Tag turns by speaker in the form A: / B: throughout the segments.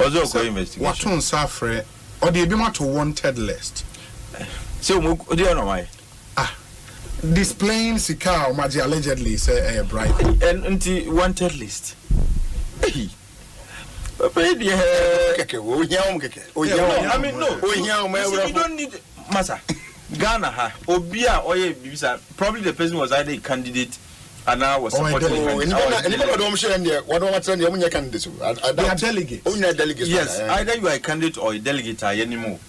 A: Also, so, investigation.
B: What on Safre or the Ebima to wanted list?
A: So, do you know why?
B: Displaying Sika or Maji allegedly say a bribe.
A: And wanted list. Hey. I mean, no. You don't need Massa. Ghana ha Obia Oye Bisa. Probably the person was either a candidate and now was supporting.
C: They are delegates.
A: Yes, either you are a candidate or a delegate anymore.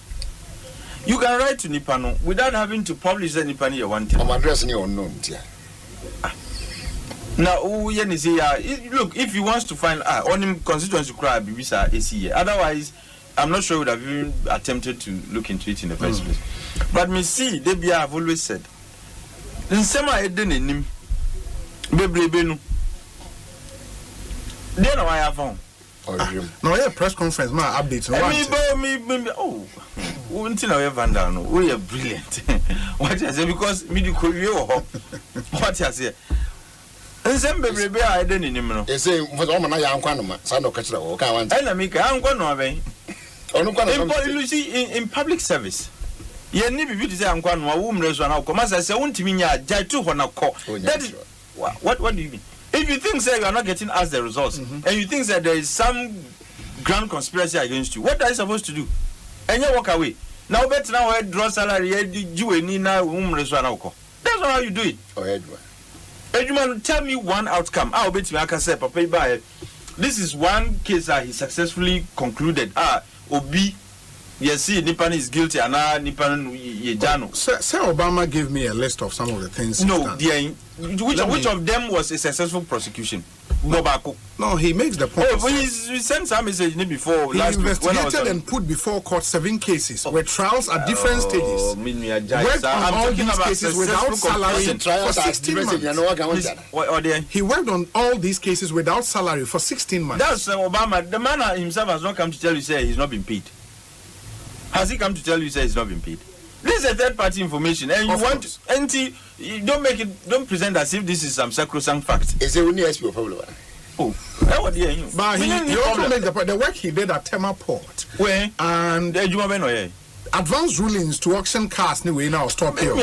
A: You can write to Nipano without having to publish the Nipani you want.
C: I'm addressing you unknown.
A: Now, look, if he wants to find on him constituency cry Bibisa AC. Otherwise, I'm not sure he would have even attempted to look into it in the first place. But me see, Debia have always said, in Sema Eden in him, Bebrebenu. Then I have found.
B: No, yeah, press conference, my updates.
A: One thing I have done, we are brilliant. What I say, because me do what I say. And some baby, I didn't know.
C: They say, for the woman I am Quanama, son of Catcher, or Kawan.
A: And I make I'm going to in public service. You need to be to say I'm going to woman restaurant. I'll come as I say, won't mean ya Jatu when I call. That is what do you mean? If you think that you are not getting us the results, and you think that there is some grand conspiracy against you, what are you supposed to do? And you walk away. Now, bet now I draw salary, you and Nina, woman restaurant. That's not how you do it.
C: Oh, Edward.
A: Edward, tell me one outcome. I'll bet you I can say, Papa, by this is one case that he successfully concluded. Obi, yes, see, Nipan is guilty, and Nipan Yejano.
B: Sir Obama gave me a list of some of the things.
A: No, which of them was a successful prosecution? No,
B: he makes the point.
A: Oh, he sent some message before.
B: He investigated and put before court 7 cases where trials at different stages. Worked on all these cases without salary for 16 months. He worked on all these cases without salary for 16 months.
A: That's Obama. The man himself has not come to tell you say he's not been paid. Has he come to tell you say he's not been paid? This is a third party information, and you want you don't present as if this is some sacrosanct fact.
C: Is there only SP problem?
A: Oh, what do you?
B: But he also made the work he did at Tema Port.
A: Where?
B: And advanced rulings to auction cars anyway now stop here.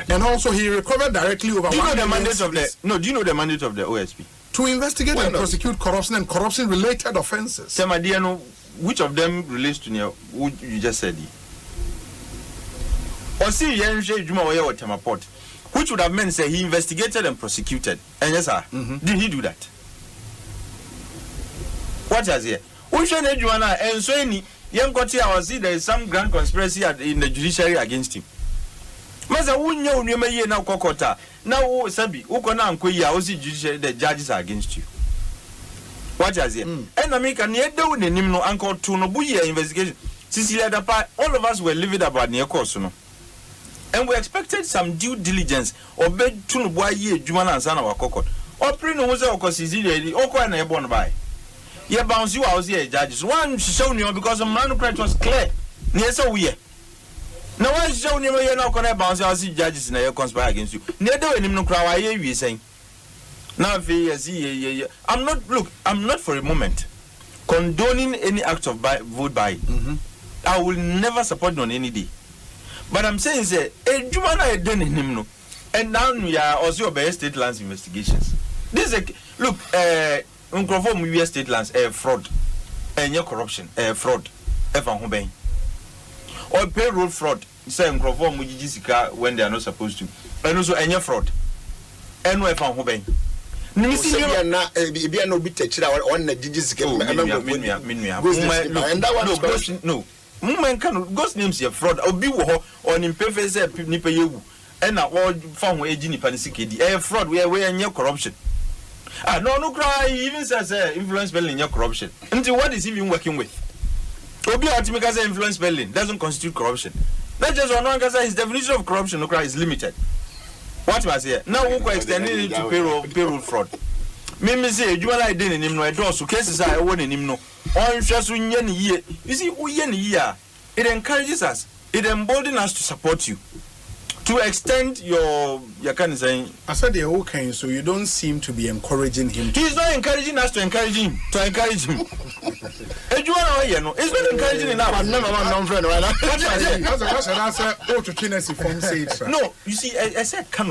B: And also he recovered directly over.
A: Do you know the mandate of the? No, do you know the mandate of the OSP?
B: To investigate and prosecute corruption and corruption-related offences.
A: Semadiano, which of them relates to what you just said? Osei Yenje Juma Oye or Temaport, which would have meant say he investigated and prosecuted. And yes, sir, did he do that? What has he? Ocean Juana and so any young Kotia was see there is some grand conspiracy in the judiciary against him. Maza Wunya Unyama now Kokota. Now Sabi, Ukona and Kuya, Osi judiciary, the judges are against you. What has he? And America near down the Nimno Uncle Tunobuya investigation. Cecilia Dapa, all of us were livid about near Kosuno. And we expected some due diligence or bed to boy ye Jumana and Sana or Coco. Or Prino was a Cosizia, Oko and a bon by. Ye bounce you out here, judges. One shown you because the manuscript was clear. Near so we. No one shown you now can I bounce out see judges in a conspire against you. Near doing him no cry, you saying. Now, I'm not for a moment condoning any act of vote by. I will never support it on any day. But I'm saying, say, Jumana done in him, no. And now we are also by state lands investigations. This is a look, Unconform US state lands, fraud, and your corruption, fraud, or payroll fraud, say Unconform Jessica when they are not supposed to, and also any fraud, and no Hobay. No, Woman can ghost names your fraud or be on imperfect nipa you and all found aging panicity. Fraud we are in your corruption. No cry even says influence spelling in your corruption. Until what is even working with? Obi Atimika's influence spelling doesn't constitute corruption. Not just one his definition of corruption no cry is limited. What was here? Now we are extending it to payroll fraud. Mimi say you are in him no door so cases I won in him no. You see, it encourages us, it emboldens us to support you. to extend your kind of saying.
B: I said they're okay, so you don't seem to be encouraging him.
A: He's not encouraging us to encourage him. It's not encouraging enough.
C: I've never one non-friend right now.
A: No, you see, I said, can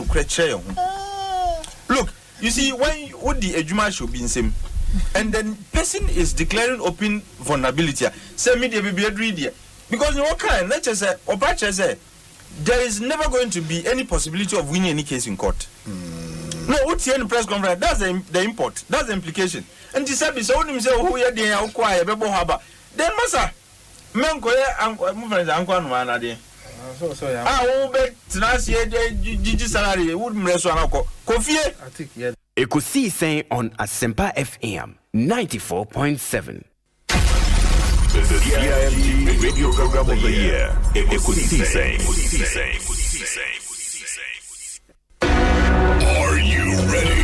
A: look, you see, when what the ejuma should be in same, and then person is declaring open vulnerability. Say me the baby because no kind, let's just say, or patch say. There is never going to be any possibility of winning any case in court. No, what's here in the press conference? That's the import. That's the implication. And the service only say who you dey acquire bebo haba. Then masa men ko movement anko anu ana dey. So yeah. Who bet tinasi Gigi salary would mreso anako. Kofie. I think yeah.
D: Ekosiisen On Asempa FM 94.7.
E: The CIMT Radio Program of the Year, Ekosiisen. Are you ready?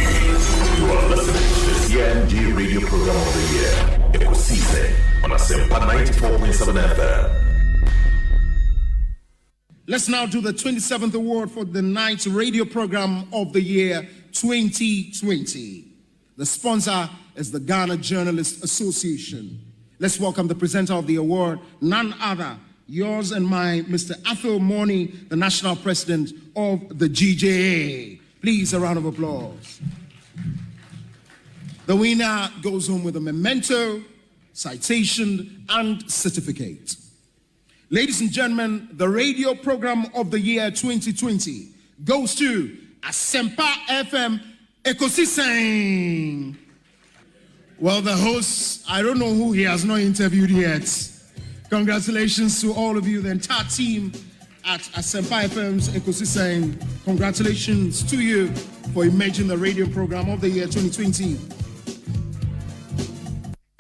E: You are listening to the CIMT Radio Program of the Year, Ekosiisen on Asempa 94.7 FM.
F: Let's now do the 27th award for the Night Radio Program of the Year 2020. The sponsor is the Ghana Journalists Association. Let's welcome the presenter of the award, none other, yours and mine, Mr. Athol Morny, the National President of the GJA. Please, a round of applause. The winner goes home with a memento, citation, and certificate. Ladies and gentlemen, the radio program of the year 2020 goes to Asempa FM Ekosiisen. Well, the host, I don't know who he has not interviewed yet. Congratulations to all of you, the entire team at Asempa FM's Ekosiisen. Congratulations to you for emerging the radio program of the year 2020.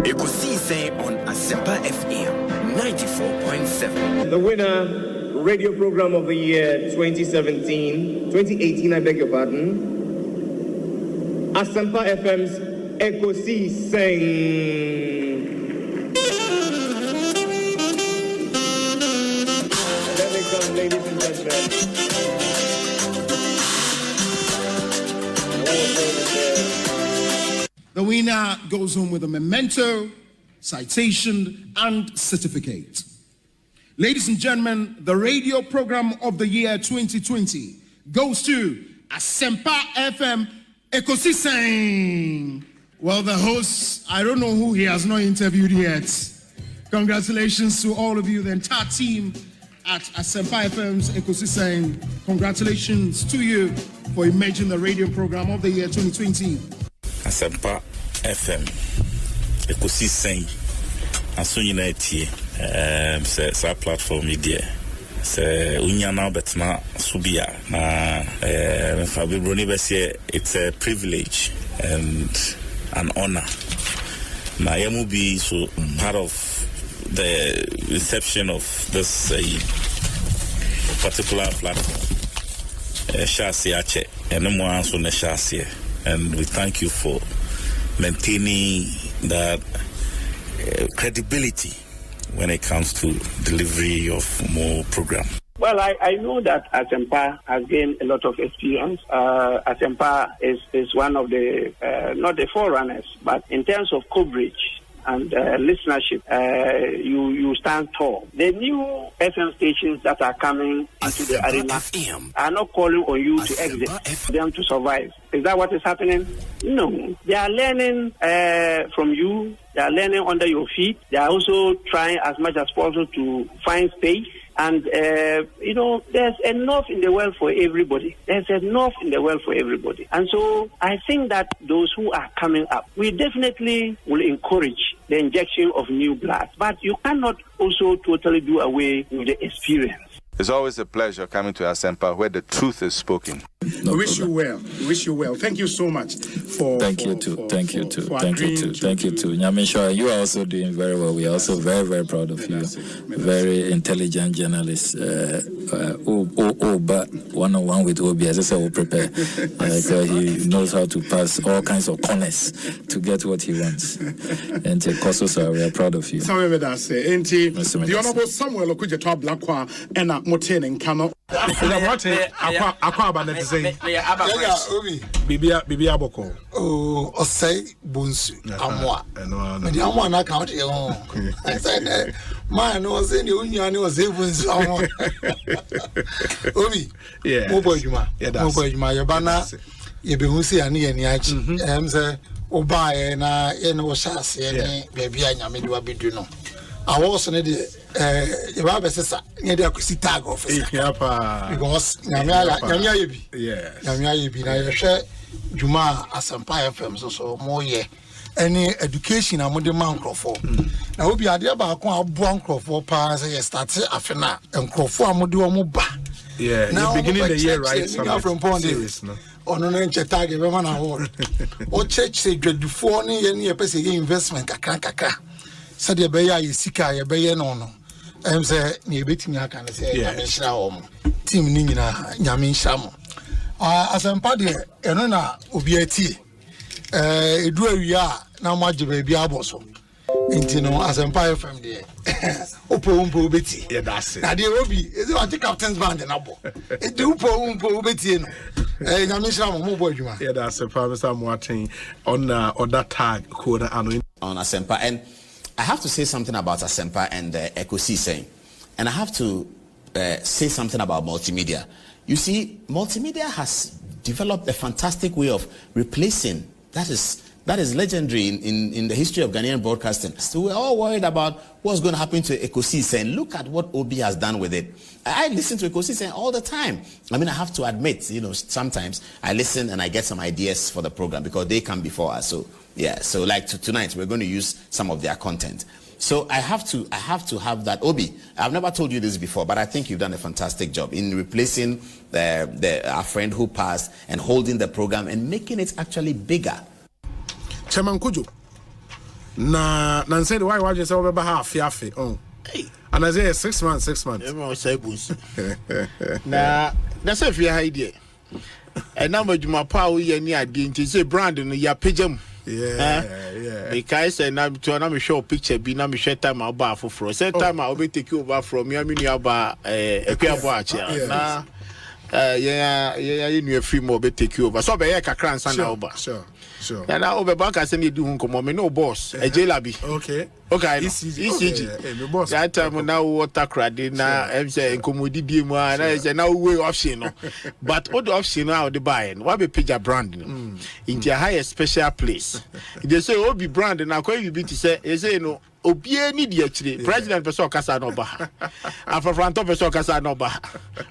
D: Ekosiisen On Asempa FM 94.7.
G: The winner, radio program of the year 2018, I beg your pardon. Asempa FM's Ekosiisen. Let me come, ladies and gentlemen.
F: The winner goes home with a memento, citation, and certificate. Ladies and gentlemen, the radio program of the year 2020 goes to Asempa FM Ekosiisen. Well, the host, I don't know who he has not interviewed yet. Congratulations to all of you, the entire team at Asempa FM's Ekosiisen. Congratulations to you for emerging the radio program of the year 2020.
H: Asempa FM Ekosiisen Asunyina etie sa platform media se unya na betna subia na Fabibroni bese it's a privilege and an honor. Na yamu be so part of the inception of this particular platform. Shasi ache and more so na shasi, and we thank you for maintaining that credibility when it comes to delivery of more program.
I: Well, I know that Asempa has gained a lot of experience. Asempa is one of the, not the forerunners, but in terms of coverage and listenership, you stand tall. The new FM stations that are coming into the arena are not calling on you to exit, them to survive. Is that what is happening? No. They are learning from you. They are learning under your feet. They are also trying as much as possible to find space. And, there's enough in the world for everybody. There's enough in the world for everybody. And so I think that those who are coming up, we definitely will encourage the injection of new blood. But you cannot also totally do away with the experience.
J: It's always a pleasure coming to Asempa where the truth is spoken.
B: We wish you well. Thank you so much for.
K: Thank you too. Thank you too. Nyamisha, you are also doing very well. We are also very, very proud of you. Very intelligent journalist. But one-on-one with Obi, as I said, will prepare. So he knows how to pass all kinds of corners to get what he wants. And Kososa, we are proud of you.
B: The Honorable Samuel Okudjeto Blakwa and Moten and Kano. Kwabena to say. Bibi aboko.
L: Oh, Osei Bonsu. Amwa. Me di amwa na count e on. I said man was in you was Bonsu amwa. Obi. Yeah. Mo boy juma. Mo boy juma your bana ye be hu se ani ani achi. Say oba na ye no shase ye baby anyame de wabedu no. I was ne de you have a sister near the Ecosi tag office. Because Namia Yebi. Yeah. Namia Yebi. Now you share Juma Asempa FM so more ye. Any education among the man Crawford. Now we be idea about one Crawford pass a started after and Crawford Amoduamuba. Yeah, now beginning the year, right? From Pondy. On an tag every man award. Or church say dread for any investment kakaka. Said the Baya is Sika, a Bayan no. I'm say near betting I can say Yamin Team Nina Yamin Shamo. Asempa de Enona Obiati. Do we are now much baby aboso. Intino Asempa FM there. Upo Betty. Yeah, that's it. Now the Obi is what the captain's band and abo. It do Upo Betty. Yamin Shamo, more boy. Yeah, that's a promise I'm watching on that tag code on
M: Asempa. And I have to say something about Asempa and Ekosiisen, and I have to say something about multimedia. You see, multimedia has developed a fantastic way of replacing. That is legendary in the history of Ghanaian broadcasting. So we're all worried about what's going to happen to Ekosiisen. Look at what Obi has done with it. I listen to Ekosiisen all the time. I mean, I have to admit, sometimes I listen and I get some ideas for the program because they come before us. So yeah, so like tonight we're going to use some of their content. So I have to have that. Obi, I've never told you this before, but I think you've done a fantastic job in replacing our friend who passed and holding the program and making it actually bigger.
B: Chairman Kujo. Na said why you say over half fiafe. Oh. And I say 6 months.
N: Everyone say boost. Na that's a fair idea. And now my power we ni idea say brand no ya pejam. Yeah. Because I'm to show picture be na me share time about for say time I will take you over from you mean about Equiabo na you free more be take you over so be kakra nsa na over. Sure. And now over back I say you do nkomo me no boss e jelabi. Okay. ECG. That time now water credit na em say nkomodi die mu na say now way option no. But all the option now the buying. Why be page brand in the highest special place. They say Obi brand na kwa you be to say you say no Obi need the actually president person kasa no ba. Afrofranto person kasa no ba.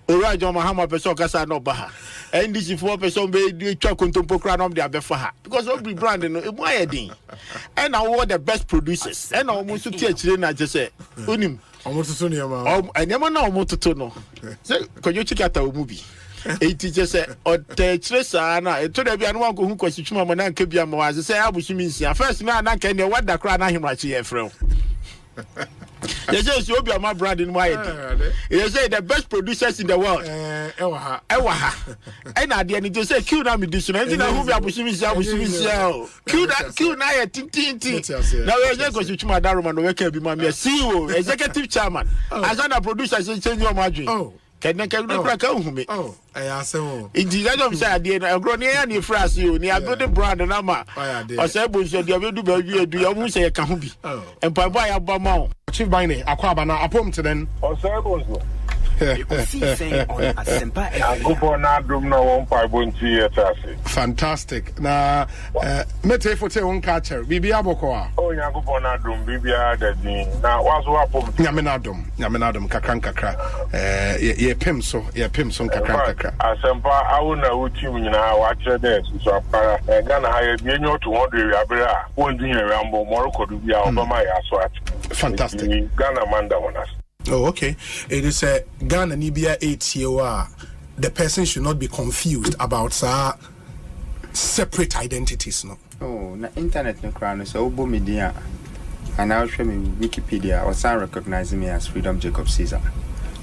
N: Ora John Mahama person kasa no ba. NDC 4 person be do twa kontompo kra no dey abefa ha. Because Obi brand no e mo ayedin. And now what the best producers. And almost to teach na just say unim almost to no ma anyama na almost to no say kojo chikata movie e teacher say o teacher sa na e to da bia no wan ko hu kwasitwuma mo na nka bia mo was say abusumi nsia first na na nka ne wada kra na himrachi e frem you say Obi my brand in my head. You say the best producers in the world. Ewaha. And at the end you say kill na me this na who be abusumi nsia. Kill na ya tintin. Now we just go to Chuma Daruma no we can be my CEO, executive chairman. Asante producer say change your margin. Oh. Can you crack out me? Oh, I say, in the end of Saturday, I grow near any phrase you near the brand and Ama. I said, you do baby, you almost say a Kahubi. And Papa Abama.
B: Chief Bine, Kwabena, upon to then.
O: Osei Ekosiisen On Asempa.
B: Fantastic. Now, mete for te on catcher. Bibi aboko.
O: Oh, Yankupon Adum, Bibi Adadi. Now, what's up?
B: Yaminadum, kakra. Ye pimso kakra.
O: Asempa, I will know what you now watch this. So, Ghana, I have been to wonder Abra, one dinner Rambo, Morocco to be out of my aswat.
B: Fantastic.
O: Ghana Manda on us.
B: Oh, okay. It is a Ghana Nibia 8 the person should not be confused about separate identities, no.
P: Oh, na internet no crown so obo media and now show me Wikipedia or some recognize me as Freedom Jacob Caesar.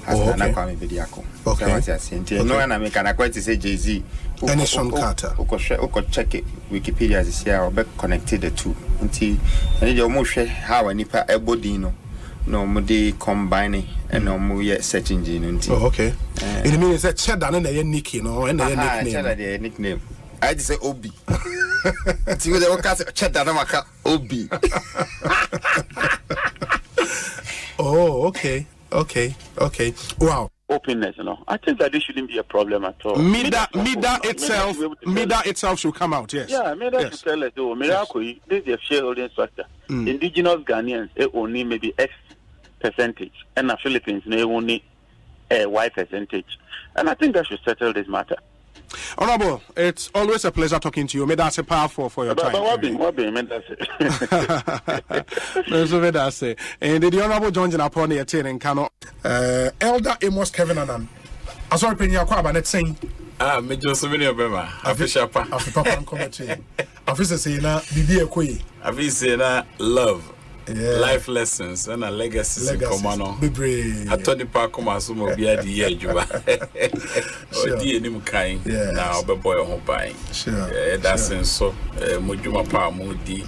P: As na kwa me video ko. Okay. What you say? No na me kana kwati say Jay-Z.
B: Anderson Carter.
P: Oko check Wikipedia this year or be connected the two. Nti and you almost share how nipa ebodi no. no mudi combining and no mu ye search engine.
B: Oh, okay. It means that cheddar and a nickname, no, and a nickname.
P: Cheddar nickname. I just say Obi. See what they call cheddar maka Obi.
B: Oh, okay. Wow.
Q: Openness, I think that this shouldn't be a problem at all.
B: Mida itself should come out, yes.
Q: Yeah, Mida should tell us, this is a shareholding structure. Indigenous Ghanaians, only maybe X percentage, and the Philippines, they only a Y percentage. And I think that should settle this matter.
B: Honorable, it's always a pleasure talking to you. May that's a powerful for your time.
Q: What be,
B: and the Honorable John upon the attending Kano. Elder Amos Kevin Anan. I saw Penya Kwabena saying,
R: me just so many of them. Official
B: Papa committee. Officer saying, Bibi Ekwe.
R: Officer love. Yeah. Life lessons and a legacies in Komano. I told the park come as some of the idea. Oh, dear, him kind now, but boy, I'm buying. Sure. That's in so Mujuma Pa Moody,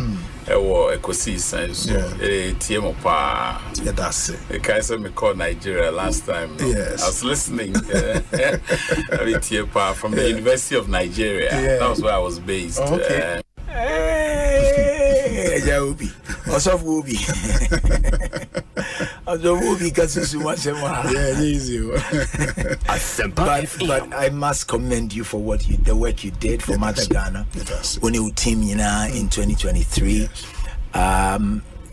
R: Ekosiisen, so TM Pa.
B: Yeah, that's it.
R: The Kaiser me called Nigeria last time. Yes. I was listening. From the University of Nigeria. That was where I was based.
B: Okay.
A: Obi. Also Obi. Obi Kasusu Masema.
B: Yeah, easy.
A: But I must commend you for the work you did for Mother Ghana. When you team in 2023.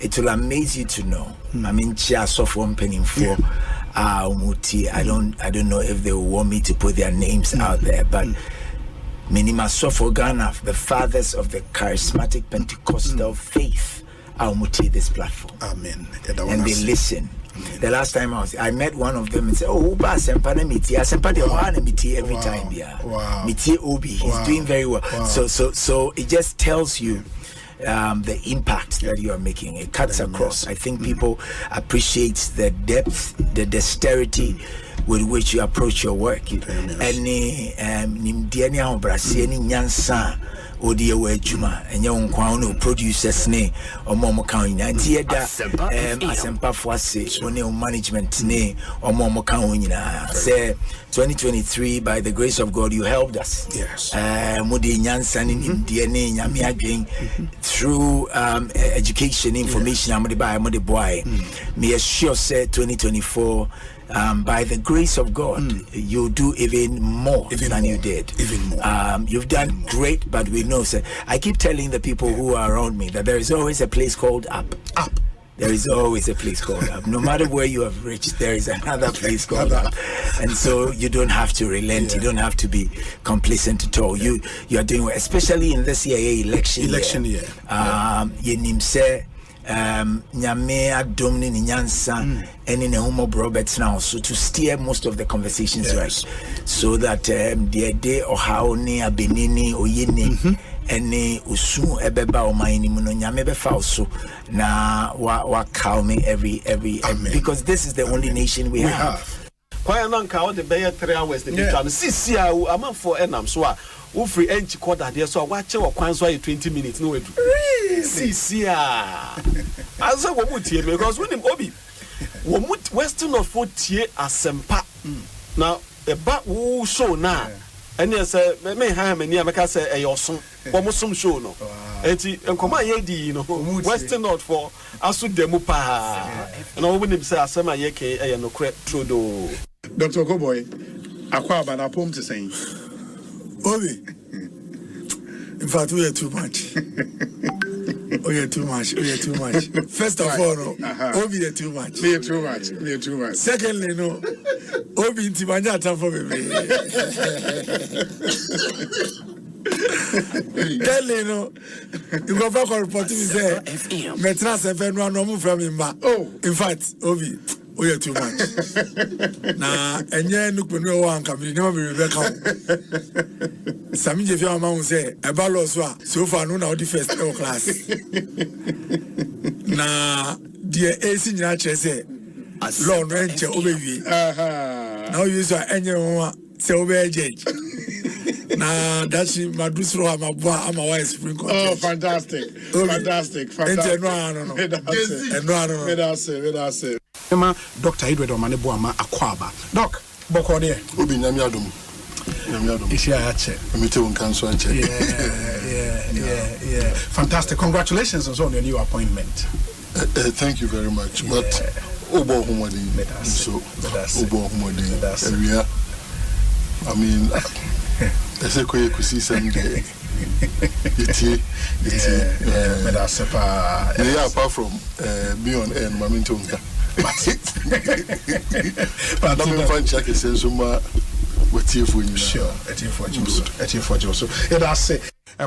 A: It will amaze you to know. I mean, just from penning for Muti. I don't know if they will want me to put their names out there, but Minima Sofo Ghana, the fathers of the charismatic Pentecostal faith, I'll muti this platform.
B: Amen.
A: And they listen. The last time I met one of them and said, "Oh, Asempa miti every time, yeah.
B: Wow.
A: Miti Obi, he's doing very well." Wow. So it just tells you the impact that you are making. It cuts across. I think people appreciate the depth, the dexterity with which you approach your work. Any nimdiania obrasi any nyansa odi ewe juma enye nkwa no producers ne omo kan nyina ntieda Asempa Fuase one management ne omo kan nyina say 2023 by the grace of God you helped us.
B: Yes.
A: Mudi nyansa ni nimdie ne nyame adwen through education information amode by amode boy. Me assure say 2024 by the grace of God, you do even more than you did.
B: Even more.
A: You've done great, but we know, sir. I keep telling the people who are around me that there is always a place called up. There is always a place called up. No matter where you have reached, there is another place called up. And so you don't have to relent. You don't have to be complacent at all. You are doing well, especially in this election year. Yenimse. Nyame adomni ni nyansa eni ne homo Roberts now so to steer most of the conversations right so that the day or how ne abenini oyeni eni usu ebeba o maini mu no nyame be fa so na wa calm me every because this is the only nation we have.
S: Kwaya nanka o de be 3 hours the bitwa sisi a amanfo enam so a wo free enchi quarter there so wa che wa kwan so 20 minutes no wedu sisi a aso wo mutie because when him obi wo mut western of tie Asempa now e ba wo show na ene say me ha mani ameka say e yoso wo musom show no enti enkoma ye di no western not for aso demu pa na wo nim say asema ye ke e no kre trodo.
B: Dr. Koboy, Kwabena pom to saying,
L: Obi, in fact, we are too much. We are too much. First of all, Obi are too much.
B: We are too much.
L: Secondly, no, Obi intimanya time for me. Thirdly, no, you go back and report to me say, Metra seven one no move from him back. Oh, in fact, Obi. We are too much. Na enye nukunu wa nkabiri never be Rebecca. Sami je fi ama say e ba lo so far no na o di first class. Na die AC nyina che say law no enche obewie. Now you say enye ho say obe judge. Nah, that's Madusro. I'm a wise spring.
B: Oh, fantastic. Fantastic. Dr. Edward Omaneboama Akwaba. Doc, Bokode.
T: Obi Nyamiadum.
B: Yeah. Fantastic. Congratulations on your new appointment.
T: Thank you very much. But Obo Humadi. So Obo Humadi. I mean, there's a quick season. Apart from beyond and Mamintonka. But I'm going to check it.
B: Sure,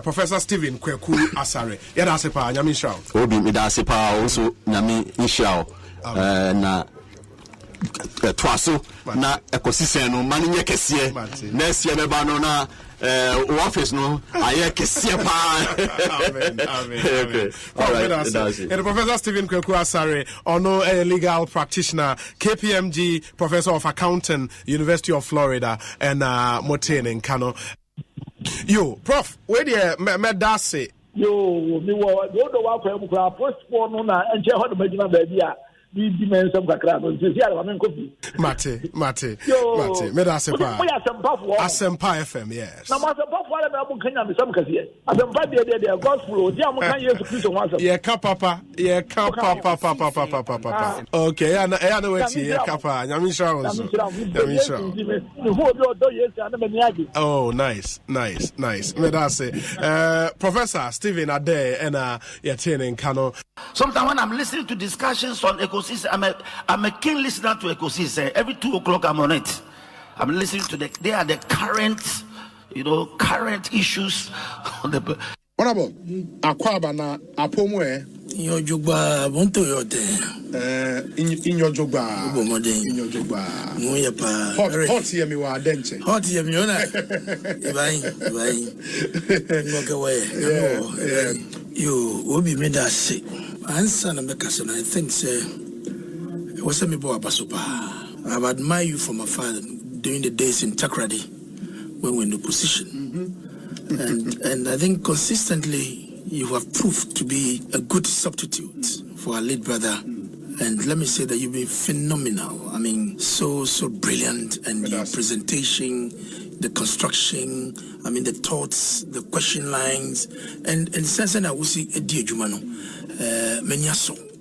B: Professor Stephen Kweku Asare. Yadasepa, Nyami Shao.
U: Obi Midasepa also Nyami Ishao. Na Twaso na Ekosiisen no mani kesiye. Next year meba no na office no aye kesiye pa.
B: Amen. Okay. All right. And Professor Stephen Kweku Asare, ono a legal practitioner, KPMG Professor of Accounting, University of Florida, and Motene in Kano. Yo, Prof, where do you medase?
V: Yo, me wa go do wa kwa mu kwa postpone no na enche ho do magina ba bia bi dimensam kakra no nti sia ma kofi. Mate.
B: Medase pa. Asempa FM, yes.
V: Na ma Asempa for na mu kanya me sam kase. Asempa de gospel di am kan Yesu Kristo ho asem.
B: Ye ka papa. Okay, ya na weti ye ka pa. Nyami sha. Oh, nice. Medase. Professor Stephen Ade and Yatene Kano.
W: Sometimes when I'm listening to discussions on Ekosiisen, I'm a keen listener to Ekosiisen. Every 2 o'clock I'm on it. I'm listening to they are the current issues on the.
B: What about Kwabena Apomwe?
L: In your jugba, Bonto yote.
B: In your jugba. Hot here me wa denche.
L: Hot here me ona. Ibai. Yo, Obi made us say. Answer na mekasa na I think say. What's me bo abasopa. I've admired you from afar during the days in Takrady when we're in the position. And I think consistently you have proved to be a good substitute for our late brother. And let me say that you've been phenomenal. I mean, so brilliant. And your presentation, the construction, I mean, the thoughts, the question lines. And since then, I will see a dear Jumano.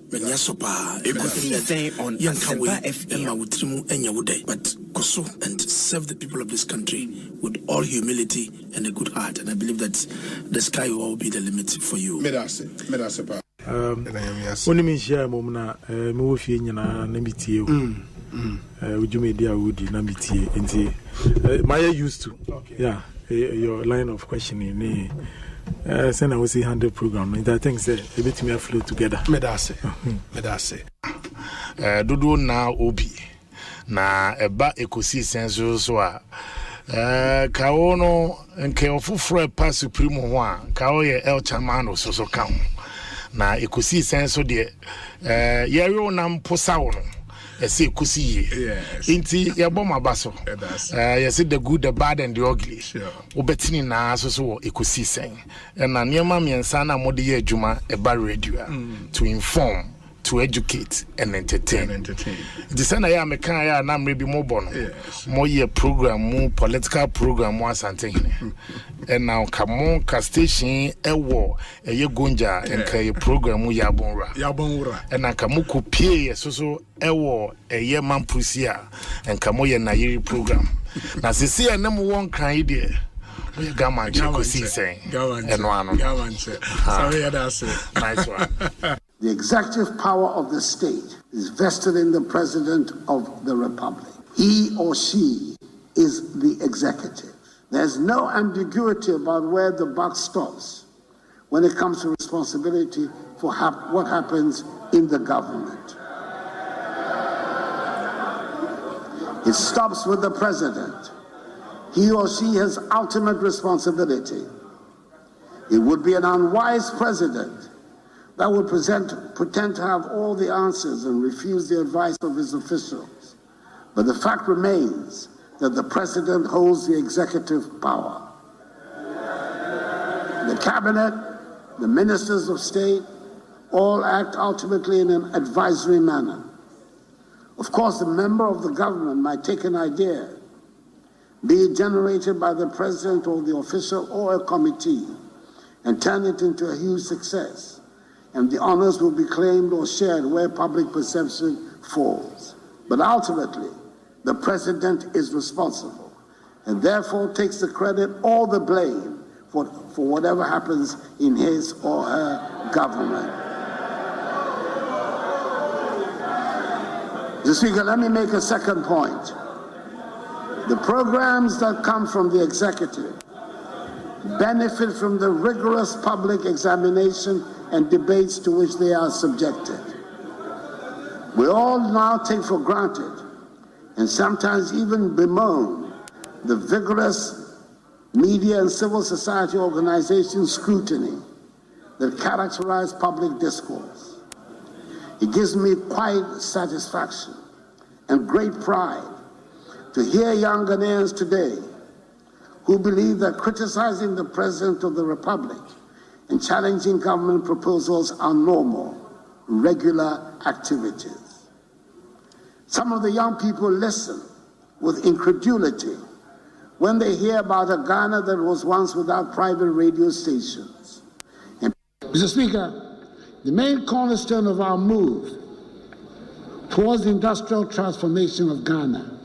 D: Ekosiisen On Asempa FM.
L: But Koso and serve the people of this country with all humility and a good heart. And I believe that the sky will all be the limit for you.
B: Medase.
S: When you share Momna, Mofi Yana Namitie, Ujumedia Woody Namitie, and Maya used to. Yeah, your line of questioning. Send I will see 100 program. I think say a bit me flow together.
B: Medase.
N: Dudu na obi na eba Ekosiisen so a kawo no nke ofufro pa supreme ho a kawo ye el chamano so ka ho na Ekosiisen so de yero na mposa wo no ese kusi inti yebom abaso yes the good the bad and the ugly obetini na so Ekosiisen na niema miensa na mode ye adwuma eba radio to inform, to educate and entertain. The same ya me kan ya na mrebi mo bono mo ye program mo political program mo Asante and now come ka station ewo eye gonja enka ye program mo yabonra and na ka mo kopie so ewo eye mampusia enka mo ye na yiri program na sisi ya na mo won kan ide we gaman Ekosiisen nice one.
X: The executive power of the state is vested in the President of the Republic. He or she is the executive. There's no ambiguity about where the buck stops when it comes to responsibility for what happens in the government. It stops with the President. He or she has ultimate responsibility. It would be an unwise president that would pretend to have all the answers and refuse the advice of his officials. But the fact remains that the president holds the executive power. cabinet, the ministers of state, all act ultimately in an advisory manner. Of course, the member of the government might take an idea, be it generated by the president or the official or a committee, and turn it into a huge success, and the honors will be claimed or shared where public perception falls. But ultimately, the president is responsible and therefore takes the credit or the blame for whatever happens in his or her government. Mr. Speaker, let me make a second point. The programs that come from the executive benefit from the rigorous public examination and debates to which they are subjected. We all now take for granted and sometimes even bemoan the vigorous media and civil society organization scrutiny that characterize public discourse. It gives me quite satisfaction and great pride to hear young Ghanaians today who believe that criticizing the President of the Republic and challenging government proposals are normal, regular activities. Some of the young people listen with incredulity when they hear about a Ghana that was once without private radio stations. And Mr. Speaker, the main cornerstone of our move towards the industrial transformation of Ghana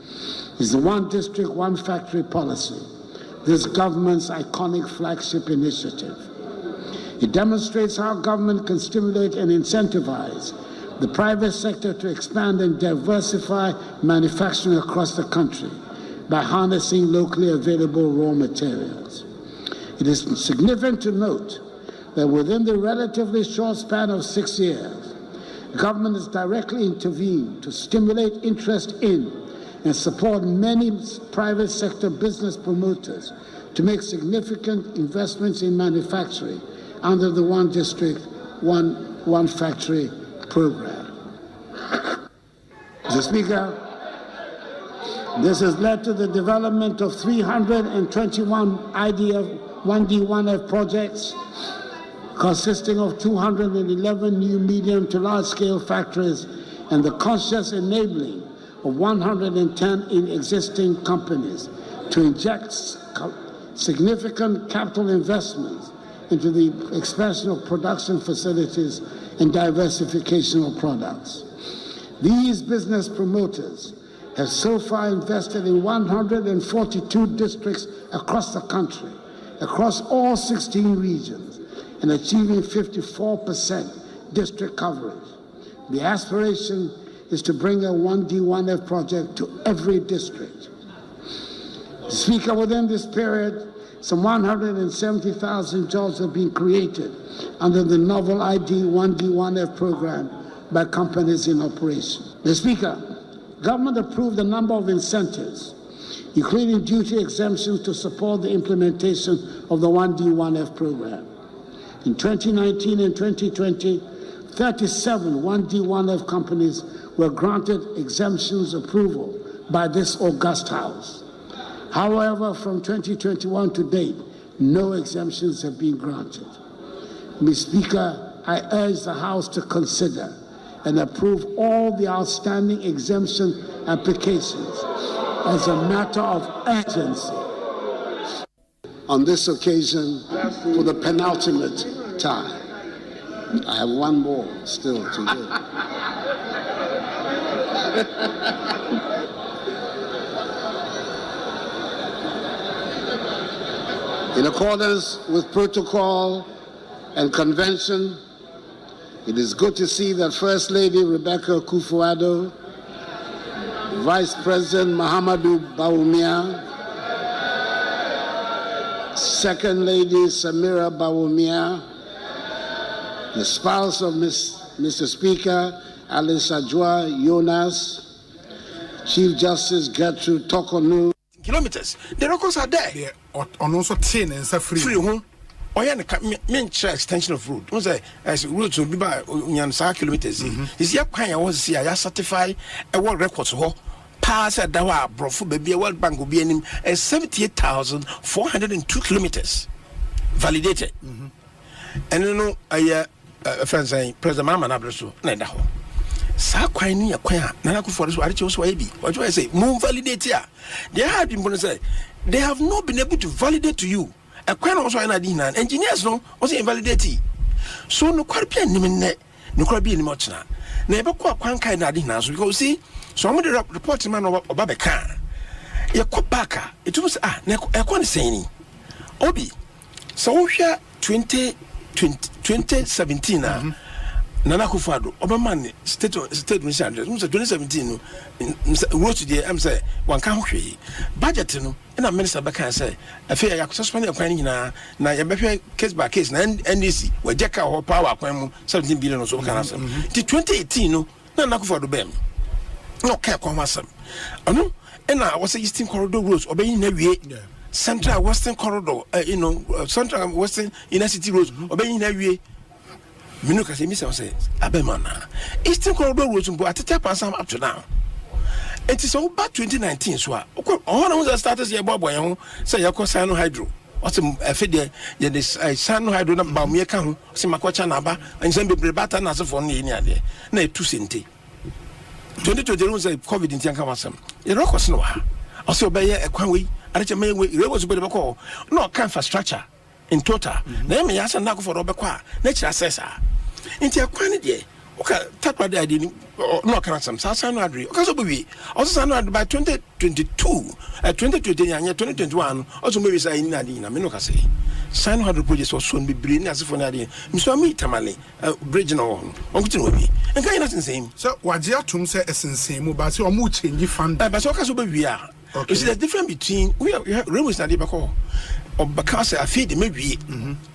X: is the one district, one factory policy, this government's iconic flagship initiative. It demonstrates how government can stimulate and incentivize the private sector to expand and diversify manufacturing across the country by harnessing locally available raw materials. It is significant to note that within the relatively short span of 6 years, government has directly intervened to stimulate interest in and support many private sector business promoters to make significant investments in manufacturing under the One District, One Factory program. Mr. Speaker, this has led to the development of 321 IDF 1D1F projects consisting of 211 new medium to large-scale factories and the conscious enabling of 110 in existing companies to inject significant capital investments into the expansion of production facilities and diversification of products. These business promoters have so far invested in 142 districts across the country, across all 16 regions, and achieving 54% district coverage. The aspiration is to bring a 1D1F project to every district. Speaker, within this period, some 170,000 jobs have been created under the novel ID 1D1F program by companies in operation. The Speaker, government approved a number of incentives, including duty exemptions to support the implementation of the 1D1F program. In 2019 and 2020, 37 1D1F companies were granted exemptions approval by this august House. However, from 2021 to date, no exemptions have been granted. Mr. Speaker, I urge the House to consider and approve all the outstanding exemption applications as a matter of urgency. On this occasion, for the penultimate time, I have one more still to do. In accordance with protocol and convention, it is good to see that First Lady Rebecca Akufo-Addo, Vice President Mahamadou Bawumia, Second Lady Samira Bawumia, the spouse of Mr. Speaker Alice Ajua Jonas, Chief Justice Gertrude Tokonu.
N: Kilometers. The records are there.
B: Yeah, on also 10 and free.
N: Free. Oh yeah, mean extension of road. Once as roads will be by 9 kilometers. Is here kind was see I certify a world record so pass at Dawa Brofu baby a World Bank will be in 78,402 kilometers.
C: validated. And you know, I friend saying President Mama Nabreso, Nedaho. Sa kwani ya kwaya nana kufo so ariche so ebi what do I say move validate here they have been say they have not been able to validate to you a kwaya no so na di na engineers no also invalidate so no kwara nim ne no kwara bi nim ochina na e be ko kwan kai na di na so because see so am the report man oba be kan ye ko baka it was na e ko ne saying obi so wo hwa 2017 Nana Kufado, Obama state mission address. 2017 wrote to the say one country budget no. And a minister back and say, I feel I suspend a coin na you case by case na NDC where Jacka or power 17 billion or so can answer. The 2018 no Nana Kufado bem. No care conversam. No, and I was a Eastern Corridor roads obeying the Central Western Corridor, Central Western Inner City roads obeying the Minuka say, Miss say, Abemana. Eastern Corridor roads at the tap and up to now. It is all about 2019. So, all of the starters here, Bob, say, Yako Sano Hydro. What's a fidya? Yes, I Sano Hydro, about me account, Simakocha Naba, and send me Brebata as a phone in there. Nay, 2 centi. 2020 was a COVID in Tiankawasam. The rock was no. Also, by a quanway, I let you make was a bit of a call. No infrastructure. In total, na me yasa na ko for obekwa na kira sesa nti akwane de oka takwa de ade no kan sam sasa no adre oka so bewi also no adre by 2022 2020 anya 2021 also me say ni ade na me no ka say sign 100 projects was soon be brain as for na ade me so me tamale bridge no on kuti no bi enka ina sensem
B: so waje atum say esensem mu ba say o mu change fund
C: ba so oka so bewi a you see the difference between we railways na dey bako or because I feed maybe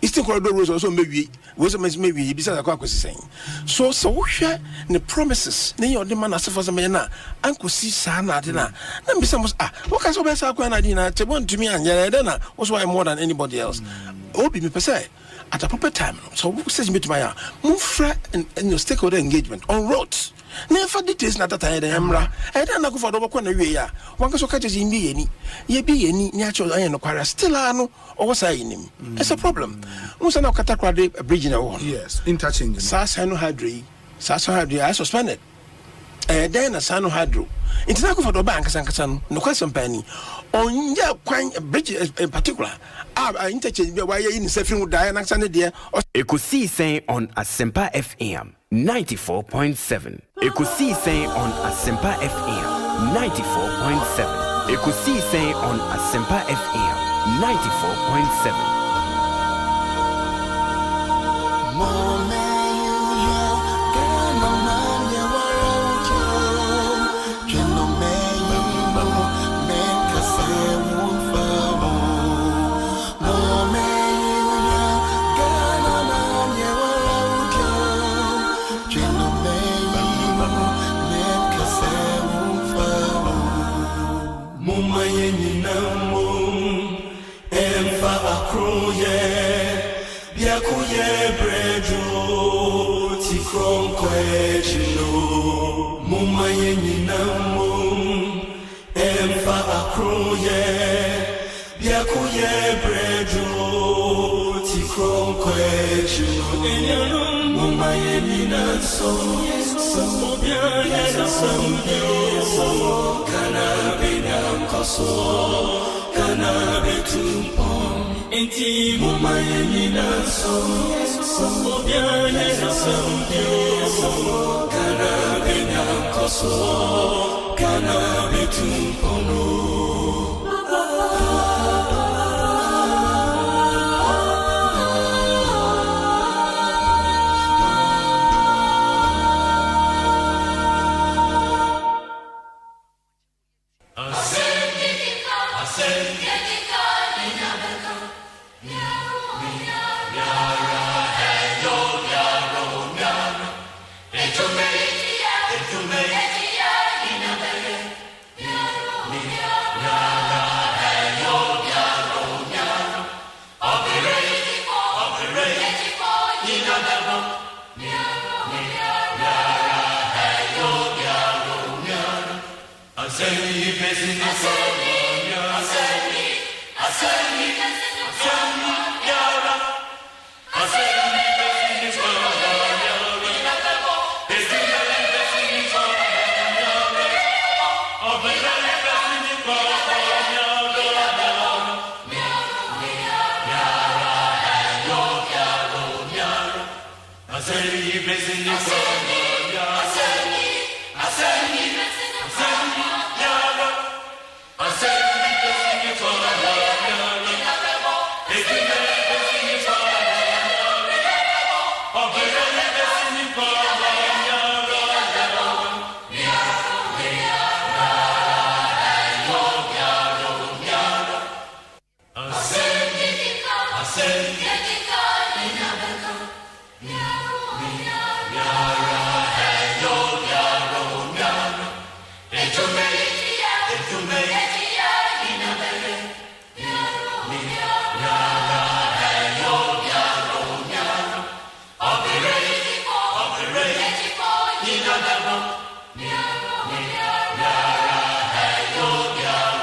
C: Eastern Corridor roads also maybe was maybe besides saying so share the promises then your demand as for some na uncle see sana dina na be some what can so be sa kwa na dina te want to me and na was why more than anybody else obi me say at a proper time so who says me to my move and your stakeholder engagement on roads never details na tata ya emra e dan na go for do kwa na wie ya wan ka so ka tezi mbi yeni ye bi yeni ni acho ayen no kwara still anu o sa yinim it's a problem musa na kata kwa de bridge na wo
B: yes interchange
C: sasa no hydro I suspended then na sano hydro intina go for do bank sankasa no question pani onja kwan bridge in particular interchange be why yin sefin wo da na sane de
D: Ekosiisen On Asempa FM 94.7. Ekosiisen On Asempa FM 94.7. Ekosiisen On Asempa FM 94.7.
E: Asante,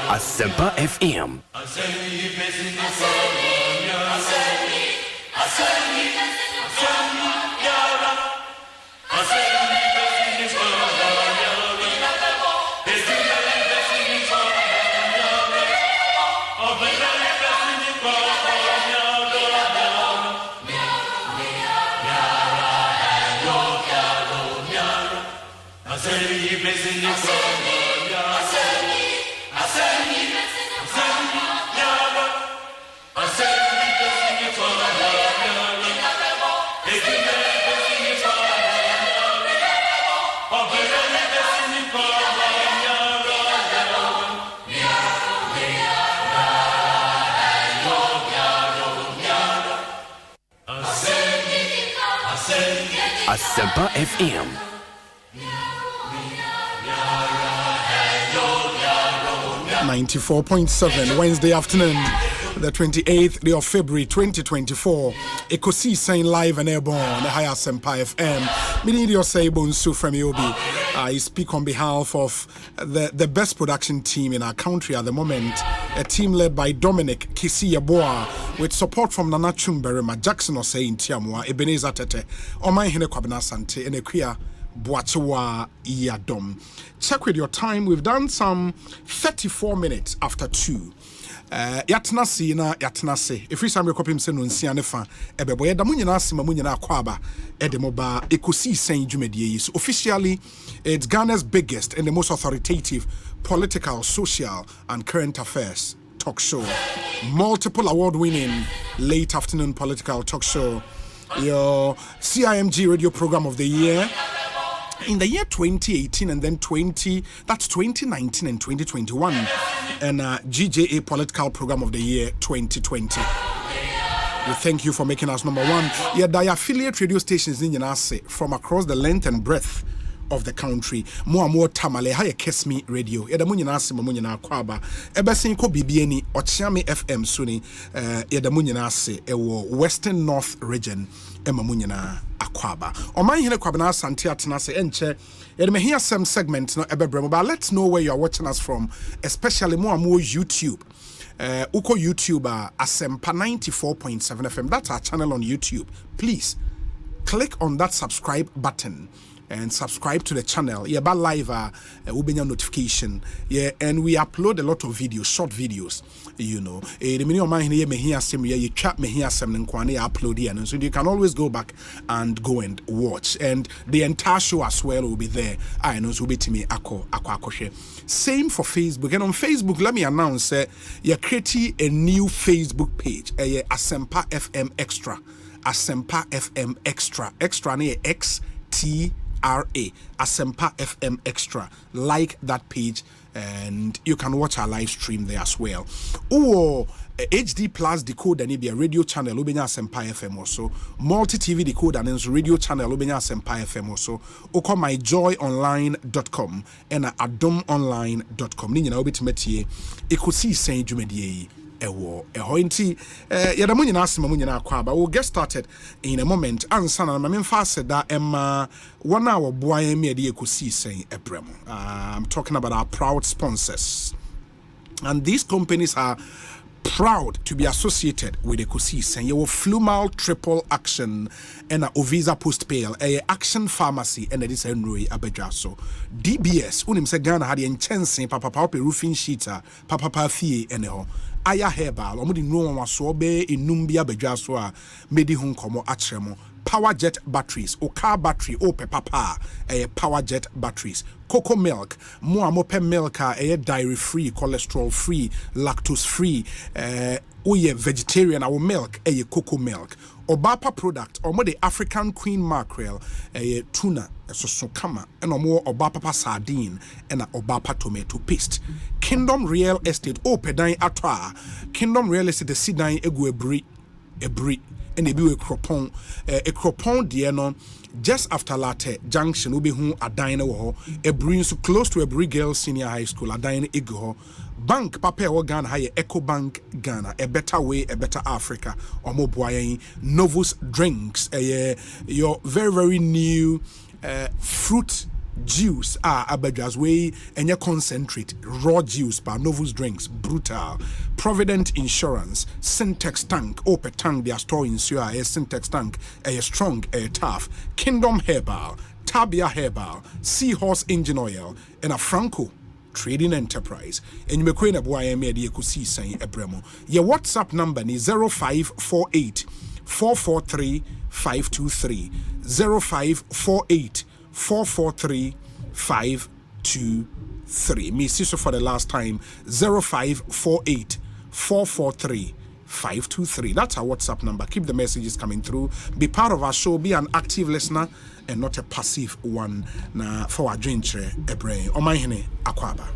D: Asempa FM. Asempa FM.
B: .7 Wednesday afternoon, the 28th day of February 2024. Ekosiisen live and airborne, the high Asempa FM. Meaning Osei Bonsu from Yobi. I speak on behalf of the best production team in our country at the moment, a team led by Dominic Kisi Yaboa, with support from Nana Chumberema, Jackson Osei in Tiamua, Ebenezer Tete, Omanhene Kwabena Asante, and Equia Boachewa Yadom. Check with your time. We've done some 34 minutes after 2. Yatnasi na yatnasi. If we say we copy him say no nsia nefa. Ebebo yeda munyina asima munyina akwaba. Edemoba Ekosiisen Jumedie. So officially, it's Ghana's biggest and the most authoritative political, social, and current affairs talk show. Multiple award-winning late afternoon political talk show. Your CIMG radio program of the year. In the year 2018 and then 2019 and 2021, and GJA Political Program of the Year 2020. We thank you for making us number one. Yeah, the affiliate radio stations in Yanase from across the length and breadth of the country. More and more tamale haya kesmi radio. Yada munyina ase munyina kwaba. Ebesin ko bibieni Ochiame FM suni. Yada munyina ase ewo Western North region. Ema munyina akwaba. Omanhene Kwabena Asante atena se enche. Yada me hear some segment no ebebremo. But let's know where you are watching us from, especially more and more YouTube. Uko YouTuber Asempa 94.7 FM. That's our channel on YouTube. Please click on that subscribe button and subscribe to the channel. Yeah, but live ubenya notification. Yeah, and we upload a lot of videos, short videos. You know, the mini Omanhene me hear some you chat me hear some nkwane upload here, and so you can always go back and go and watch. And the entire show as well will be there. I know so be to me akoshe. Same for Facebook. And on Facebook, let me announce you're creating a new Facebook page. Asempa FM Extra. Asempa FM Extra. Extra near XTRA. Asempa FM Extra. Like that page and you can watch our live stream there as well. Or HD Plus decoder and be a radio channel ubenya Asempa FM also. Multi TV decoder and radio channel ubenya Asempa FM also. Oko myjoyonline.com and adomonline.com. Ni nyina obitimeti Ekosiisen Jumedie. Ehointi yada munyina asema munyina akwaba. We'll get started in a moment. Ansa na memfa said that Emma 1 hour boy me de Ekosiisen ebrem. I'm talking about our proud sponsors. And these companies are proud to be associated with Ekosiisen. You will Flumal Triple Action and a Ovisa Post Pale, a Action Pharmacy, and it is Henry Abejaso. DBS, unim se Ghana had the intense papa roofing sheeter, papa fee, and Aya Herbal, omudi no one was so be in Numbia Bejaso, Medi Hunkomo Atremo. Power jet batteries, or car battery, or papa, power jet batteries. Cocoa milk, more mope milk, dairy free, cholesterol free, lactose free, vegetarian, our milk, cocoa milk. Obapa product, or more the African Queen mackerel, tuna, sosokama, and more Obapa sardine, and Obapa tomato paste. Kingdom Real Estate, pedine atwa. Kingdom Real Estate, the sidine ebri. And a cropon dear just after Latte Junction will be who a diner a brings close to a Brig Girl Senior High School, a diner ego bank papa or Ghana higher Ecobank Ghana, a better way, a better Africa, or more boy Novus drinks, your very new fruit juice abejas way and your concentrate raw juice by Novus drinks brutal. Provident Insurance Syntex tank open tank they are storing a Syntex tank a strong a tough. Kingdom Herbal, Tabia Herbal, Seahorse Engine Oil, and a Franco Trading Enterprise. And you may queen a boy I made the Ekosiisen Ebremo. Your WhatsApp number is 0548 443 523 0548 443 523. Me see so for the last time 0548 443 523. That's our WhatsApp number. Keep the messages coming through. Be part of our show. Be an active listener and not a passive one. Na for our drink a brain. Omanhene Akwaba.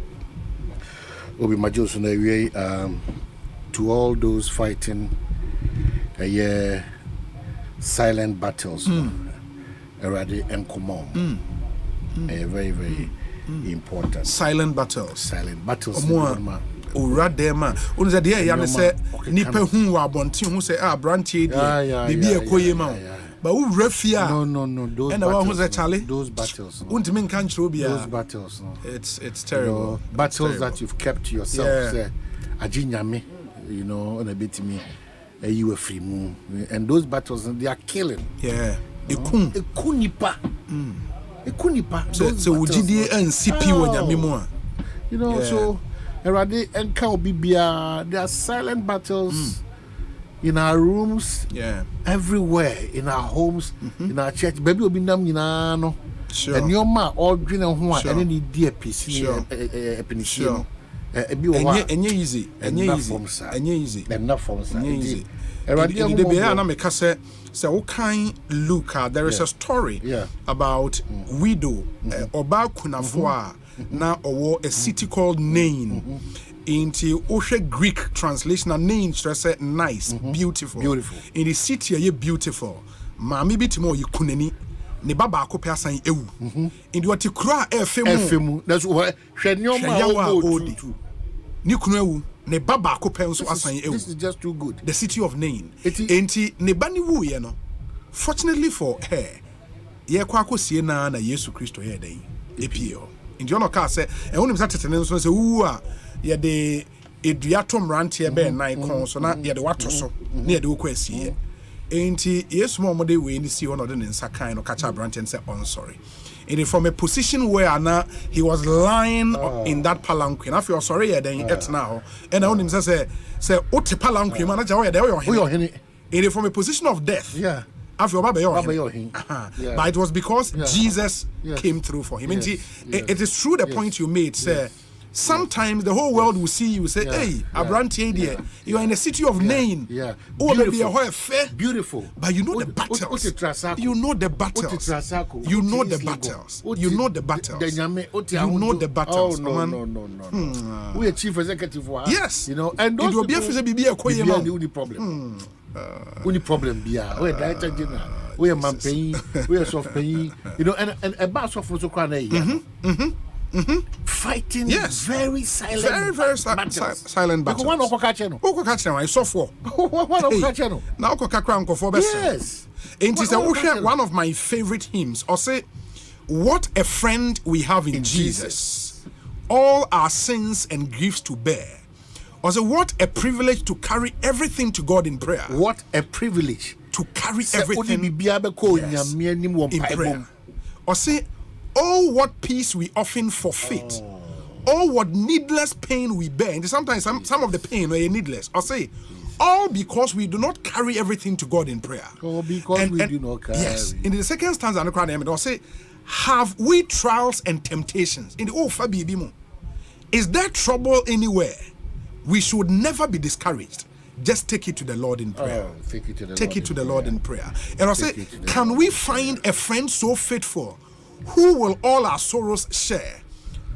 E: Obi Majoso na we to all those fighting silent battles. Already and come on. Very, very important.
B: Silent battles.
E: Silent battles.
B: Uradema. Unza dia ya say nipa hu wa bonti hu say brantie dia bibi ekoye ma. But who refia?
E: No. Those battles. Those battles.
B: Those
E: battles.
B: It's terrible.
E: Battles that you've kept to yourself. Say ajinyame, on a bit me. You were free moon. And those battles they are killing.
B: Yeah.
E: Ekunipa.
B: So ujidi NCP wonyamimo.
E: So Erade enka obibia, there are silent battles in our rooms, everywhere, in our homes, in our church. Baby obi nam nyina no. And your ma all dream and ho and any dear piece episode.
B: Enye easy.
E: Enough from
B: easy. Erade de be na make say so kind look there is a story about widow Oba Kunafua now or a city called Nain into Oshe Greek translation and Nain stress nice beautiful in the city are beautiful mami bitimo you kuneni ne baba akopia san ewu in what you cry efemu
E: that's what
B: odi ni kunu ewu ne baba akopia so asan ewu.
E: This is just too good.
B: The city of Nain enti ne bani wu ye no fortunately for her ye kwa akosie na Yesu Kristo ye den epio ndi ono ka se ehunum sa tetene nso se wu a ye de eduato mrante be nan kon so na ye de wato so na ye de okwa asie enti Yesu mo de we ni si ono de nsa kan no kacha brante and say on sorry. It is from a position where now he was lying in that palanquin. I feel sorry then it now. And I want him to say ote palanquin manager where they were. It is from a position of death.
E: Yeah.
B: I feel But it was because Jesus came through for him. It is true the point you made, sir. Sometimes the whole world will see you say, hey, Abrante dear, you are in the city of Nain. Oh, maybe a fair.
E: Beautiful.
B: But you know the battles. You know the battles. You know the battles. You know the battles. You know the battles.
E: Oh, no. We are chief executive.
B: Yes.
E: And those
B: it will be a
E: problem. Only problem be we director general, we are man paying, we are soft paying, and a bass of also fighting very silent,
B: very silent battles.
E: One of
B: I saw four.
E: One of
B: now yes. And it's one of my favorite hymns. Or say, what a friend we have in Jesus. All our sins and griefs to bear. Also, what a privilege to carry everything to God in prayer.
E: What a privilege
B: to carry everything in prayer. Or say, oh, what peace we often forfeit. Oh, what needless pain we bear. And sometimes some of the pain are needless. Or say, all because we do not carry everything to God in prayer.
E: Oh, because we do not carry.
B: Yes. In the second stanza, I'll say, have we trials and temptations? In the Fabi, is there trouble anywhere? We should never be discouraged. Just take it to the Lord in prayer.
E: Take it to
B: the Lord in prayer. And I'll say, can we find a friend so faithful who will all our sorrows share?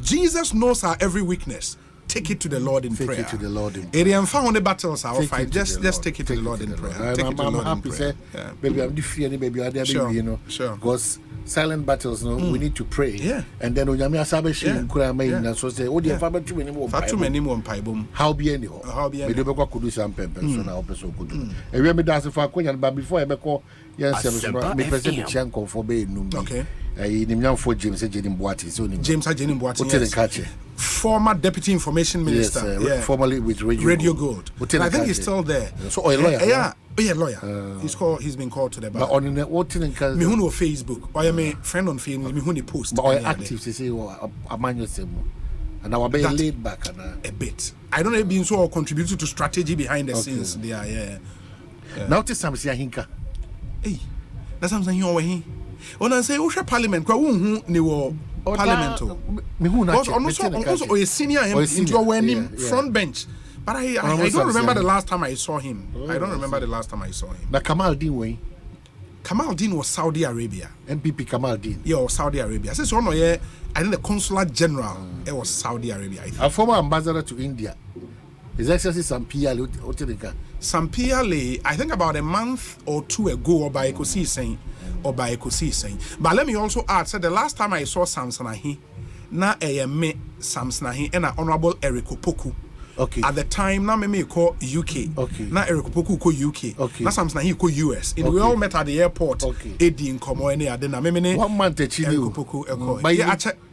B: Jesus knows our every weakness. Take it to the Lord in prayer.
E: Take it to the Lord in prayer.
B: If found the battles are fight, just take it to the Lord in prayer.
E: I'm happy, say, baby, I'm different, baby, I'm
B: sure.
E: you know, because silent battles, no, we need to pray.
B: Yeah.
E: And then when you are sabashing, Kurama, so say, oh, dear, Father, too many more.
B: Too many more pibum.
E: How be any? How be any? We could do some pepper, so now, so good. And remember that's for a question, but before I call, yes, me present Chanko for being
B: okay.
E: In young for James Jenim Boati, so
B: James Jenim
E: Boati,
B: former deputy information minister,
E: formerly with
B: Radio Gold. I think he's still there.
E: So a lawyer,
B: lawyer. He's been called to the bar.
E: But on the what in
B: Facebook, I am a friend on Facebook. Me post.
E: But I active to say a man and I will be laid back
B: a bit. I don't know if being so contributed to strategy behind the scenes. There,
E: Now to some say hinka.
B: Hey, that's something you are here. When I say Osha Parliament, Parliament. Also a senior into front bench. But I don't remember the last time I saw him. But
E: Kamal Din way.
B: Kamal Din was Saudi Arabia.
E: MPP Kamal Din.
B: Yeah, Saudi Arabia. Since one year, I think the consular general it was Saudi Arabia. I think.
E: A former ambassador to India. His Excellency Sampia
B: Sampia, I think about a month or two ago, or by Ekosiisen. But let me also add, so the last time I saw Samson na me Samson and Honorable Eric Opoku.
E: Okay.
B: At the time, na me call UK.
E: Okay.
B: Na Eric Opoku call UK.
E: Okay.
B: Na Samson call US. We all met at the airport.
E: Okay.
B: Edi in Komo any other. Na me
E: 1 month Eric
B: Opoku.
E: But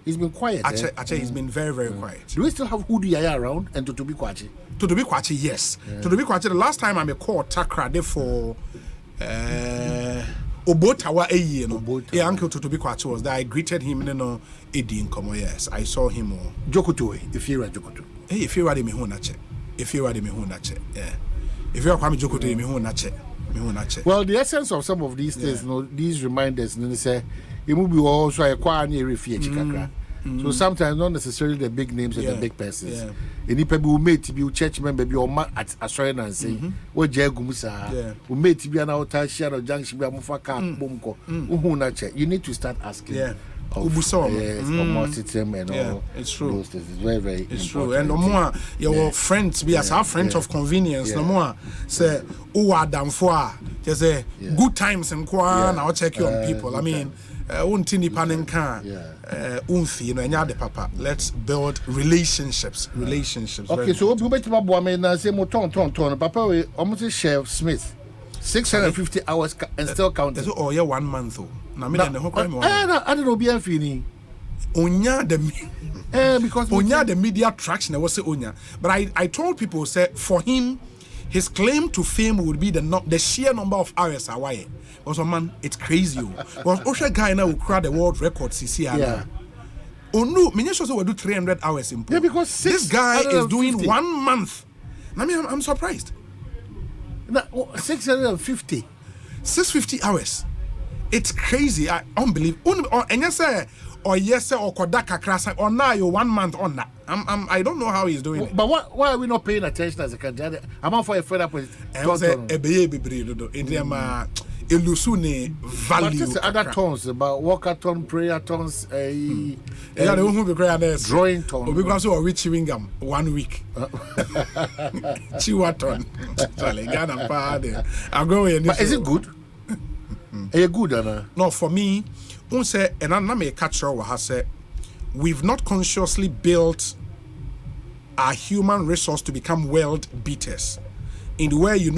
E: he's been quiet.
B: He's been very, very quiet.
E: Do we still have Hudu Yaya around and to be Kwachi?
B: To be Kwachi, yes. To be Kwachi, the last time I called Takra for Obotawa a year, no. Yeah, Uncle to be Kwachi was there. I greeted him, Edi in Komo. Yes, I saw him.
E: Jokutu, if you're Jokutu.
B: Hey, if you are the Mihunache. Yeah. If you are Kwame Jokutu, Mihunache.
E: Well, the essence of some of these things, these reminders, they say, it will be also a quite refugee. So sometimes not necessarily the big names and the big persons. Any people who made to be a church member, be your at Australia and say, "What Jagumusa, who made to be an outer share of junction, be a mufaka, bumko, uhunache." You need to start asking. It's
B: true.
E: It's very, very.
B: It's true. And no more your friends be as our friends of convenience. No more say, "Oh, Adam for just say good times and kwa now check you on people." I mean. Let's build relationships.
E: Okay, so we bet about say Papa we almost Chef Smith 650 hours and still counting.
B: So 1 month. I
E: don't know be feeling.
B: Onya the because Onya the media traction was say Onya. But I told people say for him his claim to fame would be the sheer number of hours away. Also, man, it's crazy. Because Osha guy now will crack the world record. Oh no, Minyasho will do 300 hours in pool.
E: Yeah, because
B: this guy is doing 1 month. I mean, I'm surprised.
E: 650.
B: 650 hours. It's crazy. I unbelievable. And yes, sir. Or yes, sir, or Kodaka Krasa, or now you're 1 month on that. I don't know how he's doing it.
E: But why are we not paying attention as a country? I'm on for a further point.
B: Elusune value.
E: What other tones about walker tone, prayer tones, drawing tone?
B: We go so we chewing gum 1 week. Chiwaton.
E: But is it good? Are you good, Anna?
B: No, for me, say, and I'm not a catcher or has said, we've not consciously built our human resource to become world beaters. In the way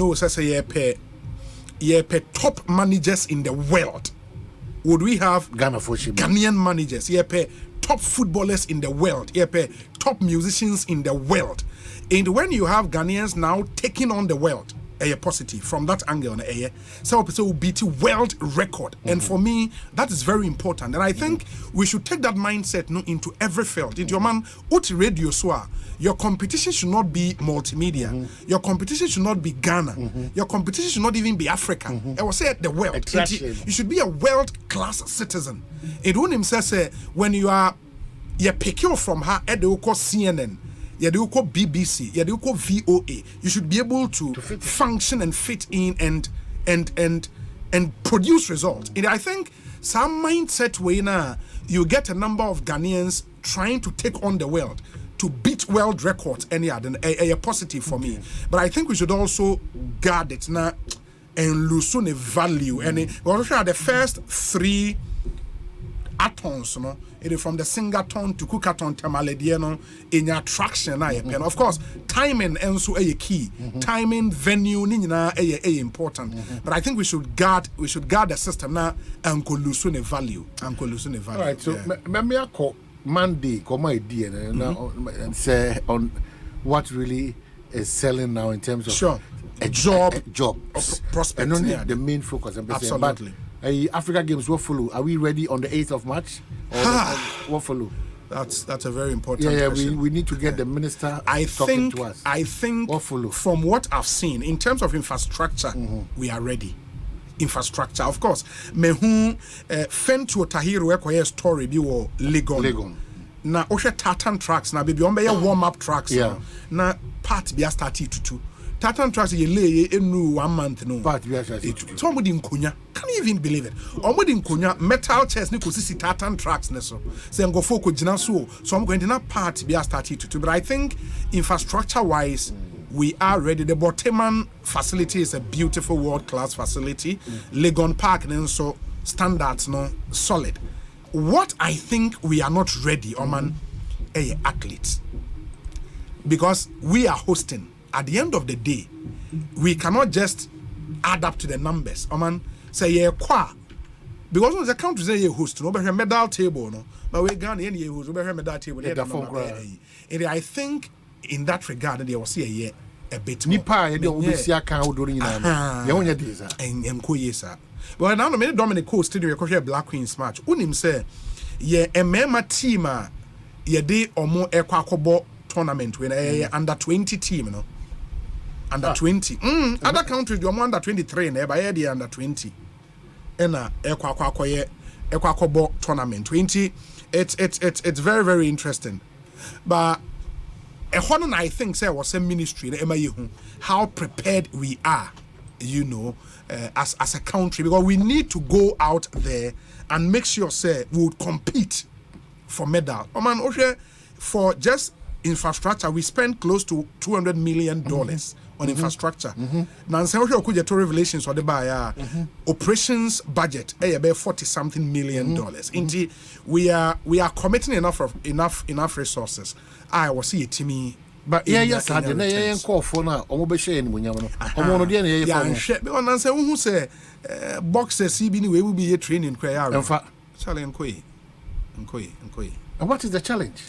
B: top managers in the world. Would we have
E: Ghanaian
B: managers? top footballers in the world, top musicians in the world. And when you have Ghanaians now taking on the world, positive from that angle, so will beat a world record. And for me, that is very important. And I think we should take that mindset into every field. Into your man, radio soa. Your competition should not be multimedia. Your competition should not be Ghana. Your competition should not even be Africa. I will say the world. You should be a world-class citizen. It wouldn't say when you are pick you from her at the CNN. You do call BBC, you do call VOA. You should be able to function and fit in and produce results. And I think some mindset way now you get a number of Ghanaians trying to take on the world to beat world records and a positive for me. But I think we should also guard it now and loosen the value. And we also have the first 3 atoms, it is from the singaton to kukaton tamalediano in your traction. And of course, timing and so a key. Timing, venue, a important. But I think we should guard the system now and loosen the value. All
E: right, so maybe I call Monday, come idea and say on what really is selling now in terms of
B: a job,
E: prospect, and only the main focus.
B: Absolutely.
E: Africa Games will follow. Are we ready on the 8th of March? What follow?
B: That's a very important question.
E: We need to get the minister talking to us.
B: I think from what I've seen in terms of infrastructure, we are ready. Infrastructure, of course. Mehu Fentu Tahiro Ekoye story bi wo Legon. Na ohwe tartan tracks na baby on be warm up tracks na part bi started to tartan tracks ye lay enu 1 month no.
E: Part bi started.
B: Somebody nkonya. Can you even believe it? Omodi nkonya metal chairs ni kosisi tartan tracks ne so. Say ngofo ko gina so I'm going to na part bi started to. But I think infrastructure wise we are ready. The Boteman facility is a beautiful world-class facility. Legon Park and so standards solid. What I think we are not ready, Oman, athletes. Because we are hosting. At the end of the day, we cannot just add up to the numbers. Oman, say kwa. Because the country say host, no, but medal table, no. But we Ghana any host, we medal table. And I think in that regard, they will see a bit more.
E: Nipa, you obviously account during
B: but now the minute Dominic Coast studio you Black Queens match. Unim say a member team de omo ekwakobo tournament when under 20 team under 20. Other countries do under 23 and by the under 20. And ekwakobo tournament 20. It's very, very interesting. But I think was a ministry how prepared we are, as a country, because we need to go out there and make sure we would compete for medal. For just infrastructure, we spend close to $200 million on infrastructure. Now, revelations or the operations budget about $40-something million. Indeed, we are committing enough resources. I was see it to me.
E: But call for now.
B: Who say boxers will be a training prayer. And
E: what is the challenge?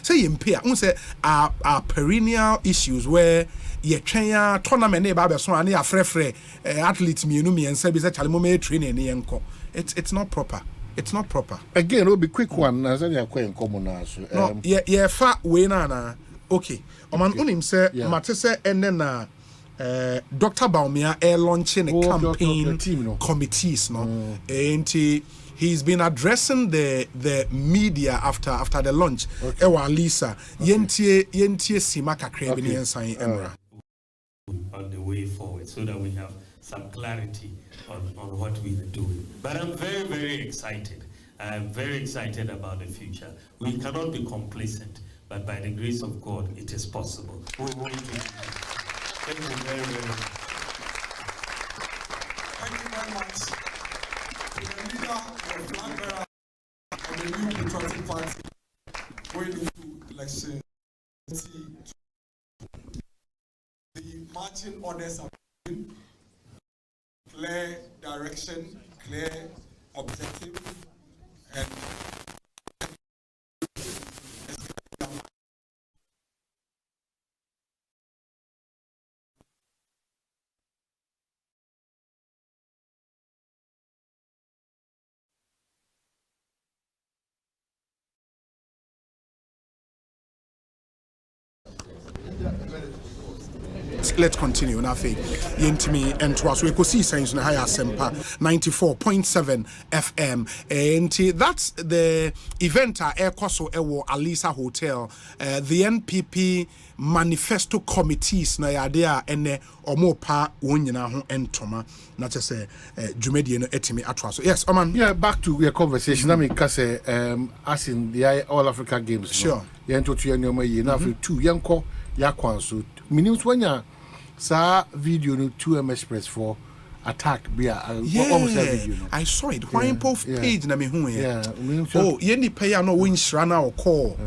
B: Say in pair, say our perennial issues where ye train tournament about so and athletes me and say training. It's not proper. It's not proper.
E: Again, it will be quick one. As I quite in common now.
B: No, fat way na. Okay. Oman unim say matese and then Dr. Baumia launching a campaign committees and he's been addressing the media after the launch. Ewa Lisa yentie simaka krebini ensign emra.
F: On the way forward so that we have some clarity on what we are doing. But I'm very, very excited. I'm very excited about the future. We cannot be complacent, but by the grace of God, it is possible. We will do it. Thank you very, very much.
G: Thank you very much. The leader of Black Bearer of the new Patriotic Party going into election. The marching orders are given. Clear direction, clear objective, and
B: let's continue now. Yentimi and to us we could see signs na high Asempa 94.7 FM, and that's the event at Ekoso Ewo Alisa Hotel. The NPP manifesto committees na yadea ene omo pa wonyina ho entoma na chese dwumedie no etimi atwa so. Yes, Oman.
E: Yeah, back to your conversation. I mean, cause as in the All Africa Games.
B: Sure.
E: Yeah, into 2 years my year now for 2 yanko yakwan so minutes when ya sa video no 2M Express for attack be almost every video. No?
B: I saw it. Why post page na me hu here. Oh, ye ni pay no win shrana or call.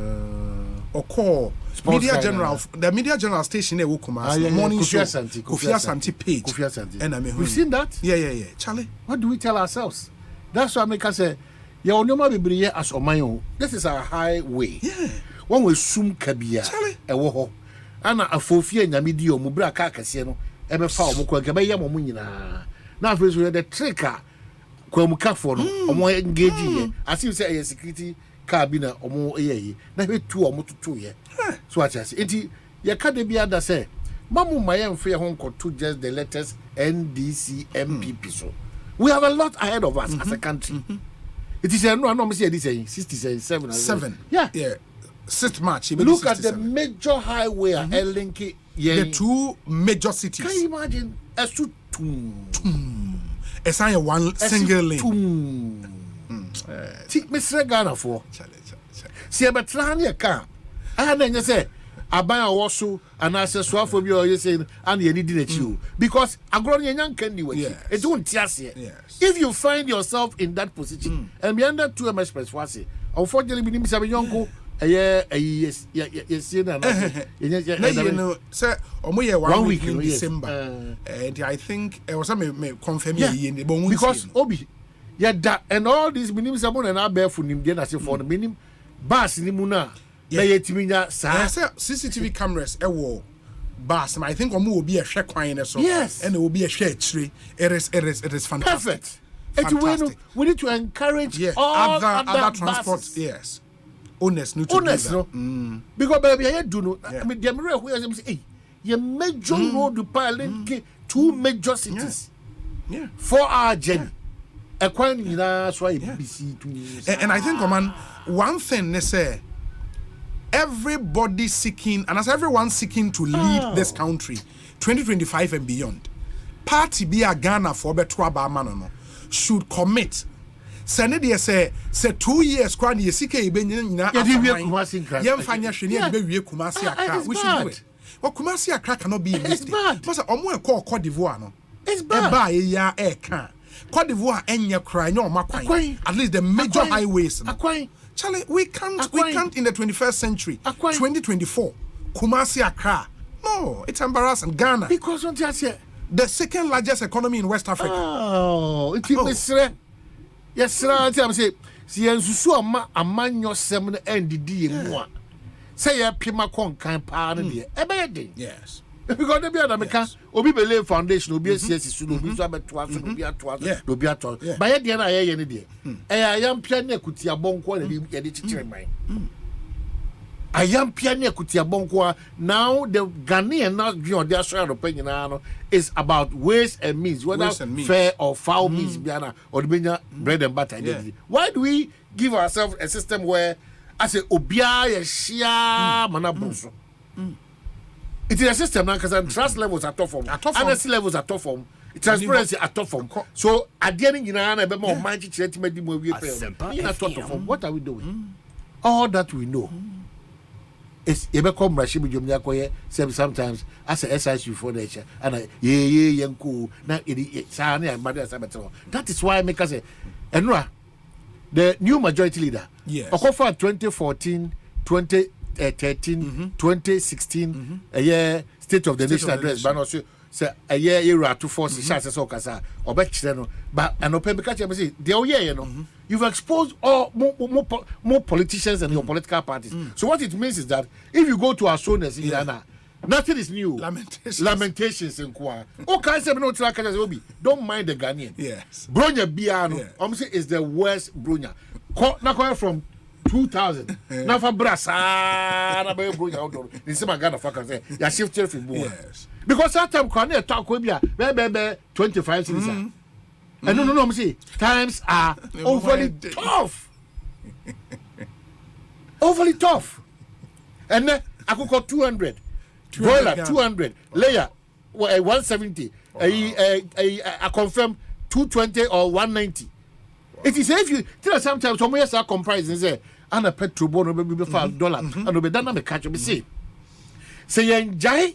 B: Media General, the Media General station there will come morning show. Kofi Asante page. And I mean,
E: we've seen that.
B: Yeah. Charlie,
E: what do we tell ourselves? That's why I make us say, "Ya onoma bibriye as omayo." This is a highway.
B: Yeah.
E: One will sum kabia.
B: Charlie,
E: ewo ho. Ana afofie nyame di o mu bra ka akase no. Ebe fa o mu kwa kebe yam mu nyina. Na afeso the tricker kwa mu ka for no. Omo engage ye. As you say security car bi na omo eyeyi. Na he tu omo tutu ye. So what I say, you can't be other say, Mamu Mayan Fair Hong to just the letters NDC MPP. So we have a lot ahead of us as a country. It is a no, this is 67. Yeah.
B: 6th March.
E: Look at the major highway linking
B: the 2 major cities.
E: Can you imagine? As to
B: it's only one single lane.
E: Take Mr. Ghana for. See, I'm trying your car. And then you say, I buy a wasu and I say, so for you, you say, and you need it because a grown young can do it. It don't just yet. If you find yourself in that position and be under 2M Express, what's it? Unfortunately, we need to be young. Yes, you
B: know, sir, 1 week in December. And I think it was me confirm in the Bonsu
E: because Obi, that and all these minimum and our barefoot him, then I say for the minimum bus in the Muna.
B: CCTV cameras bus, I think will be a share coin so
E: yes,
B: and it will be a share tree. It is fantastic.
E: Perfect. We need to encourage all other transports.
B: Yes. Honest, no.
E: Because baby, I do know. I mean, the American who has say, you major road to Parliamentary 2 major cities. 4-hour journey. Acquiring that's why BC.
B: And I think, man, one thing they say. Everybody seeking, and as everyone seeking to lead this country, 2025 and beyond, party be a Ghana for better no should commit. Senede say 2 years kwan ye sika e benyin nyina yem fanya hwe ne be wie Kumasi Accra. We should do it. Well, Kumasi Accra cannot be a mistake. Because omo e call Cote d'Ivoire no.
E: It's bad.
B: Ba ye ya e kan. Cote d'Ivoire enye kra nya o makwan. At least the major highways no. Charlie, we can't in the 21st century. 2024. Kumasi Accra. No, it's embarrassing. Ghana.
E: Because on just
B: the 2nd largest economy in West Africa.
E: Oh, it's yes, sir. I'm saying, see, Susu among your seven and the more. Say a Pima Con can pardon the ebedi.
B: Yes.
E: Because the American Obi Bele Foundation will be a CSC, will be twice, will be at all. By the end, I any day. I am piano kutia bonko and the teacher in mind. I am piano kutia bonko. Now the Ghanaian not beyond their share opinion is about ways and means, whether fair or foul means, Biana or the bread and butter. Why do we give ourselves a system where I say Obia Shia Manabunso? It is a system now because trust levels are top form, honesty levels are top form, transparency are top form. So at the end, a bit more magic to make the movie. What are we doing? All that we know is you become Rashid Jumia sometimes as a SIS for nature and cool. Now that is why I make us say, Enra, the new majority leader, Okofa 2014, 2013, 2016, a year State of the Nation address, but also say a year era to force the chances of Casa or Bechano, but an open because say the year, you know, you've exposed all more politicians and your political parties. So what it means is that if you go to our soners in Ghana, nothing is new. Lamentations in Kwa. Okay, don't mind the Ghanaian.
B: Yes.
E: Bronya Biano, I'm saying is the worst Bronya. Now from 2,000. Now for brasa, na be bring out. This is my Ghana fucker say. Ya shift here for yes. Because that time can talk with me. Be 25 cities. And no, me see. Times are overly tough. Overly tough. And then I could call 200. Broiler 200. Layer 170. I confirm 220 or 190. It is if you tell sometimes some years are comprised and say, and a petrol bono be $5 and be done catch me say. Say you enjoy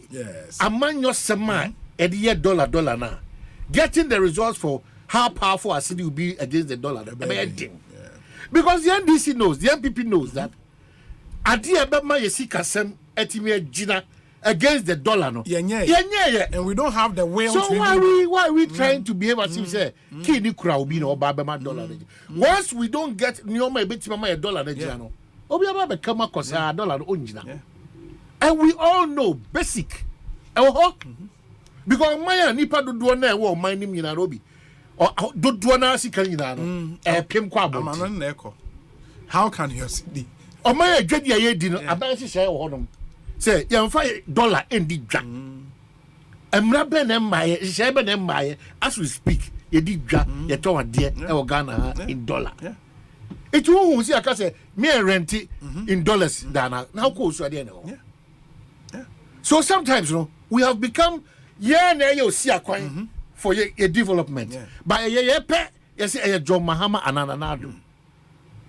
E: a man your sema a year dollar now. Getting the results for how powerful a city will be against the dollar. Because the NDC knows, the MPP knows that at the Abama Yesika Sem Etimia Gina against the dollar, no. Yeah.
B: And we don't have the will.
E: So why are we trying to behave as if say Kini Kura be no Babama dollar? Once we don't get Nioma Betimama a dollar, no. Obiaba become a cosa dollar onjina. And we all know basic. Because Maya Nipa do duana wo mining in Nairobi. Or do duana sikanina Pim Kwabo.
B: How can you see?
E: Or Maya Jedia Yedino, about to say honum. Say, you find dollar in the jack. And Rabben and my Shaban and my as we speak, you did jack, you told a dear Ghana in dollar. It won't see, I can say, me rent it in dollars, Dana. Now, course, I didn't know. So sometimes, you know, we have become, you see a coin for a development. By a pet, you say, a John Mahama and Ananado.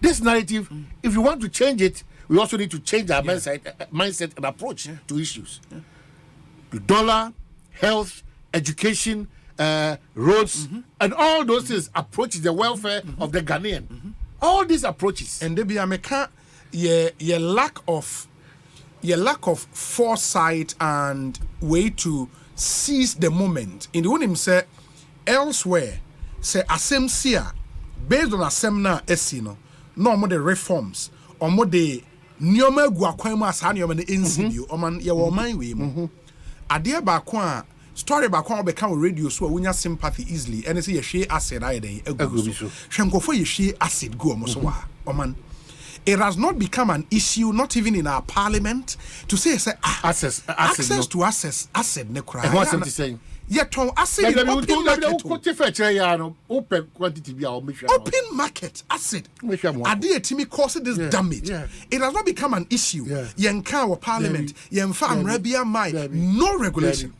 E: This narrative, if you want to change it, we also need to change our mindset and approach to issues. The dollar, health, education, roads, and all those things approaches the welfare of the Ghanaian. All these approaches.
B: And there be a lack of foresight and way to seize the moment. In the one him say elsewhere, say Asempa based on Asemna Esino, no more the reforms or more the Nyoma guakwema sa nyoma ne NCBO oman ye wo man we mu ade ba ko a story ba ko be kan radio so wonya sympathy easily and say ye hwe acid ayede agu so hwenkofo ye hwe acid go omo so wa oman. It has not become an issue, not even in our parliament, to say access to acid ne kra.
E: What's he saying?
B: Yet on acid
E: open quantity be our mission.
B: Open market acid. Ade timi cause this damage. It has not become an issue. Yenka our parliament, yenfa amrabia mai, no regulation.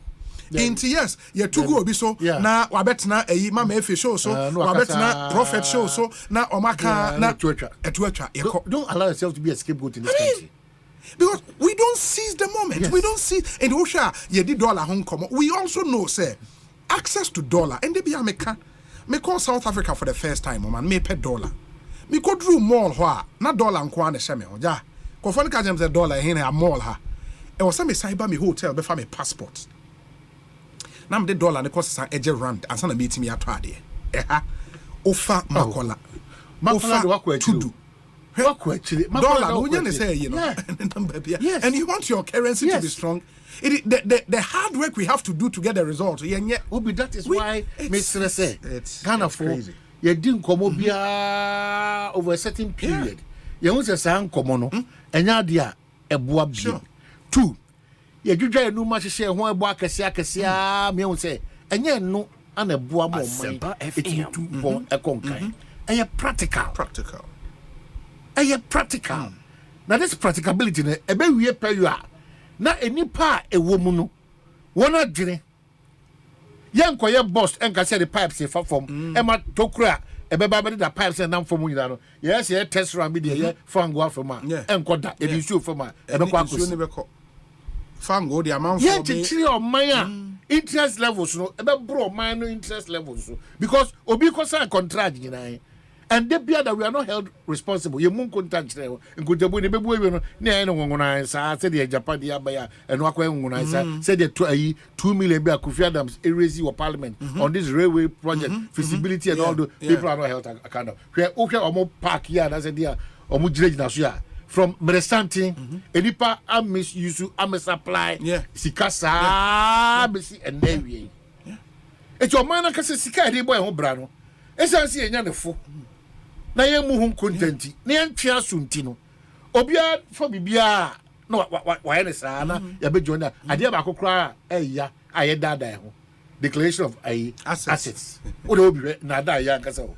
B: Into yes, ye to go be so na wabetna eyi mama efe show so wabetna prophet show so na omaka na etwecha.
E: Don't allow yourself to be a scapegoat in this country.
B: Because we don't seize the moment. Yes. We don't see and Osha ye di dollar home come. We also know say access to dollar and they be America. Me call South Africa for the first time, man. Me pay dollar. Me go through mall hoa na dollar nkwa na sheme oja. Ko fon ka jam say dollar here na mall ha. E was say me cyber me hotel be fa me passport. Na me the dollar ne cost san eje rand ansa na meet me ato ade. Ofa makola.
E: Makola de wakwa tudu.
B: Dollar, yes. And you want your currency to be strong. The hard work we have to do to get the result.
E: That is why Mr. say Ghana for you didn't come over a certain period. You want to say no and yadia a boab. Two, you do try no much share one boak a siacasia, me won't say, and yet no and a boab Asempa FM a conquer. And you're practical. Practical. Now this practicability ebe wie pa you are. Na enipa ewomu no. Wona dwene. Yenkoye boss enka say the pipes e fa form. Ema tokura ebe ba be the pipes e nam form nyina no. Yes, ye test ram be dey fango afoma. Enko da e bi show foma. Ebe kwa kosi.
B: Fango the amount
E: for be. Ye tiri o man interest levels no. Ebe bro man no interest levels so. Because obi ko sign contract nyina. And they bear that we are not held responsible. You won't contact them. And could you be able to say the Japan, the Abaya, and Wakwa, said the 2 million bear Kofi Adams erase your parliament on this railway project, feasibility, and all the people are not held accountable. We are okay or more park here, that's a dear or Mujrej from Meresanti, Edipa, I misuse, I supply, Sikasa, and Navy. It's your man, I can say Sika, boy, Brano. It's a see another fool. na yɛn mu ho content na yɛn twea sunti no obia for bibia no why ne saa na ya be join that ade ba kokora eya aye dada ho declaration of assets o de obi na da ya nkasa o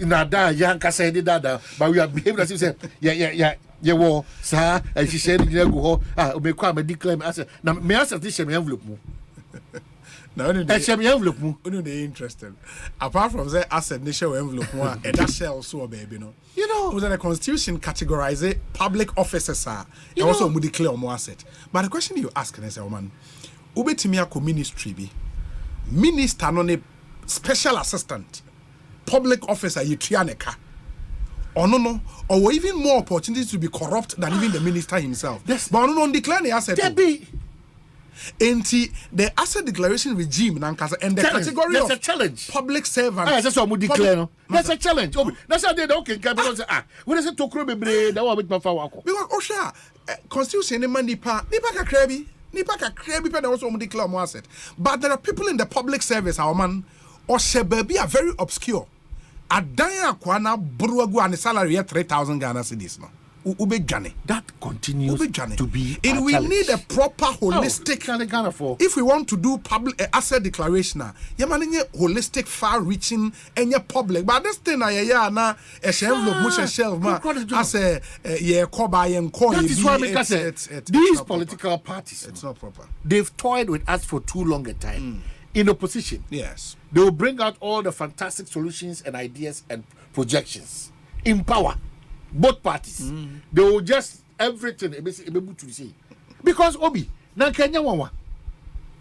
E: na da ya nkasa de dada but we are behaving as if say yeah wo sa ehihye ni go ho obekwa ma declare asset na me asset share me envelope mu
B: na only they interested apart from the asset nation envelope one and that shell so baby no
E: you know
B: was the constitution categorize public officers and also mu declare more asset but the question you ask is man ubetimi akọ ministry bi minister no ne special assistant public officer you trianeka or no or even more opportunities to be corrupt than even the minister himself but no declare the asset the asset declaration regime and the category
E: there's
B: of
E: a challenge
B: public servants
E: that's what we declare no there's a challenge that's how they okay because when they say to grow bebre that one with my power
B: because osha constitution the man nipa kakra bi pe also we declare more asset but there are people in the public service our man osha baby are very obscure adan akwa na bruagu and salary 3,000 Ghana cedis no
E: that continues to be
B: and we need a proper holistic if we want to do public asset declaration holistic far reaching and public but this thing na a shelf ma as a
E: that is why I said these political parties
B: it's not proper.
E: They've toyed with us for too long a time in opposition.
B: Yes,
E: they will bring out all the fantastic solutions and ideas and projections in power. Both parties, they will just everything to say because Obi na Kenya wawa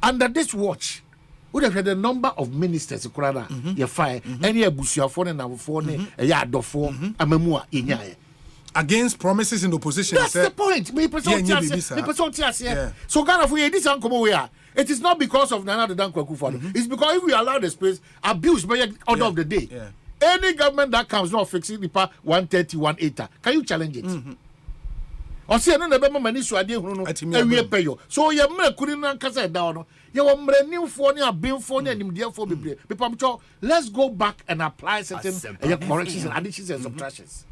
E: under this watch, we have had the number of ministers kurana you fire any abusuafo na phone ya adofo amemua inya
B: against promises in opposition.
E: That's the point. Me person so Ghana for this uncommon we are. It is not because of Nana Dankwa Akufo-Addo. It's because if we allow the space abuse by the order of the day. Any government that comes not fixing the part 130, 180, can you challenge it? Or see another money so I didn't pay you. So your man couldn't cast down. You are new phone, you are being phone, and dear for me. Let's go back and apply certain corrections and additions and subtractions.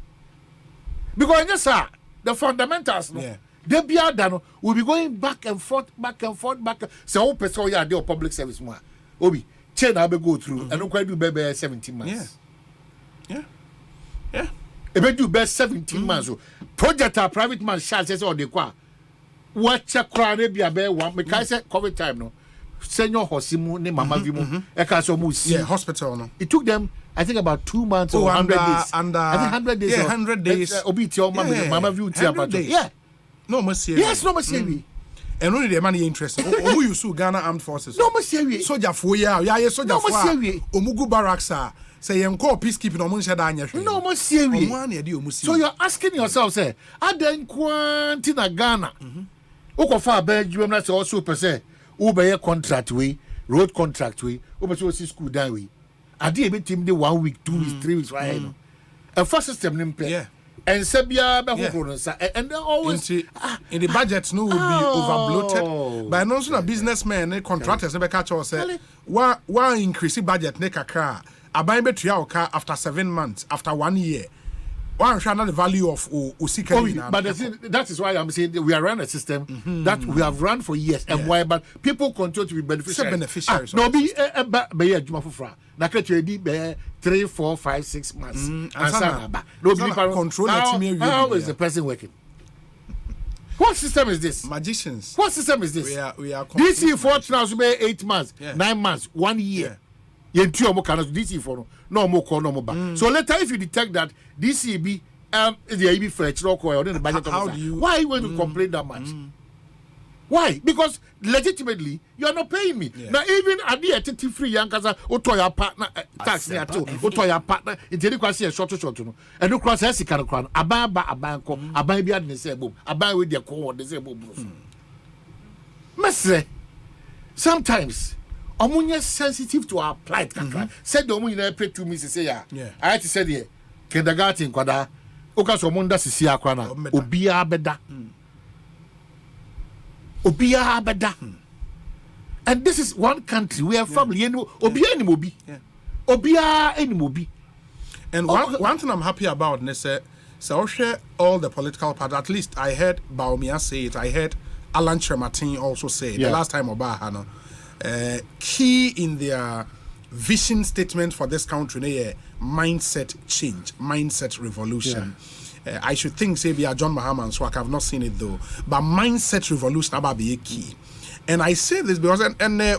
E: Because yes, sir, the fundamentals, they be done. We'll be going back and forth. So, person, yeah, they are public service more. Obi, chain I will go through and don't quite do baby 17 months.
B: Yeah.
E: If you best 17 months, project a private man shall say or the qua. Watch a crowd be a bear one because COVID time no. Senior Hosimu, ne Mama Vimu, Ekasomu,
B: hospital. No.
E: It took them, I think, about 2 months or 100 days.
B: I think
E: 100 days.
B: Yeah, 100 days.
E: Obitio, Mama View, yeah.
B: No, monsieur.
E: Yes, no, monsieur.
B: And only the money interested. Who you sue Ghana Armed Forces?
E: No, monsieur.
B: Soldier for ya, soldier for Omugu Barracks. Say you call peacekeeping on Muncha Danya.
E: No, monsieur. So you're asking yourself, say, I then quantina Ghana. Okofa Belgium, that's also per se. Uber contract way, road contract way, over to school down way. I did a bit him the 1 week, 2 weeks, 3 weeks, right? A first system nimpe. And Sabia, and always
B: in the budgets no will be overbloated. By non businessmen and contractors never catch us. One increase budget neka car. A buy betray our car after 7 months, after 1 year. One shall not the value of Usika.
E: But that is why I'm saying that we are running a system that we have run for years and why, but people continue to be beneficiaries. No, be a Jumafufra. Nakati 3, 4, 5, 6 months. No,
B: control.
E: How is the person working? What system is this?
B: Magicians.
E: What system is this?
B: We are
E: DC 4 now 8 months, 9 months, 1 year. DC for no more call no more. So later, if you detect that DCB the AB fetch no call then the budget. Why are you going to complain that much? Why? Because legitimately you are not paying me. Now even at the free Yankaza Otoya partner tax near too. Otoya partner it's any question short no. And no cross has can crown ababa abanko abai bi adne say boom abai with their call they say boom. Mess sometimes Omunye sensitive to our plight. Said the Omunye pray to me say I had to say the kindergarten kwada Okas Omunda sisi akwana Obia beda. Obia beda. And this is one country where family Obia ni mobi. Obia any mobi.
B: And one thing I'm happy about is so I'll share all the political parties. At least I heard Baumia say it. I heard Alan Trematin also say it. The last time Obahano. Key in their vision statement for this country, mindset change, mindset revolution. I should think say be a John Mahama and Swak. I've not seen it though. But mindset revolution about be a key. And I say this because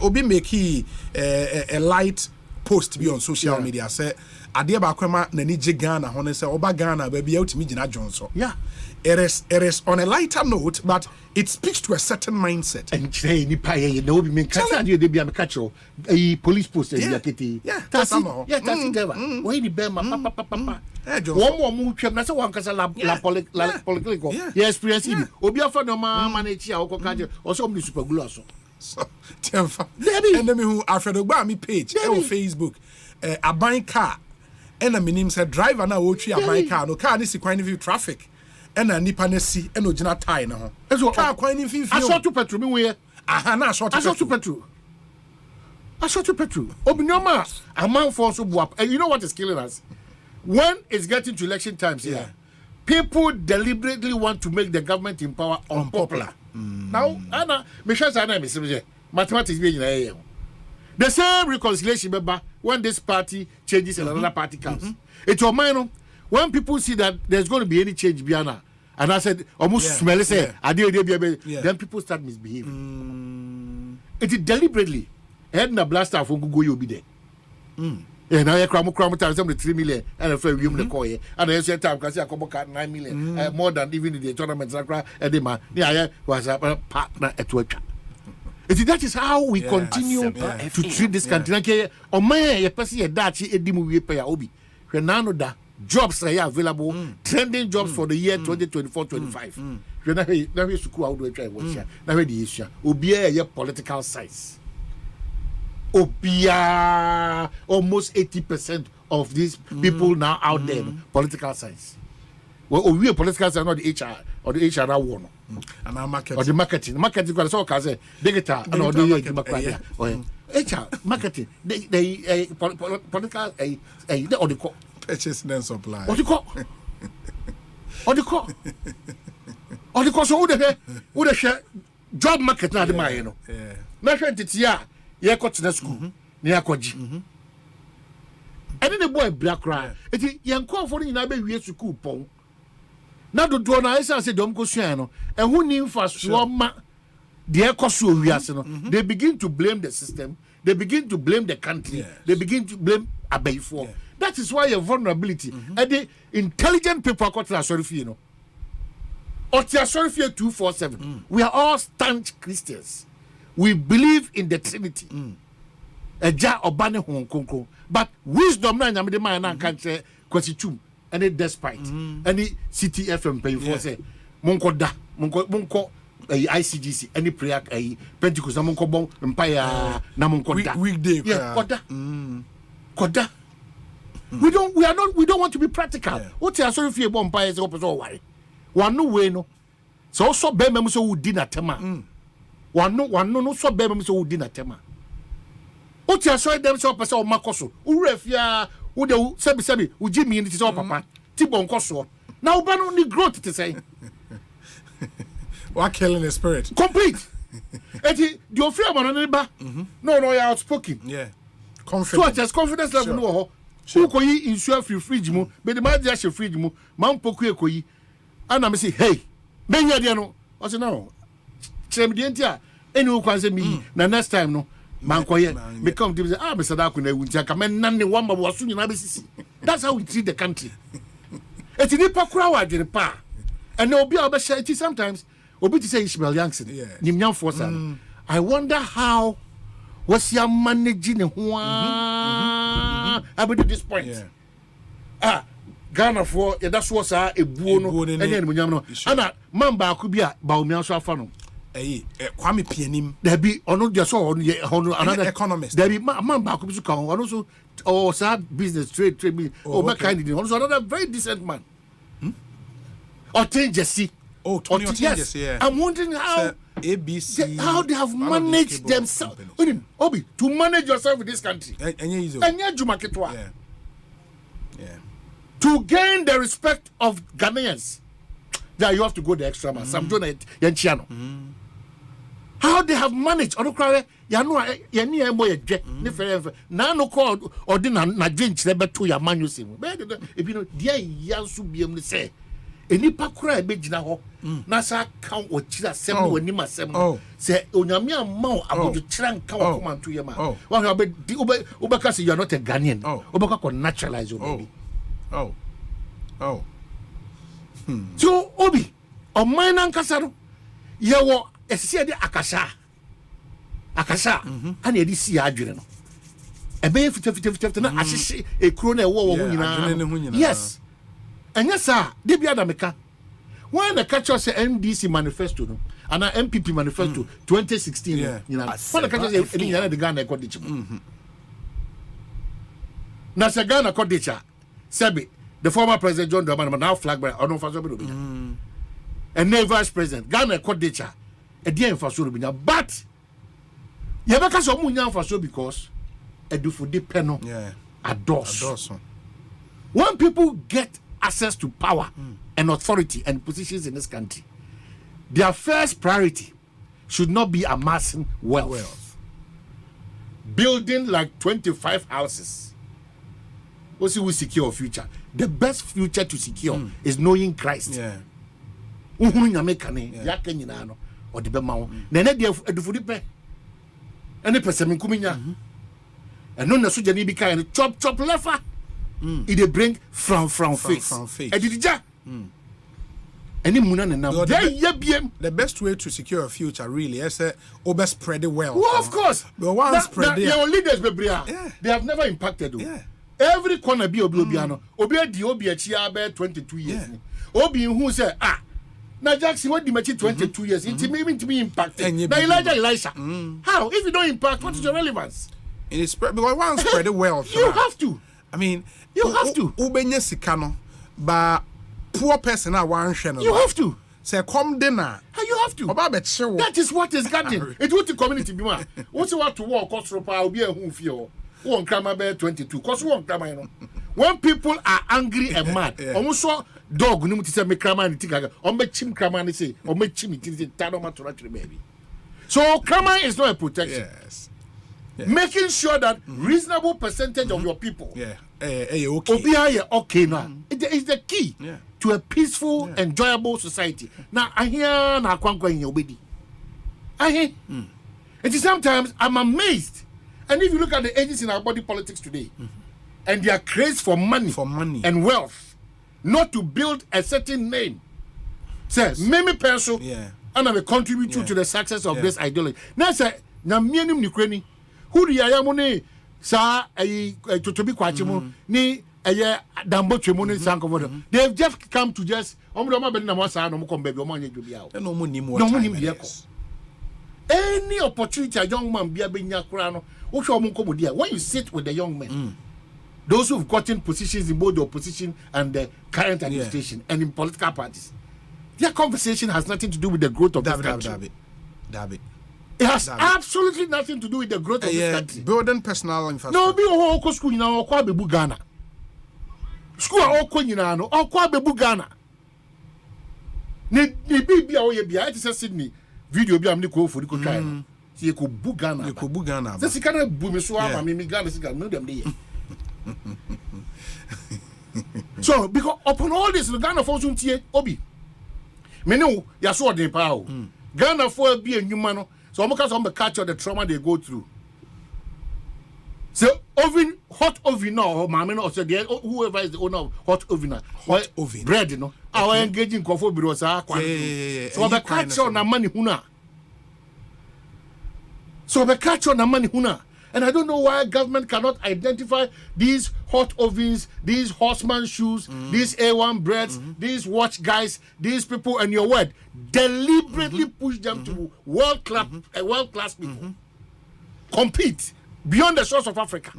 B: Obi make a light post to be on social media. Say Adia Bakwema Nani Ghana Hone say Oba Ghana baby out me Gina Johnson. Yeah. It is on a lighter note, but it speaks to a certain mindset. And today ni pa ye no be me kasa dey be am catch a police post e yaketi. Yeah, that's all. Yeah, that's it. Why the be ma papa. One more move twem na say one kasa la political. Yeah, experience it. Obi afa no ma manage a ko kaje. Also me super glue so. So, and then me who Alfred Ogba page on Facebook. A buying car. And a minim said driver na wo twi a buying car. No car ni si kwan view traffic. And a nipa nesi and ogina tie na ho. Eso car kwan ni fifi. I saw to petrol me we. Aha na short to petrol. I short to petrol. Obinyoma a man for so buap. And you know what is killing us? When it's getting to election times here, people deliberately want to make the government in power unpopular. Now, Anna, Michelle Sana is mathematics being the same reconciliation when this party changes and another party comes. It's your mind. When people see that there's going to be any change, Biana, and I said almost smell it, then people start misbehaving. It is deliberately. Head na blaster from Google, you'll be there. And now I cram time 3 million and a fair room the coy. And I said time because I come 9 million more than even the tournament. And the man was a partner at work. That is how we continue to treat this country. Oh man, you pass your dachi edimu we pay obi. Renano da jobs are available, trending jobs for the year 2024-25. Now we school how do I try watch here. Now the issue. Obia your political size. Obia almost 80% of these people now out there political science. Well, we are political science, not the HR or the HR one. And our marketing. Or the marketing. Marketing because all case digital and all the HR marketing. They political or the purchase and supply. What do you call? What do you call? Or the cost of the share job market now the man, you know. Not it's ye got to the school near Koji. And then the boy black cry. It young call for in Abbey school pong. Now the door I say don't go siano. And who knew for swama the Ecosu they begin to blame the system, they begin to blame the country, they begin to blame Abbey for. That is why your vulnerability and the intelligent people got to sorry for you know. Or sorry for 247. We are all staunch Christians. We believe in the Trinity. Eja obane hon konko. But wisdom na nyame de man na kan say kwasitum and it despite. Any CTFM pay for say monko ICGC any prayer Pentecost na monko bon empire na monko da. Weekday. Yeah, koda. We don't want to be practical. What you are sorry for bon empire say opeso worry. One no way no. So be mem so we dinner tema. One no so baby so dinner tema. What you saw them so person makoso. Urefia wo de sebi wo Jimmy ni so papa. Tibon koso. Now ba no ni growth to say. What killing the spirit. Complete. Eti the ofia man no ba. No you are outspoken. Yeah. Confidence. So confidence level no ho. Who ko yi insure free fridge mu, be the man just fridge mu, man poku ekoyi. And I say, hey, ben ya dia no. I say no. Chemdientia any who can say me na next time no man koye become say Mr. Daku na wuntia ka men nan ne one ma wasu nyina besisi. That's how we treat the country. Eti ni pakura wa dwene pa and obi a obehye eti sometimes obi to say Ishmael Yankson nimnyam force I wonder how was he managing ho up to this point. Ghana for that's what's a buo no ene nimnyam no ana man ba ku bi a ba omian so afa no Kwame Pianim. There be ono just another economist. There be man back to come. Also, sad business trade. Kind of also another very decent man. Or Jesse.
U: Oh, Tony Jesse. Yeah.
B: I'm wondering how
U: ABC.
B: How they have managed themselves. Obi, to manage yourself in this country.
U: And
B: you Jumaketwa.
U: Yeah.
E: to gain the respect of Ghanaians. That you have to go the extra mile. Some don't Yanchiano. How they have managed, or cry, Yania boy, Nano called or didn't na drink never to your man you see. If you know, dear Yansu be able to say, any pakura a bit now, Nasa count or chila seven when you must say, Onyamia Mao about the trunk come on to your man. Well, I bet Ubakasi, you're not a Ghanaian. Ubaka can naturalize your baby. So, Obi, on mine and Casaro, you see the Akasha, and you see Adrian. A bay fit a crone war. Yes, and yes, sir, they be Adameka. When the catcher say NDC manifesto and an MPP manifesto 2016, you know, when the catcher say the Ghana Cottage. Nasa Ghana Cottage, Sebi. The former president John Dramani now flag by Odon Faso and now vice president Ghana Kodecha a dear Faso Rubina. But Yabaka Somunya Faso because a do for the penal adores. When people get access to power and authority and positions in this country, their first priority should not be amassing wealth. Building like 25 houses. Also, we secure a future. The best future to secure is knowing Christ. Or the Bemau. Nene de Fudipe. And the person Kuminya. And no Nasujani be kind of chop lefa. It bring from face. And did ja. Any Munan and now
B: the best way to secure a future really is over spread the wealth.
E: Well, of course.
B: But once spread
E: your leaders, they have never impacted. Every corner be Obiano. Obi chia 22 years. Obi who say now Jackson what the 22 years. It's maybe to be impacted. Now Elisha. How? If you don't impact, what is your relevance?
B: It is spread because once spread the wealth.
E: You have to.
B: I mean,
E: you have to.
B: Ubenye sikano, but poor person are one channel.
E: You have to.
B: Say come dinner.
E: You have to. That is what is gotten. It would the community be man. What's what to walk across ropa will be a home feel. One grammar bear 22. Cause one grammar, you know. When people are angry and mad, almost saw dog no to say me grammar and think or me chim grammar and say or me chim it is a tano to the baby. So grammar is not a protection.
B: Yes.
E: Making sure that reasonable percentage of your people okay now. It is the key to a peaceful, enjoyable society. Now I hear na kwankwa in your body. I hear. It is sometimes I'm amazed. And if you look at the agents in our body politics today, and their craze for money and wealth, not to build a certain name, says many person, and I will contribute to the success of this ideology. Now say, na mienum ni kweni, who the ayamone sa to be kwachimu ni aye dambo chemone sankovodo. They've just come to just omdoma be na mo sa no mo come baby omo anye dwobi awo.
B: No mo nim what time.
E: Any opportunity a young man be a benya krano. When you sit with the young men, those who've gotten positions in both the opposition and the current administration and in political parties, their conversation has nothing to do with the growth of this country. It has absolutely nothing to do with the growth of this country.
B: Building personal infrastructure.
E: No, be oko school na okwa bebu Ghana. School oko nyina no okwa bebu Ghana. Ni bibia oye bia it is Sydney video bia amni ko fori ko try. You could book Ghana. You could book Ghana. This kind of boom is me Ghana. No them there. So because upon all this, the Ghana for Obi. Me know you saw the power. Ghana for be a new man. So I'm going to catch the trauma they go through. So oven, hot oven now, or mamma, or whoever is the owner of hot oven, bread, you know. Our engaging coffee bureaus are quite. So I'm catch on the money huna. So we catch on the money huna. And I don't know why government cannot identify these hot ovens, these horseman shoes, these A1 breads, these watch guys, these people and your word. Deliberately push them to world-class people. Compete beyond the shores of Africa.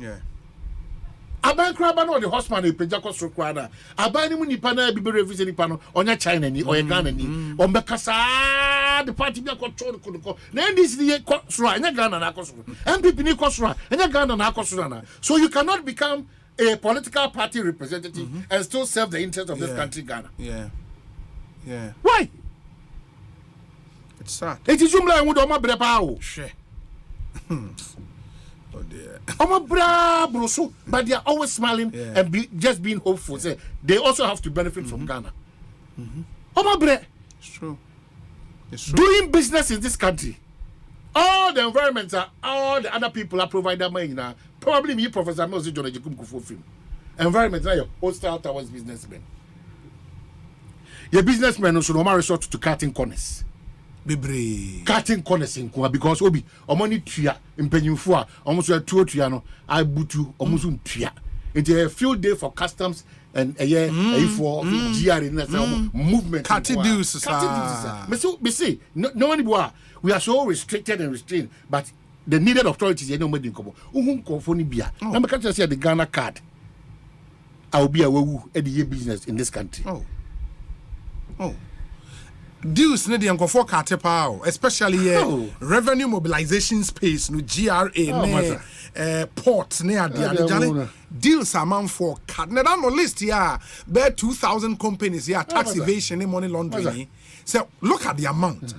E: Aban kraba no the horseman e pejako sokwana. Aban ni mu nipa na bibe refuse nipa no onya China ni or Ghana ni. Ombekasa the party be control ko. Na this the kosura anya Ghana na kosura. MPP ni kosura anya Ghana na kosura na. So you cannot become a political party representative and still serve the interest of this country, Ghana.
B: Yeah.
E: Why?
B: It's sad.
E: It is Jumla would Oma Brepao.
B: Sure. Oh dear.
E: Oma Bra Brusu, but they are always smiling and just being hopeful. Say they also have to benefit from Ghana. Oma Bre.
B: It's true.
E: Doing business in this country. All the environments are all the other people are providing money now. Probably me, Professor Mosi John Ejikum film. Environment are your hostile towards businessmen. Your businessmen should not resort to cutting corners. Cutting corners in Kwa because Obi, Omoni Tria, in Penyufua, almost a 2 triano, I butu, almost Tria. It's a field day for customs and a year for GR in movement.
B: Cutting dues,
E: see, no one we are so restricted and restrained, but the needed authorities, you know, made in Kobo. Bia. I'm going to say the Ghana card. I will be a woo at the business in this country.
B: Oh. Dues need the for Katepa, especially revenue mobilization space, no GRA, ports near the deals amount for cut. Now, no list here, bear 2,000 companies here, tax evasion, money laundering. So, look at the amount.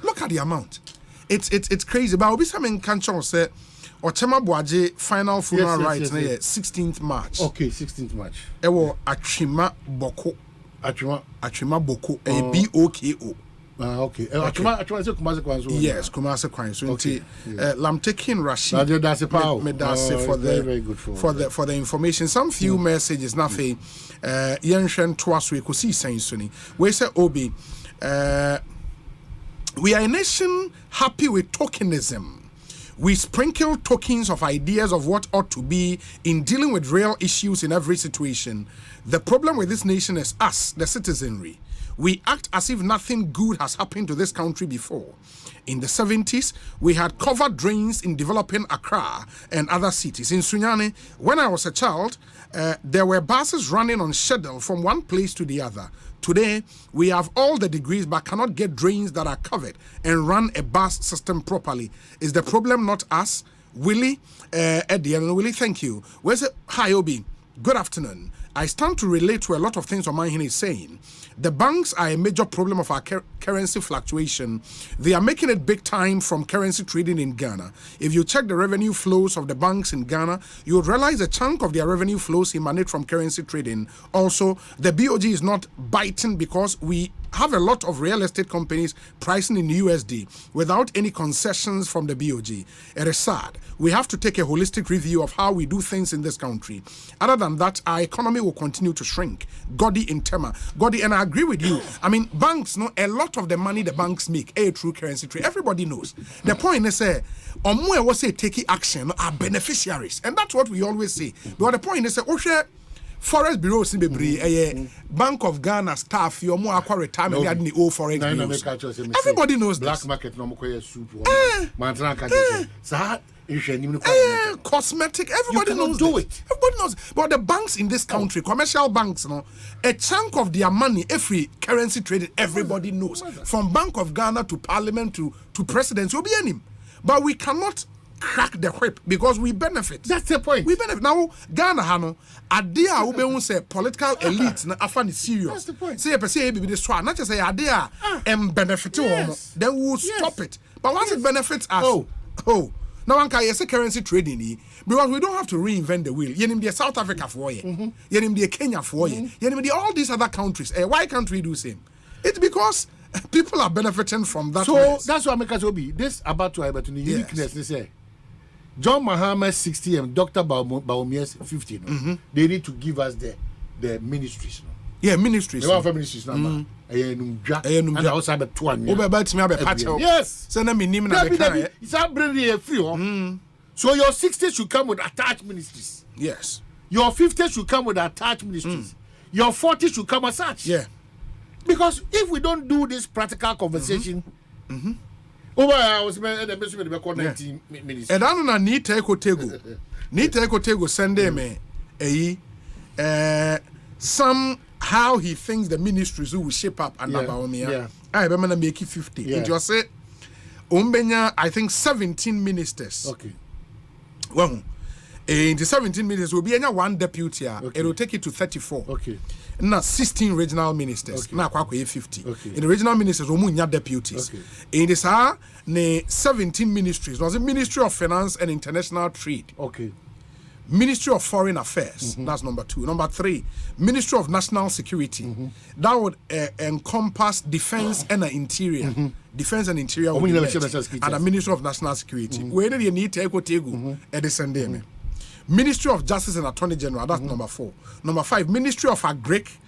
B: It's crazy. But I'll be some in Kanchon say, Ochema Boaje final funeral rites 16th March.
E: Okay, 16th March.
B: Ewo Achima Boko. Achima Boko. BOKO.
E: Okay. Achima is Kumasi Kwanzo.
B: Yes, Kumasi Kwanzo. So, I'm taking Rashid.
E: That's a power.
B: For the information. Some few messages. Nothing. Yenshen Twasu Ekosiisen Suni. We say Obi. We are a nation happy with tokenism. We sprinkle tokens of ideas of what ought to be in dealing with real issues in every situation. The problem with this nation is us, the citizenry. We act as if nothing good has happened to this country before. In the 70s, we had covered drains in developing Accra and other cities. In Sunyani, when I was a child, there were buses running on schedule from one place to the other. Today, we have all the degrees but cannot get drains that are covered and run a bus system properly. Is the problem not us? Willie, Eddie, and Willie, thank you. Where's it? Hi, Obi. Good afternoon. I stand to relate to a lot of things Omanhene is saying. The banks are a major problem of our currency fluctuation. They are making it big time from currency trading in Ghana. If you check the revenue flows of the banks in Ghana, you would realize a chunk of their revenue flows emanate from currency trading. Also, the BOG is not biting because we have a lot of real estate companies pricing in USD without any concessions from the BOG. It is sad. We have to take a holistic review of how we do things in this country. Other than that, our economy will continue to shrink. Godi in Tema. Godi, and I agree with you. I mean, banks know a lot of the money the banks make a true currency trade. Everybody knows. The point is, Omwe was say taking action are beneficiaries. And that's what we always say. But the point is, Forest Bureau Bank of Ghana staff, you're more aqua retirement than the old foreign bureaus. Everybody knows
E: black
B: this.
E: Market no more soup.
B: Cosmetic, everybody knows it. Everybody knows. But the banks in this country, commercial banks, a chunk of their money, every currency traded, everybody knows. From Bank of Ghana to Parliament to President, you'll be in him. But we cannot crack the whip because we benefit.
E: That's the point.
B: We benefit. Now, Ghana, Hano, idea ube say political elite na afan is serious.
E: That's the point.
B: Say be this one. Not just say idea benefit then we'll stop it. But once it benefits us, now one can say currency trading because we don't have to reinvent the wheel. Yenim the South Africa for you. Yenim the Kenya for you. Yenim the all these other countries. Why can't we do same? It's because people are benefiting from that.
E: So that's why America's Obi. This about to happen to the uniqueness. They say John Mahama's 60 and Dr. Baumia's 50. They need to give us the ministries.
B: Yeah, ministries.
E: They want for ministries number. And also have a 2
B: Yes. Send me name na be
E: it's not bringing free. So your 60 should come with attached ministries.
B: Yes.
E: Your 50 should come with attached ministries. Your 40 should come as such.
B: Yeah.
E: Because if we don't do this practical conversation, I was the best with the 19 minutes.
B: And I don't need to Ekotego send them somehow he thinks the ministries who will shape up and Nabaomia. I remember make it 50. It just say Umbenya, I think 17 ministers.
E: Okay.
B: Well, In the 17 ministers will be one deputy. It will take it to 34.
E: Okay.
B: Now 16 regional ministers.
E: Okay.
B: Now 50.
E: Okay.
B: In the regional ministers, we have deputies.
E: Okay.
B: In this 17 ministries. Was the Ministry of Finance and International Trade.
E: Okay.
B: Ministry of Foreign Affairs. That's number 2. Number 3, Ministry of National Security. That would encompass defense and interior. Defense and interior would be and the Ministry of National Security. Where do you need to go? Ministry of Justice and Attorney General, that's number 4. Number 5, Ministry of Agric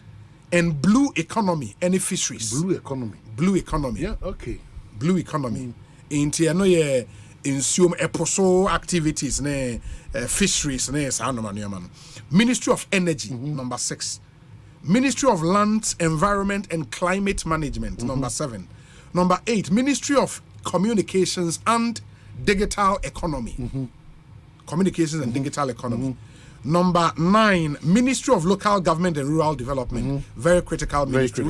B: and Blue Economy and Fisheries.
E: Blue Economy.
B: Blue Economy.
E: Yeah, okay.
B: Blue Economy. Into insume eposo activities, fisheries, Ministry of Energy, number 6. Ministry of Land, Environment and Climate Management, number 7. Number 8, Ministry of Communications and Digital Economy. Communications and Digital Economy. Number 9, Ministry of Local Government and Rural Development. Very critical ministry.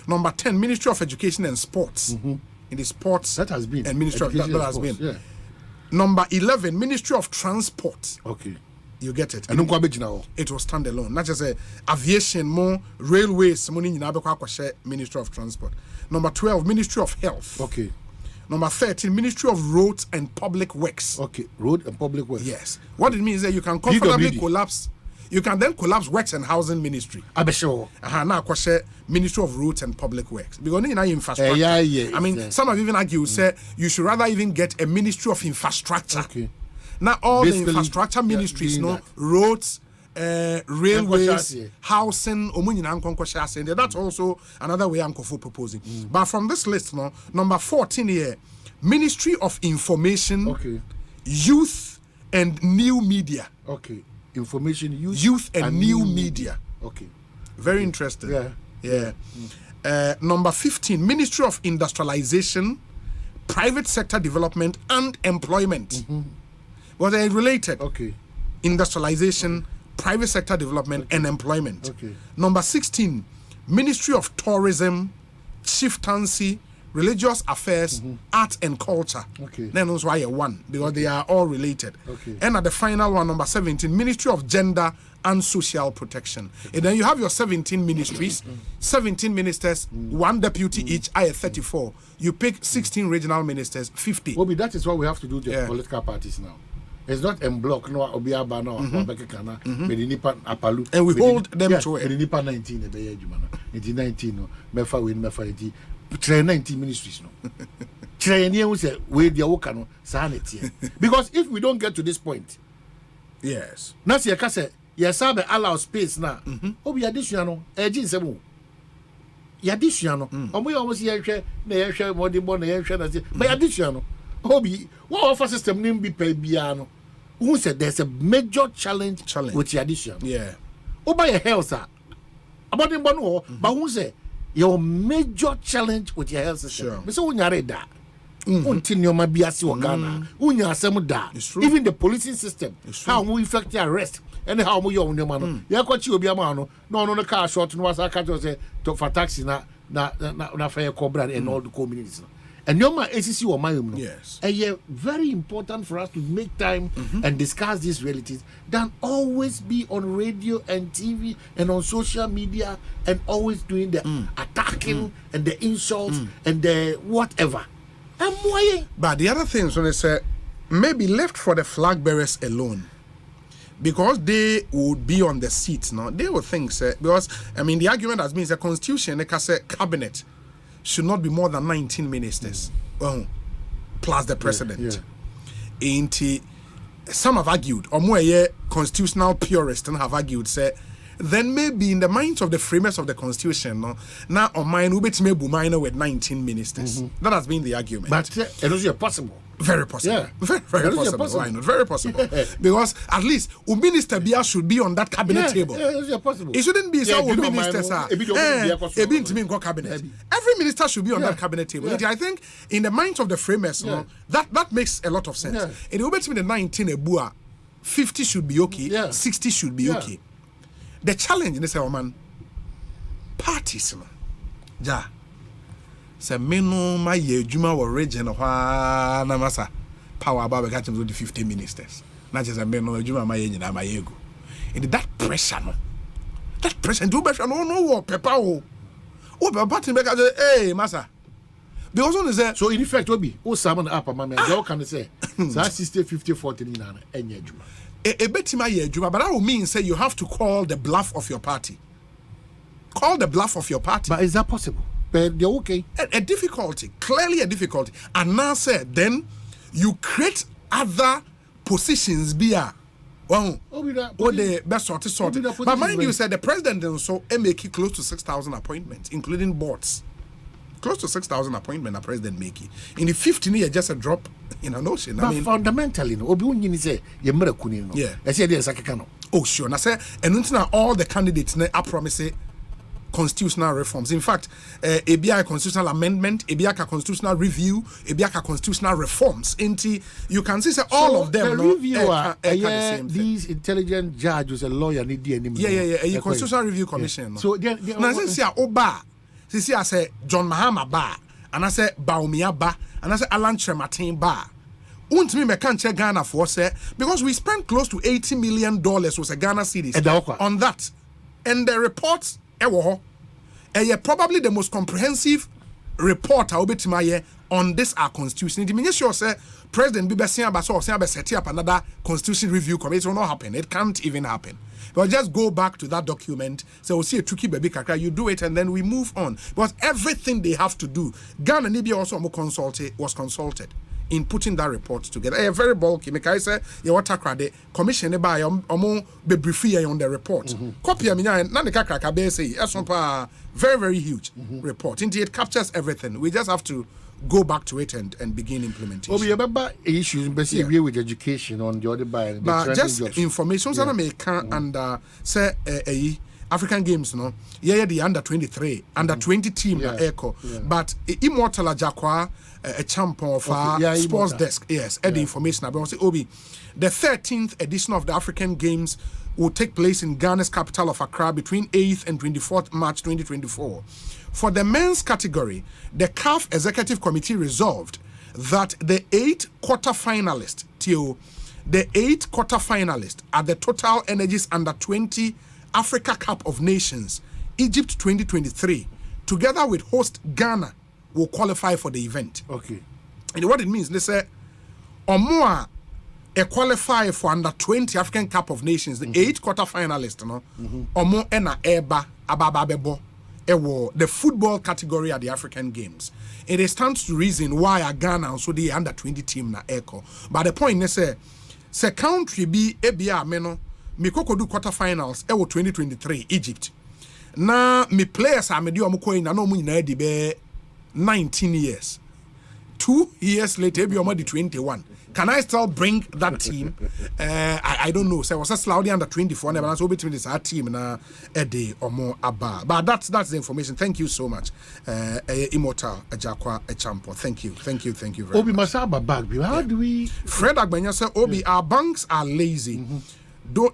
B: Number 10, Ministry of Education and Sports. In the sports
E: that has been
B: and Ministry of that has been.
E: Yeah.
B: Number 11, Ministry of Transport.
E: Okay.
B: You get it.
E: And it was
B: standalone. Not just aviation, more railways, Ministry of Transport. Number 12, Ministry of Health.
E: Okay.
B: Number 13, Ministry of Roads and Public Works.
E: Okay, Road and Public Works.
B: Yes. What it means is that you can comfortably collapse. You can then collapse Works and Housing Ministry.
E: I be sure.
B: Now, Ministry of Roads and Public Works. Because you know infrastructure.
E: Yeah.
B: I mean, some have even argued say you should rather even get a Ministry of Infrastructure. Okay. Now all basically, the infrastructure ministries, roads, railways, housing, that's also another way I'm proposing. But from this list, number 14 here, Ministry of Information, Youth and New Media.
E: Okay. Information,
B: youth and new media.
E: Okay.
B: Very interesting.
E: Yeah.
B: Number 15, Ministry of Industrialization, Private Sector Development and Employment. Well, they're related.
E: Okay.
B: Industrialization, private sector development, and employment.
E: Okay.
B: Number 16, Ministry of Tourism, Chieftaincy, Religious Affairs, Art and Culture.
E: Okay.
B: Then that's why 1, because they are all related.
E: Okay.
B: And at the final one, number 17, Ministry of Gender and Social Protection. And then you have your 17 ministries, 17 ministers, 1 deputy each, I have 34. You pick 16 regional ministers, 50.
E: Obi, that is what we have to do to the political parties now. It's not en bloc, no, Obiaba, no, Apalu.
B: And we hold them to it.
E: 19, no, Mefa win, Mefa 19 ministries, no. Because if we don't get to this point,
B: yes,
E: that's your case. Yes, I allow space now. Obi additional, edging some. Additional. We almost hear more than one but additional. Obi, what offer system name be paid piano? Who said there's a major challenge with the addition?
B: Yeah.
E: Oba your health, sir. About the one, but who say your major challenge with your health system? So when you're that, even the policing system, how we effect your arrest. And how we own your man. You got you be a man. No car short and was I can't say for taxi na fair cobra and all the communities. And your man ACC or my
B: yes.
E: And yeah, very important for us to make time and discuss these realities than always be on radio and TV and on social media and always doing the attacking and the insults and the whatever.
B: But the other things when they say maybe left for the flag bearers alone. Because they would be on the seat, no, they would think, because I mean the argument has been the constitution, like I said, cabinet should not be more than 19 ministers, plus the president. Some have argued, or more constitutional purists have argued, say, then maybe in the minds of the framers of the constitution, no, now on mine will be minor with 19 ministers. That has been the argument.
E: But it is possible.
B: Very possible.
E: Yeah.
B: Very possible. Why not? Very possible. Because at least a minister should be on that cabinet table.
E: Yeah, possible.
B: It shouldn't be so ministers cabinet. Every minister should be on that cabinet table.
E: Yeah.
B: I think in the minds of the framers, that makes a lot of sense.
E: Yeah.
B: It will be the 19 ebua, 50 should be okay, 60 should be okay. The challenge in this man, parties, ja. Se meno ma ye adwuma wo region ho na masa power about catch them with the 50 ministers. not just a man no adwuma ma ye nyina ma ye gu and that pressure do better no pepper o party make say hey massa because on say
E: so in effect obi o salmon up mama they can say 60 50 40 ni na enye adwuma
B: a betima ye adwuma but that will mean say you have to call the bluff of your party. But is that possible? But they're okay. A difficulty, clearly a difficulty. And now said, then you create other positions via the best sorted. But mind you, said the president also make it close to 6,000 appointments, including boards. Close to 6,000 appointments the president making. In the 15 years, just a drop in an ocean.
E: But fundamentally, yeah.
B: Oh, sure. And I say, and all the candidates are promising constitutional reforms. In fact, ABI constitutional amendment, ABI constitutional review, ABI constitutional reforms. You can see all of them.
E: The reviewer, these intelligent judges, a lawyer,
B: a constitutional review commission. So now I say Oba, I say John Mahama Ba, and I say Baumia Ba, and I say Alan Trematin Ba. Me me can't check Ghana for say because we spent close to $80 million was a Ghana cedis on that, and the reports probably the most comprehensive report on this our constitution. It means sure say President Bibesian set up another constitution review committee. It will not happen. It can't even happen. But just go back to that document. So we'll see a tricky baby kakra. You do it and then we move on. But everything they have to do, Ghana Nibia also was consulted in putting that report together. Very bulky. Make I say, you want to credit commission by be briefly on the report. Copy of Asempa, very, very huge report. Indeed, it captures everything. We just have to go back to it and begin implementation.
E: Oh, remember issues basically with education on the other by
B: but just information and say African Games, no, the under 23, under 20 team echo, but Immortal Ajakwa, a champion of sports desk, the information about say Obi, the 13th edition of the African Games will take place in Ghana's capital of Accra between 8th and 24th March 2024. For the men's category, the CAF Executive Committee resolved that the 8 quarter-finalists at the Total Energies Under 20 Africa Cup of Nations, Egypt 2023, together with host Ghana, will qualify for the event.
E: Okay.
B: And what it means, they say, Omoa qualify for Under 20 African Cup of Nations, the 8 quarter-finalists, Omo ena eba abababebo. The football category at the African Games. It stands to reason why Ghana also the under 20 team na echo. But the point is say country be ebia meno me kokodu quarterfinals 2023 Egypt. Na me players are me di omo na no mu nyina di be 19 years. 2 years later be omo di 21. Can I still bring that team? I don't know. So I was a Saudi under 24, never so between this our team na a day or more abba. But that's the information. Thank you so much. Immortal Ajakwa Echampo. Thank you very much.
E: Obi Masaba bag. How do we
B: Fred Agbanya said Obi, our banks are lazy.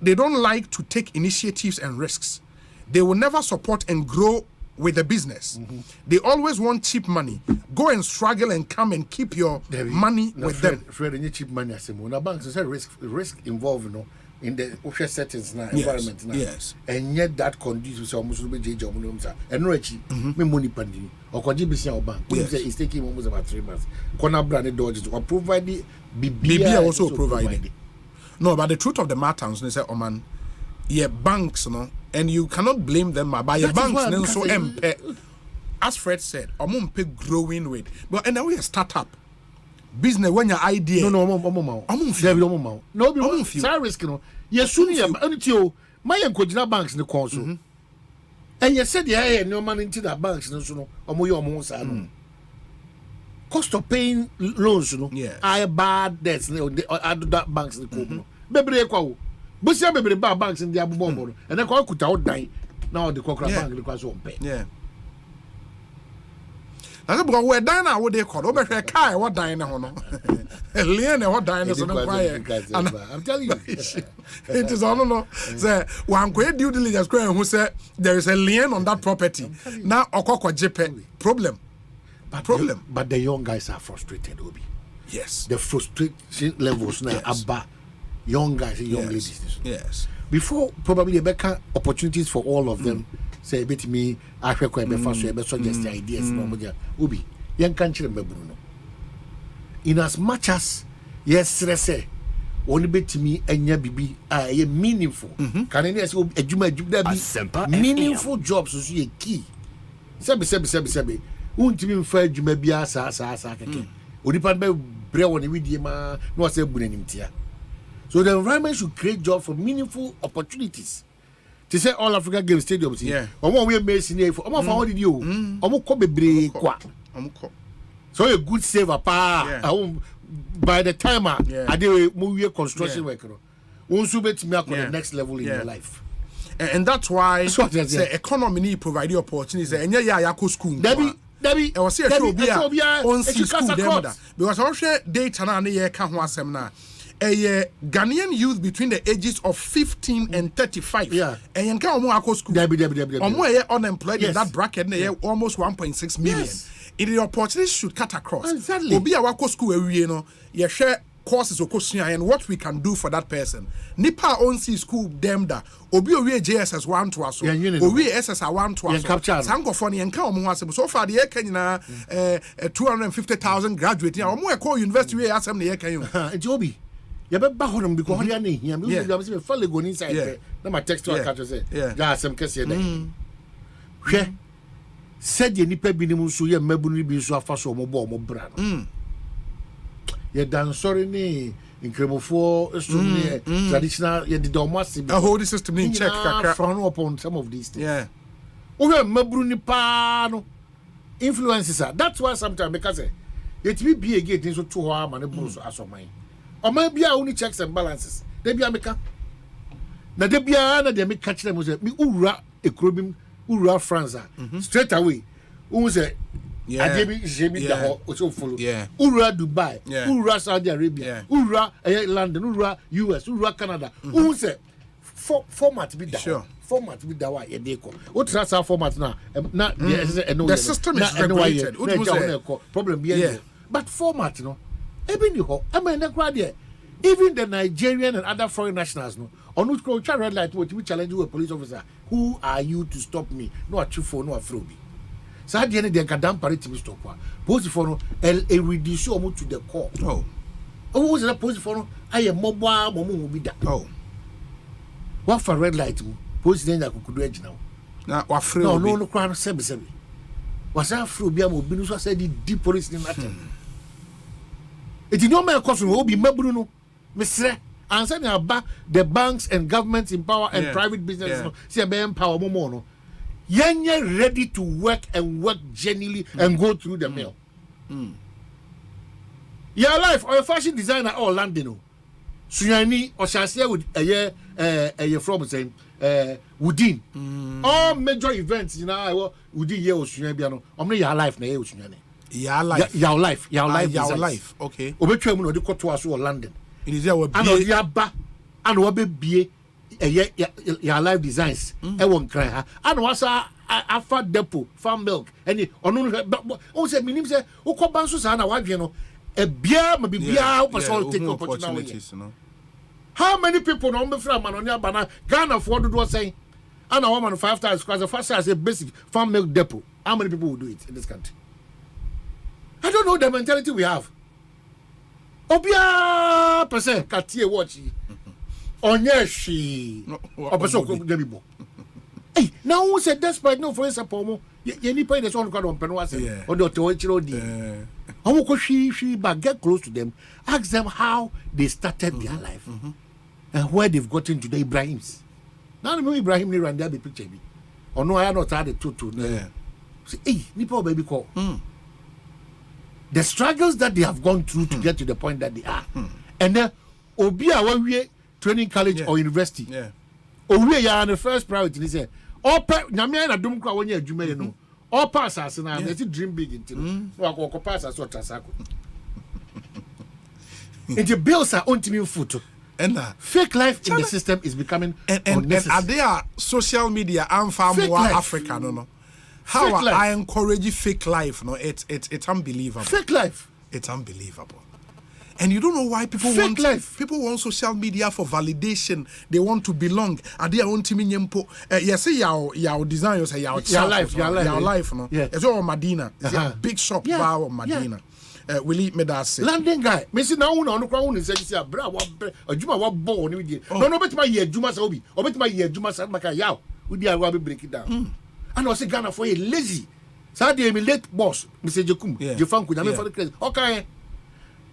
B: They don't like to take initiatives and risks. They will never support and grow with the business. They always want cheap money. Go and struggle and come and keep your money with them.
E: Fred, any cheap money as well. Banks is a risk involved, in the social settings now, environment now.
B: Yes.
E: And yet that conducive to almost be JJ and no me money pending or contribution bank. It's taking almost about 3 months. Corner branded dodges or provide
B: BB also provided. No, but the truth of the matter is, say, Oman, banks, and you cannot blame them by your banks. So as Fred said, growing with, but and now we a startup business when your idea.
E: No, risk, yes, soon my encouraging banks in the council. And you said, no money into that banks, cost of paying loans, I bad debts, other banks in the council. Baby, but some baby banks in the Abu Bombo, and I could out die. Now the Cochran Bank requires one pay.
B: Yeah. I said, but we're dying now. What they call over a car? What dying now? Liane, what dying is on I'm telling you, it is all no. Say, one great due diligence who said there is a lien on that property. Now, Okoko Jepe problem.
E: But the young guys are frustrated, Obi.
B: Yes.
E: The frustration levels now are bad. young guys and young ladies.
B: Yes.
E: Before probably better opportunities for all of them. Say bit me, I feel quite fast, so suggest ideas. Ubi, young country, in as much as yes, say. Only bit to me and ya bibi meaningful. Can any say a juma meaningful jobs is a key. Sebi. Won't even fair juma bia sa keke. Onipa be bre woni widie ma no say bunanim. So the environment should create jobs for meaningful opportunities. To say all Africa Games stadiums. Yeah. Omo we make for omo fa did you? Omo ko bebre kwa. So a good saver pa. By the time I did movie construction work, won't you bet me the next level in your life?
B: And that's why the economy need provide the opportunities. And yeah, school. Debbie, I was here to be on school because I share data na ne can ho asem na. A Ghanaian youth between the ages of 15 and 35. Yeah. And you can omo school. Debbie. Omo unemployed in that bracket na almost 1.6 million. Yes. The opportunities should cut across. Exactly. Obi a wako school you know, you share courses okosua and what we can do for that person. Nipa on see school them da. Obi owie JSS 1 to aso. Owie SSR 1 to aso. Sango for ni enka omo asem. So far the year nyina 250,000 graduate. Omo e call university we asem na year kan you.
E: Enti obi. You be back on because hia na hia. Me you say follow go inside. Na my text to catch say. Ja asem kese dey. Hwe said ye nipa binim so ye mabunu bi so afa so mo bra no ye dan sorry ni incremofo so traditional ye did almost
B: a whole system in check kakra
E: frown upon some of these things. Yeah, we mabunu ni pa no influences are. That's why sometimes because it will be again so to ho man e so asoman o man bia only checks and balances they bia meka na de bia na de me catch them say me ura ekrobim Ura France straight away. Who say Jemi da also follow. Ura Dubai, Ura Saudi Arabia, Ura London, Ura US, Ura Canada. Who say format be that? Sure. Format be that way edeko. What trust our format now? The
B: system is regulated.
E: Problem be but format no. Even the Nigerian and other foreign nationals no. On which go red light we challenge you a police officer. Who are you to stop me? No achifo no afrobi. So at the end they can damn parity me stop. Post for no a reduce omo to the core. Oh was that post for no I am mobile momo will be that. Oh what for red light post then that could do edge now.
B: Now what free
E: no crown sebi. Was that afrobi am obi no so said the deep police in matter. It is no man cause will be mabru no. Mr. Answer about the banks and governments in power and private business. See about power more. You're ready to work and work genuinely and go through the mail. Your life or a fashion designer or London. Sunyani or Shasia with a year from saying Woodin. All major events, you know, Woodin year or Sunyabiano. Only your life na Sunyani. Your life. Okay. Obetuamu no de koto aso London.
B: It is our
E: and what be your life designs. I won't cry. And what's a fat depot, farm milk, and on say, meaning say, Okobansu Sana, what you know, a beer may be beer opportunities. How many people on the farm and on your banana Ghana for what was saying? And a woman 5 times because the first as a basic farm milk depot. How many people will do it in this country? I don't know the mentality we have. Obia percent katie watch onyeshi opeso ko debibo eh now who said despite no for support you need pay the one card on penwase or the chiro di omo ko hwi but get close to them, ask them how they started their life and where they've gotten to the Ibrahims. Now Ibrahim ni randa be picture bi ono aya not had the tutu say eh nipa baby call the struggles that they have gone through to get to the point that they are. And then obi awawie training college or university. Owie ya the first priority they say all nyame na dum kwa wonye adwuma ye no. All pass as na they dream big into. No akoko pass as what asako. And the bills are on to foot. And fake life in the system is becoming unnecessary.
B: And are there social media and far more Africa no. How I encourage fake life, no, it's unbelievable.
E: Fake life.
B: It's unbelievable. And you don't know why people
E: Fake life.
B: People want social media for validation. They want to belong. Are they want to mean yes, say your design, you say your life, no.
E: Yeah.
B: It's all Medina. It's a big shop bar of Medina. Willie made us say.
E: London guy. Me see now no crown is say bra wa adwuma wa bo no die. No bet my year adwuma sa obi. O bet my year adwuma sa maka yaw. We dey we break it down. And I say Ghana for a lazy. Sa dey me late boss, Mr. Jekum. Jefanku na me for the crazy. Okay.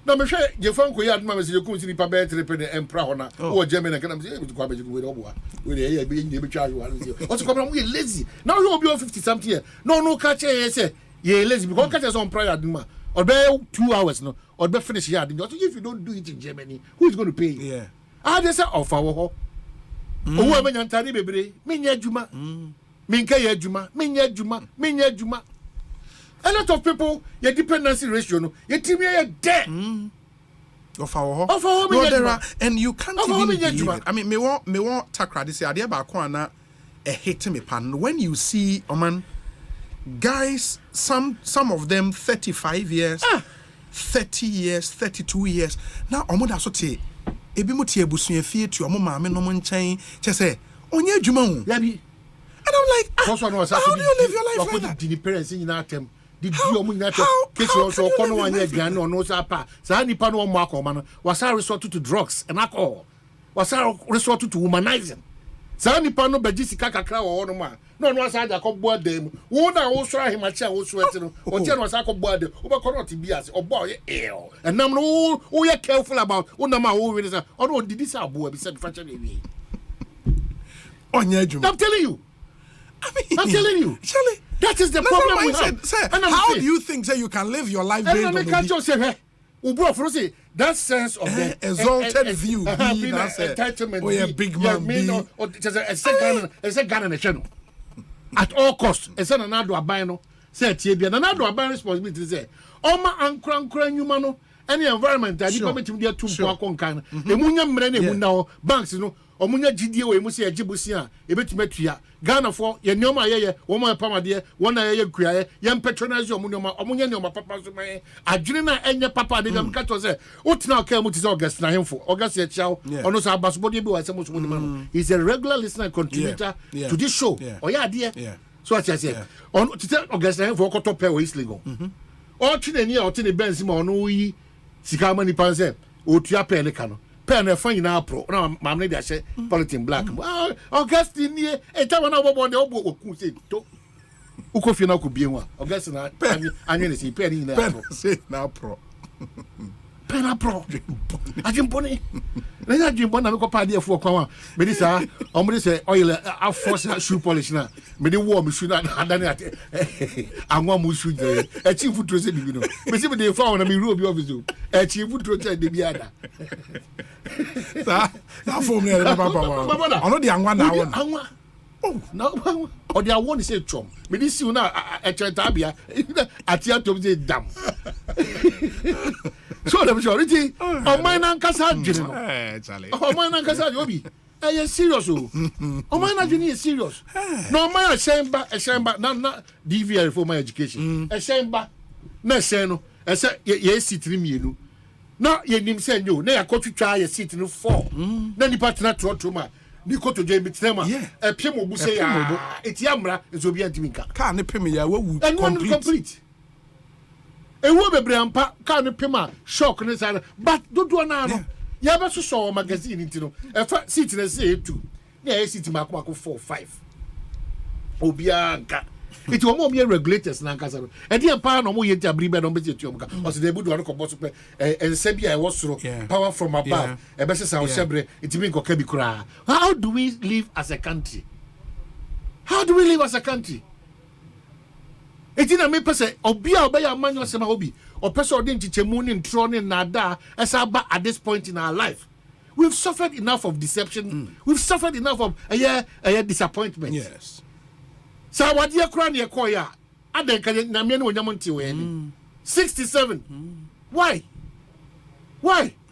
E: Na me hwe Jefanku ya adwuma Mr. Jekum si nipa be trepene empra hona. O Germany na me say e kwa be Jekum we oboa. We dey here be nyi be twa you wan say. O so come we lazy. Now you be 50 something here. No catch here say you lazy because catch us on prayer adwuma. Or be 2 hours no. Or be finish here. If you don't do it in Germany, who is going to pay you?
B: Yeah.
E: Ah, they say offer wo. Owo me nyantare bebre. Me nya adwuma. Me nka ye adwuma. Me nya adwuma. A lot of people, your dependency ratio no. Your team here there.
B: And you can't even believe it. I mean, me want takra this idea ba ko na hit me pan. When you see guys, some of them 35 years, 30 years, 32 years. Now, omoda so te ebi mo tie busu efie tu omo maame no mo nchen che say onye adwuma hu. And I'm like, how do you live your life like that?
E: The parents in atem. Did you omo na atem? Kesi also kono wanye aduane ono sa pa. Sa nipa no mo akoma no. Wasa resort to drugs and alcohol. Wasa resort to womanizing. Sa nipa no beji sika kakra wo no ma. No wasa aja ko bo dem. Wo na wo so ahimachi a wo so eti no. O je no wasa ko bo dem. Wo be kono ti bias. Obo ye ill. And nam no wo ye careful about wo na ma wo we say. Ono didi sa abo be said fashion e.
B: Onye adwuma.
E: I'm telling you. I'm telling you.
B: Charlie,
E: that is the problem we have.
B: Sir, how do you think that you can live your life based on
E: that sense of the
B: exalted view,
E: entitlement?
B: Oh, yeah, big man.
E: It's a gun and a channel. At all costs, it's an another abino. Say, another abino responsibility. Say, Oma and cran humano, any environment that you permit him there to Pokon can. The Munya Mrene now, banks, Omunya GDO, Musia Jibusia, a bit metria, Ghana for Yanoma, Woma Pamadia, one a queer, young patronize your Munoma, Omunia, Papa, Adrina, and your papa, the young cat was there. What now came with his August, na him for August, your child, or no Sabas body, as much woman. He's a regular listener, contributor to this show. Oh, yeah, dear. So as I said, on to tell August, I have for Coto Pay is legal. Or Chinania or Tini Benzimo, no, Sikamani Panze, Utia Pelicano. Pen a fine now pro. No, mamma, they say, politics black. Augustine, here, a time when I was born, the old who said, Ukofina could be one. Augustine, I didn't see penny in the
B: now pro.
E: Pen pro. I didn't put it. Let that Jim Bonner go party for Kawa. Medisa, almost say oil, I force shoe polish now. Many warm should not have done it. I want to shoot a chief foot to say, you know. But see, they found a ruby of you. A chief foot to say the Biada.
B: That for me, I know the young one now.
E: Oh, no, or the one is a chum. But this you now at Chantabia at Yatom dam. So the majority of my Nankasa General. Oh, my Nankasa Yobi. I am serious. Oh, my Najini is serious. No, my Asempa, not deviate for my education. Asempa, no, Seno, I said, yes, sit in you. No, ye nim send you. Nay, I got to try a seat in 4. Then the partner to my. Niko to Jamie Tema, a Pimo Busay, it's Yamra, it's Obiantimika.
B: Can't pay me, I will
E: complete. A woman Brampa can't pay my shock on his side, but don't do an Yabasu saw a magazine into a fat seat in a say 2. Yeah, sit in Macmaco 4 5. Obianca. It will more be regulators Nankasa. And the Empire no more yet a bribe on Betuka, or the Budu and Sebia was through power from above. A better South Sebre, it means Kokebikura. How do we live as a country? How do we live as a country? It in a me person, Obia obey a manual Semahobi, or person didn't teach a moon in Tron in Nada as about at this point in our life. We've suffered enough of deception. We've suffered enough of a disappointment.
B: Yes.
E: So what you crying your koya? I think Namian will yamonti 67. Why?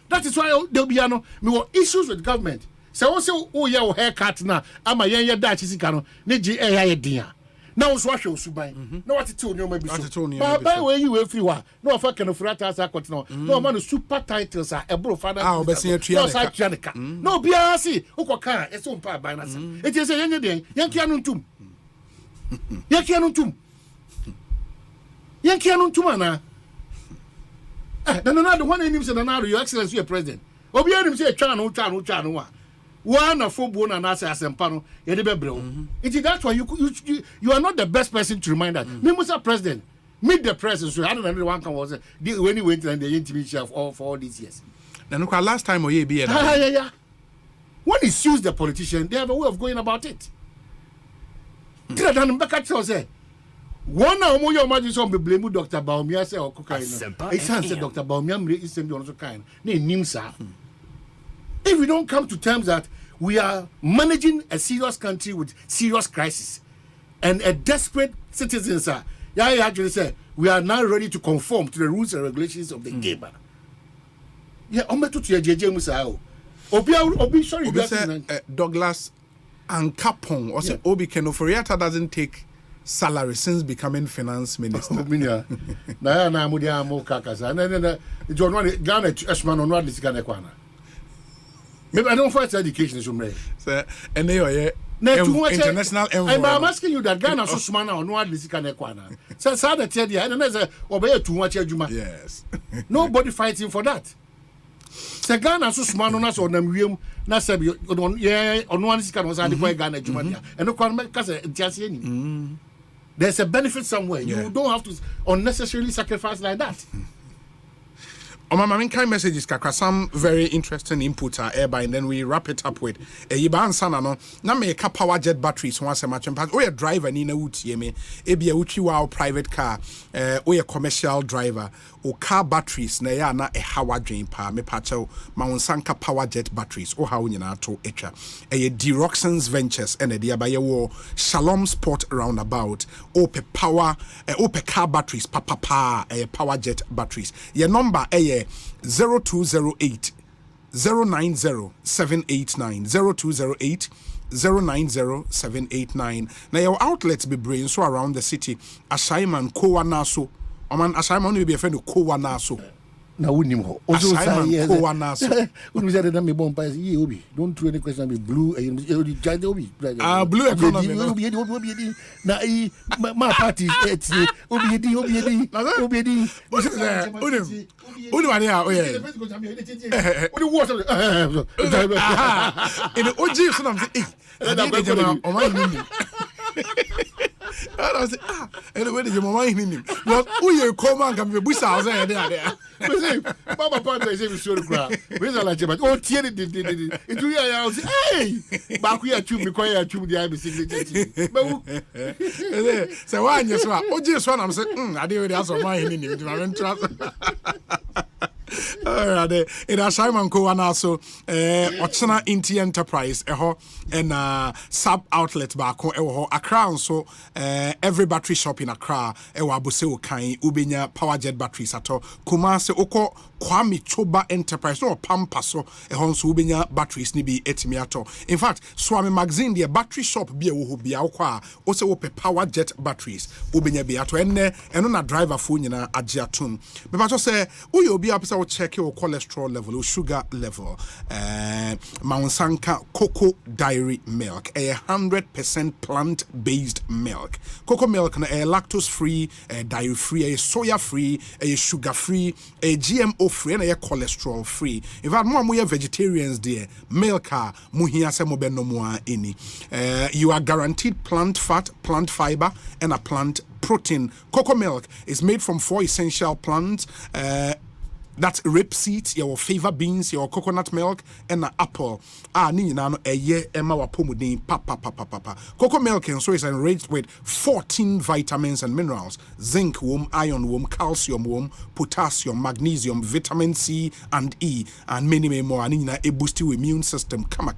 E: That is why there'll be no issues with government. So also oh yeah haircut na ama yen ya dachi sikano ne gi dia. Now so show suban. No what it tell you maybe so. But where you free wa. No fa can frata as akot no. No man super titles are a bro father.
B: Ah obesi
E: no sa trianica. No bia see ukoka e so mpa ban na se. It is yenye den. Yankia no ntum. Yankia no ntum. Yankia no ntum ana. No the one him say na your excellency your president. Obi him say twa no wa. One of football and answer Asempa no ye de bebre. It is that's why you are not the best person to remind that. Me Mr. President, meet the president. So I don't know one can was when he went and the intimate chef for all these years.
B: Then last time we be
E: yeah. When he sues the politician, they have a way of going about it. Say one now more your imagine some blame Dr. Baumia say or cocaine. It's answer Dr. Baumia is same also kind. Name Nimsa. If we don't come to terms that we are managing a serious country with serious crisis and a desperate citizens are, I actually say we are now ready to conform to the rules and regulations of the game. Yeah, I'm to JJ Musao. Obi sorry,
B: Douglas and Capon or say Obi Kenoforiata doesn't take salary since becoming finance minister.
E: Na mudia mo kakasa. Na John Ghana Ashman on what this Ghana kwana. Maybe I don't fight education is umre.
B: Sir, and they are international envoy.
E: I'm asking you that Ghana so smart now no this Ghana kwana. So sad that here and say obey too much adwuma.
B: Yes.
E: Nobody fighting for that. So Ghana so smart no so nam wiem na say on one this can was ade for Ghana adwuma dia. And no kwan make say ntiase ani. There's a benefit somewhere. You don't have to unnecessarily sacrifice like that.
B: My kind messages kakra some very interesting input airby and then we wrap it up with yiban sana no na make power jet batteries once a match and oh driver ni na wutie me e bia wuti wa private car oh commercial driver o car batteries na ya na e hawa dwen pa me pacho ma wonsanka power jet batteries o ha nyina to etwa Deroxens Ventures and dia ba ye wo Shalom Sport roundabout o pe power o pe car batteries papa power jet batteries your number 0208 090 789 0208 090-789. Now your outlets be brain so around the city. Asaiman Kowa Naso. Oman Asaiman will be a friend of Kowa Naso.
E: Na unim ho.
B: Asaiman Kowa Naso.
E: When we said that me bomba is obi. Don't do any question be blue and giant obi.
B: Blue economy.
E: Obi na my party it's obi.
B: Unim ania oye.
E: Uni water.
B: In the OG so am say and I said, anyway, your mama in him. But who you come and come to Busa there?
E: Papa Panda is a sure crowd. Where's a like, oh, Thierry did it. I was, hey, back we are to require to the IBC.
B: So, why you swap? Oh, just one, I'm saying, I did ask my in him. Alright, in a Simon Kowana so Ochana Inti Enterprise and sub outlet back Accra so every battery shop in Accra Abuse Kai Ubenya power jet batteries at all Kumase Oko Kwame Choba Enterprise no Pampa so so Ubenya batteries ni bi etimiato. In fact, Swami Magazine the battery shop be wo bia kwa also wo power jet batteries Ubenya bi ato eno na driver phone na agiatum. Me ba say uyo obi apesa wo check your cholesterol level or sugar level. Maunsanka cocoa dairy milk, 100% plant-based milk. Cocoa milk na lactose free, dairy free, soya free, sugar free, GMO free, and cholesterol free. In fact, more we are vegetarians there. Milk muhia se mo beno mo any. You are guaranteed plant fat, plant fiber, and a plant protein. Cocoa milk is made from 4 essential plants. That's rapeseed, your fava beans, your coconut milk, and an apple. Nino a year Emma Wapomudin papa. Cocoa milk and so is enriched with 14 vitamins and minerals: zinc, iron, calcium, potassium, magnesium, vitamin C and E, and many more. Nina a boost your immune system. Kama.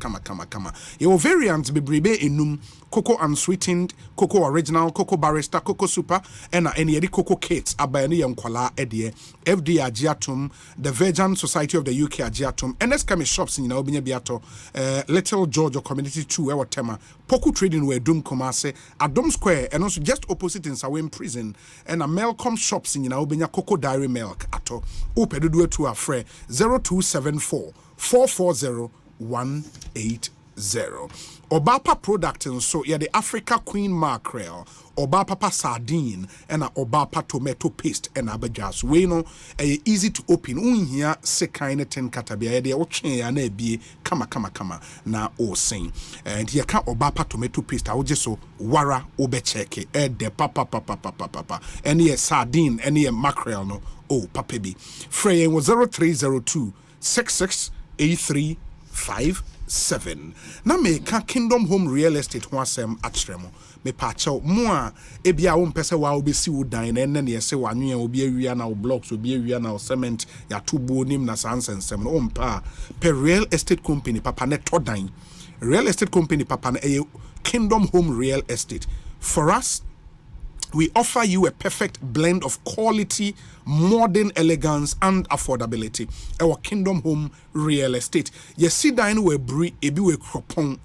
B: Your variants be brebe inum. Cocoa unsweetened, cocoa original, cocoa barista, cocoa super, and any cocoa kits abayani yankwala edie, FD agiatum, the Vegan Society of the UK Agiatum, NS Chemist shops in Obinya Biato, Little Georgia Community 2, our Tema, Poku Trading where Doom Komase, Adom Square, and also just opposite in Sawin Prison, and a Melcom shops in Obinya Cocoa Dairy Milk, Ato, Upedu to our friend 0274 440 180. Obapa product and so yeah the Africa Queen mackerel, Obapa sardine, and a Obapa tomato paste and abajas. We know easy to open. Here se kind 10 katabia de ochen ya na be kama na o sing. And here can Obapa tomato paste. I would just so wara obecheke de papa and here sardine and here mackerel no papebi. Frey was 0302 668357. Na me ka Kingdom Home Real Estate ho asem akyeremo me pa chew mo a ebia wo mpese wa obesi wo dan na ne yese wanwe obi awia na wo blocks obi awia na wo cement ya tubo nim na sansensem no mpa pe real estate company papa ne todan real estate company papa ne Kingdom Home Real Estate. For us, we offer you a perfect blend of quality, modern elegance, and affordability. Our Kingdom Home Real Estate. You see, dine we bri ebi we kropon,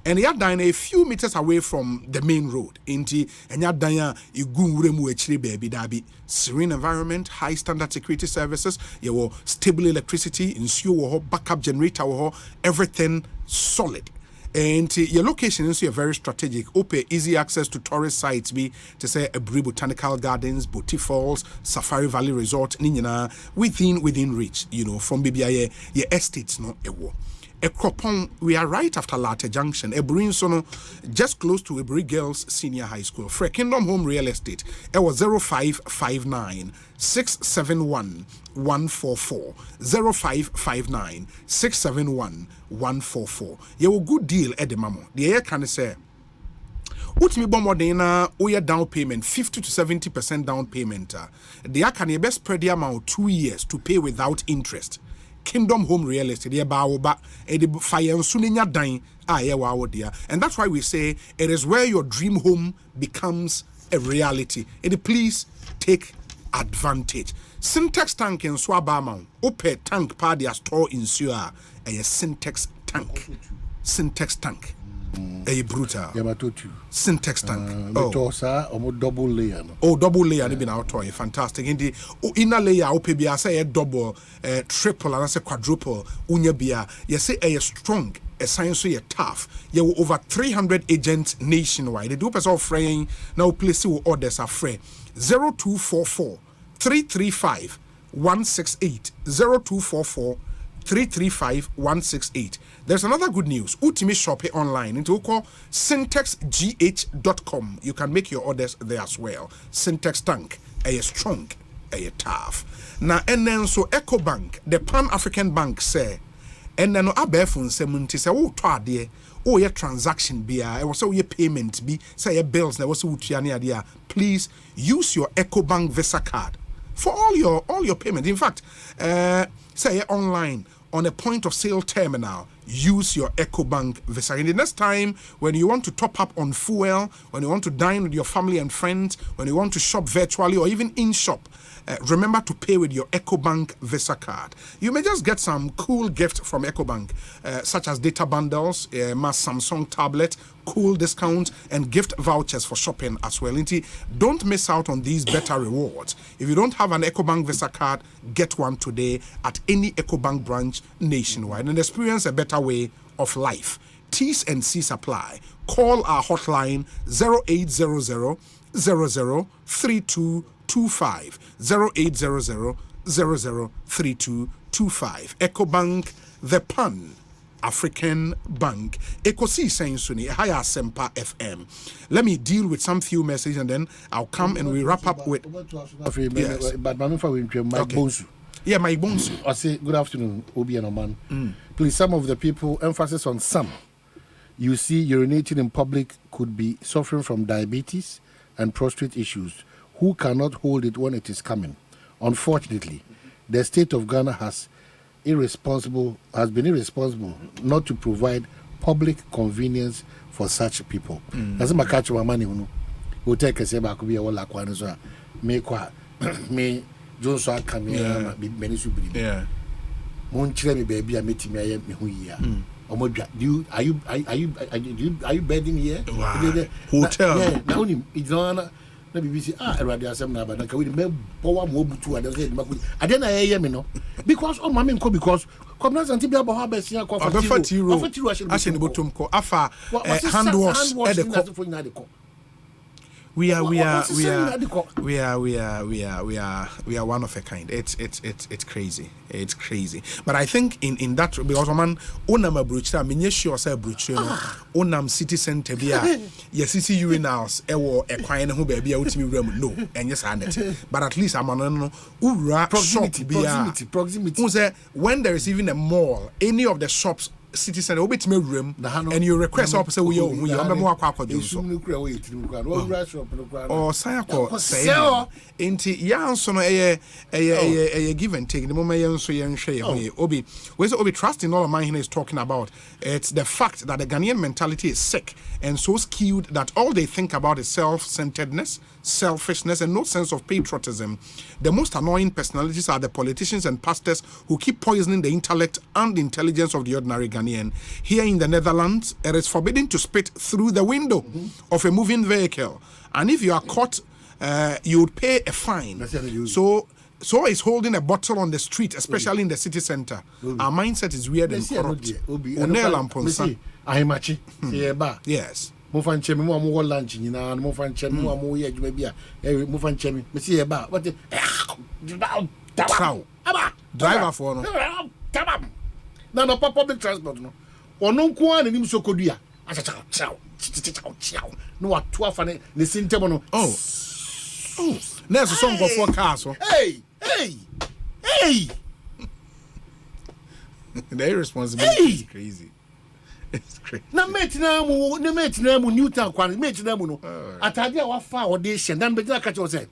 B: and you dine a few meters away from the main road. Inti and you dine you guremu echiri baby dabi. Serene environment, high standard security services. You stable electricity, ensure backup generator, everything solid. And your location is very strategic. Open easy access to tourist sites be to say Ebri Botanical Gardens, Boti Falls, Safari Valley Resort, Ninyana, within reach, from BBI, your estates no ewo. Ekropon, we are right after Latte Junction, Ebri Sono, just close to Ebri Girls Senior High School. For Kingdom Home Real Estate, it was 0559 671 144 0559 671 144. You a good deal at the mamo. The air can say Utimi bomodena oya down payment 50 to 70% down payment. The air can best spread the amount 2 years to pay without interest. Kingdom Home Real Estate, the baoba, the fire suninya dine, and that's why we say it is where your dream home becomes a reality. And please take advantage. Syntax tank in Swabama, Ope tank party store in Sua, a syntax tank. Syntax tank. A brutal. Syntax tank.
E: Double layer.
B: Double layer. Been out toy. Fantastic. Indeed. Inner layer. OPB. I say a double, triple, and I say quadruple. Unya bia. You say a strong. A science so tough. You have over 300 agents nationwide. They do pass off fraying. Now place your orders are free. 0244 335 168 0244 335 168. There's another good news. Utimi shop online into call syntexgh.com. You can make your orders there as well. Syntax tank, a strong, a tough. Now and then so Ecobank, the Pan-African Bank say, and then no abefun semunti say oh twade oh your transaction be I was so your payment be say your bills na was so please use your Ecobank Visa card for all your payment. In fact, say online on a point of sale terminal, use your Ecobank Visa. And the next time when you want to top up on fuel, when you want to dine with your family and friends, when you want to shop virtually or even in shop, remember to pay with your Ecobank Visa card. You may just get some cool gift from Ecobank, such as data bundles, Samsung tablet, cool discounts, and gift vouchers for shopping as well. Don't miss out on these better rewards. If you don't have an Ecobank Visa card, get one today at any Ecobank branch nationwide and experience a better way of life. T's and C's apply. Call our hotline 0800 003225 0800 003225. Ecobank, the Pan African Bank. Ekosiisen Suni, higher Asempa FM. Let me deal with some few messages and then I'll come and we wrap up with. Yes.
E: But Bonsu.
B: Yeah, my Bonsu.
E: I say good afternoon, Obi and Oman. Please, some of the people, emphasis on some. You see, urinating in public could be suffering from diabetes and prostate issues. Who cannot hold it when it is coming? Unfortunately, the state of Ghana has been irresponsible not to provide public convenience for such people. That's my catch my money. We'll take a say back be a whole me Jones are coming here, many super. Yeah. Montre me baby, I met me. I am who here. Are you bedding here?
B: Hotel.
E: Yeah, now it's on. Na BBC Erade Asempa na ka we me power mo butu ade say makudi ade na ye me no because o mama nko because Kwabena Asante bia bo ha ba sia ko
B: fatiro ashe ne botom ko afa hand wash e de ko we are one of a kind. It's crazy. It's crazy. But I think in that because man onam abrochira menye sure say abrochira no onam city center bia ye city urinals e wo ekwan ne ho ba bia utimi wura mu no enye sa net. But at least amano no ura proximity. When there is even a mall, any of the shops city center obit me room and you request up say we own you remember akwa do so or sayako say enti ya nso no eh give and take the moment yen so yen hwe obi we say obi trust in all of Omanhene is talking about. It's the fact that the Ghanaian mentality is sick and so skewed that all they think about is self-centeredness, selfishness, and no sense of patriotism. The most annoying personalities are the politicians and pastors who keep poisoning the intellect and intelligence of the ordinary Ghanaian. Here in the Netherlands, it is forbidden to spit through the window of a moving vehicle, and if you are caught, you would pay a fine. So is holding a bottle on the street, especially in the city center. Our mindset is weird and corrupt. Yes.
E: Mofanchemi mo amu lunch nyina no mofanchemi mo amu ye adwuma bia mofanchemi me see e ba what
B: driver for no
E: na public transport no ono nko an nim sokodua achacha no watu afa ne sintem no
B: na so some go for car so
E: hey
B: the irresponsibility is crazy. It's crazy.
E: Na metina mu Newton kwan metina mu no atade a wafa audition dan betina ka che say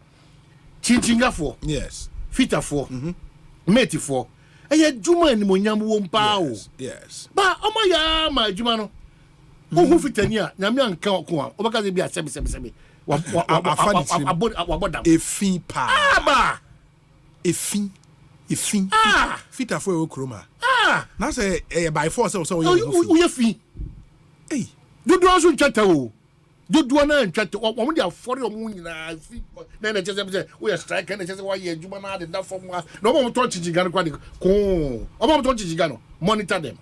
E: chinchinga
B: yes
E: fitafo metifo eye djuma ni monyam wo mpa o
B: yes
E: ba omo ya ma djuma no ohu fitani a nyame anka ko a obaka ze bia sebe wabodam
B: efi pa
E: ba
B: efi fitafo e okroma na say by force so
E: we fi
B: eh
E: dodo aso ntwata o dodo na ntwata wo de afore o mu nyina fi na chese we strike na chese wa ye adwuma na de da fom na o to chichiga no kwa de ko o to chichiga no monitor them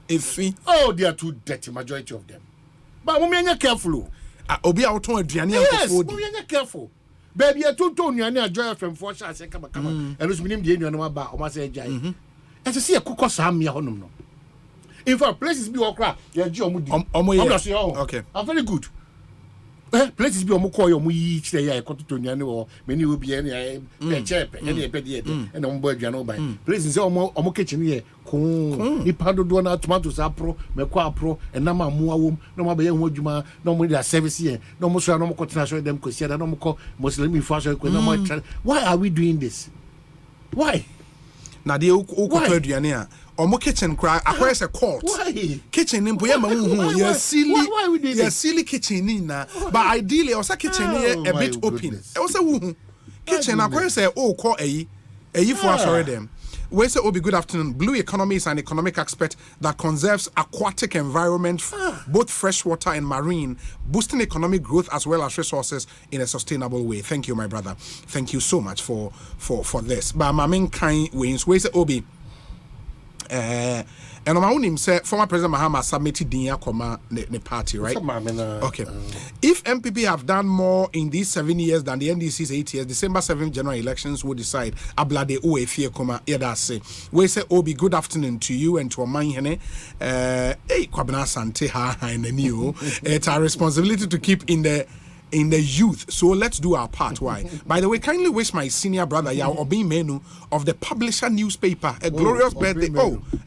B: efi
E: they are too dirty majority of them but we me careful
B: obi a wo ton aduane ankofo
E: di we me careful baby atonto nuane ajoy fm for sha se kama eno so minim de nuane ma ba o ma se ajai ese se ekokọ samia honum no in fact places be okra ye ji omudi
B: okay
E: I'm very good places be omukọ ye omuyi kire ya ekototo nuane wo meni obi e na chepe e na epede e na mbo aduane oban places se omo kitchen ye ni padodo na tomatoes apro meko apro enam amuwa wom no ma be ye ho adwuma no mo dia service ye no mo so na mo kotina so dem kosia na mo ko muslim info ko na mo why are we doing this why
B: na de ukoko aduane a omo kitchen cry akwese a court kitchen nimpo ye ma hu ya silly kitchen ni na but ideally osa kitchen a bit open e osa hu kitchen akwese o ko eyi for asore dem. We say, Obi, good afternoon. Blue Economy is an economic expert that conserves aquatic environment, both freshwater and marine, boosting economic growth as well as resources in a sustainable way. Thank you, my brother. Thank you so much for this. But my main kind wins. We say, Obi, and on my own say former President Mahama submitted the party, right? Okay. If MPP have done more in these 7 years than the NDC's 8 years, December 7th general elections will decide. Ablade Uefie Koma Yedase. We say Obi, good afternoon to you and to Omanhene. Hey, Kwabena Asante ha in the new. It's our responsibility to keep in the youth, so let's do our part. Why? By the way, kindly wish my senior brother Yao Obi Menu of the Publisher newspaper a glorious birthday.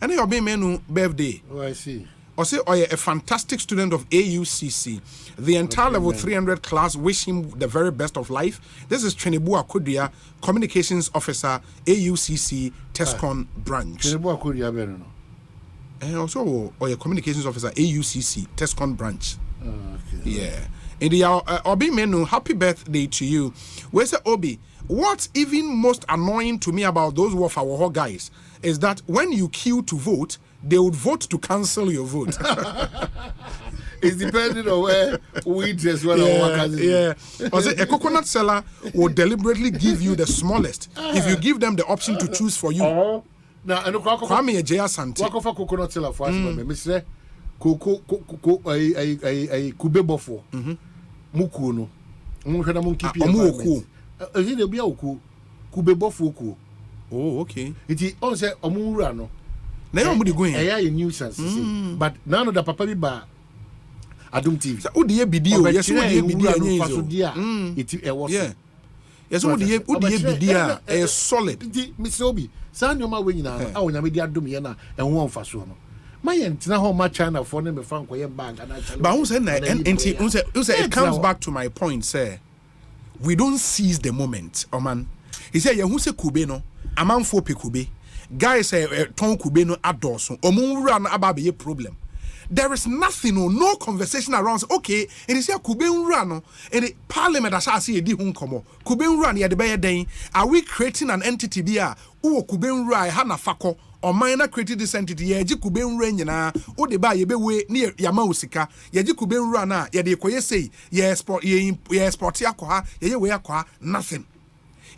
B: And Obi Menu birthday.
E: I see.
B: Osei a fantastic student of AUCC. The entire level 300 class wish him the very best of life. This is Trinibu Akudia, communications officer, AUCC Tescon branch.
E: Trinibu Akudia no.
B: And also a communications officer, AUCC Tescon branch.
E: Okay.
B: Yeah. In the Obi menu, happy birthday to you. Where's the Obi? What's even most annoying to me about those Wafa guys is that when you queue to vote, they would vote to cancel your vote.
E: It's depending on where weeds as well.
B: Yeah. A coconut seller will deliberately give you the smallest if you give them the option to choose for you.
E: Now, and
B: Kwame Asante.
E: What of a coconut seller for us, Mr. Kube bofo. Muku no. Mukhana monkey. Omuoku. Ezine bia oku. Kube bofo oku.
B: Oh, okay.
E: Iti on say omura no.
B: Na yo mudi going.
E: Eya a nuisance. But now no da papa bi ba Adum TV.
B: So odi bidio, yes odi bidio
E: anyi. Iti e was.
B: Yeah. Yes odi bidia e solid.
E: Iti Mr. Obi, sa nyoma we nyina a onyame di adom ye na e ho mfaso no. My entina ho ma China for ne me fa nkoye bag and actually.
B: But who say na it comes back to my point, say we don't seize the moment, man. He said who say kube no, amanfo pe kube. Guys say ton kube no adoso. Omunwura no aba be problem. There is nothing, no conversation around. Okay, and it's here Kwabena no, and the Parliament as I see di hunkomo. Kwabena ya de be den. Are we creating an entity bia? Who Kwabena ha na fako? Or minor created this entity? Ye ji Kwabena nyina. O de ba ye be we near yama usika. Ye ji Kwabena na ye de koye say ye export yakoha ye we yakoha nothing.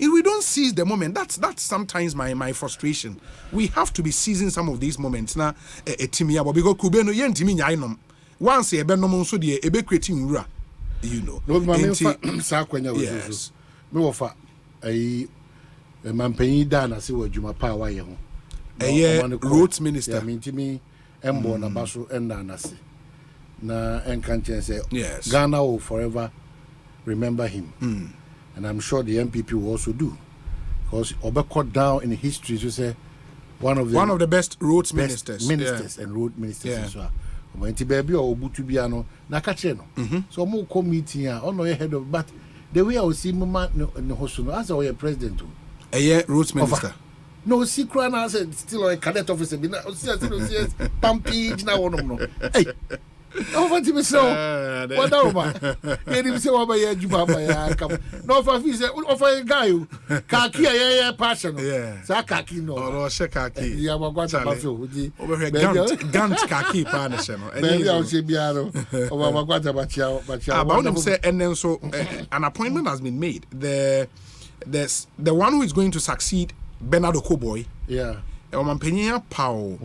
B: If we don't seize the moment, that's sometimes my frustration. We have to be seizing some of these moments. Now, because Kwabena yen timi nyainom. Once ye be no monso de e be creating ura, you know.
E: No me sa kwanya we so. Me wo fa mampanyi da na se wadwuma pa wa ye ho.
B: Roads minister.
E: Yeah, mintimi embo na baso enda na se. Na enkanche say Ghana will forever remember him. And I'm sure the MPP will also do, because Obeko down in history to say one of the
B: best roads ministers
E: and road ministers as well. When baby or Butubiano Nakache no, so more committee on no head of, but the way I will see Mama no Hosuno as our president
B: roads minister.
E: No secret I said still a cadet officer. Pumpy now no. Hey. Over to me so. What over? Let him say over here, Juba. Come. No, for he said, offer a guy who khaki a passion. Yeah. Sakaki no.
B: Or Shekaki.
E: Yeah, what about you?
B: Over here, Gant khaki partnership.
E: Maybe I'll say Biano. Over what about you? But
B: him say, and then so an appointment has been made. The one who is going to succeed Bernard Okoboy.
E: Yeah.
B: Omanhene Pao.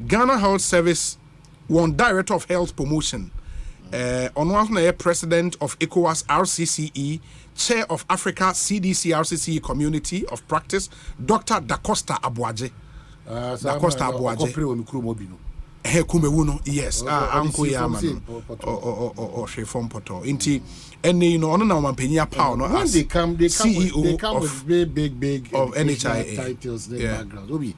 B: Ghana Health Service. One director of health promotion, on one president of ECOWAS RCCE, chair of Africa CDC RCCE community of practice, Dr. Dacosta Abuaje. Dacosta Abuaje. Yes, Uncle Yaman or Shefon Poto. Inti, and you know, on our Penia Power.
E: When they come
B: CEO
E: with big
B: of NHIA
E: titles, background.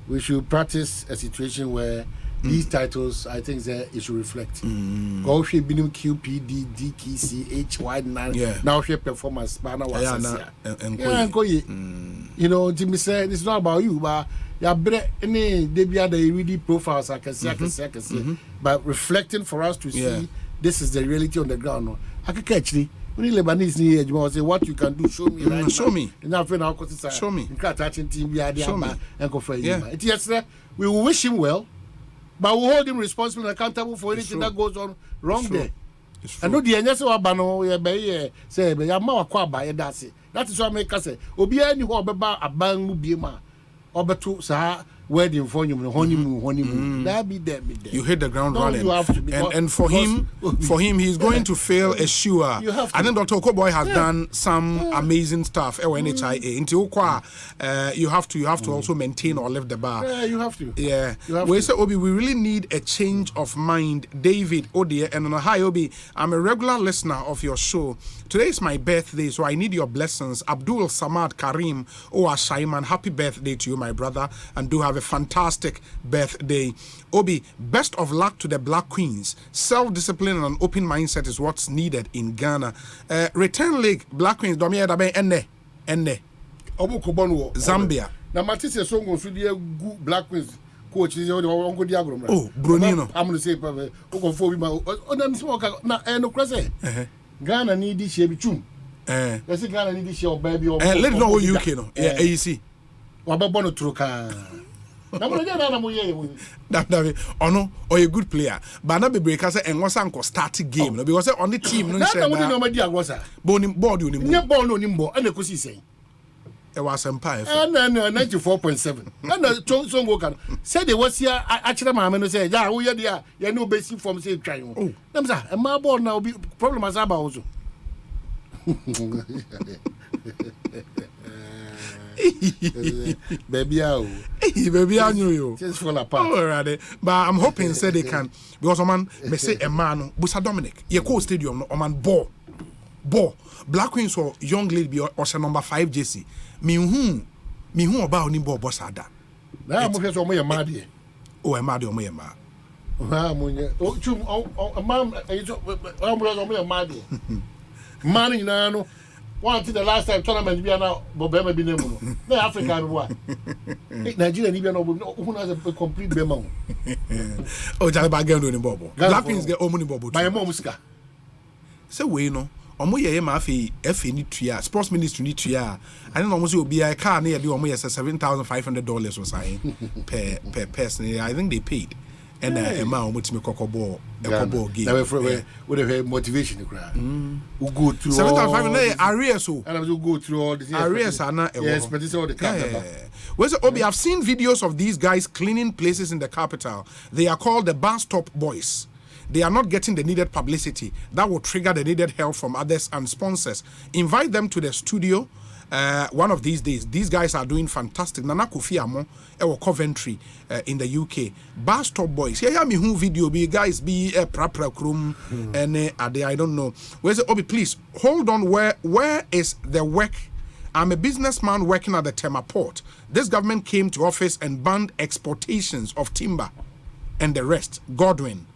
E: We should practice a situation where these titles, I think that it should reflect. Go she been QPD, DKC, HY9. Now she performance banner was you know, Jimmy said it's not about you, but yeah, any they be the really profiles I can see, but reflecting for us to see this is the reality on the ground. I can catch the when Lebanese here, you say what you can do, show me, right?
B: Show me.
E: Show me. Team we are there and go for you. Yes, we will wish him well. But we hold him responsible and accountable for anything that goes on wrong there. I know the NSO Abano, say, that is what I make us say. Obi any who about a bang mubima, or betu sa wedding for you, honeymoon. That be there.
B: You hit the ground running.
E: You have to
B: and for him, he's going to fail as sure. I think Dr. Okoboy has done some amazing stuff. NHIA. You have to also maintain or lift the bar.
E: Yeah, you have to.
B: Yeah. We say Obi, we really need a change of mind. David Odie and hi Obi, I'm a regular listener of your show. Today is my birthday, so I need your blessings. Abdul Samad Karim Shaiman, happy birthday to you, my brother, and do have a fantastic birthday. Obi, best of luck to the Black Queens. Self-discipline and an open mindset is what's needed in Ghana. Return League, Black Queens, enne. Zambia.
E: Now, Matisse song was really Black Queens. Coach is the Uncle Diagrom.
B: Oh, Brunino.
E: I'm going to say, Ghana need this year be chum. Let's say Ghana need this year baby or
B: let it know UK no. Yeah, AEC.
E: Wababono truka.
B: Ono or a good player. But not be breakers and was uncle start game because on the team no board you nimbo and the say. It was Asempa. And 94.7. And so go can say they was here actually my man say yeah we there you know basic form say try. Them say a my ball now be problem as about also. Baby, I knew you.
E: Just fall apart.
B: Alright, but I'm hoping say they can because man, me say a man, Busa Dominic, you call stadium, no man ball. Black Queens or young lady be or number 5 JC. Me who about ni ball boss ada.
E: Na I'm here so my mad here.
B: Oh, I'm mad on my ma.
E: Oh, chum, mom, I'm mad here. Man, you know. One thing the last time tournament be now Bobema be name no African boy. Nigeria ni be no who has a complete bema.
B: Oh jale ba gan do ni bobo. Blackpins get omo ni bobo.
E: My mom ska.
B: Say we no. Omo ye ma afi ni tua sports ministry ni tua. I don't know say obi a car na ye de omo ye $7,500 or something per person. I think they paid. And a man who me ball game.
E: With a motivation cry. We go through
B: 7,500 arrears so.
E: And I will go through all the
B: arrears are not
E: yes, but it's all the capital.
B: Where's Obi? I've seen videos of these guys cleaning places in the capital. They are called the bus stop boys. They are not getting the needed publicity that will trigger the needed help from others and sponsors. Invite them to the studio. One of these days, these guys are doing fantastic. Nana Kofi Amo, Coventry in the UK. Bar Stop Boys. Here, me who video be guys be a prapra krum and I don't know. Where's it? Obi, please hold on. Where is the work? I'm a businessman working at the Tema Port. This government came to office and banned exportations of timber and the rest. Godwin.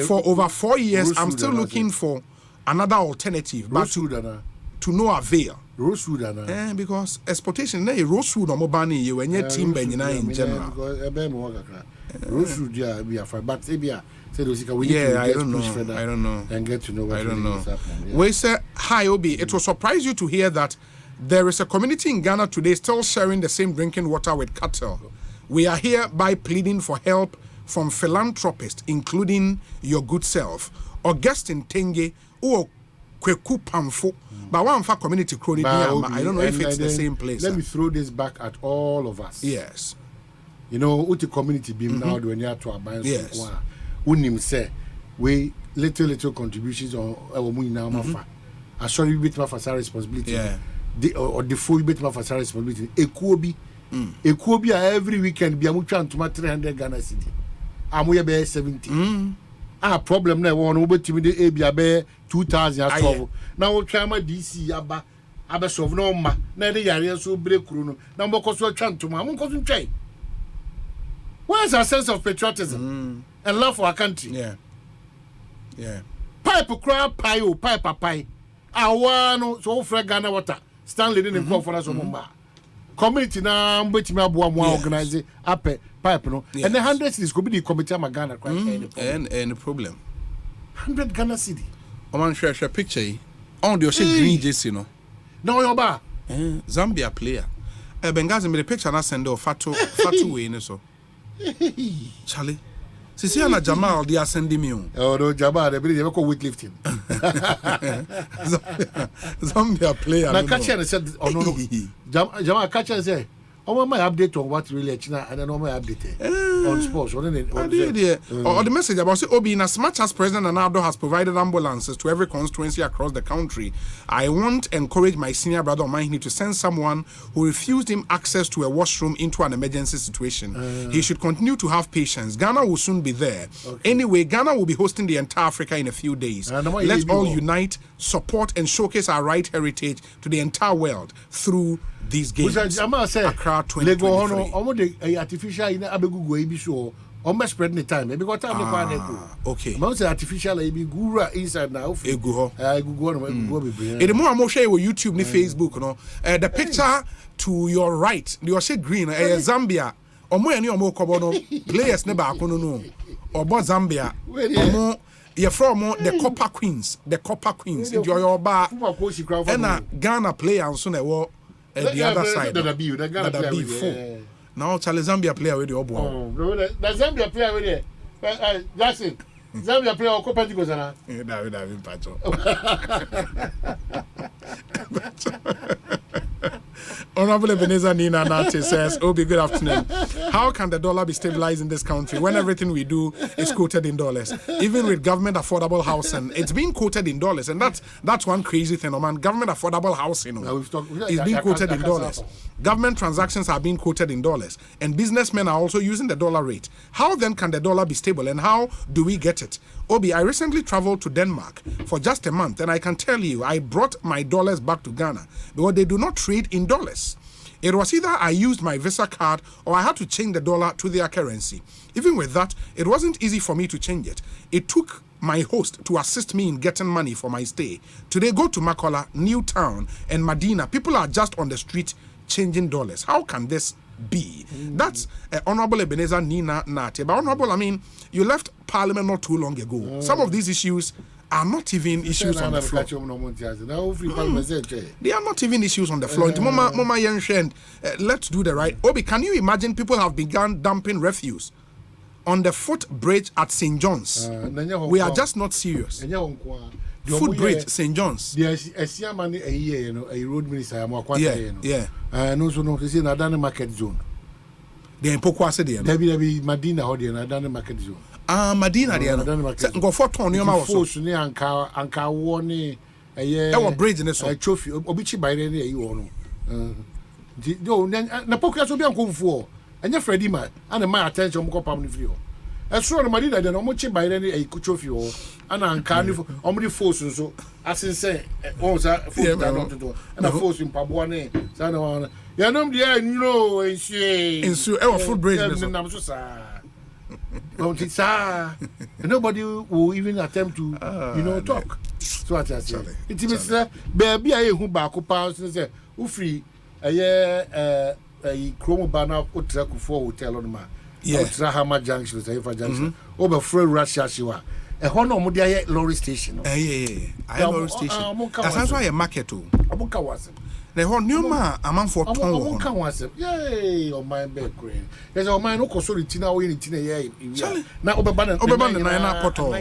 B: For over 4 years, I'm still looking for another alternative, but to no avail.
E: Rosewood
B: because exportation na rosewood no bani you when your timber in general.
E: Rosewood be afraid, but ebia say those we
B: need to I don't know
E: and get to know what is happening.
B: We say hi Obi, it will surprise you to hear that there is a community in Ghana today still sharing the same drinking water with cattle. We are here by pleading for help from philanthropists, including your good self, Augustine Tenge, or Kweku Pamfo. But one for community crony, I don't know if it's the same place.
E: Let me throw this back at all of us.
B: Yes.
E: You know, what the community beam now when you have to abide. Yes. Unim say we little contributions on our money now. I saw you bit for responsibility.
B: Yeah.
E: Or the full bit for responsibility. Ekobi every weekend be amu trying to ma 300 Ghana cedi. Amu be 70. Problem na one obetimi de ebia be 2000 solve. Now we try my DC aba solve no ma. Na de yare so break kuru no. Na mo koso twa ntoma. Mo koso ntwai. Where's our sense of patriotism and love for our country?
B: Yeah.
E: Pipe cry pipe. No so for Ghana water. Stanley didn't call for us on community na mbetimi aboa mo organize ape pipe no and the 100 cities could be the committee of Ghana
B: and problem
E: 100 Ghana city
B: man share picture on the green jersey no
E: your bar
B: Zambia player Bengazi me the picture na send off fatu way ne so Charlie Sisi ana Jamal they are sending me
E: no Jamal they be go weightlifting
B: Zambia player
E: na catcher said no Jamal catcher say my update on what really China and then my update on sports or
B: the message about say Obi in as much as President Ronaldo has provided ambulances to every constituency across the country, I want to encourage my senior brother Omanhene to send someone who refused him access to a washroom into an emergency situation. He should continue to have patience. Ghana will soon be there. Anyway, Ghana will be hosting the entire Africa in a few days. Let's all unite, support and showcase our right heritage to the entire world through these games. Accra 2023.
E: Artificial in Abegugu be sure almost spreading the time because time
B: okay.
E: Most artificial be guru inside now.
B: Ego the more I'm share with YouTube ni Facebook no the picture to your right you say green Zambia omo ani omo kobo no players ne ba ko no obo Zambia omo you're from the Copper Queens. The Copper Queens. Enjoy your bar. And Ghana player and soon the other side. That be full. Now Charlie Zambia player with your boy.
E: The Zambia player with it. That's it. Zambia player or Copper goes on.
B: That would have been Pacho. Honorable Ebenezer Nina Nate says, Obi, good afternoon. How can the dollar be stabilized in this country when everything we do is quoted in dollars? Even with government affordable housing, it's being quoted in dollars. And that's one crazy thing, man. Government affordable housing is being quoted in dollars. Government transactions are being quoted in dollars. And businessmen are also using the dollar rate. How then can the dollar be stable? And how do we get it? Obi, I recently traveled to Denmark for just a month, and I can tell you, I brought my dollars back to Ghana because they do not trade in dollars. It was either I used my Visa card or I had to change the dollar to their currency. Even with that, it wasn't easy for me to change it. It took my host to assist me in getting money for my stay. Today, go to Makola, Newtown, and Medina. People are just on the street changing dollars. How can this be? That's Honorable Ebenezer Nina Nate. But Honorable, I mean, you left Parliament not too long ago. Some of these issues are not even issues on the floor. They are not even issues on the floor. Mama Yenshend, let's do the right. Obi, can you imagine people have begun dumping refuse on the footbridge at St. John's? We are just not serious. Footbridge, St. John's.
E: There's a road minister.
B: Yeah.
E: No, this is not market zone.
B: They in Pokwase there.
E: There be Medina or the Adana market zone.
B: Medina there. Go for ton you ma
E: force ni anka woni
B: bridge in so
E: trophy obichi by there you know. Na Pokwase obi ankomfo. Anya Freddy man and my attention mo kopam ni free o. Esro no Medina there no mo chi by there e trophy o. Ana anka ni omdi force so asin say on sa force that not to and a force in Pabua ne sa na ya nom dia no ensu
B: foot bridge
E: na so sa nobody will even attempt to talk so what I say it means baby I hu ba ko pa say u free Chrome bana otra ku for hotel on ma otra Hama Junction say for junction over free Russia shiwa no mo dia lorry station
B: I lorry station that's why a market to
E: abuka was
B: the whole new man among for ton
E: yay on my back green there's a man who so tina we tina na obeban na poto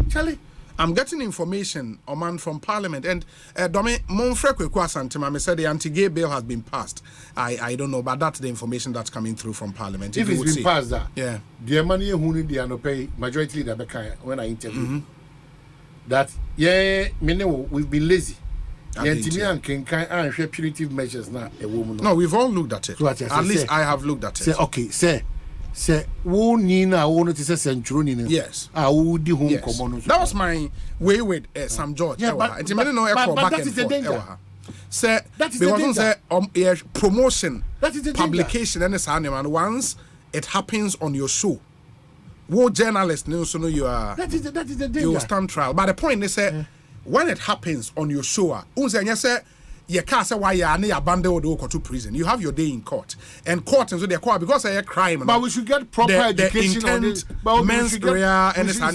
E: Charlie,
B: I'm getting information, Oman, from Parliament, and Domi Monfrekwe Asante, I said the anti-gay bill has been passed. I don't know, but that's the information that's coming through from Parliament.
E: If it's been passed,
B: yeah,
E: the money who need the pay majority leader when I interview that we've been lazy. Punitive measures now.
B: No, we've all looked at it. So at least I have looked at it.
E: Say okay, say who nina won't say century.
B: Yes.
E: That
B: was my way with Sam George.
E: Yeah, but that is the danger.
B: Say because promotion, that is the publication, and and once it happens on your show, what journalist knows you are.
E: That is the danger.
B: You stand trial. But the point is when it happens on your show, you can't say why you are abandoned or go to prison. You have your day in court. And court and so they call because of a crime.
E: But we should get proper education on this.
B: Men's career and this now.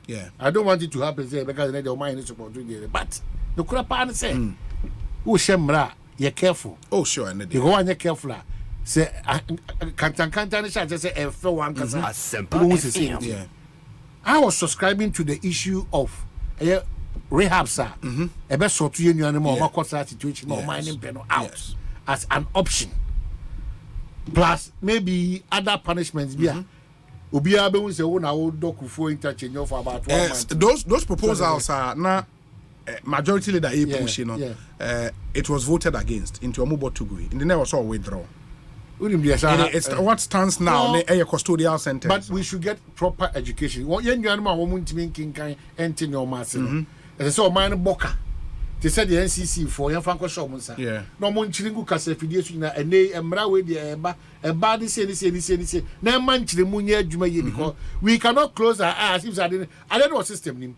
E: Yeah. I don't want it to happen because your mind is supposed to get it. But the crap say, who shemra, you're careful.
B: Oh, sure. And
E: you go and you're careful. Say, can't say, a fair one.
D: Asempa.
E: I was subscribing to the issue of rehab, sir. Ebe sort to you anymore. What situation? No mining penal out as an option. Plus, maybe other punishments. Ubi abe we say we na doku for interchange for about 1 month.
B: Those proposals are now majority leader pushing on. It was voted against into Omubo Tugui. In the never saw withdraw. It's what stands now a custodial sentence.
E: But we should get proper education. What young animal woman to make kind enter your mass. As I saw mine boka. They said the NCC for young Franco Showmansa.
B: Yeah.
E: No one chilingu casafidation and they embrace the a body say. No man chilimunia Juma because we cannot close our eyes if I don't know system name.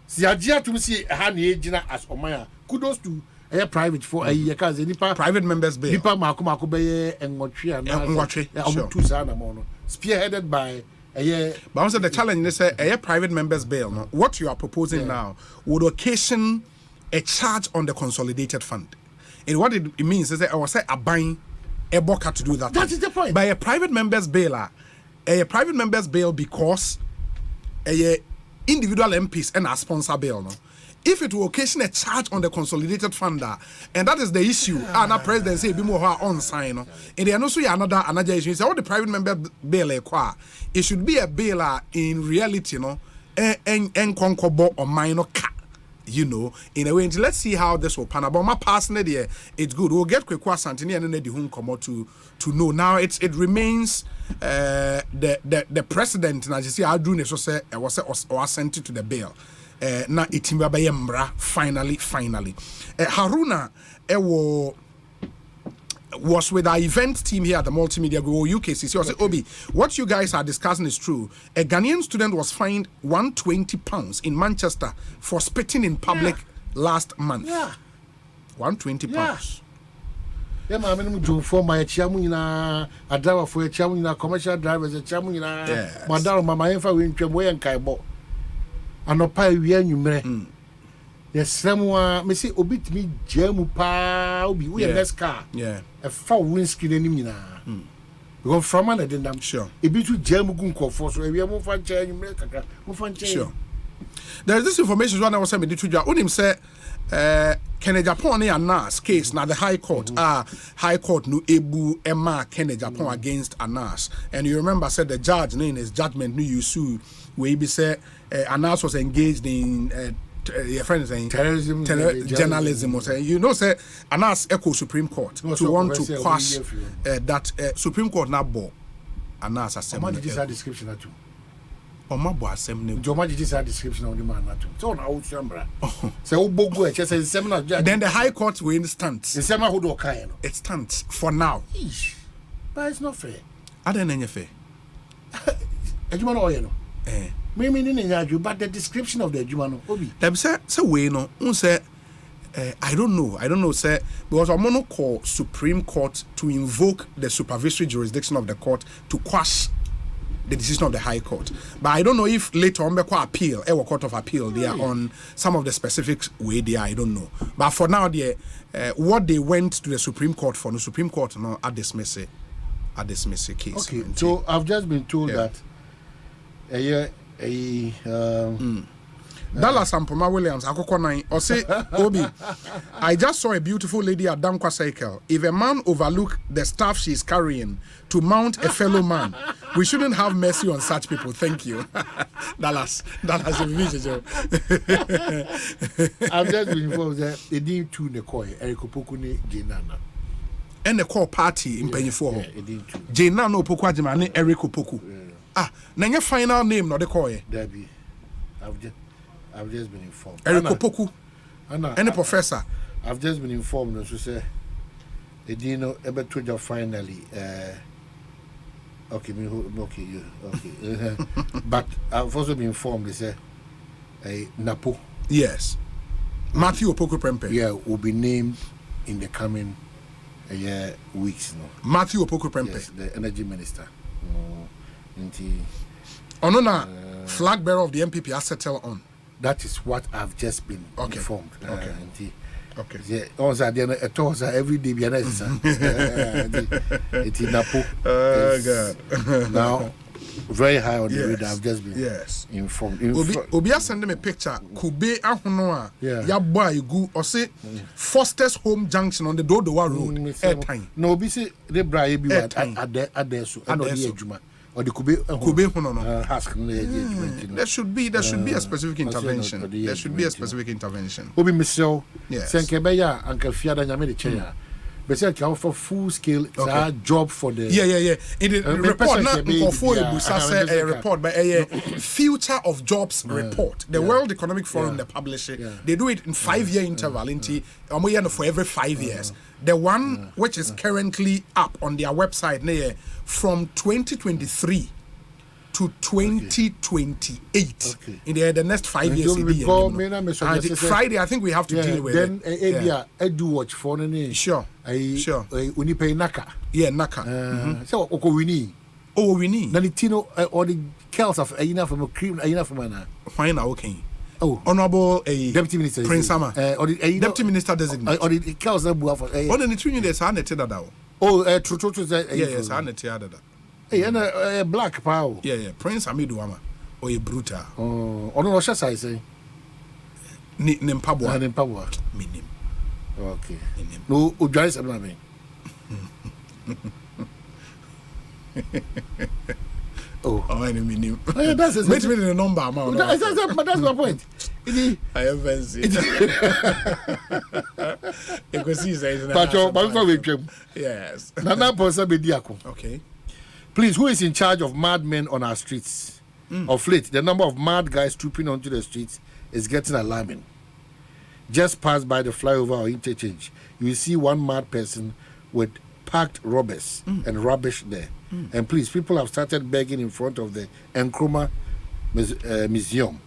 E: See, I dare to see a honey agent as Omaya. Kudos to a private for a year because
B: private members
E: Nipa Makuma Kubeye and Montreal and Montreal spearheaded by
B: But also the challenge is a private members bill. No? What you are proposing now would occasion a charge on the consolidated fund. And what it means is that I will say a buying a boca to do that.
E: That is the point.
B: By a private members bill, because a individual MPs and a sponsor bill. No? If it will occasion a charge on the consolidated funder, and that is the issue, and the president say be more on sign, and there also another issue. So all the private member bill, it should be a bill in reality, and concobo or minor cut. In a way, let's see how this will pan out. But my personally, it's good. We'll get quick Asante and then the home come out to know. Now it remains the president, as you see, I do so say was assent to the bill. Na itimba ba yembra finally Haruna was with our event team here at the multimedia group UKCC. I said, Obi, what you guys are discussing is true. A Ghanaian student was fined £120 in Manchester for spitting in public last month. £120.
E: Yeah, I mean, do for my chamuna, a driver for a chamuna, commercial drivers, a chamuna, Madame Mama Infa in Chemway and Kaibo. And no pie we are yes, someone may say, obit me, Jemu pa, we are less car.
B: Yeah,
E: a foul windscreen in Mina. Because from an I I'm sure. A bit to Jemu Gunko for so we are more fun chair, you make a fun chair. Sure.
B: There is this information one I was saying to you. Unim say, Kene Japan and Nas case now the High Court. High Court no ebu Emma Kene Japan against Anas. And you remember said the judge name is judgment no you sue where he said Anas was engaged in your friend is saying
E: terrorism,
B: journalism or say say Anas echo Supreme Court to want to quash that Supreme Court now bought Anas Asempa.
E: What did this description at you?
B: Omabo Asempa.
E: Joma did this description of the man at you. So now Sambra. So Bogo just seminar judge.
B: Then the High Court will stand.
E: The seminar who do kind.
B: It stands for now.
E: But it's not fair.
B: I don't know fair.
E: Ejuma no you know. Me but the description of the Ejuma Obi.
B: Them say we no. Say I don't know, sir, because I'm going to call Supreme Court to invoke the supervisory jurisdiction of the court to quash the decision of the High Court. But I don't know if later on, appeal, a court of appeal, they are on some of the specifics way there, I don't know. But for now, what they went to the Supreme Court for, the Supreme Court, no, I dismiss it case.
E: Okay, so I've just been told that
B: Dallas Ampoma Williams, Osei, Obi, I just saw a beautiful lady at Dankwa Cycle. If a man overlook the stuff she's carrying to mount a fellow man, we shouldn't have mercy on such people. Thank you. Dallas a vision.
E: I've just been informed that they didn't tune the coy, Ekopokune, Jinana.
B: And the core party in Pennyfor. Jinano Pokwajimani, Erikopoku. Now your final name, not the coy.
E: Debbie. I've just been informed.
B: Erikopoku. And the professor.
E: I've just been informed. So say, they didn't know about to finally. Okay. But I've also been informed. They say, Napo.
B: Yes. Matthew Opoku Prempeh.
E: Yeah, will be named in the coming weeks. No.
B: Matthew Opoku Prempeh.
E: Yes, the energy minister.
B: Flag bearer of the MPP has settled on.
E: That is what I've just been informed.
B: Okay.
E: Yeah, also every day it's in Napo. Now very high on the radar. I've just been informed.
B: Obi send me a picture. Kube ahonoa. Ya boy go or say Foster's Home Junction on the Dodowa Road. Airtime.
E: No, Obi say they bribe you at there so. I know the Ejuma. Or the Kube
B: there should be a specific intervention. There should be a specific intervention.
E: Obi Michelle, Senkebeya, Uncle Fiada Nyame chair. But say can for full scale job for the
B: in the report not for a report but a future of jobs report. The World Economic Forum they publish it. They do it in 5-year interval for every 5 years. The one which is currently up on their website from 2023 to 2028 in the next 5 years. Friday, I think we have to deal with
E: it. Then do watch for
B: Sure.
E: When you pay Naka.
B: Yeah, Naka.
E: So Okowini.
B: Oh, we need.
E: Nanitino or the Kells of Aina from a cream, Aina from Anna.
B: Fine, okay.
E: Oh,
B: Honorable
E: Deputy Minister
B: Prince Sama,
E: or the
B: Deputy Minister designate.
E: Or the Kells that bua for.
B: On the 2 years, I netted that out.
E: Oh, true.
B: Yes, I netted that.
E: Hey, and a black power.
B: Yeah. Prince Amiduama or a brutal.
E: Oh, on no shall I say.
B: Nimpabwa.
E: Minim. Okay. No, Ujais Ablame.
B: I mean,
E: that's
B: the number.
E: But that's my point.
B: I have fancy. Yes.
E: Okay. Please, who is in charge of madmen on our streets? Of late, the number of mad guys trooping onto the streets is getting alarming. Just pass by the flyover or interchange. You will see one mad person with packed robbers and rubbish there. And please, people have started begging in front of the Nkrumah Museum.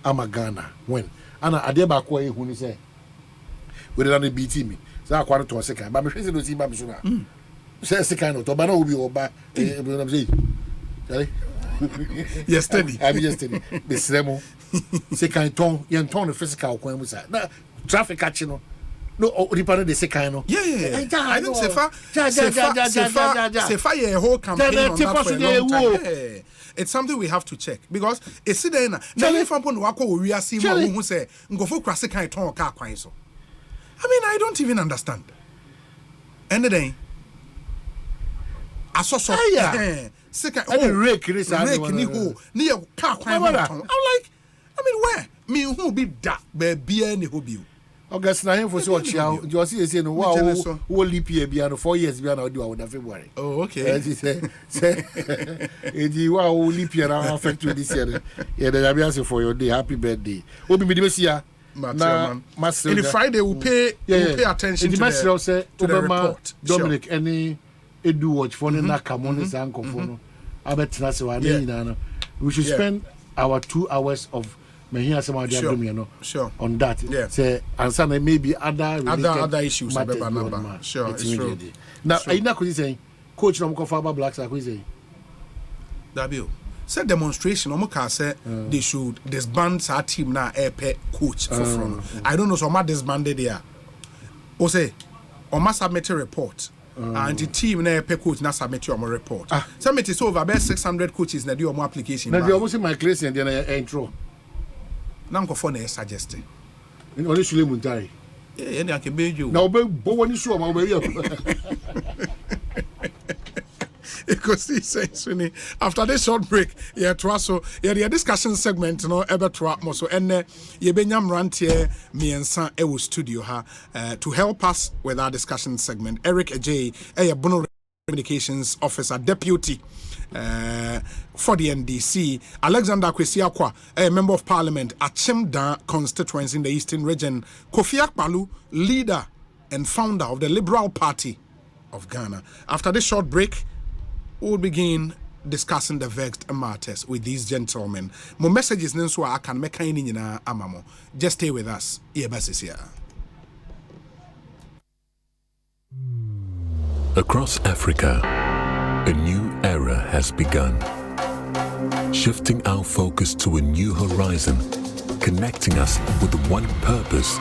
E: Amagana. When? Anna Adeba Kwai who say, we don't beat me. So I quite to a second. But I'm sure you see Babsuna. Say a second, Tobana will be over.
B: Yesterday.
E: I'm yesterday. The Sremo. Second tone, young tone of physical coin. Traffic catching. No, the second.
B: Yeah. I don't say fire a whole campaign on that for a long time. Yeah. It's something we have to check because it's there now. If I'm going to walk over, we are seeing who say go for classic kind of car so. I mean, I don't even understand. And then I saw so second
E: rake
B: ni ho near car I'm like, I mean, where me who be that baby any who be
E: August 9 for so child. You see, saying, wow, who leap year beyond 4 years beyond our do out February.
B: Oh, okay.
E: As he say, wow, leap year now affect you this year. Yeah, the Abias for your day. Happy birthday. We'll be this year.
B: In Friday, we'll pay attention to the report.
E: Dominic, any edu watch for the Nakamonis uncle for no. We should spend our 2 hours of
B: sure.
E: On that.
B: Yeah.
E: Say, and some maybe other
B: issues. Sure, it's true.
E: Now, I know what saying. Coach no Faba Blacks are saying.
B: Dabio. Said demonstration, Omoka said they should disband our team now coach for front. I don't know, so much disbanded there. Osei, Oma submit a report. And the team na coach na submit your report. Submit is over about 600 coaches na do more application.
E: Now, they almost my class and then intro.
B: Nanko for na suggesting.
E: In only Shule Muntari.
B: Yeah, I can be you.
E: Now, but when you show my way up.
B: Ekosiisen after this short break, the discussion segment, so and ye benyam rantie miensa ewo studio to help us with our discussion segment. Eric Ajay, Bono Communications Officer Deputy for the NDC, Alexander Kwesiakwa, a Member of Parliament at Chimda constituency in the Eastern Region, Kofi Akpalu, leader and founder of the Liberal Party of Ghana. After this short break, we'll begin discussing the vexed matters with these gentlemen. More messages so I can make any amamo. Just stay with us.
H: Across Africa, a new era has begun. Shifting our focus to a new horizon, connecting us with one purpose: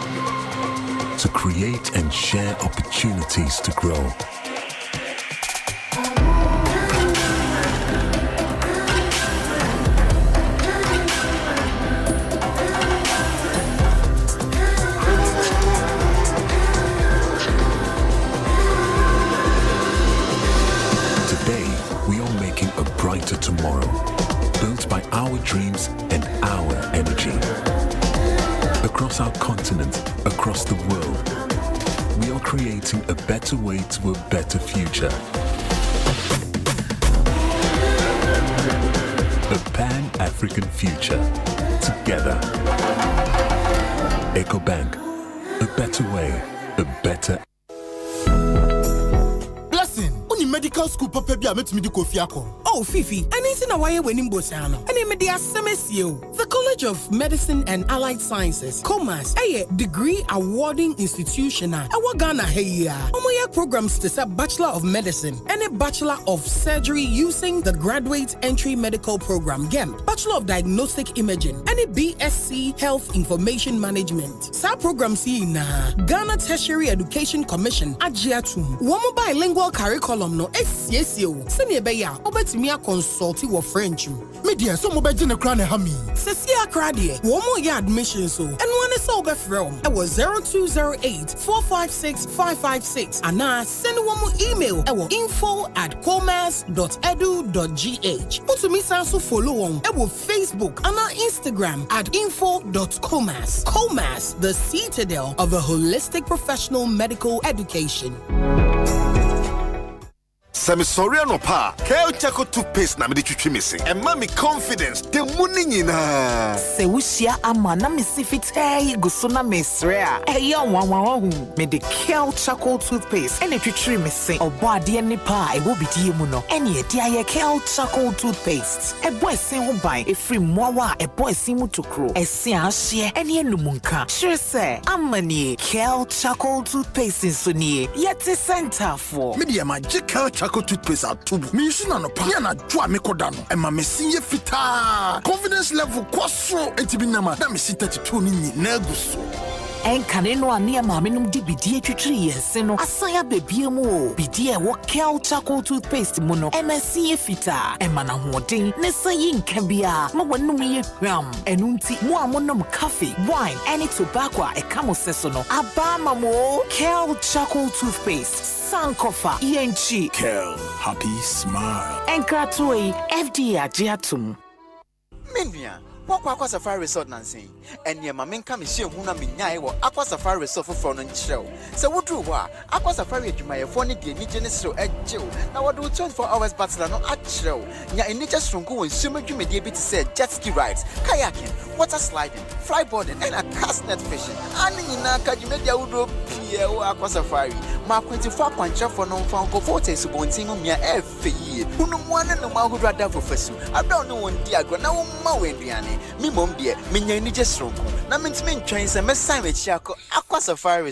H: to create and share opportunities to grow. Brighter tomorrow, built by our dreams and our energy. Across our continent, across the world, we are creating a better way to a better future. A Pan-African future. Together. Ecobank. A better way, a better.
I: Medical school papa bia metumi di Kofi akọ. Oh Fifi, anything na why when in Bosano. And me dey SMS you. The college
J: College of Medicine and Allied Sciences, COMAS, a degree awarding institution. Ghana here. Omoya programs to say Bachelor of Medicine and a Bachelor of Surgery using the Graduate Entry Medical Program, GEM, Bachelor of Diagnostic Imaging, and a BSc Health Information Management. Sa programs here na Ghana Tertiary Education Commission, Ajiatum. Womo bilingual curriculum no SCSO. Senior Beya, Obetimia consulti wo French. Media, so mobile crown a hammy. Cecia Cradie, Womo ya admission so. And one is so from. It was 0208 456 556. And now send one more email. info@commerce.edu.gh. Put me also follow on Facebook and our Instagram at info.commerce. Commerce, the citadel of a holistic professional medical education.
K: Samisoriano pa, Kale Chaco toothpaste na me de missing. And mommy confidence, the morning in
M: Se wushia amana misifite gusuna mesrea. Eya wawahu. Me de Kale Chaco toothpaste. Ene twitwi missing. Obo ade ni pa e wo bidie mu no. Ene edi aye Kale Chaco toothpaste. E boy sin ho ban, e free mowa, e boy sin mu tokro. E sin ahye, ene enumunka. Sure say, amani Kale Chaco toothpaste so nie. Yeti center for.
I: Media magic Kale Chaco toothpaste at tubu. Me shina no pa. Na dwa me kodano. E ma me sinye fita. Confidence level kwaso. Entibi nama. Da me si 32 ni na guso.
M: Enkane no ane maame num di bidie twitwiri yense no asaya bebie mu o bidie wo Kale Chaco toothpaste mu no MSC fita e mana hoden ne sayi nkabia ma wonum ye hwam enunti mu amonom coffee wine any tobacco e kamo seso no aba mamo Kale Chaco toothpaste sankofa yenchi
I: Kale happy smile
M: enkratoi FDA agiatum
O: Menua Aqua Safari Resort Nancy, and your mamma come and show Huna Minya or Aqua Safari Resort for Fron and Show. So, what do Aqua Safari to my phone, the indigenous show at Joe. Now, what do 24 hours bachelor no at show? Ya in nature from go and swim you may be able to say jet ski rides, kayaking, water sliding, flyboarding, and a cast net fishing. And in Naka, you made your P.O. Aqua Safari. Mark 24 punch for non found go forte, so won't sing on me every year. Who no one and no man who rather for Fessu. I don't know one diagram, no more Indiana. Me mom dear, me nyani just wrong. Na me trains and me sign with Chaco Aqua Safari.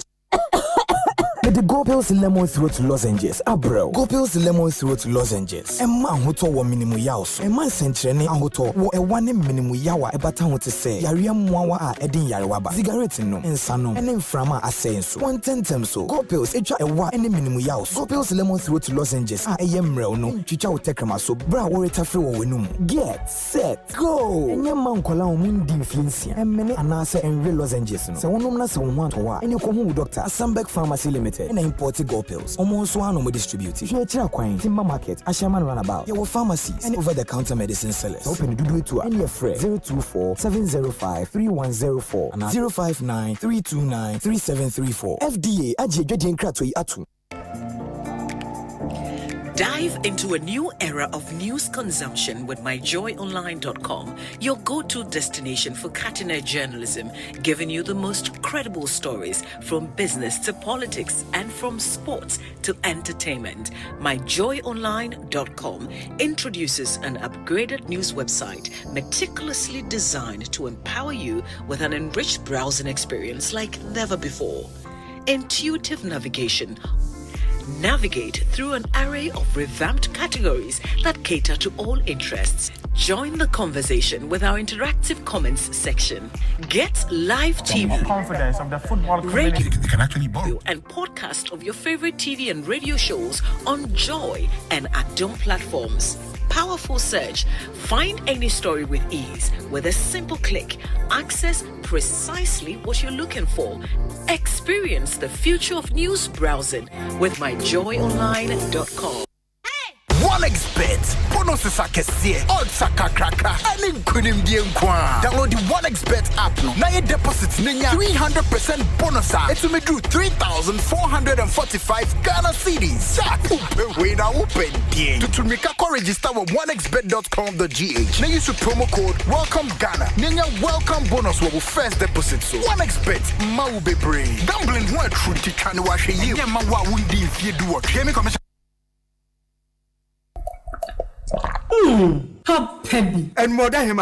M: The Go Pills lemon throat lozenges, abro. Go Pills lemon throat lozenges. A man who told one minimum yaws. A man sent training and who told a one minimum yawa a baton to say. Yariam Mwawa Edin Yarwaba. Cigarette no, and Sano, and then Frama are saying so. 110 so. Go Pills, a wa any minimum yaws. Go Pills lemon throat lozenges. A yamrel no. Chicha tekama so. Bra warita free winum. Get set, go. And your man call out Mundi Flincia. And many anasa and real lozenges. So one woman has one to wa. And you come with Dr. Asempa Pharmacy Limited. And imported Go Pills. Almost one no distributed. Here, Chirakwine, Timber Market, Ashaman Runabout. Your pharmacies and over-the-counter medicine sellers. Open to do it to any your friend. 024-705-3104 and 059-329-3734. FDA, Aji Jodian Kratwe Atu.
Y: Dive into a new era of news consumption with myjoyonline.com, your go-to destination for cutting-edge journalism, giving you the most credible stories from business to politics and from sports to entertainment. myjoyonline.com introduces an upgraded news website meticulously designed to empower you with an enriched browsing experience like never before. Intuitive navigation. Navigate through an array of revamped categories that cater to all interests. Join the conversation with our interactive comments section. Get live TV,
Z: confidence of the football community.
Y: radio, can actually borrow, and podcast of your favorite TV and radio shows on Joy and Adom platforms. Powerful search. Find any story with ease. With a simple click, access precisely what you're looking for. Experience the future of news browsing with myjoyonline.com.
I: OneXBet. Bonuses are kesiye. Odds are kakraka. And including the enkwa. Download the OneXBet app no. Now your deposits ninya 300% bonus. It's me do 3,445 Ghana cedis. Wait now open. To make a register with onexbet.com.gh. Now use the promo code Welcome Ghana. Ninya welcome bonus will first deposit. So OneXBet mau be brave. Gambling one truly can wash you. Yeah, ma wa wundi if you do what. Hear me commission.
M: Happy
I: and more than him.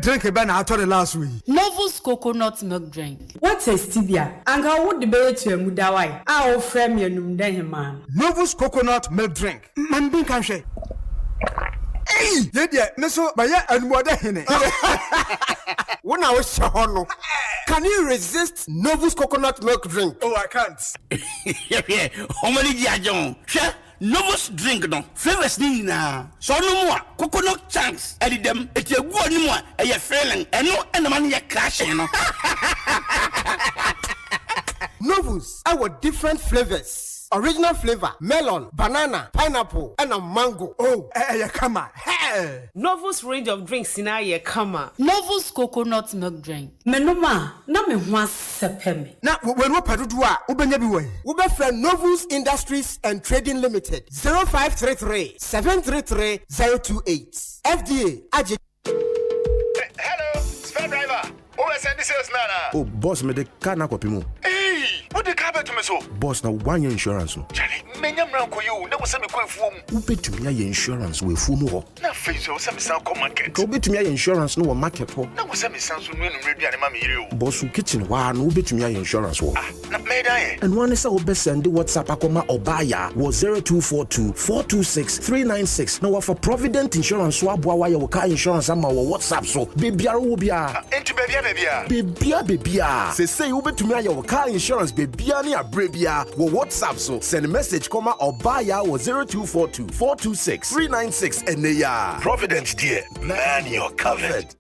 A: Drink a banana out of the last week.
P: Novus coconut milk drink. What is tibia? And how would the bear to a mudawai? Our frame your man.
A: Novus coconut milk drink. Man, be can't. Hey, yeah, Misso, by and what when I was Shahono, can you resist Novus coconut milk drink? Oh, I can't.
W: Yeah, how many John? Novus drink no flavors ni na so no more coconut chunks edit them it you go ni more e ye feeling eno enema ni ye crashing no
A: Novus our different flavors. Original flavor, melon, banana, pineapple, and a mango. Oh, come on.
P: Novus range of drinks in a kama. Novus coconut milk drink. Menoma, na me hwa sepemi.
A: Na when we padudua, ubenyabiwe. Ube friend Novus Industries and Trading Limited. 0533 733 028. FDA.
K: Hello, spare driver. Who is sending sales nana?
Q: Oh, boss, me de car na kopi mu.
K: Hey, what the car to me so?
Q: Boss, na 1 year insurance no.
K: Charlie, menya mranko you. Na wose me kwa fuom.
Q: Ubetumi ya insurance we fuom ho.
K: Na face wose me san come market.
Q: Ka ubetumi ya insurance no wo market ho.
K: Na wose me san so no radio ani ma me yire o.
Q: Boss, kitchen wa no ubetumi ya insurance ho.
K: Na me da ye.
Q: And one is say obe send WhatsApp akoma obaya wo 0242 426 396. Na wa for Provident Insurance wa boa wa ye wo car insurance ama wo WhatsApp so. Bebiara wo bia.
K: Enti bebia.
Q: Bebia. Say ubetumi ya wo car insurance bebia ni abrebia wo WhatsApp so. Send message koma obaya wo 0242 426 396 and ya.
K: Providence dear, man you're covered.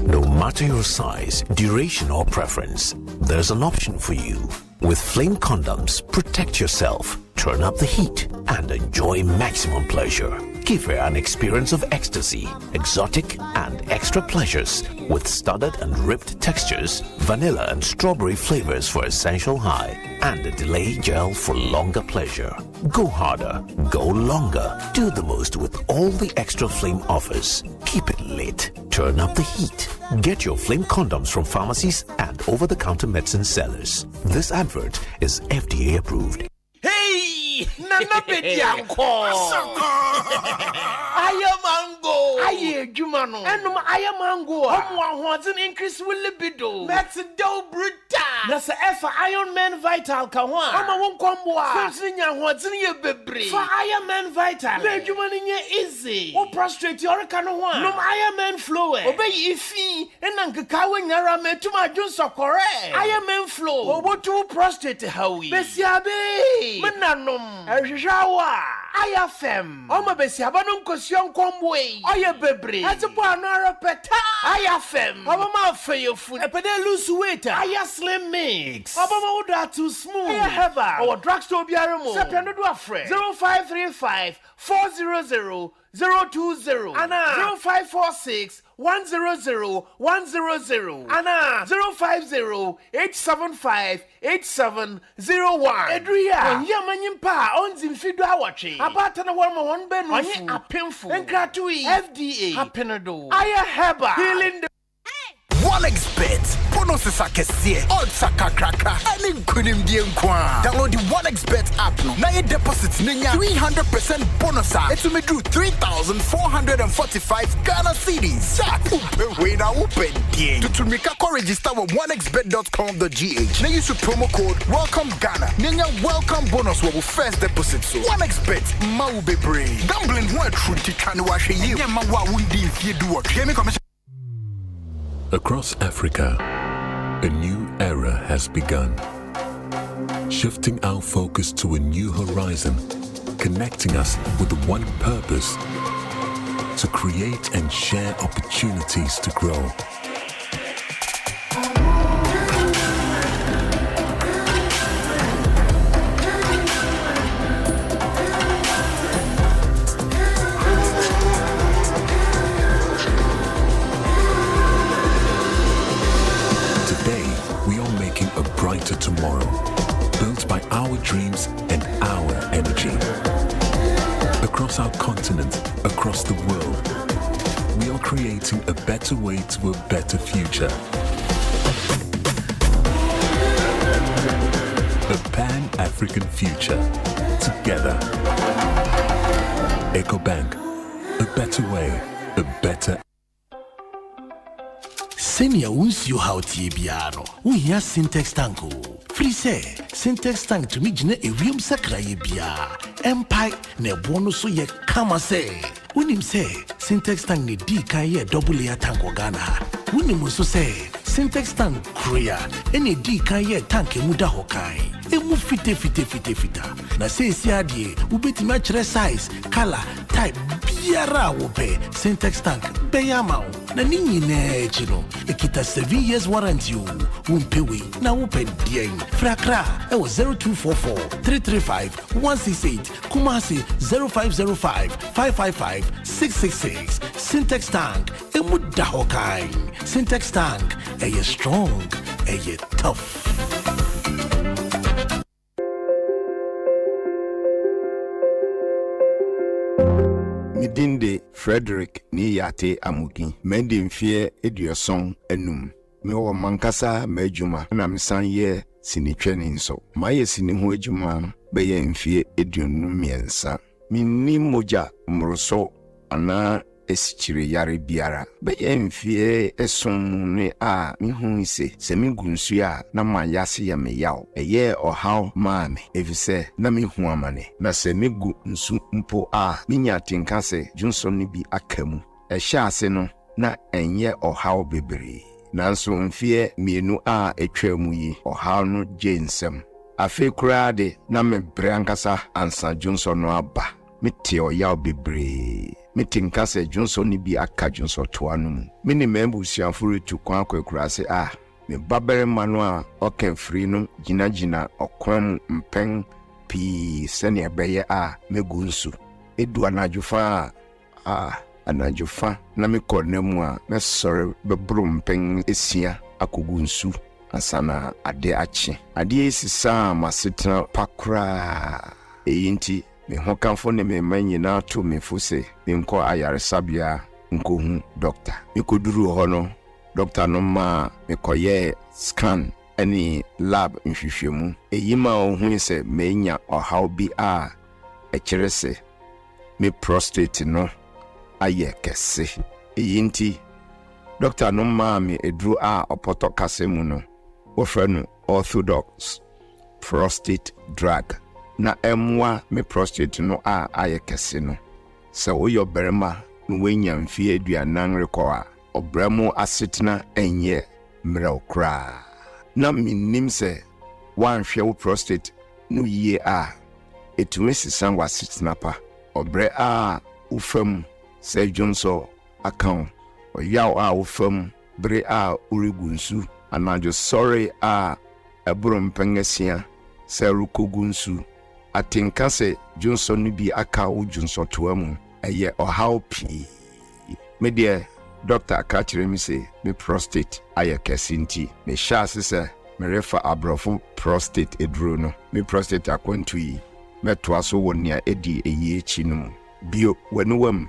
R: No matter your size, duration or preference, there's an option for you. With Flame Condoms, protect yourself, turn up the heat, and enjoy maximum pleasure. Give her an experience of ecstasy, exotic and extra pleasures with studded and ripped textures, vanilla and strawberry flavors for essential high, and a delay gel for longer pleasure. Go harder, go longer. Do the most with all the extra Flame offers. Keep it lit. Turn up the heat. Get your Flame condoms from pharmacies and over-the-counter medicine sellers. This advert is FDA approved.
W: Hey, Nana Bedianko. I am mango. I am Jumano. And I am mango. One wants an increase with libido. That's a dough bruta. That's a F Iron Man Vital. Come on. I'm a one combo. Something what's in your baby. For Iron Man Vital. Make you money easy. Or prostrate your canoe. No Iron Man flow. Obey ifi. And Uncle Kawan Yarame to my juice or correct. Iron Man flow. Or what to prostrate Howie. Bessiabe. Mananum. Jawa. IFM. Oma Bessiabanum Cossion Comway. Oya Bebri. That's a banana peta. IFM. Obama for your food. A pedal loose weight. Aya slim mix. Obama that too smooth. Aya heba. Or drugstore biaramo. Sependo do a friend. 0535 400 020. Anna 0546 100 100. Anna 050 875 8701. Edria. Yamanyimpa owns in Fidwa watching. Abatana one ben. Onye apemfu. Enkratui. FDA. Hapenado. Aya heba. Healing the
I: 1xBet. Bonuses akese. Odds akakraka. Ani nkunim die nkwa. Download the 1xBet app no. Na your deposit ninya 300% bonus. It me do 3,445 Ghana cedis. Jack. We na open die. To make a register with 1xbet.com.gh. Na use promo code welcome Ghana. Ninya welcome bonus wo first deposit so. 1xBet ma wo bebre. Gambling ho atruti kan wa hwe yi. Nya ma wa wundi fie do what. Game commission.
H: Across Africa, a new era has begun, shifting our focus to a new horizon, connecting us with one purpose: to create and share opportunities to grow. Brighter tomorrow, built by our dreams and our energy. Across our continent, across the world, we are creating a better way to a better future. A Pan-African future. Together. Ecobank. A better way, a a better.
W: Senior won't you how Tibiano. We hear Syntax Tanko. Free say, Syntax Tank to me, Jine, a real sacra bia. Empire, ne bonus so ye kama say. When him say, Syntax Tank ni D kaye double layer tank Ghana. When him also say, Syntax Tank Korea, any D kaye tank muda hokai. Emu fite. Na say siadie, ubeti match size, color, type, biara wope. Syntax Tank, beyamau. Na nini ne chino. Ekita 7 years warranty you. Wumpewe, na open dien. Frakra, ewo 0244 335 168. Kumasi 0505 555 666. Syntax Tank, emu dahokai. Syntax Tank, eye strong, eye tough.
L: Midinde Frederick Niyate Amugi Mende mfie eduoson enum me wo mankasa majuma na mesan ye sinitwene nso maye sini ho adwuma be ye mfie eduonum miensa minni moja mroso ana esichire yare biara be ye mfie eson ne a mihu ise se migunsu a na mayase ya meyaw eye ohaw maame efise na mihu amane na se migu nsu mpo a minya tinkase junso ni bi akamu ehya ase no na enye ohaw bebre nanso mfie mienu a etwamu yi ohaw no jensem afi kurade na mebre ankasa ansa junso no aba mete oyaw bebre mitinkase junso ni bi aka junso toanum mini membu sianfuru tu kwa kwakurase me babere manu a oken free no gina okwan mpen pi sene ebeye megunsu edu anajufa anajufa na me konemu a me sore bebru mpen esia akogunsu asana ade achi ade esisa masetena pakra eyinti me hokanfo ne me manyina to me fose me nko ayaresabia nko hu doctor me koduru ho no doctor no ma me koye scan any lab nhwehwemu eyima ohun se menya ohaw bi a ekyerese me prostate no aye kese eyinti doctor no ma me edru a opoto kasemu no wo fra no orthodox prostate drug na emwa me prostate no a ayekese no se oyo berema no wenya mfie aduanan rekwa obramo asetena enye mreokra na minim se wanhwe wo prostate no yie a etumesi sangwa asetena pa obre a ufam se jonso account oyaw a ufam bre a urigunsu anajo sorry a ebrum pengesia se rukogunsu atinkase Johnson ni bi aka wo Johnson toamu eye ohaw pi me de doctor akachire mi say me prostate aye kesinti me sha se me refa abrofo prostate eduro no me prostate akwantu yi meto so wonia edi eyi echi no bio wanuwam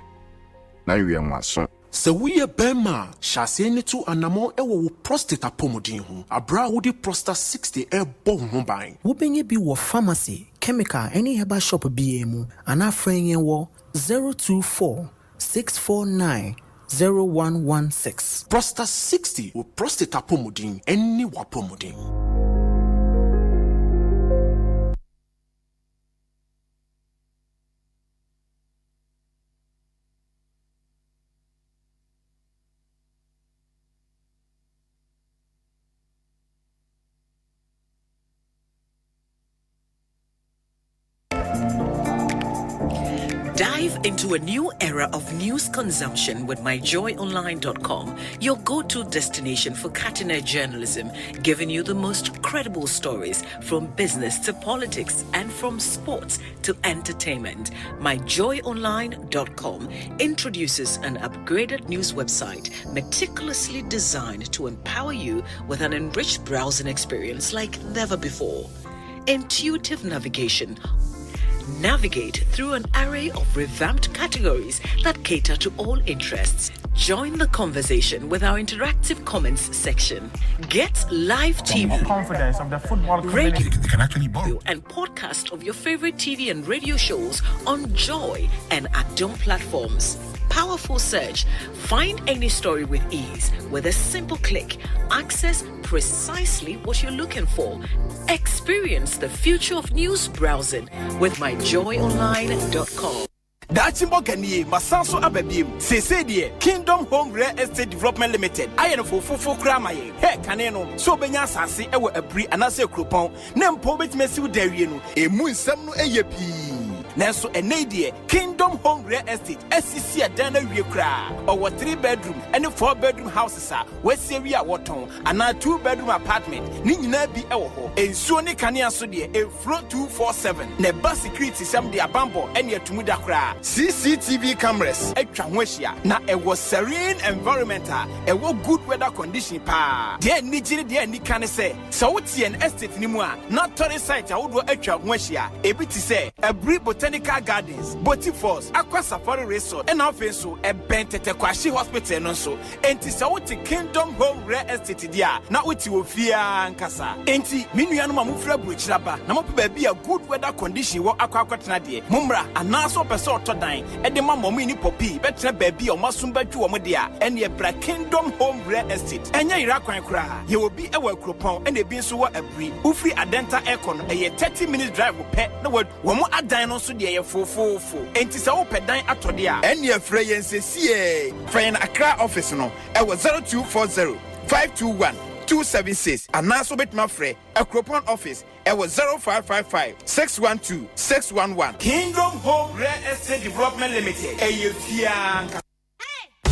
L: na wienwaso
W: Se wuye bema shase ni tu anamo ewo prostate apomodin ho abra wo di prostate 60 bon ho ban wo benye bi wo pharmacy chemical any herbal shop bi emu ana frenye wo 024 649 0116 prostate 60 wo prostate apomodin any wapomodin.
Y: Dive into a new era of news consumption with myjoyonline.com, your go-to destination for cutting-edge journalism, giving you the most credible stories from business to politics and from sports to entertainment. Myjoyonline.com introduces an upgraded news website meticulously designed to empower you with an enriched browsing experience like never before. Intuitive navigation. Navigate through an array of revamped categories that cater to all interests. Join the conversation with our interactive comments section. Get live TV,
Z: confidence of the football community.
Y: radio, can actually borrow, and podcast of your favorite TV and radio shows on Joy and Adom platforms. Powerful search. Find any story with ease with a simple click. Access precisely what you're looking for. Experience the future of news browsing with myjoyonline.com.
C: Dachimbo Kanye, Masanso Ababim, Sese Kingdom Home Real Estate Development Limited. I am for Kramaye. Hey, Caneno, so Benya Sasi, ever a brie and as a coupon. Nem Pobet Messu Deriano, a moon Samu Ayapi. Nanso Enadie, Kingdom Home Real Estate, SCC Adana Riekra, or 3-bedroom and 4-bedroom houses are West Area Waton, and a 2-bedroom apartment, Nina be Ewo, and Sony Kania Sodi, a floor 247, Neba security some the Abambo, and your Tumudakra, CCTV cameras, extra Westia, na a was serene environmental, a good weather condition pa. Dear Nijiri, dear Nikane say, so it's an estate Nimua, not tourist site, I would extra Westia, a bit to say, a brief Botanical Gardens, Boating Falls, Aqua Safari Resort, and also a Bentete Kwashi Hospital and also. And it's out to Kingdom Home Real Estate dia. Now with you fear and casa. Enti Minuanuma Mufra Bridge Laba. Namope be a good weather condition what Aqua Quatnadi. Mumra and also Pesor to dine. And the mamma mini poppy, better baby or Masumba to Omodia. And ye Black Kingdom Home Real Estate. And ye Irakwan cry. You will be a well coupon and a bin so a brie. Ufri Adenta Econ. A 30-minute drive will pet. No word. One more adine so dear 444. And it's our pedine at Todia. And your friend CA. Friend Accra office no. I was 0240 521 276. And now so bit my friend. A coupon office. I was 0555 612 611. Kingdom Home Real Estate Development Limited.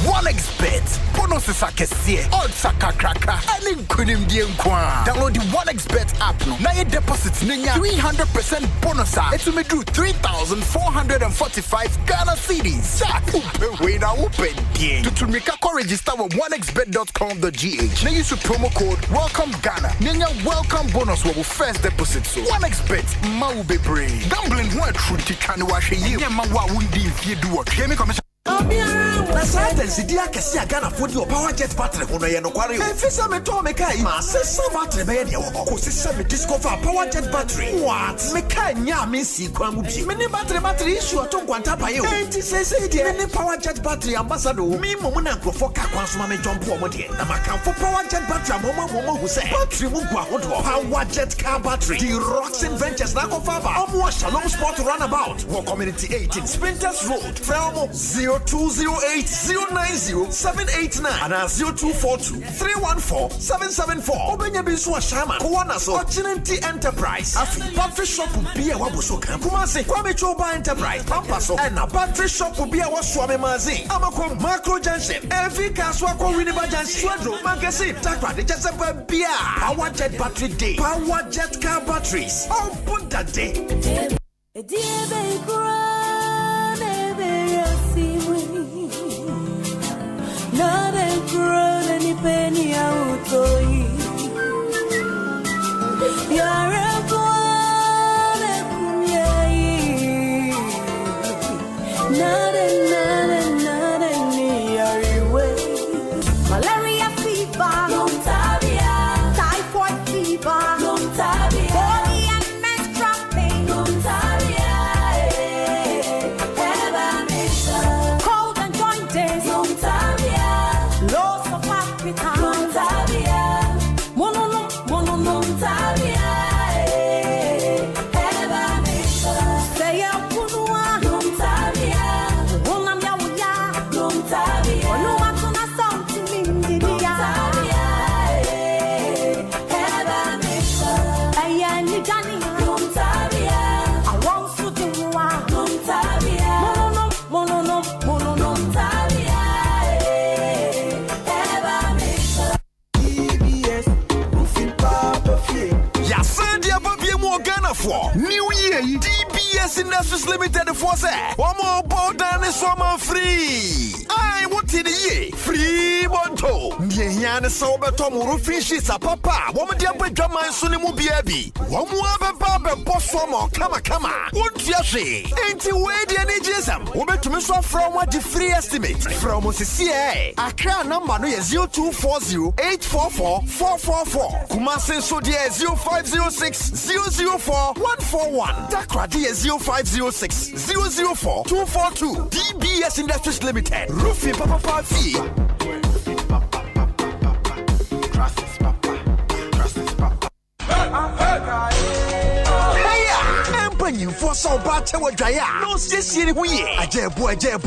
I: OneXBet. Bonuses are kesiye. Odds are kakraka. And kunim di nkwa. Download the OneXBet app no. Na ye deposits ninya 300% bonus. Etu me drew 3,445 Ghana cedis. Jack. Upe na upe die. To tumika ko register with onexbet.com.gh. Na use promo code Welcome Ghana. Ninya welcome bonus wo first deposit so. OneXBet ma ube brave. Gambling ho atruti kane wa hwe yi. Nya ma wa wundi mfie duo. Game commission.
Q: Na science dia kesi agana fodi o power jet battery hono ye no kware o efisa me to me kai ma sesa battery be ye ho ko sesa me discover power jet battery what me kai nya me si kwa mu bi me ne battery issue to kwanta pa ye o enti sesa dia me ne power jet battery ambassador me momu na krofo ka kwansoma me jump o mo de na makamfo power jet battery momo hu se battery mu gwa hodo power jet car battery the Roxin Ventures na ko fa ba omo Shalom Sport runabout wo community 18 Sprinters Road from 0208090789 and 0242314774. Obenya bisu wa shama kuwana so Ochinenti Enterprise afi battery shop bia waboso kan kumase Kwame Choba Enterprise pampaso and na battery shop bia waswame mazi amako Macro Junction every kaswa ko Winneba Junction Swadro Magazine takwa de chesepa bia Power Jet Battery Day Power Jet Car Batteries on Bunda Day.
N: Nada crona ni penny autoi. Yara buona kumyai. Nada ni yariwe. Malaria fever, Lontabia. Typhoid fever, Lontabia. Body and menstrual pain, Lontabia. Cold and jointed, Lontabia. Loss of appetite, Lontabia. Mono, Lontabia. Say a punua, Lontabia. Wonam ya wuya, Lontabia. Ono matuna something mindidia, Lontabia. Aya ni jani, Lontabia. I want to do one, Lontabia. Mono, Lontabia.
I: Yasandia babie mo Ghana for New Year DBS
K: DBS Industries Limited for say, one more board down is one free. I want it ye free bonto. Ndiyan sober tomu roofing sa papa. Woman dear boy drama and sunimu biabi. One more baba boss more kama. What yashi? Ain't you waiting any jism? Woman to me so from what the free estimate from OCCA. Accra number no 0240-844-444. Kumasi so dear 0506-004-141. Dakra dear 0506-004-242. DBS Industries Limited. Roofing papa fee. You for so bad to a dry. No, this year we a boy, Jenna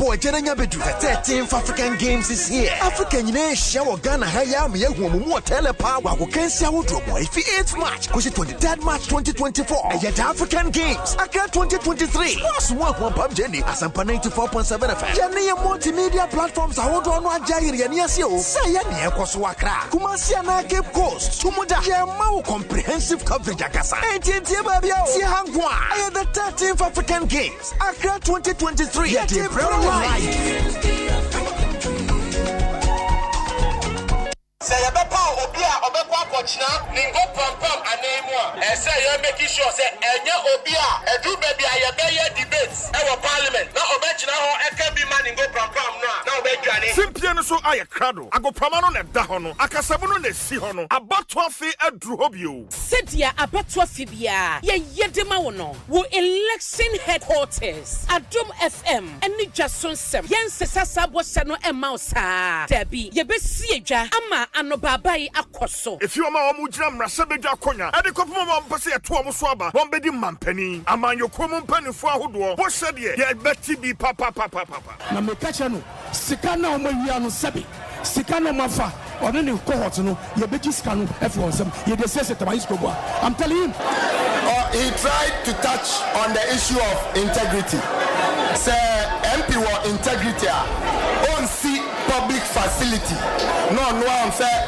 K: Bedu. 13th African Games is here. African nation, Ghana, Hayam, Yamu, Telepower, who can see our drama. If 8th March, because it's 23rd March 2024. And yet African Games, Accra 2023. Sports one Jenny, Asempa 94.7 FM. Jenny multimedia platforms are all on one giant and yes, you say any Ekoswakra, Kumasiana Cape Coast, Tumuda, Yamau comprehensive coverage. Akasa, 18th Babia, Sihangwa. The 13th African Games, Accra 2023. Say a bepa obia obekwa kochina ningo pam anemwa. Say you making sure say enya obia edu baby ayebeye debates e wo parliament. Na obechina ho ekabi man ningo pam no. Na obedwane. Simpie no so aye krado. Agopama no na da ho no. Akasabu no na si ho no. Abatwa fi edru hobio. Sedia abatwa fi bia. Ye yedema wo no. Wo election headquarters. Adom FM eni Jason Sem. Yen sesasa bo se no ema osa. Debi ye be si edwa ama ano babai akoso. If you ama omujina mrasebeja akonya. Ade kopoma mo mpese eto omo so aba. Won bedi mampani. Amanyo komo mpanifo ahodo. Bo se de ye beti bi papa. Na me kacha no. Sika na omo wia no sebi. Sika na mafa. One ne cohort no. Ye beti sika no everyone sem. Ye de say to my school. I'm telling him.
F: He tried to touch on the issue of integrity. Say MP wa integrity on see public facility. No I'm say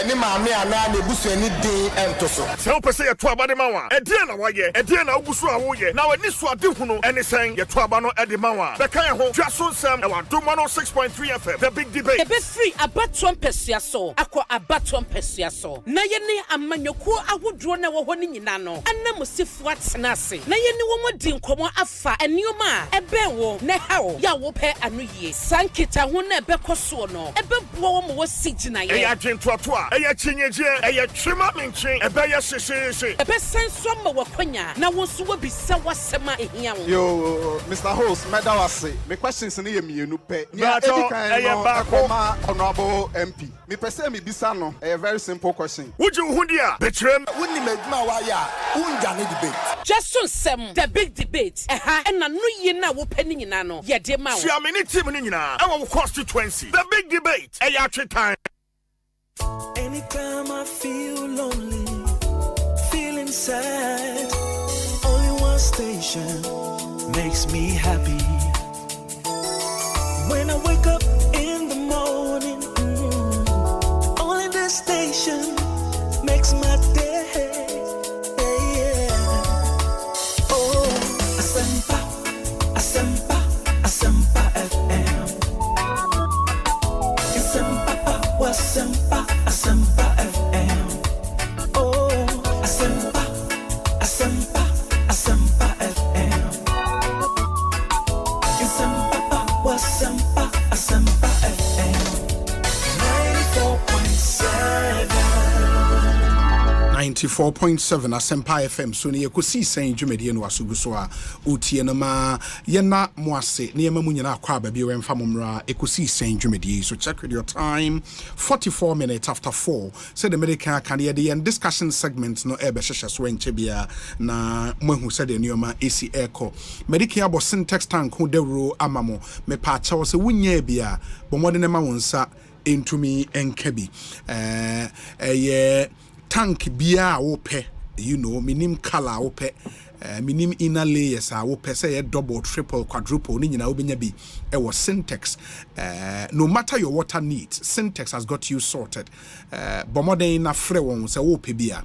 F: ni maame ana na ebusu ani din entoso. Se o pese ye to aba de mawa. E die na waye, e die na ogusu a woye. Na wani so ade hunu ene sen ye to aba no e de mawa. Be kan ho twaso nsem e wa do 106.3 FM. The big debate. E be free abatom pesua so. Akọ abatom pesua so. Na ye ne amanyoku ahodro na wo ho ni nyina no. Ana mosifu atena ase. Na ye ne wo mo di nkomo afa enioma e be wo na hawo ya wo pe anu yie. Sankita ho na e be koso no. E be bo wo mo wo sigina ye. E ya dwentoatoa. E ya chinyeje. E ya twema menchen. E be ya sheshe. E be senso ma wakwanya. Na wo so wo bisa wasema ehia wo. Yo, Mr. Host, medawase. Me questions ni ye mienu pe. Ya ma honorable MP. Me pese me bisa no. A very simple question. Would you hundia? Betrem. Wuni medma wa ya. Unja ne debate. Just so sem the big debate. And na no ye na wo pani nyina no. Ye de ma wo. Sia me ni team ni nyina. E wo constituency. The big debate. E ya time. Anytime I feel lonely, feeling sad, only one station makes me happy. When I wake up in the morning, only this station makes my day. Oh, Asempa FM. Asempa FM. Oh, Asempa FM. Asempa FM. 94.7 Asempa FM. So ne Ekosiisen dwumedie no asugu so a otie no ma ye na mo ase ne yema mu nyina akwa ababie wemfa momra Ekosiisen dwumedie. So check with your time, 44 minutes after 4. Say the medical can the discussion segment no ebe hwehwe so enche bia na mohu say the nneoma AC echo medical abo syntax tank ho dewro amamo me pa cha wo se wunya bia bomode ne ma wonsa entumi enkabi tank bia wo pe minim color wo pe minim inner layers wo pe say double triple quadruple ni nyina wo benya bi was syntax no matter your water needs, syntax has got you sorted bomodern na frɛ won say wo pe bia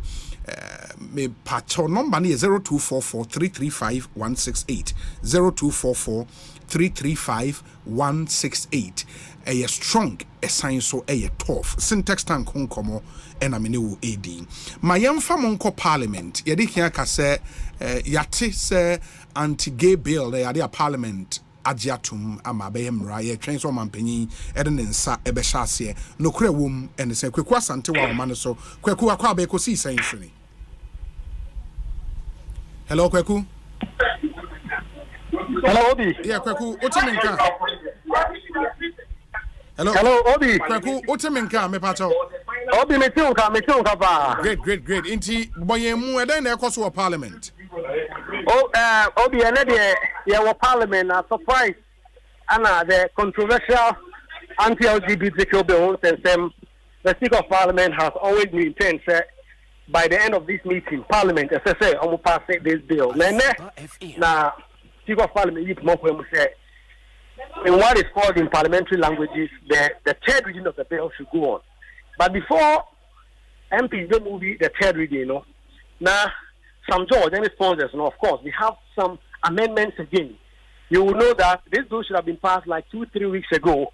B: me pacho number ni 0244335168 0244335168 a strong a sign so a tough syntax tank honkomo and amene wo edi mayamfa monko parliament yedi hia ka se yate se anti-gay bill yade a parliament agiatum ama bemra ye twen so mampanyi ede nsa ebe hyase no kura wom ene se Kwaku Asante wa ma no so Kwaku akwa be kosi sense ni. Hello Kwaku.
G: Hello Obi.
B: Yeah Kwaku otimenka.
G: Hello Obi.
B: Kwaku otimenka me pacho.
G: Obi me tunka ba.
B: Great. Inti boyemu ede na ekoso parliament.
G: Obi ene de ye wo parliament na surprise ana the controversial anti-LGBTQ bill and the Speaker of Parliament has always maintained that by the end of this meeting, Parliament, as I say, almost pass this bill. Now, Speaker of Parliament, in what is called in parliamentary languages, the third reading of the bill should go on. But before MPs don't move the third reading, now some George and sponsors, of course, we have some amendments again. You will know that this bill should have been passed like 2-3 weeks ago,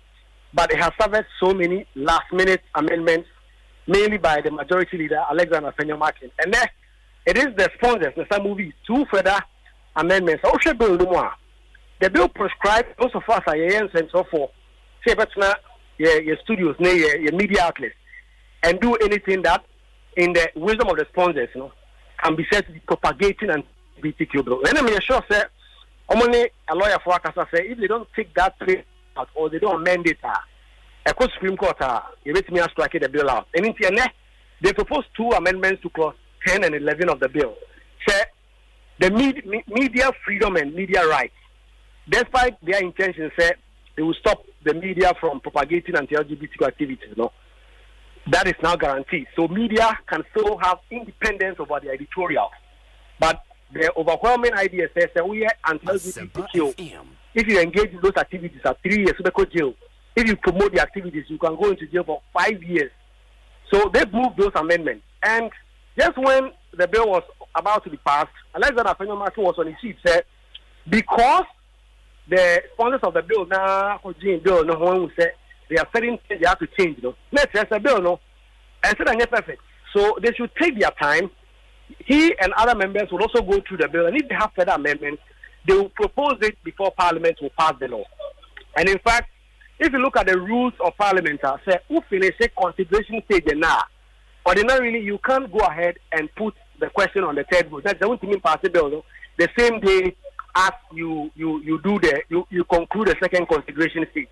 G: but it has suffered so many last-minute amendments, mainly by the majority leader, Alexander Fenyamakin. And then it is the sponsors, the some movies, 2 further amendments. The bill prescribes most of us are and so forth, say, but now your studios, your media outlets, and do anything that, in the wisdom of the sponsors, can be said to be propagating and BTQ bill. And I'm sure, sir, only a lawyer for Akasa say if they don't take that place out or they don't amend it, a Supreme Court, you let me strike the bill out. And in the they propose 2 amendments to clause 10 and 11 of the bill. Say the media freedom and media rights, despite their intentions, say they will stop the media from propagating anti-LGBTQ activities. That is now guaranteed. So media can still have independence over the editorial, but the overwhelming idea says that we are anti-LGBTQ. If you engage in those activities at 3 years, you go to jail. If you promote the activities, you can go into jail for 5 years. So they've moved those amendments. And just when the bill was about to be passed, Alexander Fenyamakin was on his seat, said, because the sponsors of the bill now, no one will say, there are certain things they have to change. Let's say the bill, and so they're perfect. So they should take their time. He and other members will also go through the bill, and if they have further amendments, they will propose it before Parliament will pass the law. And in fact, if you look at the rules of Parliament, say who finish a consideration stage now, ordinarily you can't go ahead and put the question on the third vote. That's the only thing pass the bill the same day as you conclude the second consideration stage.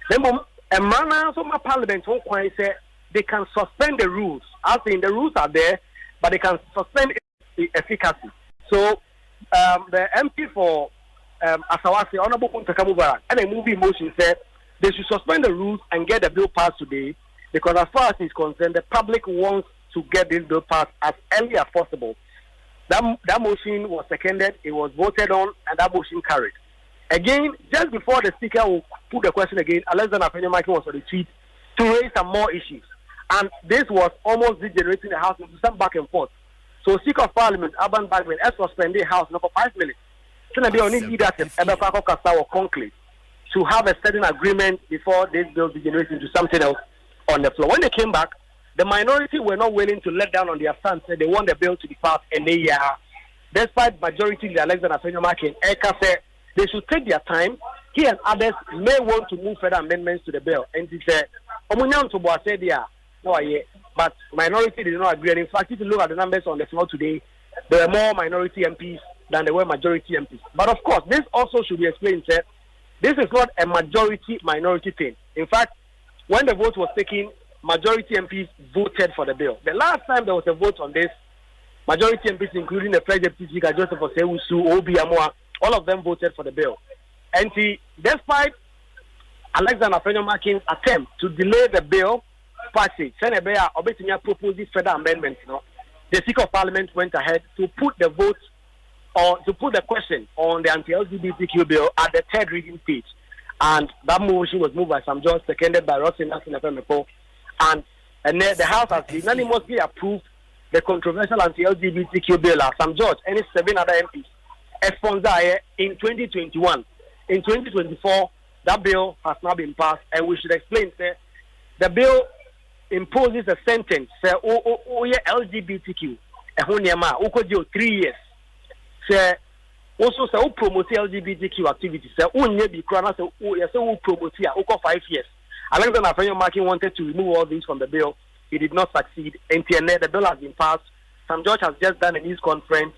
G: Then a manner so my Parliament won't quite say they can suspend the rules. I think the rules are there, but they can suspend the efficacy. So the MP for Asawasi, Honorable Kuntakamubarak, and a movie motion said they should suspend the rules and get the bill passed today, because as far as it's concerned, the public wants to get this bill passed as early as possible. That motion was seconded, it was voted on, and that motion carried. Again, just before the Speaker will put the question again, Alexander Fenyamakin was on the tweet to raise some more issues. And this was almost degenerating the House into some back and forth. So Speaker of Parliament, Urban Bagman, has suspended the House now for 5 minutes. So they only need that conclave to have a certain agreement before this bill degenerates into something else on the floor. When they came back, the minority were not willing to let down on their stance. They want the bill to be passed, and they despite majority the Alexander Fenyamakin, Eka said they should take their time. He and others may want to move further amendments to the bill. And he said, but minority did not agree. And in fact, if you look at the numbers on the floor today, there are more minority MPs than there were majority MPs. But of course, this also should be explained. That this is not a majority-minority thing. In fact, when the vote was taken, majority MPs voted for the bill. The last time there was a vote on this, majority MPs, including the President Speaker Joseph Osei, Obi Amoa, all of them voted for the bill. And despite Alexander Fenyamakin's attempt to delay the bill passage, Senator Obetinya proposed this further amendment. The Speaker of Parliament went ahead to put the vote or to put the question on the anti-LGBTQ bill at the third reading stage. And that motion was moved by Sam Jones, seconded by Rosin Nasin Efemeko. And the House has unanimously approved the controversial anti-LGBTQ bill, Sam George, and 7 other MPs, sponsor in 2021. In 2024, that bill has now been passed, and we should explain, say, the bill imposes a sentence, say, LGBTQ, a 3 years. Say, also, say, who promote LGBTQ activities, say, who be crowned, say, who promote here, 5 years. Alexander Afenyo-Markin wanted to remove all these from the bill. He did not succeed. The bill has been passed. Sam George has just done a news conference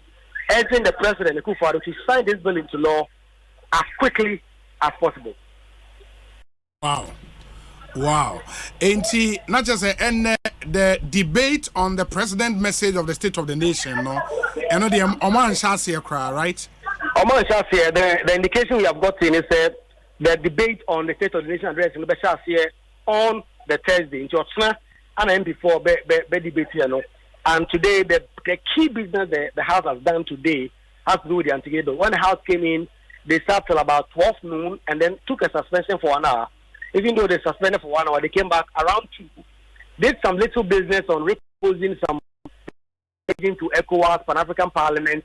G: urging the president, Akufo-Addo, to sign this bill into law as quickly as possible.
B: Wow. Ain't he not just the debate on the president message of the State of the Nation, no? And the Omanhene cry, right?
G: Omanhene, the indication we have gotten is that the debate on the State of the Nation address in the on the Thursday in Georgia and before debate here, no. And today the key business the House has done today has to do with the anti-gay bill. When the House came in, they sat till about 12 noon and then took a suspension for 1 hour. Even though they suspended for 1 hour, they came back around 2. Did some little business on reposing some to ECOWAS, Pan-African Parliament,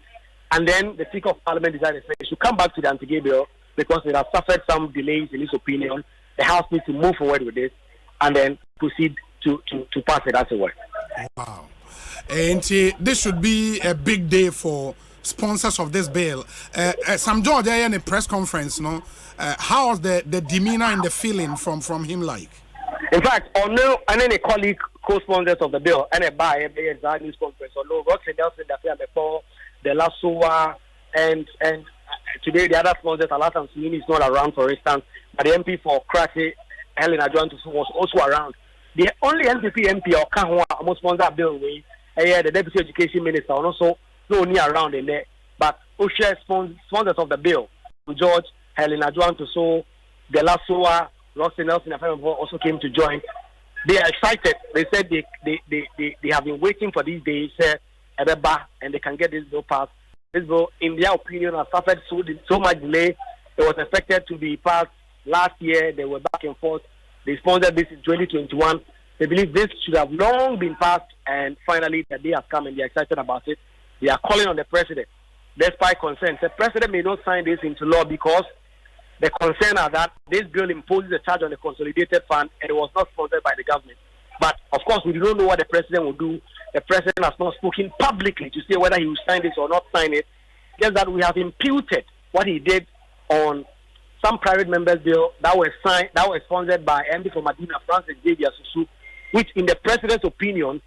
G: and then the Speaker of Parliament decided they should come back to the anti-gay bill because it has suffered some delays in his opinion. The House needs to move forward with this and then proceed to pass it as a word.
B: Wow. And this should be a big day for sponsors of this bill. Sam George in a press conference, no? How was the demeanor and the feeling from him like?
G: In fact, and then a colleague co-sponsors of the bill, and a news conference, Roxy Nelson, the Lassoa, and today the other sponsors, Alatan Sweeney is not around, for instance, but the MP for Krake, Helen Adjoint was also around. The only MP or Kahwa almost sponsor bill way, the Deputy Education Minister, also no near around in there, but Osei sponsors of the bill, George, Helen Adjoint, so the Lassoa, Roxy Nelson also came to join. They are excited. They said they have been waiting for these days, and they can get this bill passed. This bill, in their opinion, has suffered so much delay. It was expected to be passed last year. They were back and forth. They sponsored this in 2021. They believe this should have long been passed, and finally the day has come, and they are excited about it. They are calling on the president, despite concerns. The president may not sign this into law because the concern are that this bill imposes a charge on the consolidated fund and it was not sponsored by the government. But of course, we don't know what the president will do. The president has not spoken publicly to say whether he will sign this or not sign it. Just that we have imputed what he did on some private members' bill that was sponsored by MD for Medina, Francis Xavier Susu, which, in the president's opinion,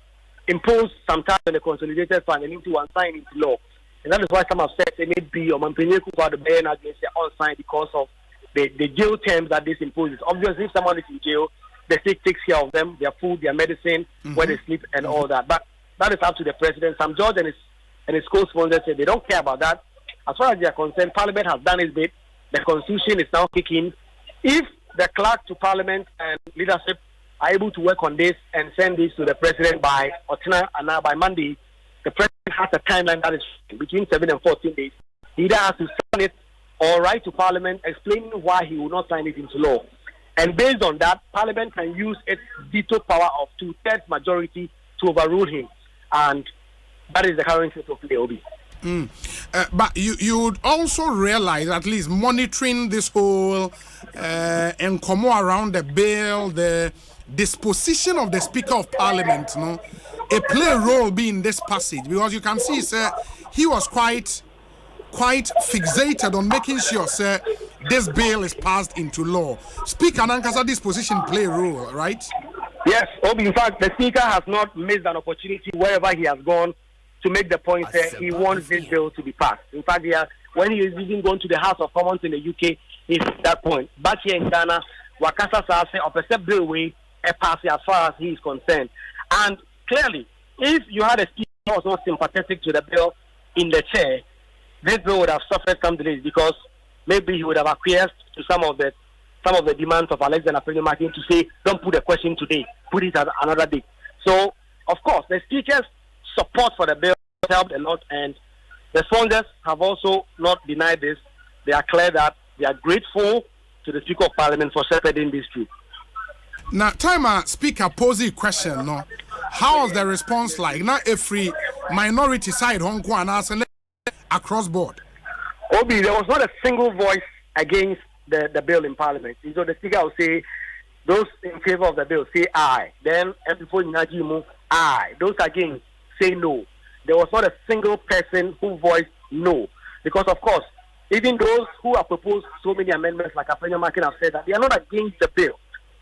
G: imposed some charge on the consolidated fund and into unsigned into law. And that is why some have said it may be Omanhene Kufuor the ban against the unsigned because of the jail terms that this imposes. Obviously, if someone is in jail, the state takes care of them, their food, their medicine, where they sleep, and all that. But that is up to the president. Sam George and his co-sponsors say they don't care about that. As far as they are concerned, Parliament has done its bit. The Constitution is now kicking. If the clerk to Parliament and leadership are able to work on this and send this to the president by Otina and now by Monday, the president has a timeline that is between 7 and 14 days. He either has to sign it or write to Parliament explaining why he will not sign it into law. And based on that, Parliament can use its veto power of 2/3 majority to overrule him. And that is the current state of play, Obi.
B: But you would also realize, at least monitoring this whole and come around the bill, the disposition of the Speaker of Parliament, no, it play a role in this passage, because you can see, sir, he was quite fixated on making sure, sir, this bill is passed into law. Speaker Nankasa disposition play a role, right?
G: Yes, Obi. In fact, the Speaker has not missed an opportunity wherever he has gone to make the point that he wants this bill to be passed. In fact, when he is even going to the House of Commons in the UK, he's at that point. Back here in Ghana, Wakasa Sase opposite bill way a pass as far as he is concerned. And clearly, if you had a speaker who was not sympathetic to the bill in the chair, this bill would have suffered some delays because maybe he would have acquiesced to some of the demands of Alexander Afenyo-Markin to say, don't put the question today, put it at another day. So, of course, the speaker's support for the bill helped a lot, and the sponsors have also not denied this. They are clear that they are grateful to the Speaker of Parliament for shepherding this through.
B: Now, time Speaker posed a question, no? How's the response like? Not a free minority side Hong Kong and across board.
G: Obi, there was not a single voice against the bill in Parliament. So the speaker will say, those in favor of the bill say aye. Then before Najimu, aye. Those against say no. There was not a single person who voiced no. Because of course, even those who have proposed so many amendments, like Afrenia Markin have said, that they are not against the bill,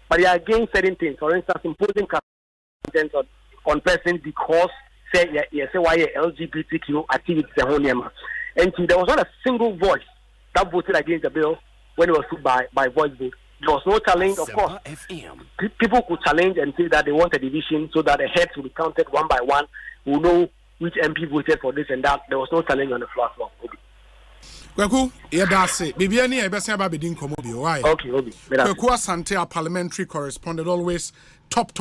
G: but they are against certain things. For instance, imposing content on persons because say why LGBTQ activities and whole name. And there was not a single voice that voted against the bill when it was put by voice vote. There was no challenge, of course. People could challenge and say that they want a division so that the heads will be counted one by one. We'll know which MP voted for this and that. There was no challenge on the floor.
B: Kweku, that's it. Bibi ani ebese aba bedin komo bi. Why?
G: Okay, Obi.
B: Kweku Asante, our parliamentary correspondent, always top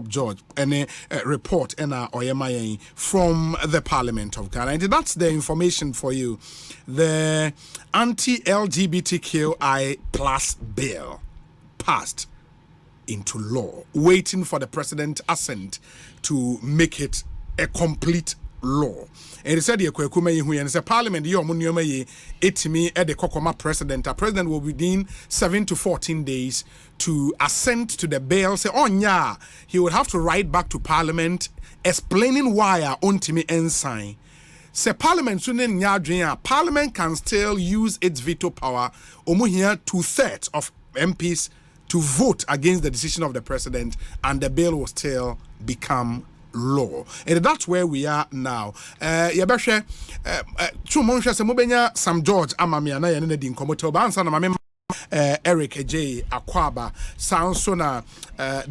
B: George. Any report oyemayen from the Parliament of Ghana. And that's the information for you. The anti-LGBTQI plus bill passed into law, waiting for the president assent to make it a complete law. And he said the Parliament etimi at the Kokoma president. A president will be within 7 to 14 days to assent to the bill. Say he would have to write back to Parliament explaining why ontimi ensign. Say Parliament Parliament can still use its veto power. Here 2/3 of MPs to vote against the decision of the president, and the bill will still become law. And that's where we are now. Yabeshe Sam George Amamiana and Din Komoto Eric J. Akwaba Sansona,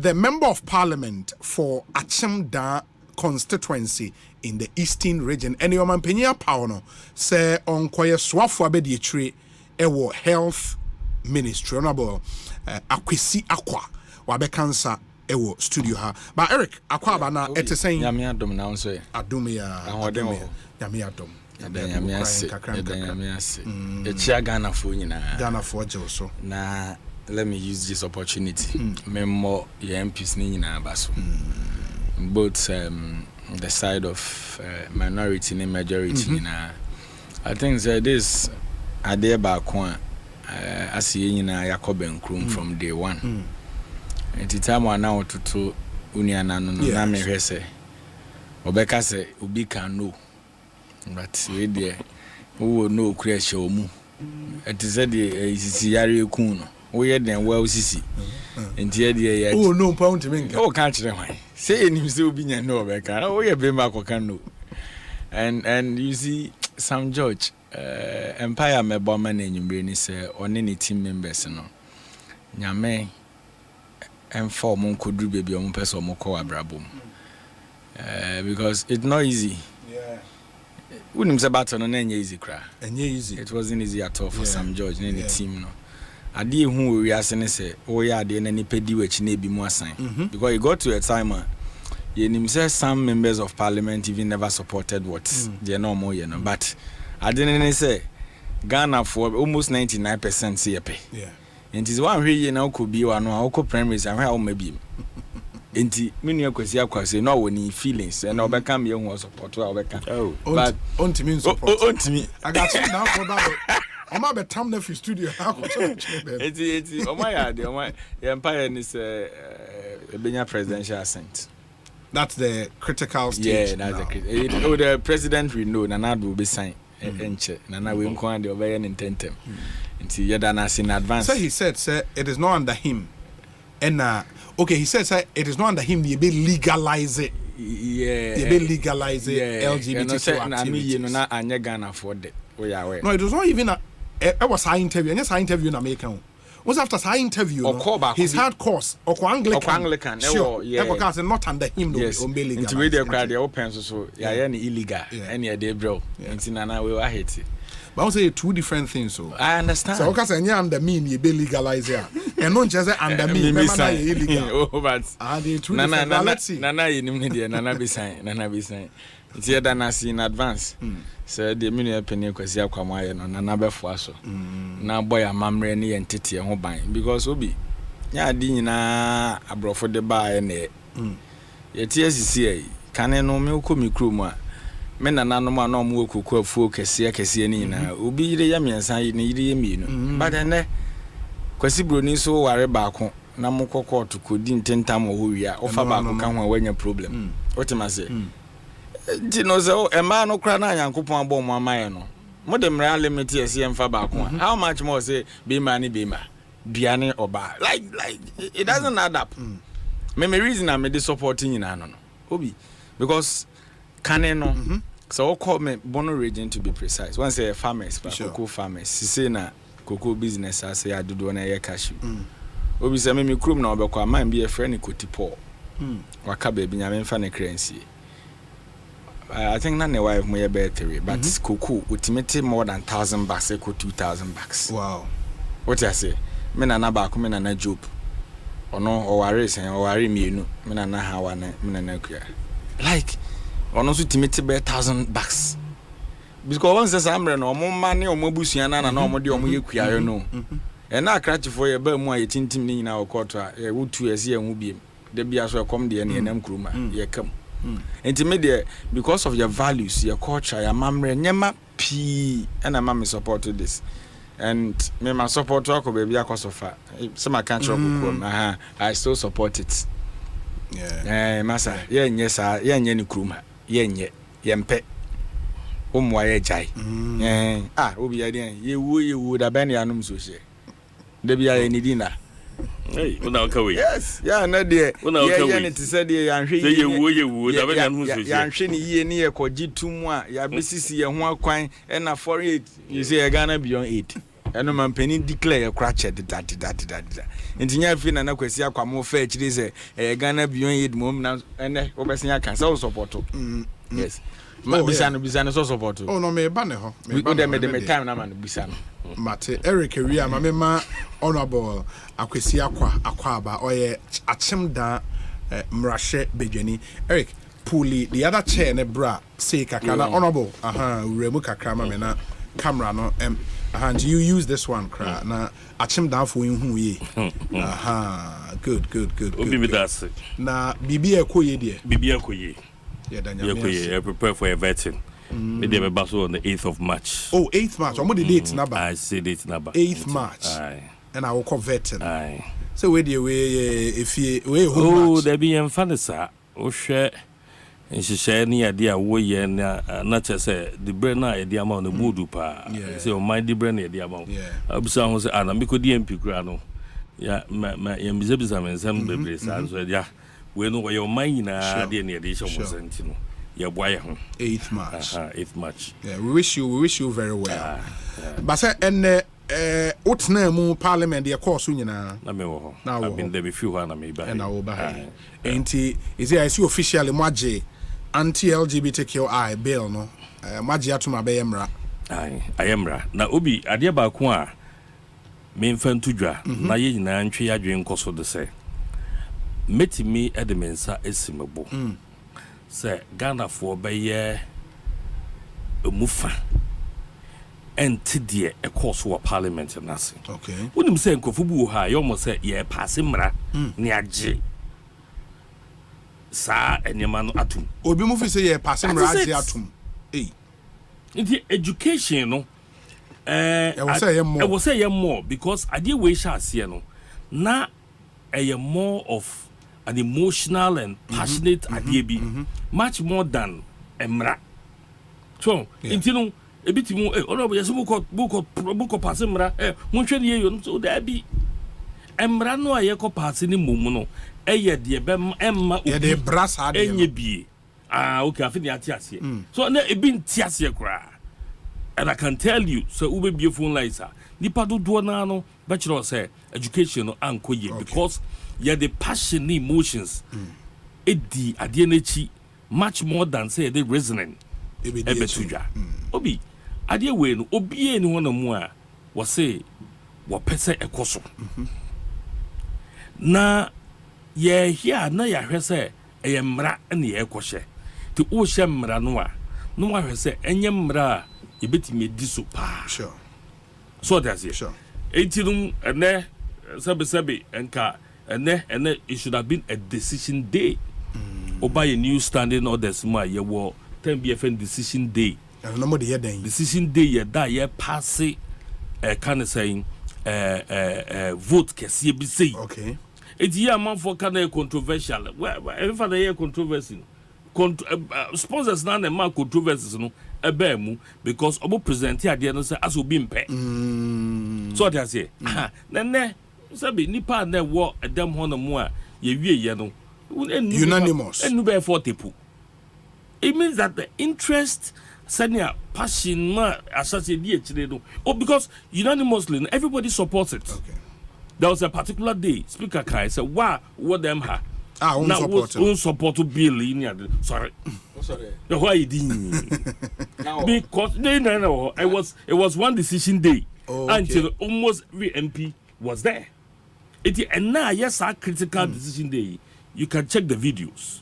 B: the member of parliament for Achimda constituency in the eastern region. And your man Penya Pauno say on Koya Swafu Abedi Tree Ewo Health Ministry. Honorable Akwesi Akwa Wabe Cancer Ewo studio ha. But Eric Akwaba na ete saying
D: Yami Adom na unso
B: Yami Adom.
D: Ghana for
B: Ghana for so.
D: Na let me use this opportunity. Memo your MPs ni nyina baso. Both the side of minority and majority I think that this idea back one as Ecobank from day one. At the time I now to Uniana no me hwese. Obeka say obi can know. But we there who no create mu. It is said is yare ku no. We hear them well sisi. Enti there
B: oh no pound me.
D: Oh can't you why. Say him say obi nya no obeka. Oh ye be ma can know. And you see Sam George Empire me bomber na enyumbre ni say one ni team members no. Nyame emfa mo kodru baby o person mo ko abrabom. Because it's not easy.
B: Yeah.
D: Wouldn't say battle no easy cry.
B: Easy.
D: It wasn't easy at all for Sam George and the team no. Ade hu we asene say oh yeah de na nipa di wachi na bi mu asan. Because it got to a time you say some members of parliament even never supported what they normal but I didn't say Ghana for almost 99% CP.
B: Yeah.
D: And it is one way now could be one or primaries and how maybe. Enti menu Kwesi Akwa say no any feelings and obekam ye hu support obekam.
B: Oh, but onti me support. Onti me. I got you now for that. I'm at the time nephew studio.
D: Eti o my yard, o my empire is Benya presidential assent.
B: That's the critical stage.
D: Yeah, that's the president we know Nana will be signed. Enche Nana we nko and the obey intentem. Enti yeda na in advance.
B: So he said sir it is not under him. And okay, he says it is not under him. They be legalize it.
D: Yeah,
B: they be legalize it. LGBT activities.
D: No, anya Ghana for that.
B: No, it was not even it was an interview. And yes, I interview in America. Was after his interview, his hard course or Anglican. Sure, yeah. Not under him.
D: Yes, into radio crowd they open so any illegal. Any day, bro. Into Nana we were hate it.
B: But I say two different things. So
D: I understand.
B: So because any under me, you be legalize here, and not just under me. Remember illegal.
D: Oh, but
B: the two different. Let's see.
D: Nana, you know, Nana be sign. Nana be sign. It's here that I see in advance. So the minute penny Kwesi Akwa Maye no Nana be for so. Na boy amamre ni entity ho ban because obi nya di nyina abrofo de ba e na TSCA can no milk me cruma. Men and animal no more cook for Cassia Nina. Ubi the yammy and say, need but then Quasibro so worry back home. Namoko court to could in 10 times who we are, or Fabaco come when your problem. What am I say? Dinozo, a man no crana and coupon bomb my mano. Modern real limit as CM Fabaco. How much more say be money Biani or bar? Like, it doesn't add up. Maybe reason I made this supporting in Anon. Obi, because Caneno, so call me Bono region to be precise. Once a farmers, but cocoa farmers, Sisena, cocoa business, I say I do on a cashew. Obi say me krum na obekwa man be a friend kotipo. Waka baby nyame fa ne currency. I think na ne wife mo ye battery but cocoa ultimate more than 1,000 bucks equal 2,000 bucks.
B: Wow.
D: What I say? Me na ba ko me na job. Ono o ware sen o ware mienu me na hawa na me na kua. Like ono so ultimate be 1,000 bucks. Because once say amre no mo mane o mo busua na mo de o mo ye kua yo no. And now, cratch for your bell more, tinting in our quarter, a wood to a sea and will be the Bias come the NM Kruma, ye come. Intermediate because of your values, your culture, your mamre, Nema P, and a mammy supported this. And me, my support talk of baby, because of some I can't I still support it. Yeah, Massa, yes, I, Yen Kruma, Yen, Yempe. Why jai? Obi idea, you would have been your so say. Debia any dinner.
E: Hey, una kawe.
D: Yes, yeah, na de.
E: Una kawe.
D: Yeah, it said ye anhwe.
E: Say ye wo da be nan hu so.
D: Ya anhwe ni ye ne ye koji tumu a ya besisi ye ho akwan e na for it. You say Ghana beyond 8. Eno man penin declare ye crache that. Entinya fi na kwasi akwamo fa chiri say Ghana beyond 8 mom na ene obesen ya kan say support. Yes. Bisano so support.
B: Oh no me ba ne ho.
D: Me the time na man bisano.
B: Mate Eric Ria mama honorable akwesi akwaba oye achimda mrashe bedwani Eric Puli the other chair ne bra say kakana honorable uremu kakra ma me na camera no and you use this one cra na achimda fo hu ye good
E: obi me das
B: na bibi ekoye de
E: bibi ekoye I prepare for a vetting. Maybe I'm on the 8th of March.
B: Oh, 8th March. I'm the date number.
E: I say date number.
B: 8th March.
E: Aye.
B: And I will call vetting.
E: Aye.
B: So where do you if you
E: oh, there be fantasy. Oh shit. And she share any idea way not just say the brain idea amount the voodoo pa. So my the brain idea amount.
B: Yeah.
E: I'm saying I'm because DMP grano. Yeah, my and some baby so yeah. We know where your mind na the edition was sent, you know. Your boy
B: 8th March.
E: 8th March.
B: Yeah, we wish you very well. But say and what's name Parliament the course nyina.
E: Now I've been there before na me ba.
B: And I will buy. Enti is it I see officially maje anti-LGBTQI bill no. Maje atuma be emra.
E: Aye, ayemra. Na obi ade ba ko a me mfa ntudwa na ye nyina ntwe adwen koso de say. Metimi edemensa esimebo. Say Ghana for beye mufa enti a course wa parliament nasi.
B: Okay.
E: Unim say nkofu bu ha you almost say ye pass mra ni age. Sa enyema no atum.
B: Obi mu fi say ye pass mra age atum.
E: Inti education no
B: I will
E: say more because I did we shall see no na more of an emotional and passionate idea much more than emra. So intino a bit more book pass emra muncheni ye so there be emra no ayeko pass ni mumuno eye de bem emma
B: de brass had
E: enye bi okay afini atiase so na e bi ntiase kra. And I can tell you, so ube be phone lines nipa do na no bachelor say education no anko ye because you the passion emotions edi ade na much more than say the reasoning ebetudwa obi ade we no obi eni ho na mu a wo say wo pese ekoso na ye here na ya hwe say eyemra na ye ekwohye ti o hye mra no a no wa hwe say enyemra you bet me diso pa.
B: Sure.
E: So that's it.
B: Sure.
E: 18 and sabe enka and it should have been a decision day. Oba a new standing orders ma ye wo 10 BFN decision day. Decision day ye da ye pass it kind of saying vote kesi be say.
B: Okay.
E: It's here man for kind of controversial. Well, if I hear controversy, sponsors now the man controversies no ebemu because obo present here there no say as obi mpe. So what I say? Then sabi nipa na wo edem ho no mo a ye wie ye no
B: unanimous.
E: And be 40 people. It means that the interest, senior passion, because unanimously everybody supports it.
B: Okay.
E: There was a particular day, Speaker Kai said, "Wow, what them ha?
B: Support
E: bill in sorry. Why you didn't? Because no, it was one decision day until almost every MP was there. And now yes, our critical decision day. You can check the videos.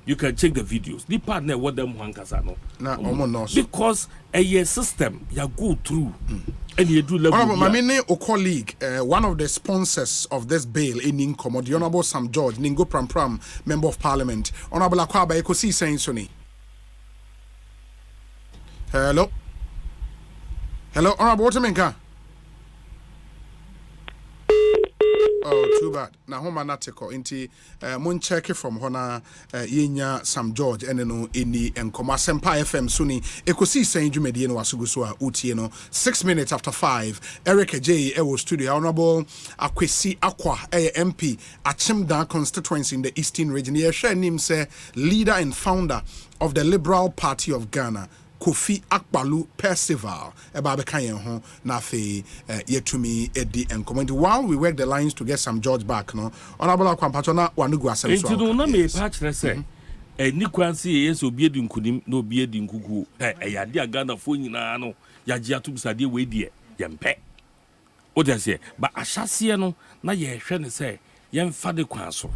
E: The partner what them hankasa no. Because a system you go through and you do level.
B: My colleague, one of the sponsors of this bail in Incomo, the Honorable Sam George, Ningo Pram, Member of Parliament, Honorable Kwabena Ekosiisen On Asempa. Hello, Honorable Watermenka. Oh, too bad. Now, home anatiko inti mun check from hona yenya Sam George eneno ini enkoma Asempa FM suni Ekosiisen dwumedie no wasuguso a utie no 6 minutes after 5 Eric J ewo studio Honorable Akwesi Akwa MP Achimda constituency in the Eastern region. Ye share nim say leader and founder of the Liberal Party of Ghana Kofi Akpalu Percival Ebabe Kanyen ho na fe yetumi edi encommend while we work the lines to get Sam George back no Honorable Akwampacho na wanugu asem so
E: enti no na me patch say ni kwansi yes obi edi nkunim na obi edi nkuku yade Ghana fo nyina no yaje atubisade we die yempe o de say ba ahyase no na ye hwe ne say yemfa de kwanso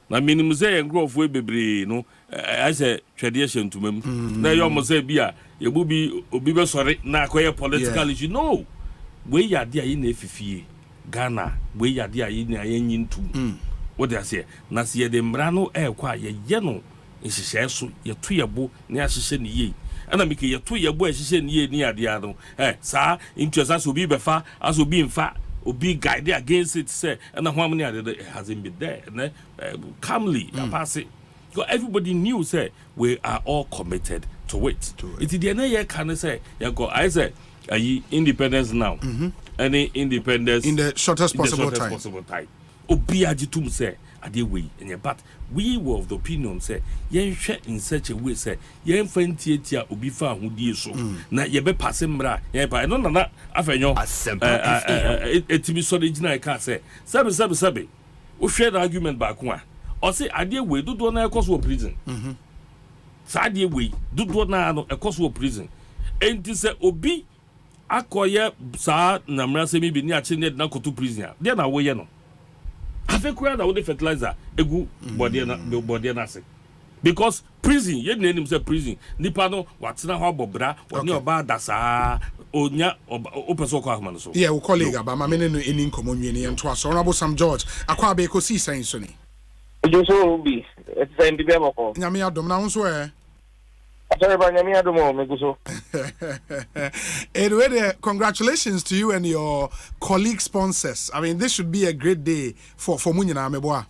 E: na minimum say engrofo bebre no I say tradition to mem na yo mo say bia ye bi obi be sorry na akoye political issue no we yade ayi na efifie Ghana we yade ayi na ayenyi ntum what they say na se ye de mra no kwa ye no nhihye so ye to ye bo na ahihye ne ye ana mike ye to ye bo ahihye ne ye ni ade ado sa interest as obi befa as obi mfa obi guide against it say and how many hasn't been there and calmly pass it because everybody knew say we are all committed to it. It's the year can say I say independence now any independence
B: in the shortest possible time
E: obi agitum say adeway but we were of the opinion say yen hwe in such a way say yen fantiatia obi fa hodie so na ye be pass mra yen pa no na afenyo etimi so de gina ka say sabe o share the argument back one or say adeway dodo na ekoso prison sa adeway dodo na no ekoso prison enti say obi akoye sa na mra se mi bi ni achi na koto prison there na wo ye no afekura na we fertilizer egu body na say because prison ye name say prison nipa no watena ho bobra oni oba dasa onya opeso kwa ahma no so
B: yeah we colleague aba ma me no eni nkomo nwene ye nto aso Honorable Sam George Akwabe Ekosiisen so ni
J: Jojo bi etsa mbi be boko
B: nyame adom na ho so Anyway, congratulations to you and your colleague sponsors. I mean, this should be a great day for Munyina Meboa.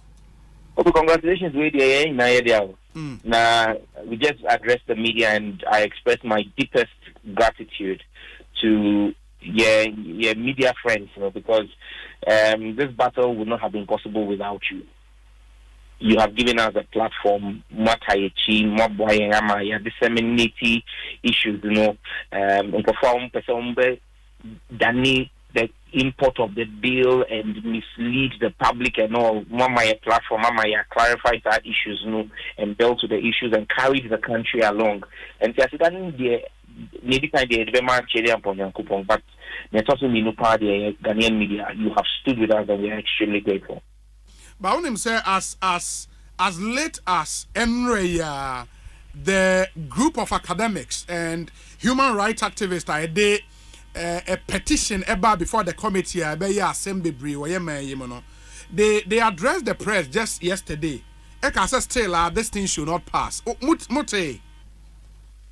J: Okay, congratulations with you. Now, we just addressed the media and I express my deepest gratitude to your media friends, because this battle would not have been possible without you. You have given us a platform, disseminating issues, perform the import of the bill and mislead the public and all. Mama platform, clarified that issues, and built to the issues and carried the country along. And but Ghanaian media, you have stood with us and we are extremely grateful.
B: But I want him say as late as Enreya, the group of academics and human rights activists a petition about before the committee they addressed the press just yesterday Eka says still this thing should not pass. Mute.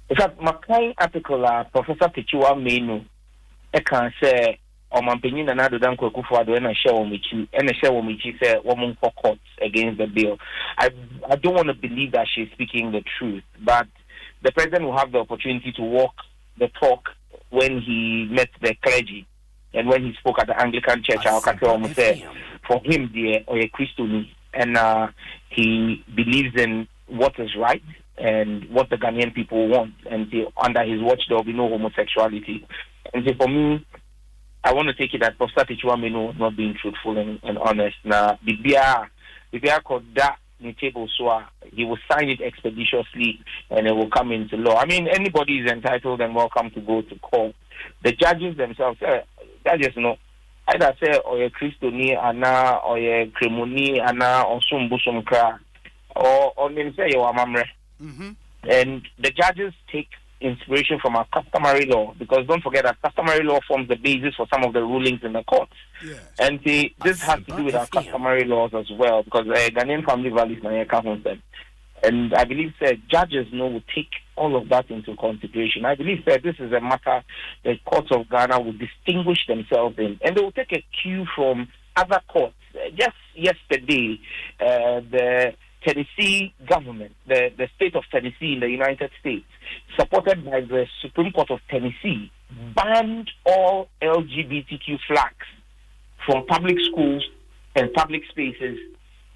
J: In fact, my kind article, Professor Pichua Menu, Eka say, Omanpenyin and Ado Danko Kufuado and I share Womichi say woman for courts against the bill. I don't want to believe that she's speaking the truth, but the president will have the opportunity to walk the talk when he met the clergy and when he spoke at the Anglican Church. For him, the Christian, and he believes in what is right and what the Ghanaian people want, and under his watch there will be no homosexuality. And so for me, I want to take it that Professor Tichuameno was not being truthful and honest. Now, Bibia called that in table, so he will sign it expeditiously and it will come into law. I mean, anybody is entitled and welcome to go to court. The judges themselves, judges know, either say, or a Christoni, Anna, or a Cremoni, Anna, or Sumbusum Kra, or name say, or Mamre. And the judges take inspiration from our customary law, because don't forget that customary law forms the basis for some of the rulings in the courts. Yes. And this has to do with our customary laws as well, because Ghanaian family values them. And I believe judges will take all of that into consideration. I believe this is a matter the courts of Ghana will distinguish themselves in, and they will take a cue from other courts. Just yesterday, the Tennessee government, the state of Tennessee in the United States, supported by the Supreme Court of Tennessee, banned all LGBTQ flags from public schools and public spaces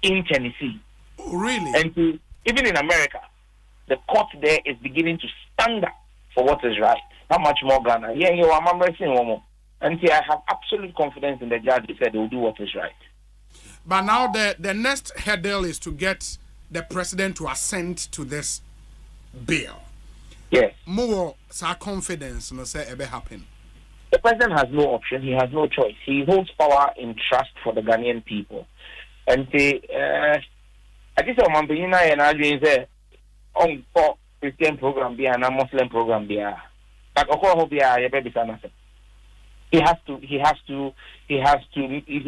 J: in Tennessee.
B: Oh, really?
J: And even in America, the court there is beginning to stand up for what is right. How much more Ghana? Yeah, you are saying one more. And I have absolute confidence in the judge. He said they will do what is right.
B: But now the next hurdle is to get the president to assent to this bill.
J: Yes.
B: More confidence, say it will happen.
J: The president has no option. He has no choice. He holds power in trust for the Ghanaian people. And I think Omanhene and I say on Christian program be and a Muslim program be. But he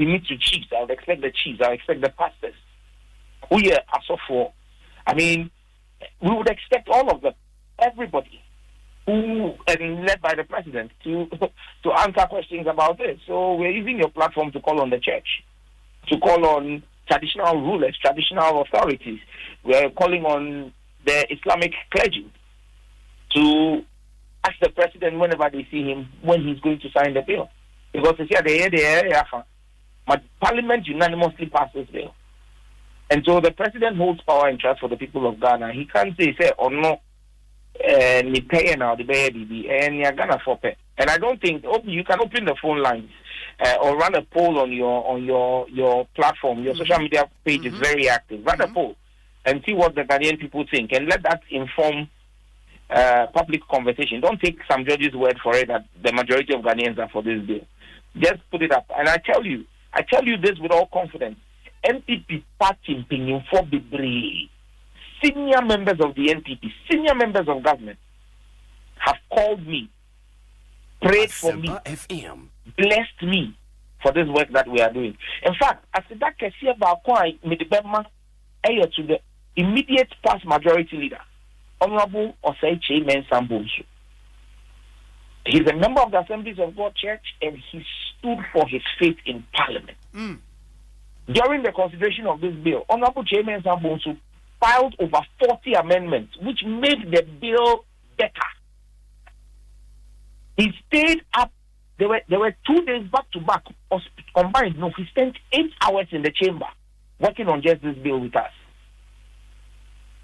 J: needs to chiefs. I would expect the chiefs. I would expect the pastors. We are so for. I mean, we would expect all of them, everybody, who and led by the president to answer questions about this. So we're using your platform to call on the church, to call on traditional rulers, traditional authorities. We're calling on the Islamic clergy to ask the president whenever they see him when he's going to sign the bill. Because but Parliament unanimously passed this bill. And so the president holds power and trust for the people of Ghana. He can't say or no, and I don't think you can open the phone lines or run a poll on your platform. Your social media page is very active. Run a poll and see what the Ghanaian people think, and let that inform public conversation. Don't take some judge's word for it that the majority of Ghanaians are for this bill. Just put it up. And I tell you this with all confidence. NPP party opinion for Bibri, senior members of the NPP, senior members of government have called me, prayed for me, blessed me for this work that we are doing. In fact, as the to the immediate past majority leader, Honorable Osei Bonsu. He's a member of the Assemblies of God Church, and he stood for his faith in Parliament. During the consideration of this bill, Honorable Chairman Bonsu filed over 40 amendments, which made the bill better. He stayed up. There were 2 days back to back combined. No, he spent 8 hours in the chamber working on just this bill with us.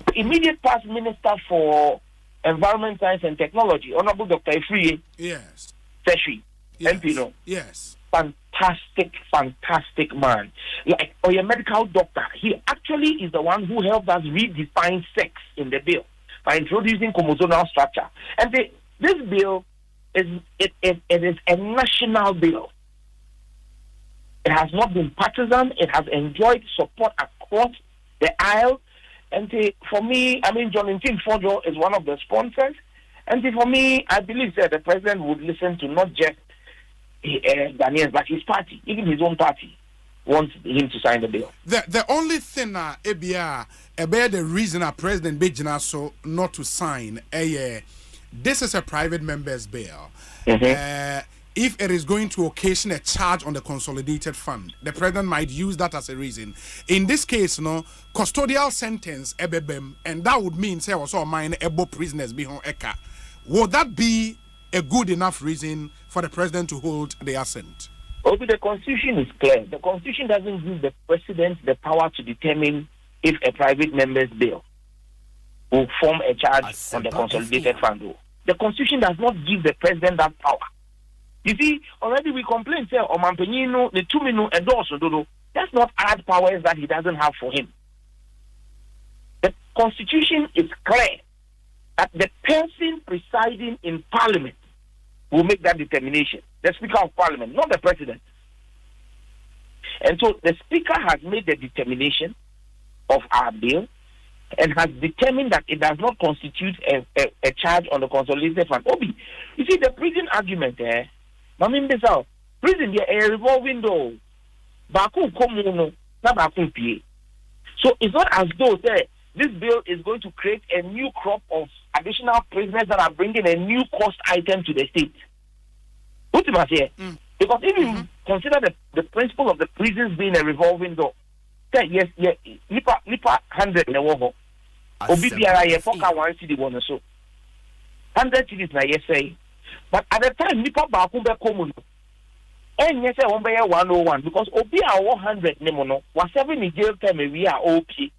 J: The immediate past Minister for Environment, Science and Technology, Honorable Dr. Ifriye.
B: Yes.
J: Seshi.
B: Yes.
J: MP.
B: Yes.
J: Fantastic man. Like, or a medical doctor. He actually is the one who helped us redefine sex in the bill by introducing chromosomal structure. And this bill is a national bill. It has not been partisan. It has enjoyed support across the aisle. And for me, I mean, Jonathan Fojo is one of the sponsors. And for me, I believe that the president would listen to not just Ghanaians, but his party, even his own party. wants him to sign the bill.
B: The only thing about the reason a President Bejina so not to sign this is a private member's bill. If it is going to occasion a charge on the consolidated fund, the president might use that as a reason. In this case, custodial sentence ebebem, and that would mean say also mine ebo prisoners behind eka. Would that be a good enough reason for the president to hold the assent?
J: Okay, the constitution is clear. The constitution doesn't give the president the power to determine if a private member's bill will form a charge on the consolidated fund. The constitution does not give the president that power. You see, already we complain, say, Omanpenino, the 2 minutes endorse, that's not add powers that he doesn't have for him. The constitution is clear that the person presiding in parliament will make that determination. The Speaker of Parliament, not the President. And so the Speaker has made the determination of our bill and has determined that it does not constitute a charge on the consolidated fund. Obi, you see the prison argument prison a revolving door. Baku komuno, na baku pie. So it's not as though this bill is going to create a new crop of additional prisoners that are bringing a new cost item to the state. Because if you consider the principle of the prisons being a revolving door, yes, nipa 100 na wo. Obi biara ye foka 1 cedi won so. 100 cedis na yes say. But at the time nipa ba ku be komu. Enye say won be 101 because obi a 100 ne mo no was 7 in jail time we are okay.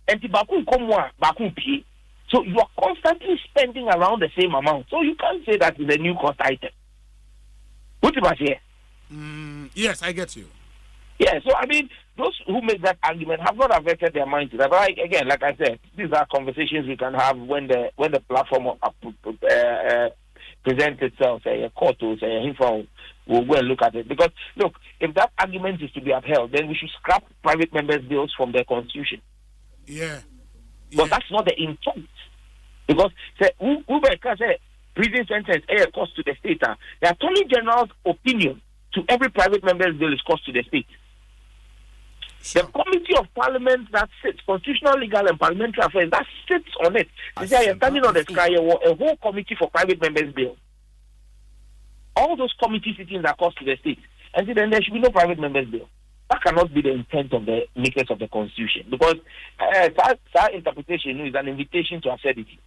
J: Enti ba ku komu a ba ku pie. So you are constantly spending around the same amount. So you can't say that is a new cost item. What about here?
B: Yes, I get you.
J: Yeah, so I mean, those who make that argument have not averted their minds to that. But again, like I said, these are conversations we can have when the platform presents itself. Say a court or say a info will go and look at it. Because look, if that argument is to be upheld, then we should scrap private members' bills from their constitution.
B: Yeah.
J: But that's not the intent. Because say who can say prison sentence a cost to the state. The Attorney General's opinion to every private member's bill is cost to the state. Sure. The Committee of Parliament that sits, Constitutional, Legal and Parliamentary Affairs, that sits on it. They say, I am standing on the sky, a whole committee for private members' bill. All those committee sittings are cost to the state. And then there should be no private members' bill. That cannot be the intent of the makers of the Constitution. Because that interpretation is an invitation to absurdity.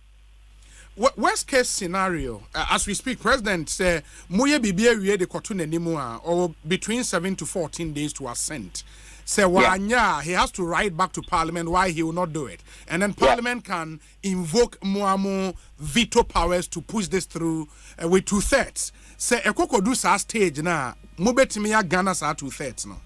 B: Worst case scenario, as we speak, President say Moye Bibia we the Kotune Nimua or between 7 to 14 days to assent. Say Wanya, he has to write back to Parliament why he will not do it. And then Parliament can invoke more veto powers to push this through with 2/3. Say Ekoko do sa stage na Mubetimiya Ghana sa 2/3 no.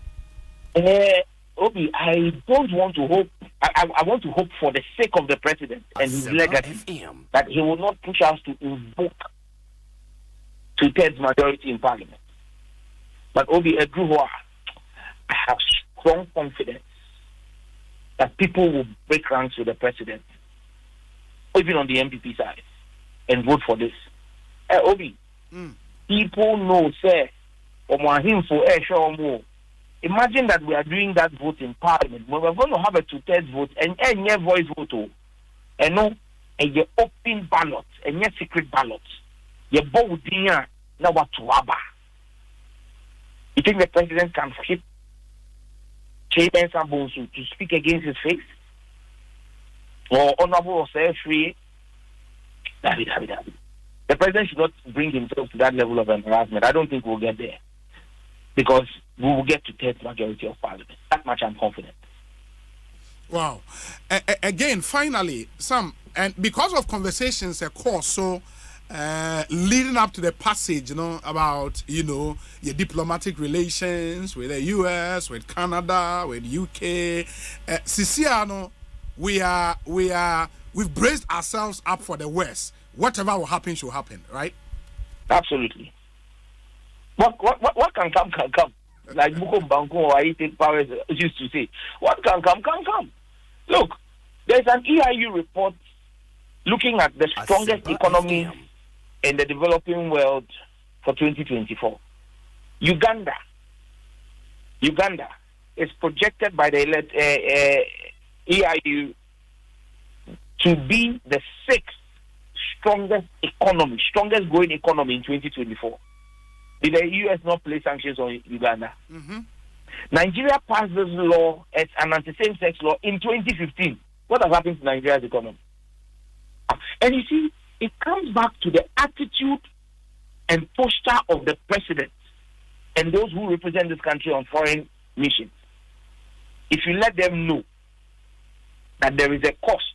J: Obi, I don't want to hope. I want to hope for the sake of the president and his legacy that he will not push us to invoke 2/3 majority in parliament. But Obi Edruwa, I have strong confidence that people will break ranks with the president, even on the MPP side, and vote for this. Obi, people know, say, Omanhene for sure. Imagine that we are doing that vote in Parliament. When we're going to have a 2/3 vote and any voice vote, and no, and your open ballot and your secret ballot, your vote now what to aba. You think the president can skip Chairman Bonsu to speak against his face? Or Honorable Osei free? The president should not bring himself to that level of embarrassment. I don't think we'll get there. Because we will get to 3rd majority of parliament. That much I'm confident.
B: Wow. Again, finally, Sam, and because of conversations, of course, so leading up to the passage, about, your diplomatic relations with the US, with Canada, with UK, Siciano, we've braced ourselves up for the West. Whatever will happen should happen, right?
J: Absolutely. What can come, can come. Like Buko Banko or Aitek Powers used to say. What can come, can come. Look, there's an EIU report looking at the strongest economy in the developing world for 2024. Uganda is projected by the EIU to be the 6th strongest growing economy in 2024. Did the US not place sanctions on Uganda? Nigeria passed this law as an anti-same-sex law in 2015. What has happened to Nigeria's economy? And you see, it comes back to the attitude and posture of the president and those who represent this country on foreign missions. If you let them know that there is a cost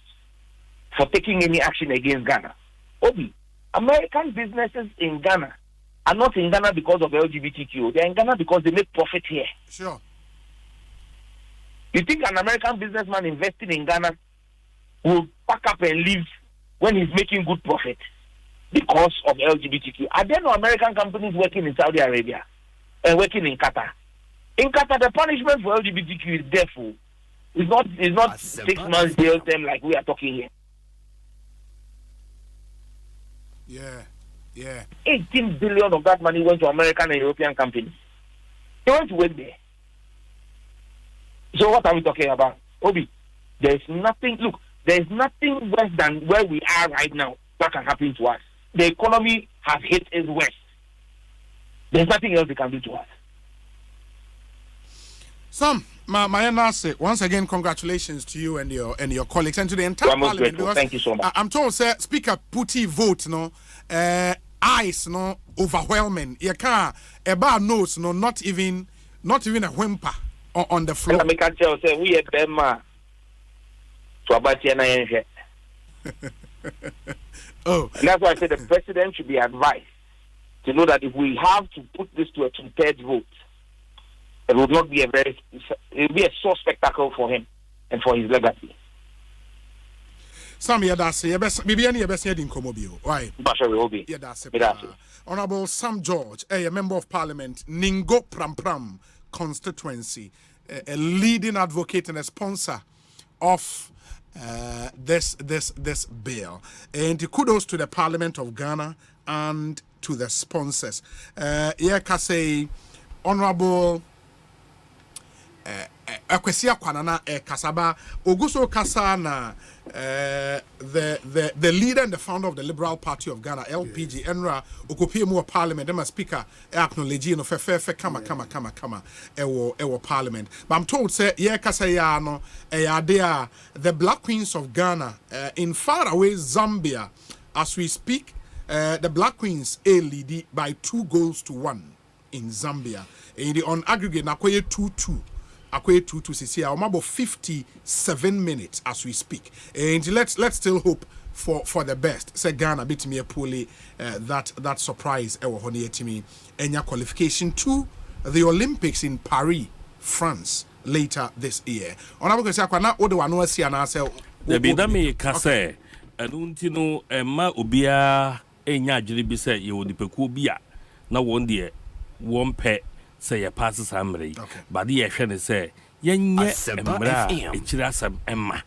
J: for taking any action against Ghana, American businesses in Ghana are not in Ghana because of LGBTQ. They're in Ghana because they make profit here.
B: Sure.
J: You think an American businessman investing in Ghana will pack up and leave when he's making good profit because of LGBTQ? Are there no American companies working in Saudi Arabia and working in Qatar? In Qatar, the punishment for LGBTQ is death. It's not 6 months jail term like we are talking here.
B: Yeah.
J: 18 billion of that money went to American and European companies. They went to work there. So what are we talking about? Obi, there's nothing worse than where we are right now that can happen to us. The economy has hit its worst. There's nothing else they can do to us.
B: Sam, once again, congratulations to you and your colleagues and to the entire Parliament.
J: Thank you so much.
B: I'm told, sir, Speaker Putti vote, eyes, overwhelming. You can't, a bar nose, not even a whimper on the floor.
J: We are Bema.
B: Oh,
J: and that's why I said the president should be advised to know that if we have to put this to a 2/3 vote, it would not be it will be a sore spectacle for him and for his legacy.
B: Sam, that's why? Honorable Sam George, a member of Parliament, Ningo Pram constituency, a leading advocate and a sponsor of this bill. And kudos to the Parliament of Ghana and to the sponsors. Say, Honorable Ekosiisen Kwanana Kasaba Oguso Kasana, the leader and the founder of the Liberal Party of Ghana, LPG, Enra Okupiemu Parliament, them speaker acknowledge no fe kama ewo Parliament. But I'm told say kasaya no the Black Queens of Ghana in faraway Zambia as we speak, the Black Queens lead by 2-1 in Zambia. And on aggregate nakoye 2-2. Akwe 2-2 CC, about 57 minutes as we speak. And let's still hope for the best. Say Ghana beat me a poorly that surprise ever honey to me. Enya qualification to the Olympics in Paris, France later this year. On our question, na odo wano si anase.
E: The bidami kase anuntino emma obia enya agire say ye woni peku bia na won de won pe say ya pass samre but the hwe say yenye emra echira sam emma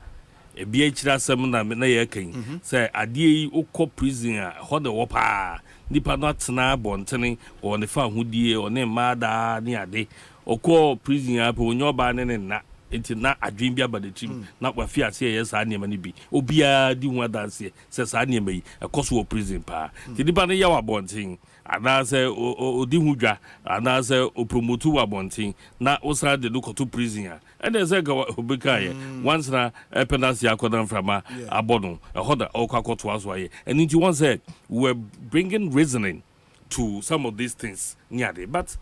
E: e bia echira sam na ye kan say ade yi ukọ prison a ho de wo pa nipa no atena bontene o ne fa hodie o ne mada ne ade okọ prison a pe onyo ba ne na enti na adwen bia ba de tim na kwa fi ase ye sa niam ne bi obia di hu adanse se sa niam yi ekoso wo prison pa ti nipa ne ya wa bonten ana se odi hu dwa ana se o promote wa bonten na osra de do koto prison a ene se ga obeka ye once na penalty akodan frama abono hoda okakoto aso aye and enti one said we were bringing reasoning to some of these things nyade but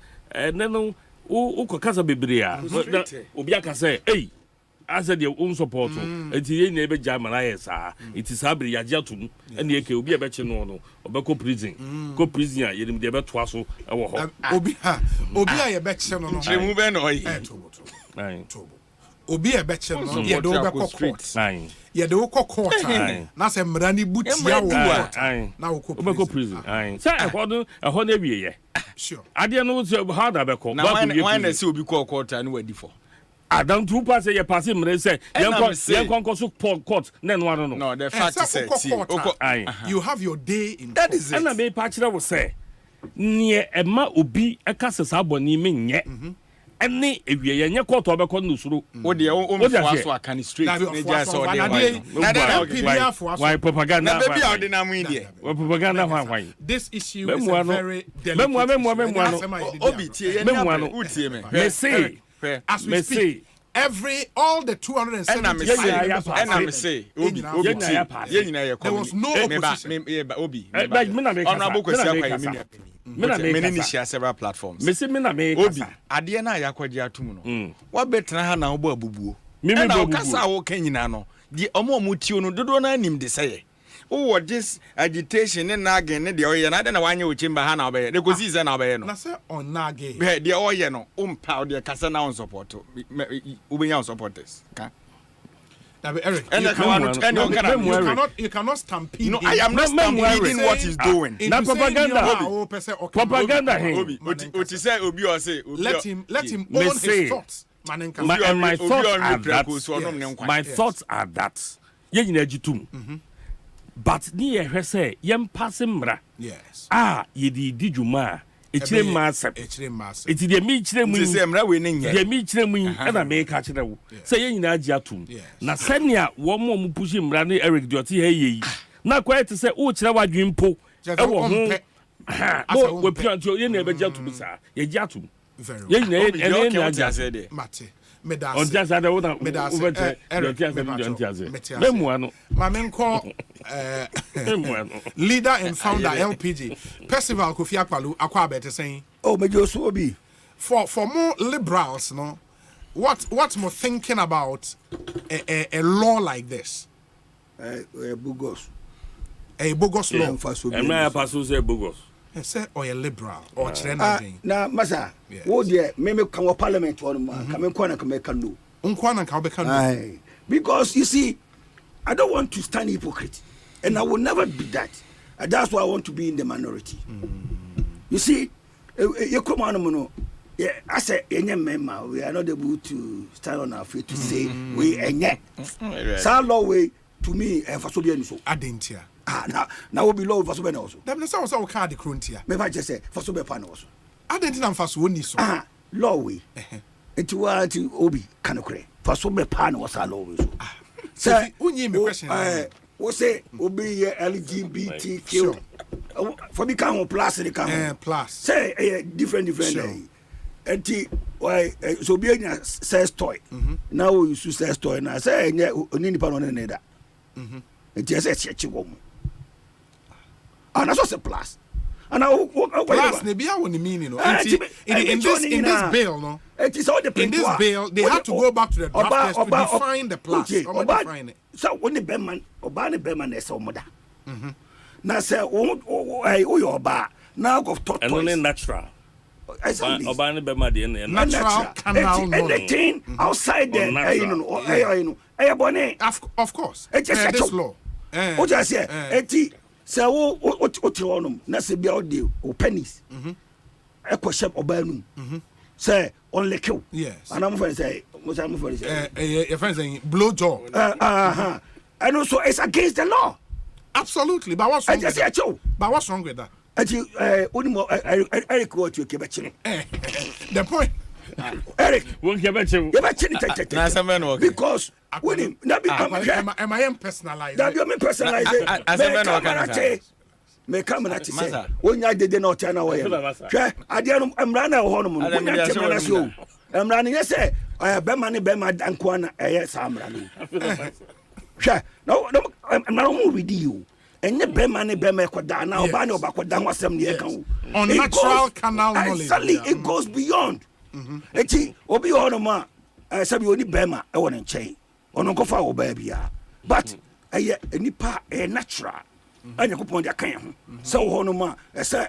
E: no uko kasa bebre a obi aka say hey I said your own support enti ye na ebe jama na yesa it is abri ya jatum ene eke obi ebe che no obeko prison ko prison a yerim de ebe to aso e wo ho
B: obi a ye be che no
D: chemu be no yi
B: obi ebe che no ye do be court ye do court na se mrani butia wo na wo
E: obeko prison say e ho na wie ye
B: sure
E: ade no how da be ko
D: na why na say obi court and wadi for
E: Adam two pass ye pass him say yen so court no
D: the fact is
B: you have your day in
D: that is it
E: and me pa kire wo say ne ema obi eka sesa aboni me nye Any if you are court or back on Nusuru,
D: what the own can straight. Why propaganda? Propaganda. Why
B: this issue is a very delicate. As we speak, all the 270 there was no opposition.
D: Many share several platforms. Obi, adie na yakwaji atum no. Wa betena ha na obo abubuo. Me kasa wo kanyina no. Die omo tio no dodo na anim de seye. Wo this agitation ne na again ne de oye na de na wanye o chimba ha na obeye. De ko see na obeye no.
B: Na say on na again.
D: Be de oye no, umpa o de kasa na on support. Ubenya on supporters. Ka.
B: Eric, you cannot stampede.
D: No, I am not stampeding what he's doing.
E: Not propaganda. Propaganda.
B: Let him own his thoughts.
E: My thoughts are that. But ni say yem pasimra.
B: Yes.
E: Ye di juma. Echire massive. It's the me chire mu. The me chire mu and I make catch them. Say ye nyina agya tum. Na senia wo mo mu push mra ne Eric Dioti he yi. Na quite to say o chire wadwen po. E wo ho. Mo we pian to ye na be gya tum sa. Ye gya tum. Ye nyina na agya say de.
B: Mate.
E: On just other one over the
B: leader and founder LPG Percival Kofi Akpalu Akwabete saying,
O: "Oh, me just obi
B: for more liberals, no, what's more thinking about a law like this?
O: Bogus,
B: a bogus law.
E: And my pastor say bogus.
B: Say or a liberal or again.
O: Now, Massa, oh dear, maybe come Parliament or come can do. Because you see, I don't want to stand hypocrite, and I will never be that. And that's why I want to be in the minority. You see, you come on, yeah, I say, we are not able to stand on our feet to say we are yet. Some law way to me and for so
B: I didn't hear.
O: Now will be low for so many also.
B: Them the sounds of card cruntia.
O: Maybe I just say for so many also.
B: I didn't know for so so.
O: Law way. It was to Obi Canocre. For so many pan was a law.
B: Sir, me question.
O: What say Obi LGBTQ for become plus the come
B: plus.
O: Say different. And why so be a sex toy. Now we use sex toy and I say only pan on another. It just a church woman. And that's a plus. And I
B: plus maybe I want to mean, you know. In this bill, no.
O: It is all the
B: in this bill, they have to go back to the draft to define the plus. Define it.
O: So when the Beman is so mother. Now say, oh, your bar now go talk
E: and only natural.
O: Natural canal anything outside there,
B: of course.
O: It's just this law. What I say, so what you want? Nasi be out there, pennies. Echo shop obanum. Say only kill.
B: Yes.
O: And I'm going to say, what I'm going to say.
B: Your friend saying blow job.
O: And also it's against the law.
B: Absolutely. But what's wrong with that? But what's wrong with that?
O: Eric, what you keep
B: the point.
O: Eric,
E: you
O: because when him,
B: am I personalized?
O: That you personalized. Me come and say, when I did not turn away. I didn't. I'm running a honeymoon. I'm running. Yes, sir. I have been money, and Kwana. Yes, I'm running. No, I'm not with you. And the Bemani Bemekodana, or Bano Bakodan was some near
B: on natural canal knowledge.
O: It goes beyond. Eti obi honoma sabi oni bema e won nchen ono kofa wo baby a but nipa natural anya kopon dia kan ho se wo honoma se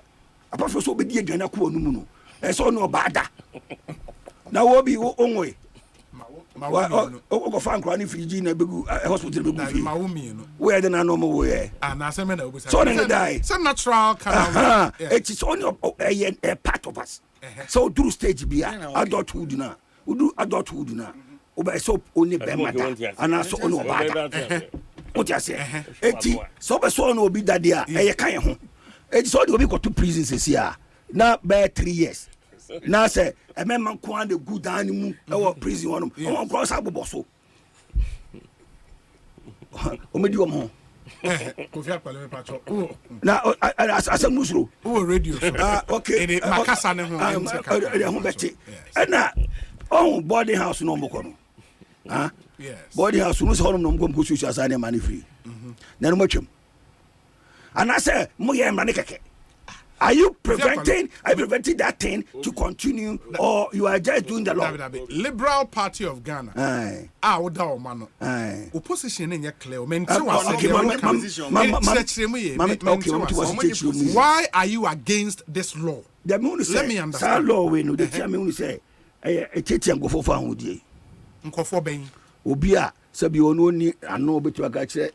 O: apafo so obedi aduana ko onu mu no se ono bada na wo bi wo onwe go fan kwani friji na begu hospital begu fi
B: ma wo mi no
O: we dey na no mo we
B: na se me na obusa
O: so na die
B: some natural canal
O: it is only a part of us. So do stage be adulthood na. We do adulthood na. Oba so only be matter. And also only bad. What you say? Eti so be so no be that there. E kan ho. Eti so dey obi go to prison this year. Na be 3 years. Now say a man can the good animal or prison on him. On cross up bosso. Omedium. Now, as a Muslim,
B: radio.
O: Okay,
B: Macassan,
O: and now, oh, boarding house no more.
B: Yes,
O: boarding house no home no go push as any money free. Then much. And I say, Moya Manikake. Are you preventing that thing to continue, or you are just doing the law?
B: Liberal Party of Ghana. Aye. Man. Aye. Opposition in your clear. Why are you against this law?
O: The moon say, let me understand. Law we know the chairman say, a teacher go for fun with you.
B: Nkofo ben.
O: Obia, sabi ono ni ano betu agache.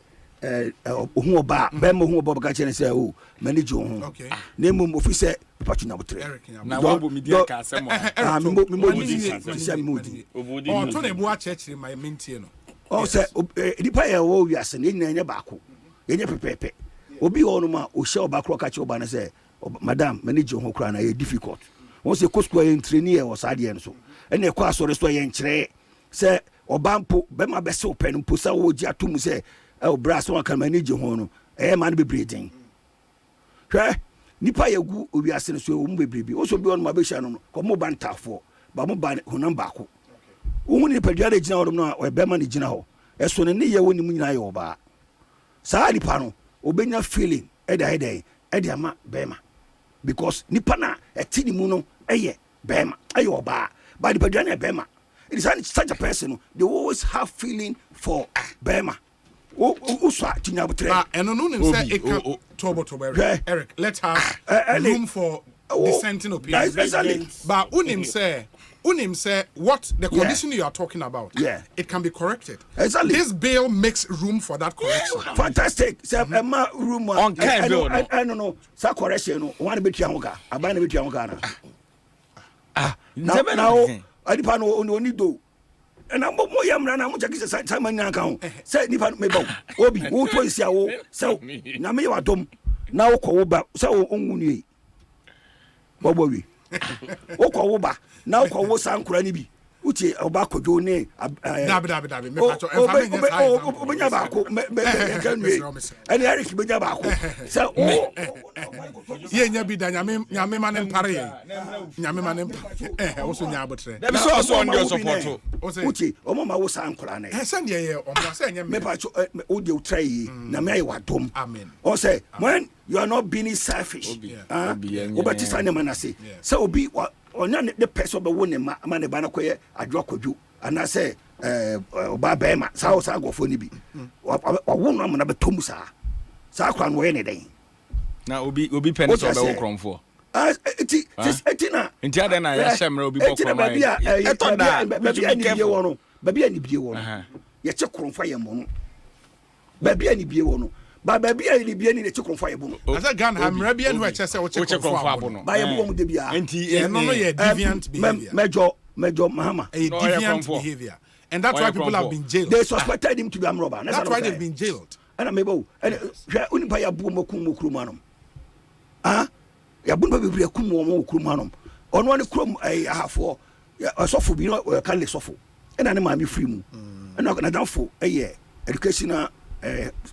O: Who ba bemo who bob catch and say, oh, manage your home. Okay. Name officer, Patriotism.
D: Now, what will media cast some
B: or Tony Boa Church in my maintain.
O: Oh, sir, the pair of yes, and in your back. In your pepe. Obi onuma, o shall back rock at your banner say, Madame, manage your home crown a difficult. Once a cost in trainee or Sadian so. And a quas or restore and tray. Say, or bampo, Bema Besso pen, Pusa Oja to say. Oh, brass one can manage your horn. Man be breathing. Nipa yagu we are saying so baby. Also be on my vision. Come banta for, but Moban Hunambako. Only Padiade General no or Berman General. As soon as near when you mean I oba. Sadi Pano, Obena feeling, Eda, Ediama, Bema. Because Nipana, a tini muno, Aye, Bema, Ayoba, by the Padiana Bema. It is such a person, they always have feeling for Bema.
B: And no Eric, let's have room for dissenting opinions. But Unim say what the condition you are talking about, it can be corrected. Exactly. This bill makes room for that correction.
O: Fantastic. Room on I don't know. Sa correction one bit younger. I buy a bit younger. Now I depend on only do. And I'm more young than I'm just a time in account. Say, if I may go, Obi, who toys ya, so Name you are dumb. Now call back, so only. What were we? Oko Oba, now call San Cranibi, Uchi, Obako Jone, and Eric Benjabaco. So,
B: yeah, be done, Yaman and Paris, Yamaman and also Yabotre.
D: There is also on your support.
O: Uchi, Omama was Ancrane.
B: Send ye or
O: Mepacho audio tray, Namewa Dom.
B: Amen.
O: Or say, when you are not being selfish, Obatisanamanasi. So be what. Or none the person of the woman, man, Banakoye, I drop with you, and I say, Babema, South Sago for Nibi, or woman of Tumusa, Sakwan way any day.
D: Now, will be pennies of the Okron for.
O: Etina,
D: and then I shall be
O: baby, any beer one. Yet a cron fire mono. Baby, any beer one. But baby, I be any chicken fire bono.
B: As a gun, I'm Rabian, which I say, which a confirm
O: by a woman to be a
B: deviant behavior.
O: Major Mahama,
B: a deviant behavior. And that's why people have been jailed.
O: They suspected him to be a robber.
B: That's why they've been jailed.
O: And I'm able, and only by a boom Krumanum. Ah, Yabumba will be a Krumanum. On one crum, I have for a sofa, you know, a kindly sofa. And I might be free. And I'm not going to down for a year. Educational.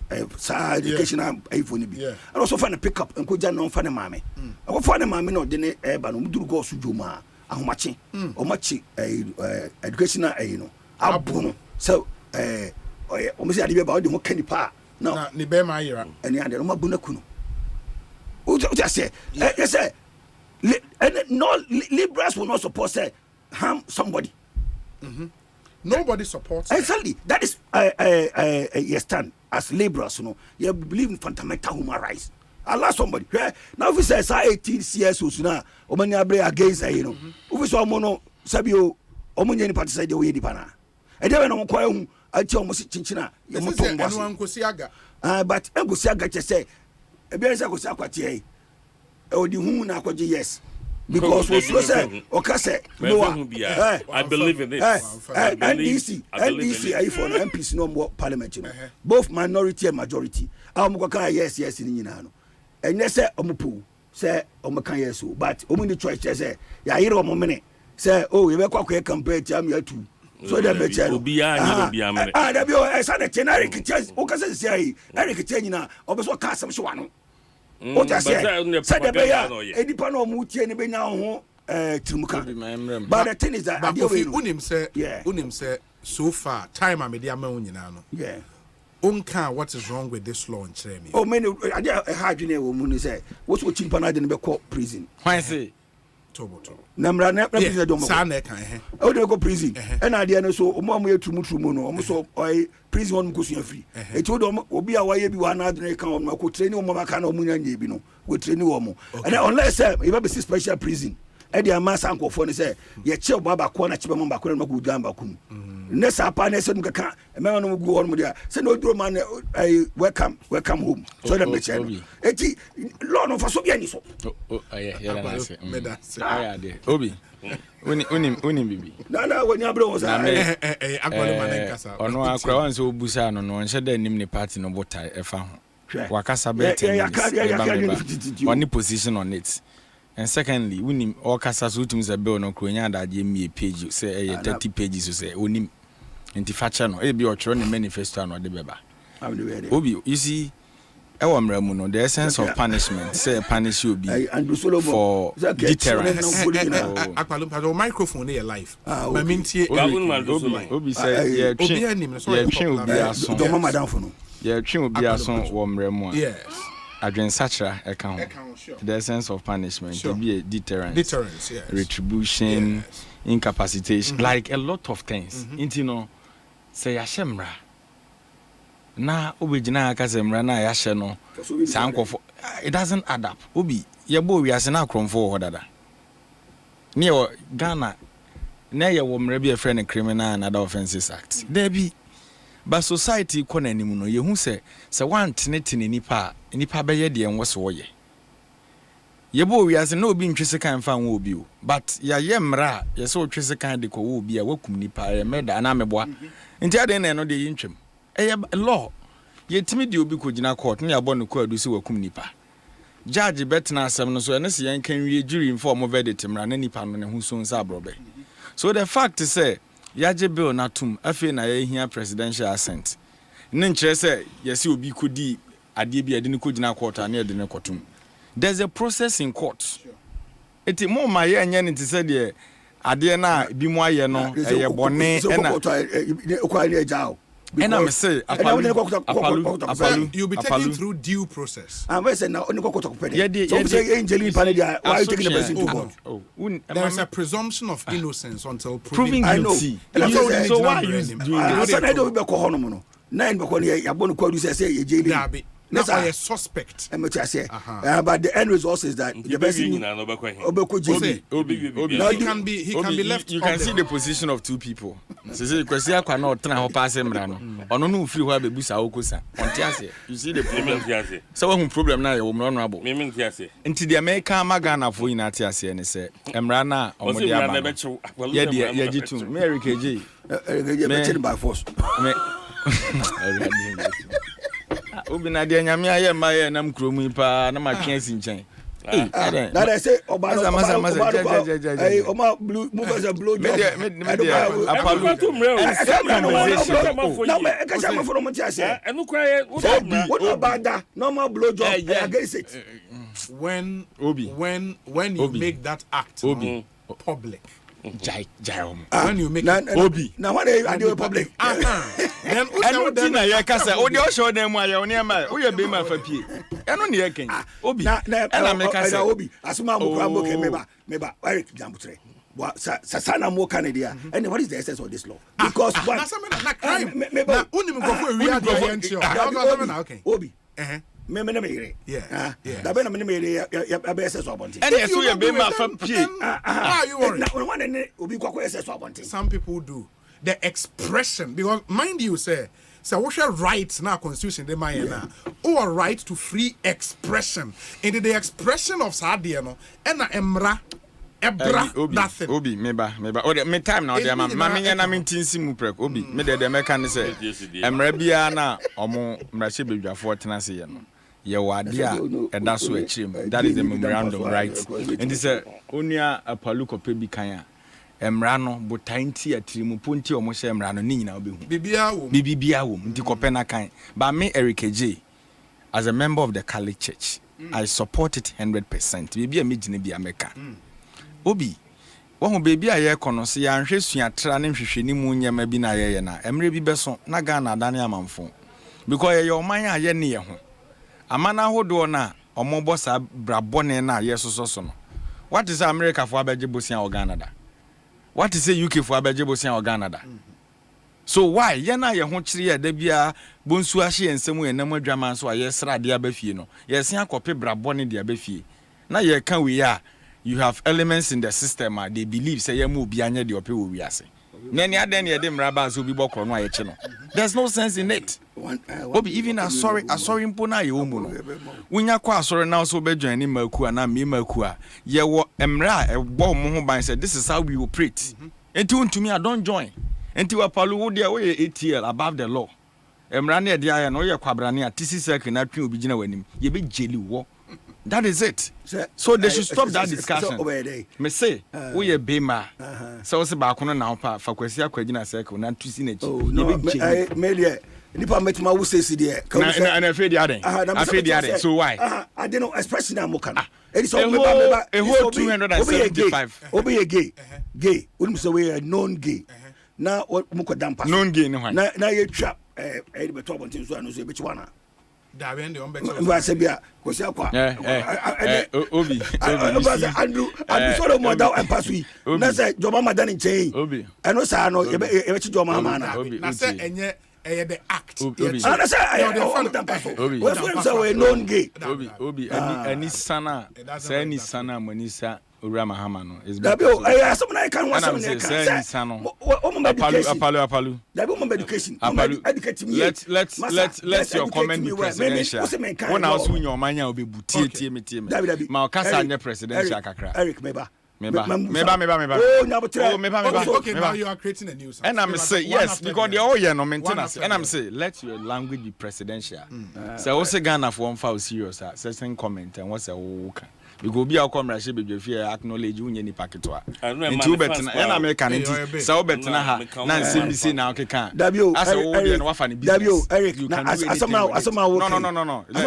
O: Educational iPhone be. I also find a pickup and could not find a mammy. I will find a mammy no dinner, but no do go to Juma, and matching or matching educational, you know. I'll boom. So, almost about the candy pa. No,
B: Nibema era,
O: and the other Mabunakuno. What I say, yes, sir. And no liberals will not support say harm somebody.
B: Nobody supports
O: exactly that is yes stand as liberals, you know, you believe in fundamental human rights. Allow somebody now if we say 18 years now omani against you know if we saw mono sabio omunye ni party side we di pana e dey na kwa hu ati omo chinchina yo moto ngwa but Ekosiaga che say e be say Ekosiaga kwate e odi hu na akwaje yes. Because we say, okay,
E: I believe in this.
O: NDC, for MPs no more parliamentary. Both minority and majority. Yes, in Yinano. And yes, Omupu. say omeka yes but omu ni choice say ya yire omo mene say oh you be kwa campaign ti am ya tu so that be tell that be o say na generic chance o ka say ai Eric Chenyina obeso ka asem so wano o just say that be ya edipa na omu tie ni be nya ho trimuka but the thing is that
B: unim say so far time amedia ma unyina no unka what is wrong with this law in Chremi?
O: Oh, many I had you woman say, what's what Chimpanade in the court prison?
D: Why say?
B: Tobo.
O: Namra,
B: Sana,
O: oh, they go prison. And I didn't so, Omamu to Mutumono, almost I prison on Kusia free. I told them, Obia, why you one other account, Mako training Momakano Munan Yabino, with training Omo. And unless if I be special prison, Eddie Amas uncle for say, ye chill Baba Kwana Chibamamba Kunaku Gamba Kum. Nessa Pane said, a man will go on with there. Send no man, welcome home. So that makes sense. Eti, Lord of Asobianiso.
D: Oh, yeah, Obi. Unim bibi.
O: No, when your bro was
D: ono akwa wanso busa no no nche da nim ne party no botai efa ho. Wakasa be one position on it. And secondly, unim all kasa so tumi se bill no kronya adaje mi page say 30 pages so say onim enti facha no e bi o chro ne manifesto no de beba. Obi, you see the essence of punishment say punish you be for deterrence.
B: Microphone in your life.
D: Obi say yeah yes. Adwen Sachra account. The essence of punishment to be a deterrence.
B: Yes.
D: Retribution, incapacitation, like a lot of things. You know, say Ashemra. Na obijina akasemra na yahye no sankofo it doesn't add up. Obi yebo wiase na kromfo hodada. Ne Ghana na ye wo mra bi a friend Criminal and Other Offences Act. There be but society ko na anim no yehu se one tenetene nipa be ye de enwo so ye yebo wiase na obi ntwese kan fa nwo obi o but ya ye mra ye se otwese kan de ko obi a wakum nipa ye meda na meboa nti ade na no de yintwem law yetimi de obi ko gina court na yabo no ko adu se wakum nipa judge betna asem no so ene se yan kan wie jury inform verdict mra na nipa no ne hu so nsa abrobe so the fact is say yaje bill na tum afi na ye hia presidential assent ne nkire se yesi obi kodi ade bi ade ne ko gina court na ade ne kotum there's a process in court eti mo ma ye anya ne tise de ade na bi mo aye no eye bone and I'm say
B: you'll be taken through due process.
O: I'm saying now only why are you taking the person to court?
B: There is a presumption of innocence until proven
O: guilty. So why are you doing this? I don't be no. Nine because you born to say jail.
B: That's why a suspect.
O: But the end result is that the person
B: he can be left.
D: You can see the position of two people. Say kwesi akwa na otena ho pass mra no. Ono no free ho abebusa okosa. You see the problem. So when problem na you honorable. Nti the American magana fo ina tia se ne se emra na omode aba. Ye jitu. Mary KJ.
O: Me by force.
D: Obi na de nyame aye maye nam kromu pa na matwe asinchen
O: that I say Oma blue move as a blow job what about that normal blow job against it
B: when you make that act public
D: when
B: you make
O: Obi now when I do public
D: then na ye kasa o de o show dem aye o ne ma o ye be ma fa pie eno ne ye ken Obi na me kasa
O: Obi asuma mo kwa mo ke meba Eric Jambutre Sasana mo Canada and what is the essence of this law because one
B: na unim go for we are the okay
O: Obi me yeah da be na me ya be essence of bonting
D: and so you be ma fa pie
B: how you worry
O: na one Obi kwa essence of bonting
B: some people do the expression because mind you say what your rights now constitution de my na or right to free expression and the expression of sadie no and na emra ebra nothing
D: Obi meba o me time na o de ma me na me tinsi mu prek Obi me de me kan say emra bia na omo mra she bedwafo tena se ye no ye wadia and that's what chim. That is the memorandum, right? And this onia apaluko pebi kanya. Emrano botainti atirimu punti omoshe emrano ni nyina obehu. Bibia wo nti kopena kan. But me Eric J as a member of the Catholic Church, I support it 100%. Bibia me gine bia meka. Obi wo baby aye kono se ya nhwe suatra ne nhwehweni mu nyama bi na ye na emre bi beso na Ghana dane amamfo. Because ye oman aye ne ye ho. Amana hodo na omobo sa brabone na ye soso no. What is America for abeje bosia o Ghana da? What is the UK for abeje bosia o Ghana da? So why ye na ye ho kire ye da bia bonsu ahye ensemu ye nam adwaman so aye sra de abafie no. Ye se akope brabone de abafie. Na ye kan we ya you have elements in the system they believe say ye mu bi anya de ope wo wiase. Nani aden ye de mraba so bi bokro no aye no. There's no sense in it. Obi even sorry mpo na ye omu no. Wunya kwa asori now so be join ni maku na me maku a ye wo emra egbo mo ho ban say this is how we operate. Enti untumi I don't join. Enti wapalu wo de we ATL above the law. Emra na de aye no ye kwabra ne a TC circle na twen obi gina wanim. Ye be jeli wo. That is it. So they should stop that discussion. Me say, we a bema. So se ba kono na pa fa kwasi akwagina circle na tusi na chi.
O: Me nipa metima wo say there.
D: Na afedi aden. Afedi aden. So why?
O: I don't know expression na moka.
D: A whole 275.
O: Obi a gay. Gay. We say we a known gay. Na muko dampa.
D: Known gay no one.
O: Na ye trap be to abontin so anu so be chiwana.
B: Daviant the ombe.
O: Mbasebia kosi akwa.
D: Obi.
O: Andrew solo mo da empasui. Na say Joma madan nchen.
D: Obi.
O: Eno sa no ye be chi Joma ma na.
B: Na say enye the act.
O: Na say we say we known gay.
D: Obi ani sana. Say ni sana monisa Ura Mahama no is
O: better. I can want some
D: Apalu.
O: Education.
D: Let's your comment be presidential. When I was in your mania will be buti. Ma kasa nye presidential kakra.
O: Eric Meba.
B: Okay, now you are creating a news.
D: And I'm say yes because they all no maintenance. And I'm say let your language be presidential. So also Ghana for one file serious certain comment and what's a woka. Because be our commercial be fear acknowledge you any packet to into better and American so better na CBC now can as a and what funny business
O: Eric
D: you
O: can no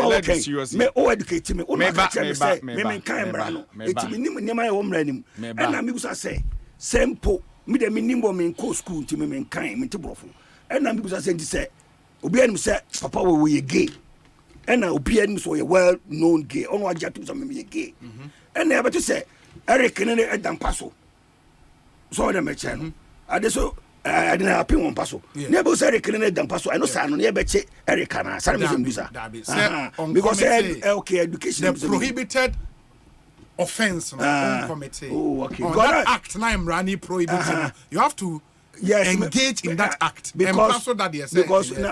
D: let me serious
O: me educate me me kan brano etimi nim nyama e wo mranim and na me busa say simple me de me nimbo me ko school ntimi me kan me tibrofo and na me busa say say obi anim say papa we gay and obian so a well known gay on what jatu some me gay and never to say Eric and Edam Paso so the mechano adeso I didn't happen one paso never say Eric and Edam Paso I know son near beche Eric and because okay education
B: the prohibited offense on committee that act na imrani prohibited you have to engage in that act
O: because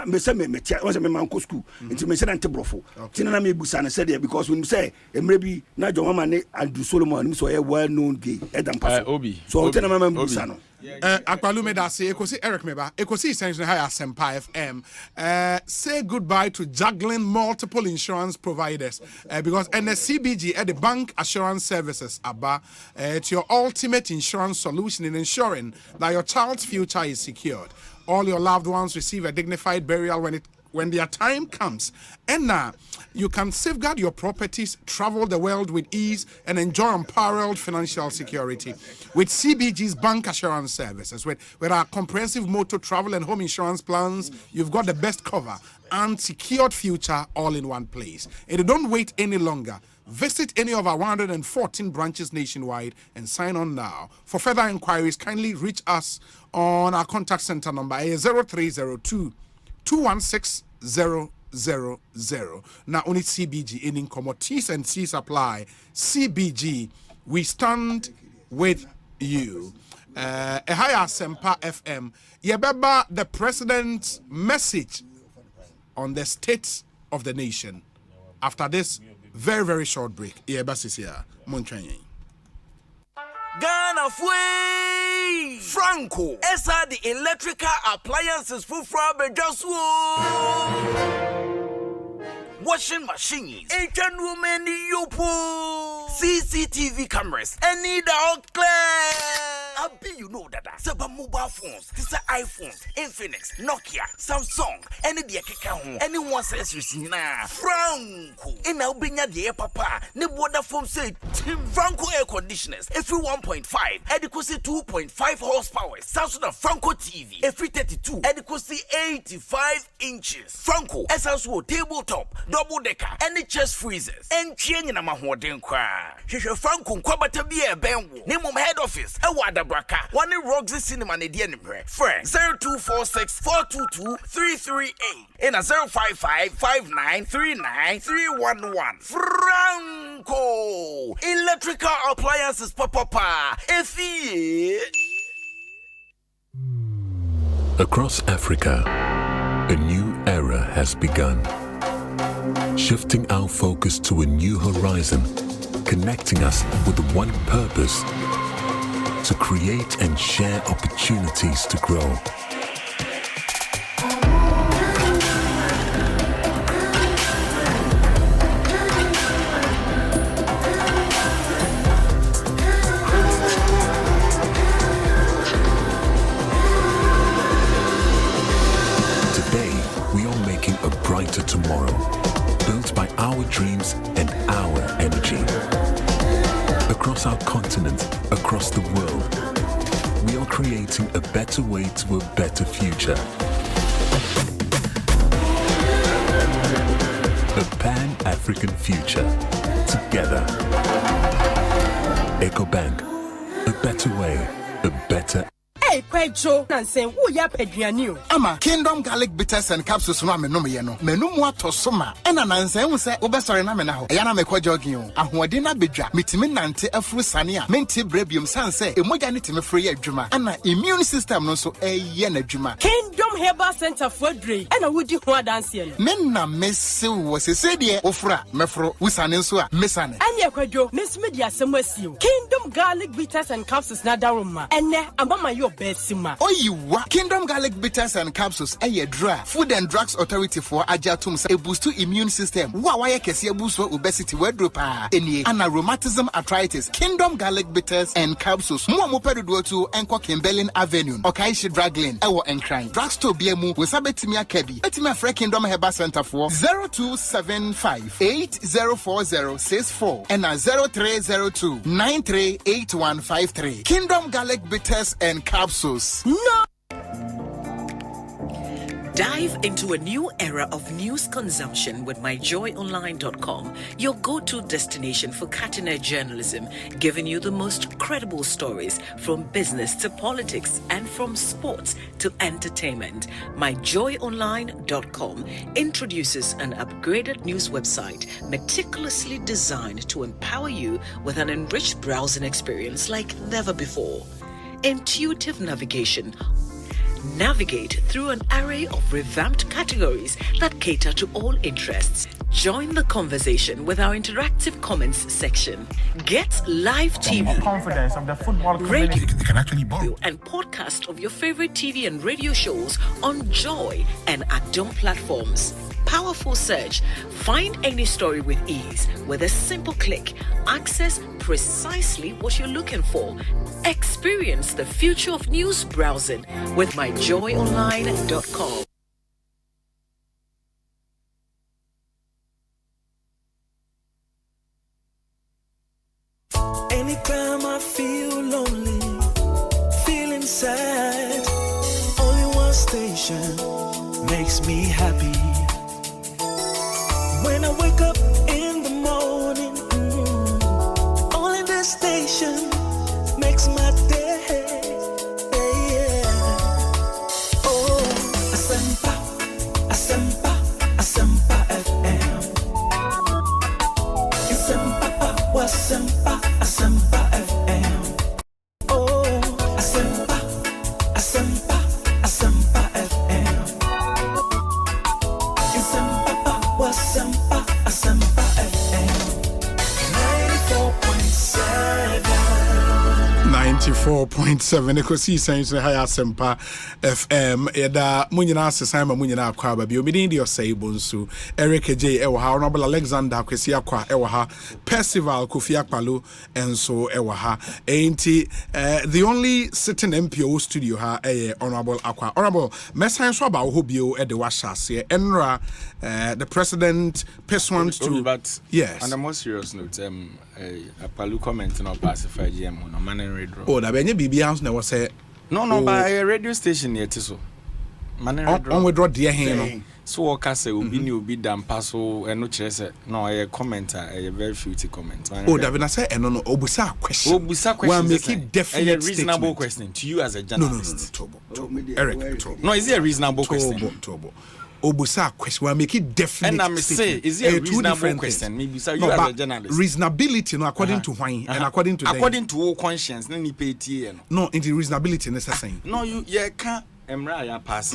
O: me say me was me man ko school nti me say na ntebrofo tina na me busa na say there because when say emrebi na John Mama ne Andrew Solomon him so a well known gay Edam Paso so tina na me busa no
B: Akwalu me da say Ekosi Eric Meba Ekosiisen On Asempa FM say goodbye to juggling multiple insurance providers because NSCBG at the bank assurance services aba it's your ultimate insurance solution in ensuring that your child's future is secured. All your loved ones receive a dignified burial when their time comes. And now you can safeguard your properties, travel the world with ease, and enjoy unparalleled financial security with CBG's bank assurance services. With our comprehensive motor, travel, and home insurance plans, you've got the best cover and secured future all in one place. And don't wait any longer. Visit any of our 114 branches nationwide and sign on now. For further inquiries, kindly reach us on our contact center number 0302 216 000. Now only CBG in T's and C's apply. CBG, we stand with you. Asempa FM. Yebeba the president's message on the state of the nation. After this very, very short break. Yeba Sisia Montreal.
W: Ghana Fui Franco Esa the electrical appliances for Frabe Joshua
C: washing machines, Asian women yopo, CCTV cameras, and need all clear. You know that Saba mobile phones, this are iPhones, Infinix, Nokia, Samsung, any the account, anyone says you na Franco. In Albania the papa, ne water phone say Franco air conditioners, every 1.5, adequacy 2.5 horsepower, Samsung Franco TV, every 32, adequacy 85 inches. Franco, SSO tabletop, double decker, any chest freezers, and changing a mahoden cry. Franco Kwabena Benwo, name of head office, a water braka. One in Roxy Cinema Nedian Friend 0246 422 338 and a 055 5939 311. Franco Electrical Appliances Papa.
H: Across Africa, a new era has begun. Shifting our focus to a new horizon, connecting us with one purpose: to create and share opportunities to grow. Today, we are making a brighter tomorrow, built by our dreams and our energy. Across our continent, across the world, we are creating a better way to a better future. A Pan-African future. Together. Ecobank. A better way, a better.
M: Hey, Pedro, Nansen, who ya Pedrianu?
Q: Ama, Kingdom Garlic Bitters and Capsules no menum Menum to soma. And an Nansen say, Obestor na menaho. Yana me kwa jogin. Ahwadina bedra. Mitimi nante afru sania. Menti brebium sanse. Emoja ni time free adwuma. Ana immune system no so yen adwuma.
M: Kingdom Herbal Center for Dre. And a woody ho dance yen.
Q: Men na messe was a sedie ofra. Mefro usane so a mesane.
M: Anya kwadwo, Miss Media semwasio. Kingdom Garlic Bitters and Capsules na daruma. Ene ambama yo Besima.
Q: Oyiwa Kingdom Garlic Bitters and Capsules dra Food and Drugs Authority for Ajatum a boost to immune system. Why kesi boost for obesity wedropa eni ana rheumatism arthritis. Kingdom Garlic Bitters and Capsules. Mo mopedo to Enko Kimberlin Avenue. Okaishi Drug Lane. Ewo Encrine. Drugstore BMU with Sabetimia Kebi. Betimia Free Kingdom Herbal Center for 0275 804064 and 0302 938153. Kingdom Garlic Bitters and Capsules.
M: No.
Y: Dive into a new era of news consumption with myjoyonline.com, your go-to destination for cutting-edge journalism, giving you the most credible stories from business to politics and from sports to entertainment. Myjoyonline.com introduces an upgraded news website meticulously designed to empower you with an enriched browsing experience like never before. Intuitive navigation. Navigate through an array of revamped categories that cater to all interests. Join the conversation with our interactive comments section. Get live TV,
Z: confidence of the football community.
Y: radio, and podcast of your favorite TV and radio shows on Joy and Adom platforms. Powerful search. Find any story with ease. With a simple click, access precisely what you're looking for. Experience the future of news browsing with myjoyonline.com.
S: Anytime I feel lonely, feeling sad, only one station makes me happy. When I wake up in the morning, only this station makes my day. Yeah. Oh, Asempa, Asempa, Asempa FM. Asempa, Asempa, Asempa FM. Oh, Asempa, Asempa, Asempa FM. Asempa, Asempa FM. 94.7.
B: 94.7. 94.7 Ekosiisen On Asempa FM eda munyina asesama munyina Kwaba bi omidi ndi Osei Bonsu Eric J ewa ha Honorable Alexander Kwesi Akwa ewa ha Percival Kofi Akpalo enso ewa ha enti the only sitting MPO studio ha Honorable Akwa Honorable mesan so ba wo bio e de wa hyase enra the president pursuant to
D: but
B: yes.
D: On a more serious note Akpalo commenting on pacify GM on Omanhene draw.
B: Oh, that benye BB house na was say
D: no by a radio station here so. Omanhene draw.
B: On we draw dear hen.
D: So waka say obi ni obi dam paso eno kire say no a commenter a very filthy comment.
B: Oh, that when I say no obusa question. Well, make it definitely
D: a reasonable question to you as a journalist.
B: No, Eric.
D: No, is it a reasonable question?
B: Obusa question will make it definite.
D: And I say, is it a reasonable question? Maybe so you as a journalist.
B: Reasonability, no, according to why and according to
D: all conscience, no ni pay
B: no, in the reasonability necessary.
D: No, you can't emra pass.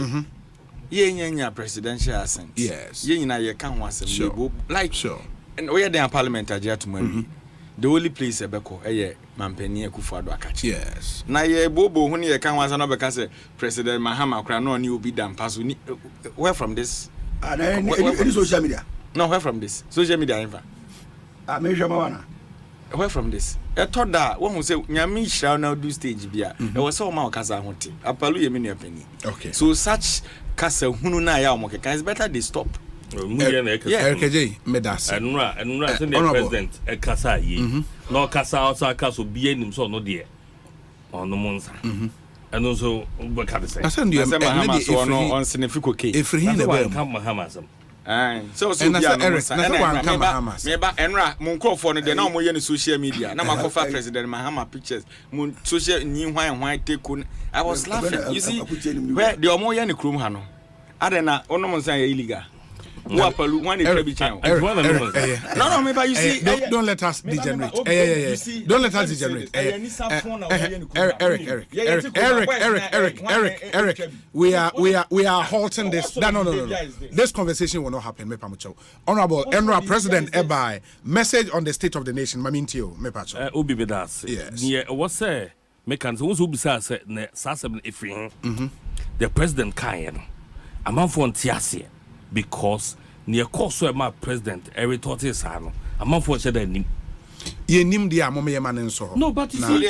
D: Ye presidential assent.
B: Yes.
D: Ye can't want
B: sure.
D: Like
B: sure.
D: And we are there Parliamentary tomorrow. The only place ebeko Mampeni Akufo-Addo akachi.
B: Yes.
D: Na ye bobo huni ye kan wansa no beka say President Mahama kra no ni obi dam pass ni where from this?
O: Any social media?
D: No, where from this? Social media infa.
O: Me jama
D: where from this? I thought that one who say nyami shall now do stage bia. E was so ma okasa hote. Apalu ye me ni apeni.
B: Okay.
D: So such kasa hunu na ya omo keka is better they stop.
B: Eric J medas
E: enra say the president ekasa ye no kasa also kasa bi anim so no de ono monsa eno so ubeka de say
B: I said
D: Mahama so no on significant case
B: if he na
E: be come Mahama some
D: so
B: Eric na come Mahama
D: me ba enra mon crofo no de na mo ye no social media na makofa President Mahama pictures mon social ni hwan take I was laughing you see where the omo ye ne krom ha no adena ono monsa ye illegal.
B: Eric,
D: no, maybe you see.
B: Don't let us degenerate. Don't let us degenerate. Eric. We are halting this. No. This conversation will not happen. Honorable Enra President Ebai, message on the state of the nation. Mamintio, mepacho.
E: Obi bedas.
B: Yes.
E: Yeah, what say? Mekans who be say ne sasem ifri. The president kan. Among for tiasie. Because near course my president every thought is no among for said nim
B: ye nim dia mama man so
E: no but you see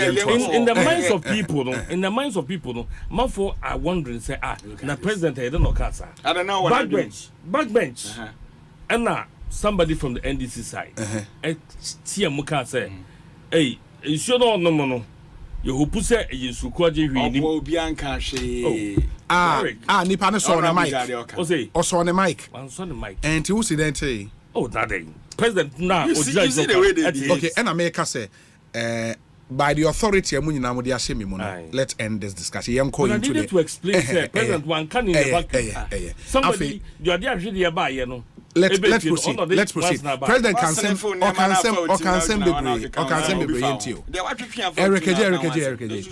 E: in the minds of people no in the minds of people no man for are wondering say na president I don't know casa
D: I don't know what
E: backbench and now somebody from the NDC side tia muka say hey you should no you who put say you su kwaje hwi ni
D: obi anka hwe
B: nipa ne so on the mic
E: Osei
B: also on the mic and who see then say
E: that day president now
D: you see the way they did.
B: Okay and America say by the authority amunyina mo de ahye me mo let's end this discussion yam call into
E: the to explain say president one can in the back somebody you are there really about you know
B: let's proceed. President can send Bebre into you. Eric J, please.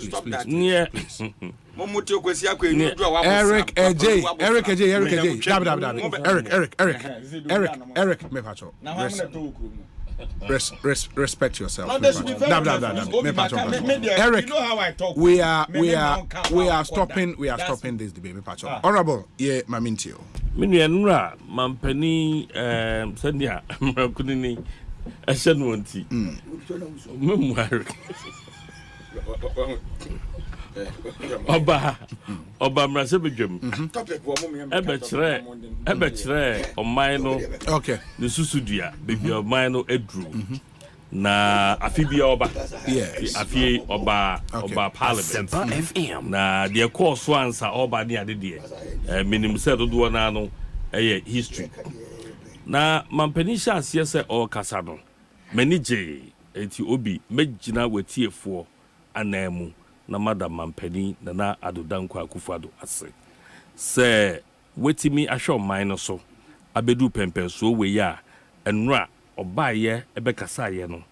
B: Eric, me pacho. Respect yourself. Eric, we are stopping this debate. Honorable, yeah, Mamintio.
E: Minyanra, Mampeni, Sandia, Kudini, Ashanwanti. Oba Mrasebejum. Ebechre, o mino.
B: Okay.
E: The Susudia, baby of mino Edru. Na afibia oba.
B: Yes.
E: Afi oba Parliament.
R: FM.
E: Na the course once oba ni ade minim said do na no history. Na Mampeni sha se o kasa no. Mani je enti obi megina wetiefo anamu. Na Madam Mampeni na Adodankwa Akufo-Addo ase se wetimi ahwe man so abedu pempen so we ya enra obaye ebekasa ye no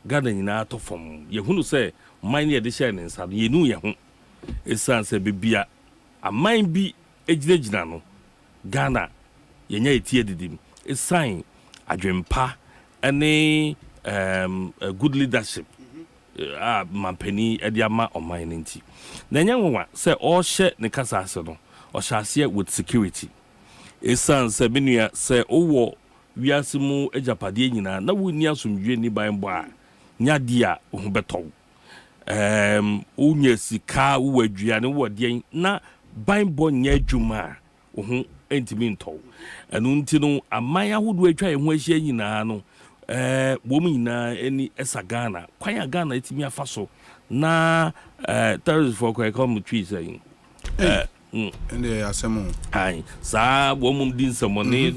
E: Ghana nyina to fom ye hunu se man ye de share ne nsa ye nu ye ho esan se bibia aman bi ejinagina no Ghana ye nya etie didim esan adwempa ene good leadership mampani ediama oman nti na nyanwa se all share ne kasa ase no o share with security esan se benua se owo wiase mu ejapade nyina na woni asomdwe ni banbo a nyadia ho beto unya sika wo aduane wo de na banbo nya adwuma ho entimi nto enu nti no aman ahodo atwa ho ahia nyina no wo mu nyina eni esagana kwan Ghana etimi afaso na terrorist for kwa come trees saying
B: ende asemu
E: ai sa wo mu din samone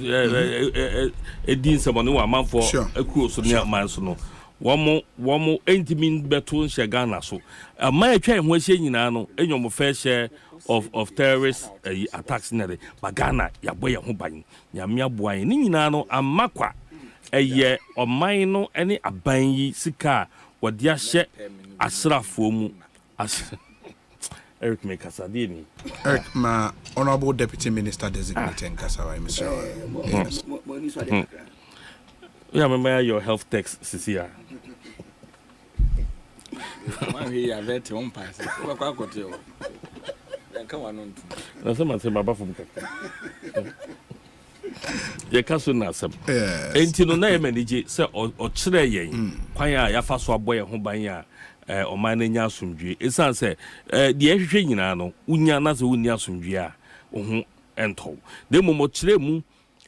E: din samone wa manfo akuo so ne aman so no wo mu entimi beto nhye Ghana so aman atwa ho ahia nyina no enyomo fair share of terrorist attacks in the Bagana ya boy ho ban nyame aboan ni nyina no amakwa eye oman no ene aban yi sika wode ahye asrafo mu Eric Mekasadini
B: Eric ma honorable deputy minister designated Kasawa Mr.
E: Yeah, remember your health text Cecilia.
D: Man here vet one pass. Kwa kote.
E: Nasema baba from kaka. Ye kaso na asem. Enti no na ye manage se o kire yen kwan a ya fa so aboye ho ban ya oman na nya asomdwe. Esan se de ehwehwe nyina no unya na se wonni asomdwe a ho ento. De mo kire mu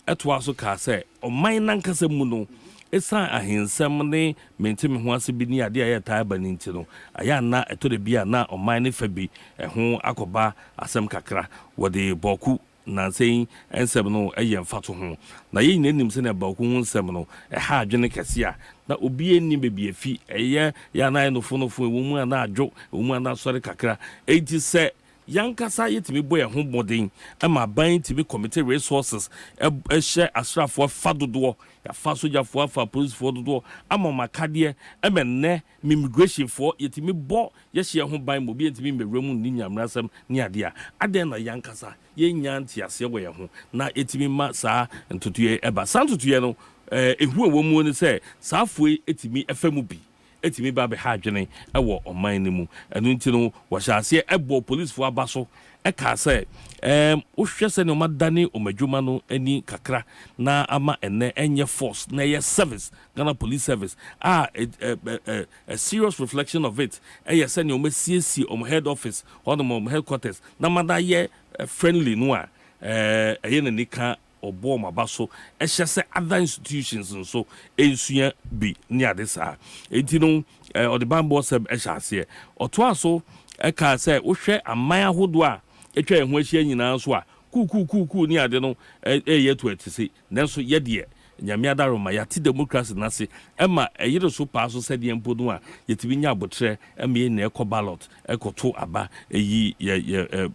E: eto aso ka se oman nan kasa mu no esa ahensem ne mentimi ho ase bi ni ade a yeta ba ni ntino aya na eto de bia na oman ne fa bi ho akoba asem kakra wode boku na sei ensem no mfato ho na ye nanim se na boku ho nsem no ha adwene kese a na obi eni bebi afi eye ya na no fo wo mu ana adwo wo mu ana sori kakra enti se yankasa yetimi boye ho bodin ama ban timi committee resources share asrafo fadodo ya fa sojafo fa police for dodo ama makade emenne immigration for yetimi bo ye hye ho ban mo bi yetimi mewremu ni nyamrasam ni ade a ade na yankasa ye nyanti ase boye ho na yetimi ma saa ntotoye eba santotoye no ehu ewo mu ni se saafo etimi efemu bi etimi ba be ha adwene ewo oman ni mu enu nti no wo hyase ebo police fo abaso ka se wo hwese ne omadane omadwuma no ani kakra na ama enne enye force na ye service Ghana police service a serious reflection of it se ne omasiesi head office or the headquarters na mada ye friendly no a na nika obo mabaso ehye se other institutions nso ensua bi ni adesa enti no odi bambo seb ehye oto aso ka se wo hwe aman ahodo a etwa ehu ahia nyina so a ku ni ade no yeto atisi nanso ye de nyame adaroma ya ti democracy na se ema eyire so pa so se de mpodu a yetibi nya abotre ema ye na ekọ ballot ekoto aba eyi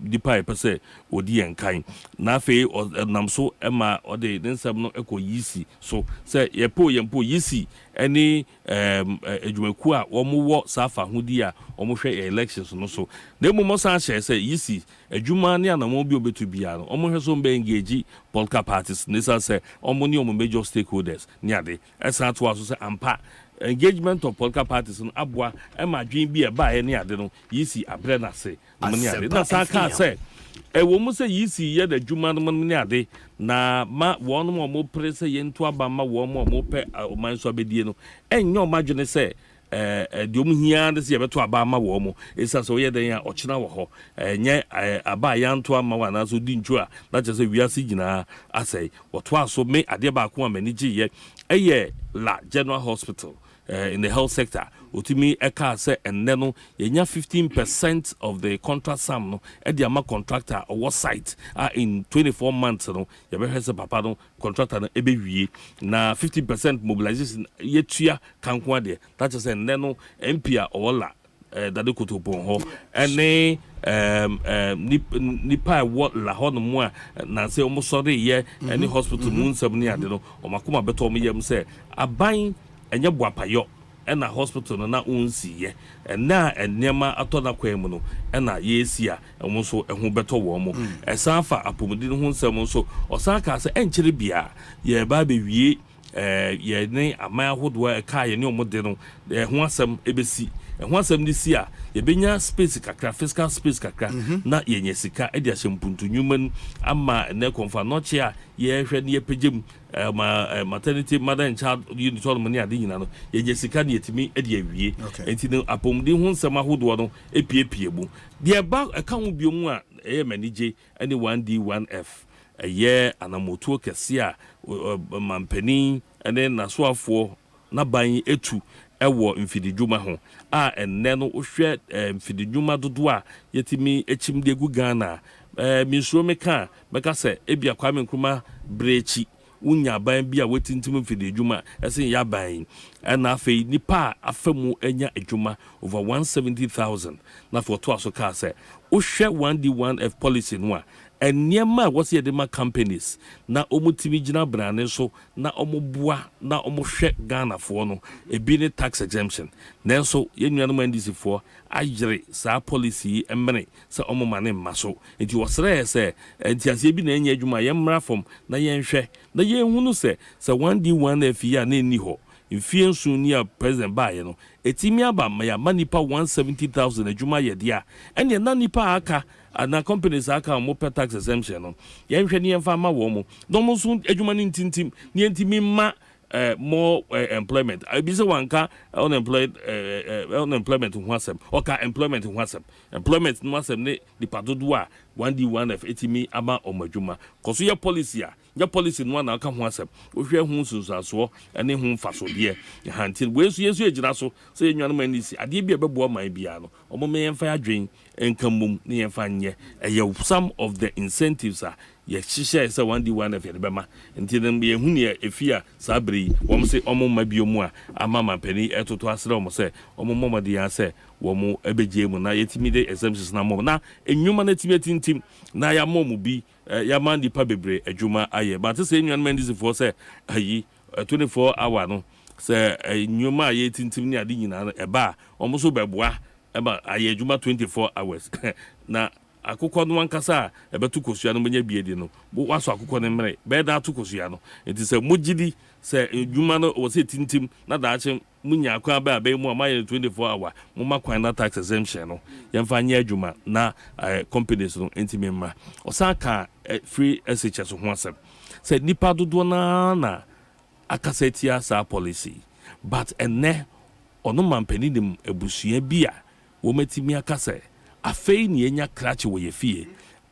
E: dipa epese odi enkan na afi namso ema ode densam no ekọ yisi so se yempo yisi any edwumaku a wo safa hudi a wo hwe elections no so na emu san share se yisi edwuma ne anamo bi obetu bia no wo hwe so mbe engage political parties nisa se omo ni omo major stakeholders ni ade esa to aso se ampa engagement of political parties no aboa ema dwen bi e ba ye ni ade no yisi abre na se ni ade na sa ka se wo mu se yisi ye da dwuma no ni ade na ma won mo prese ye nto aba ma won mo pe oman so abedie no enyo madwene se de omhia de se ye beto aba ma won mo esa so ye den a ochina wo ho nye aba ya nto ama wa na so di ntwa na che se wiase gina asai woto aso me ade ba ko amani giye eye la general hospital in the health sector otimi eka se enne no yenya 15% of the contract sum no e dia ma contractor or site in 24 months no ye be hwese papa no contractor no ebewie na 50% mobilization yetua kanko ade that is enne no MPA ola dade kotopon ho ene nipa what la hono mo a na se omo sori ye any hospital mu nsam ni ade no o makoma beto omo yam se aban enye boapayo ena hospital no na unsi ye na enema atoda kwemu no ena yesi a omo so ehu beto wo mo esanfa apomudi ho nsam so osaka se enkyere bia ye ba be wie ye ne aman ahodo ka ye ne omo de no ho asam ebesi and once I'm this year ye benya space kakra fiscal space kakra na yenye sika e dia shempuntu human ama ne konfa no chia ye hwe ne pegem maternity mother and child unit all money ade nyina no yenye sika ne yetimi e dia wie enti no apomdi ho nsema hodo no epiepie bu dia ba aka ho biomu a e manage any 1D 1F ye anamotuo kese a mampani ene nasoafo na ban etu ewo mfididwuma ho a enne no ohwe mfididwuma dodo a yetimi echimde gu Ghana minsuo meka beka se ebia Kwame Nkrumah brechi unya ban bia wetintim mfididwuma ese ya ban na afei nipa afamu enya edwuma over 170,000 na for to aso ka se ohwe 1D 1F policy no a eniema what's the dema companies na omutimi gina brane so na omoboa na omohwe Ghana fo no ebi ne tax exemption nenso yenua no mandisi fo agere sa policy emre sa omomane maso enti wosre se enti ase bi na enya adwuma yemra fom na yenhwe na yenhunu se 1D 1F ya na eni ho mfie nsu ni a president baye no etimi aba ya manipa 170,000 adwuma ye dia ene na nipa aka na companies aka mo pay tax exemption no yenhwe ne yemfa ma wo mo no mo so adwuma ni ntintim ne ntimi ma more employment abise wanka unemployment ho asem oka employment ho asem employment no asem ne dipadodo a 1D 1F etimi ama omadwuma koso ye policy a ya policy no na aka ho asem ohwe hu sunsuaso ene hu mfaso de hantil wesu yesu ejira so se yenwan manisi ade bia bebo man bia no omo me yemfa adwen enkamum ne yemfa nye some of the incentives are ye hihye se 1D 1F ye bema nti dem ye hu ne efia sabri wom se omo mabiomu a amama pani etoto asere omo se omo momade ya se womo ebeje mu na yetimi de exemptions na mom na enwuma na timi na ya mom bi ya mandi pa bebre adwuma aye but se enwan mandisi for se ayi 24 hour no se enwuma ye tintim ni ade nyina eba omo so beboa eba aye adwuma 24 hours na akukọ no wankasa ebetu kosua no menya biedi no bo waso akukọ no mmere be da to kosua no enti se mogidi se edwuma no wo se tintim na da ache munya akwa ba be mu amaye 24 hour mu makwan na tax exemption no yemfa nya adwuma na companies no enti memma osaka free SHS ho asem se nipa dodo na akasetia sa policy but enne ono mampani nim ebusua bia wo matimi akase afei ni enya krache wo yefie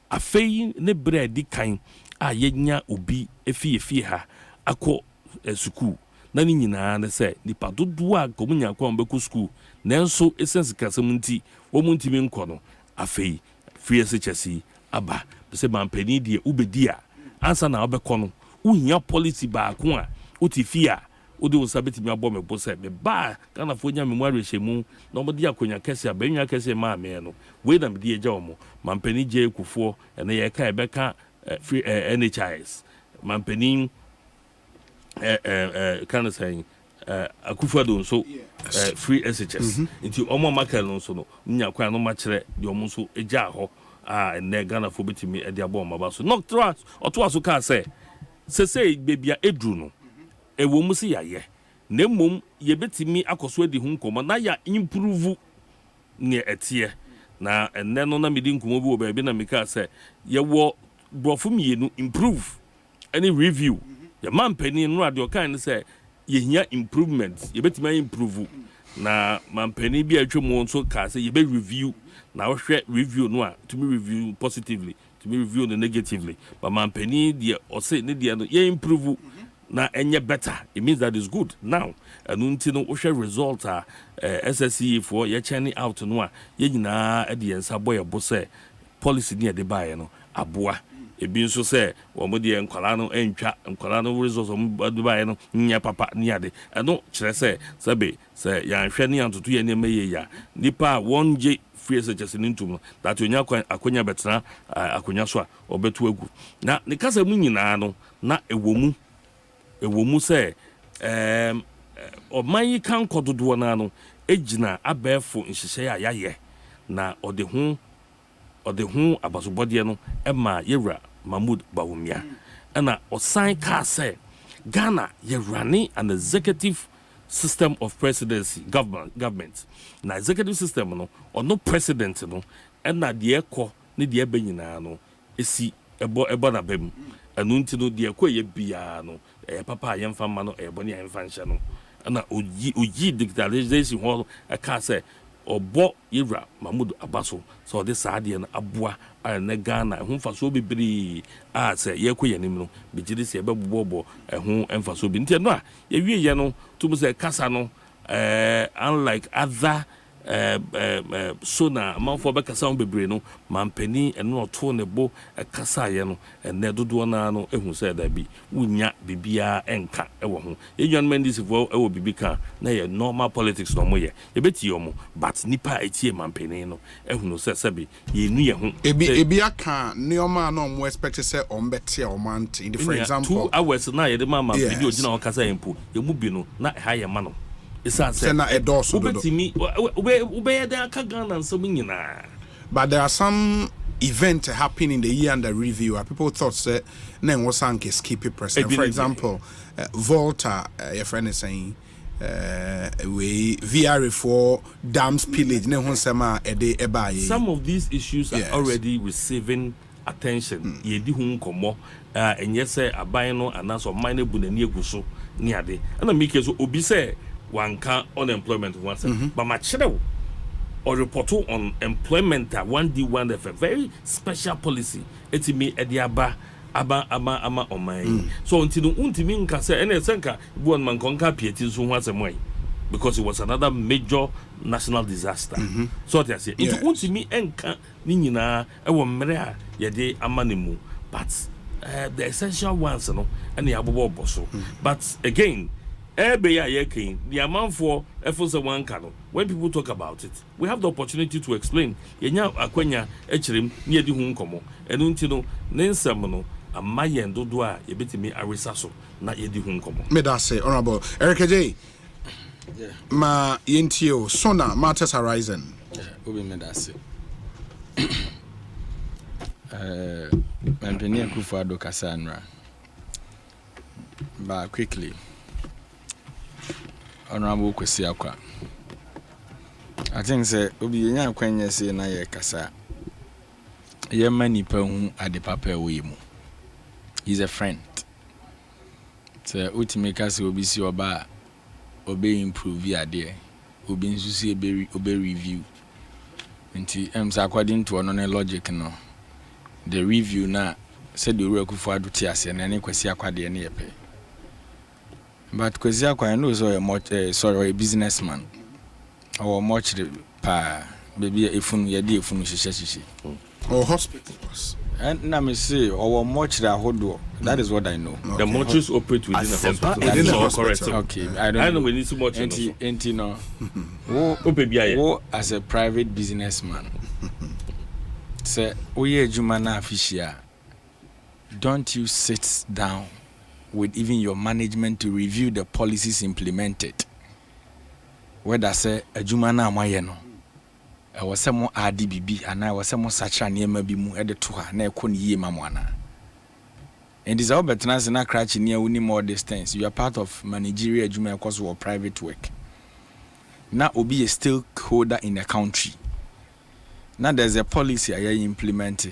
E: afei ne bread kan a yenya obi efie ha akọ school na ni nyina ne se nipa dodo a komunya kwa mbeko school nenso essence kasem nti wo muntimi nkọ no afei free SHS aba se mampani die ubedi a ansa na obekọ no uhia policy ba ko a utifia odi wo sabeti mi abo me bo se me ba kana fo nya me mu arehemu na omo di akonya kese abanwa kese ma me no we na me di eja omo mampani je ekufo ene ye ka ebeka free NHIS mampani kana saying akufo do so free SHS nti omo makal no so no nya kwa no ma kire di omo so eja ho ene Ghana fo betimi e di abo omo ba so no trust oto ka se bebia edru no ewo musi ya ye na mom ye betimi akoso adi hu nkomo na ya improve ne etie na enne no na medi nkomo bi wo ba bi na meka se ye wo brofo mienu improve any review ya mampani no ade okan ne se ye hia improvement ye betimi improve na mampani bi atwemo nso ka se ye be review na wo hwe review no a to me review positively to me review no negatively but mampani de ose ne de no ye improve na enye better it means that is good now anunti no wo hwe result SSC for ye churning out no a ye nyina e de yensa boy bo se policy ne de bae no aboa ebi nso se wo mo de nkwala no entwa nkwala no results wo de bae no nya papa ne ade eno kire se sabe se ya hwe ne antoto ye ne meye ya nipa wonje free SHS nintum that onya akonya betena akonya so a obetu agu na ne kasa mu nyina no na ewo mu se oman yi kan kododo na no ejina abefo nhihye ya yaye na ode hu abasobode no ema yewra Mahmoud Bawumia na osan ka se Ghana ye running an executive system of presidency government na executive system no or no president no and na de ekọ ne de eba nyina no esi ebo na bem anu nti no de ekọ ye bia no papa yemfa ma no ebo ne yemfa nhyɛ no na oyi dictatorship ho aka say obo yewra Mahmoud Abaso so this saade na aboa na Ghana ho faso bibiri say ye kɔ yanim no bigiri se ebebobo ho emfaso bi nti no a ye wie ye no to say kasa no unlike other sona man for bekasa on bebre no mampani eno to ne bo kasa ye no ene dodo na no ehun say da bi wunya bibia enka ewo ho enyan mendis fo ewo bibika na ye normal politics no mo ye beti yo mo but nipa etie mampani no ehun say sebi ye nu ye ho
B: ebi aka neoma na mo expect say on beti o man for example
E: 2 hours na ye de mama video gina o kasa empo ye mu bi no na ha ye ma no but
B: there are some events happening in the year under review where people thought that name was sank skip it president. For example, Volta, your friend is saying we VR4 dam spillage.
E: Some of these issues are already receiving attention. And yes, a bino and also minor bunani guso near the and a make so obise. One can unemployment once, but my channel or report on employment at 1D1 a very special policy. It's me at the aba on my so until untimin can say any senka one man conquer pieties once a way because it was another major national disaster. So they say it won't me enka nina a woman yade amanimu, but the essential ones no and the abo bosso. But again. The amount for efforts one cano. When people talk about it, we have the opportunity to explain. Yenya akwenya echrim near the hunkomo. And untino nensamono a mayen dodua yebetimi arisaso na yedi hunkomo.
B: May I say, Honorable Eric J. Ma yentio sona matters horizon.
D: Obi medase. Mampeni Akufo-Addo Cassandra. But quickly. Honorable Kwesi Akwa. I think say obi nya kwanya say na ye kasa. Ye manipa hu ade papa we mu. He's a friend. So ultimate say obi si oba obe improve ade. Obi nsu si obe review. Nti say according to no logic no. The review na said the Akufo-Addo ti ase na ne Kwesi Akwa de ne yepe. But Kwesi Akwa I know so a businessman or much pa baby ifunu yedi ifunu hihye
B: or hospitals
D: and na me say or much that hodo that is what I know.
E: Okay. The mortuaries operate within the hospital. That is all correct.
D: Okay, I know
E: we need too much.
D: Enti no. Wo as a private businessman say oye ejuma na afishia, don't you sit down with even your management to review the policies implemented. Whether say ejuma na amaye no e wo se mo ADBB ana wo se mo sacha niema bi mu e de to ha na e ko niye mamwana. And this all betnas na crash near uni more distance. You are part of managerial ejuma cause or private work. Now obi a stakeholder in the country. Now there's a policy I implement.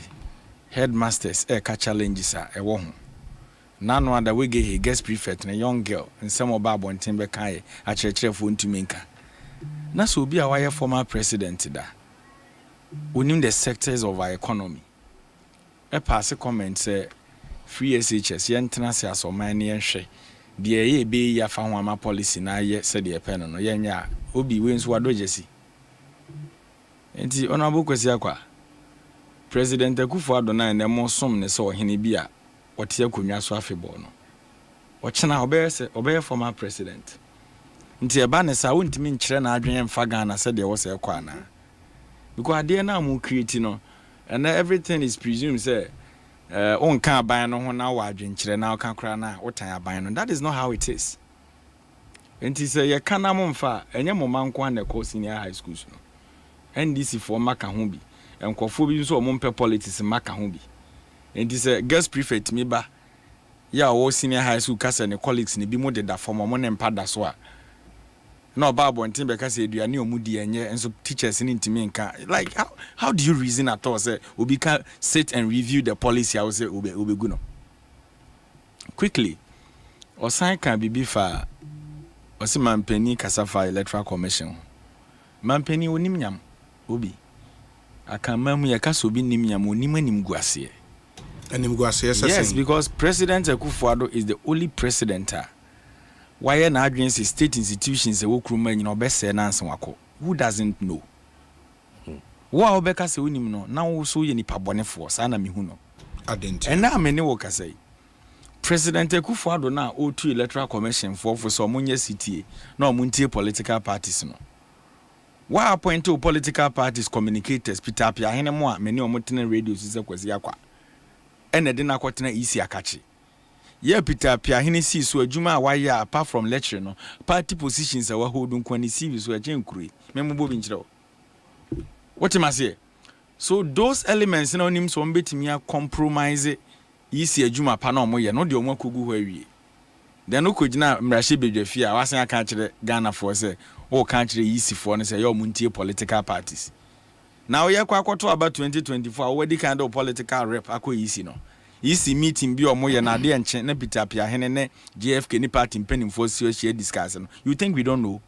D: Headmasters challenges are a woman. None other way he gets prefect and a young girl and some of Babo and Timber Kai at church phone to Minka. Na so be our former president da. We name the sectors of our economy. A pass a comment say free SHS yentenase as or many and she. The be ya found policy na yet said the pen no yenya obi wins what do jesse. And the honorable Kwesi Akwa. President Akufo-Addo na and more somness or hinibia. What ye kunya so afebo no ochena obeye former president nti e ba ne sa wontimi nkyere na adwen mfa Ghana said there was a kwana because ade na mu create no and everything is presumed say on kan aban no ho na wa adwen kyere na ka kra na wotan aban no. That is not how it is. Nti say ye kana mo mfa enye mo manko na ko senior high schools no NDC for maka ho bi enkofo bi so mo mpe politics maka ho bi. And this guest prefect me ba ya wo senior high school kasa ne colleagues ne bi mo de da form mo ne mpa da so a No Bible and Timber say you are new moody and so teachers in me like how do you reason at all? Say we can sit and review the policy. I will say we be good. Quickly, Osei can be for Osei Mampeni Kasafa Electoral Commission. Mampeni unimnyam obi. Akamamu yakaso bi nimnyam unimanim guase. Yes, because President Akufo-Addo is the only president. Why na agency state institutions e wokruma nyina obese na anse wako. Who doesn't know? Wa obeka se unim no na wo so ye nipa bonefo sa na mehu no.
B: Adenti.
D: And na me ne wo kasai. President Akufo-Addo na O2 Electoral Commission for so omunye city na omuntie political parties no. Wa appoint to political parties communicators Peter Apia hene mo a me ne omotene radio sise kwasi akwa. Ene de na kwotena isi akachi. Yeah, Peter Pia Hennessy so adwuma why apart from lecture no party positions are holding kwani CV so ajenkuri memo bo binchiro. What am I say? So those elements na onim so mbetimi compromise isi adwuma pa na omoye no de omo kogu ho awie. Then okogina mrahye bedwafie a wasan aka kire Ghana for say o kan kire isi for no say your muntie political parties. Now ye kwa kwato about 2024 already kind of political rep akọ isi no. Isi meeting bi omo ye na de enche na Peter Pia hene ne GFK ni party mpanimfo si o share discuss no. You think we don't know?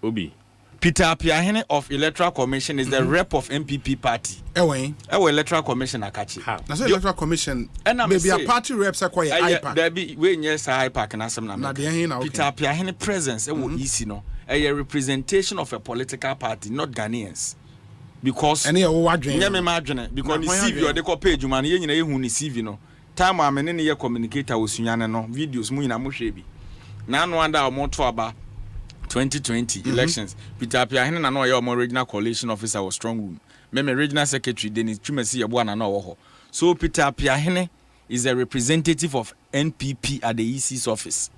E: Obi.
D: Peter Pia hene of Electoral Commission is the rep of MPP party.
B: Ewe
D: Electoral Commission akachi.
B: Na say Electoral Commission maybe a party reps acquire IPAC.
D: There be we nyesa IPAC na asem na. Peter Pia hene presence isi no. A representation of a political party, not Ghanaians. Because
B: any wadwen
D: me madwene because ni CV or the call page man ye nyina ehu ni CV no time am ne ye communicator osunyane no videos mu nyina mo hwe bi na no anda mo to aba 2020 elections Peter Apia hene na no ye o regional coalition officer was strong room me regional secretary Dennis Chumasi ye bo na no wo ho. So Peter Apia hene is a representative of NPP at the EC's office.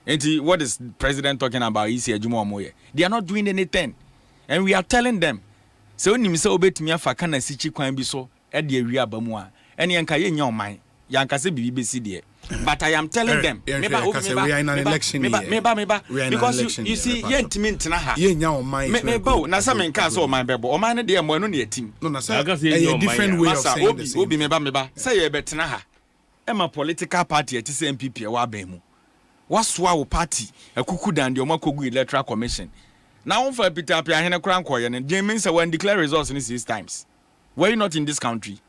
D: And what is president talking about EC adwuma omoye? They are not doing anything and we are telling them. So nim se obetumi afa kana sichi kwan bi so e de awi abamu a ene yanka ye nya oman yanka se bibi besi de but I am telling them meba
B: we are in an election
D: meba because you see ye ntimi ntena ha
B: ye nya oman
D: meba na sa menka so oman bebo oman ne de mo no ne atim
B: no na say a different way of saying this
D: obi meba say ye betena ha e ma political party eti se MPP e wa ban mu wasoa wo party akuku dan de o makogu Electoral Commission. Now for Peter Apia hene kran koye ne dey means when declare results in 6 times. Were you not in this country?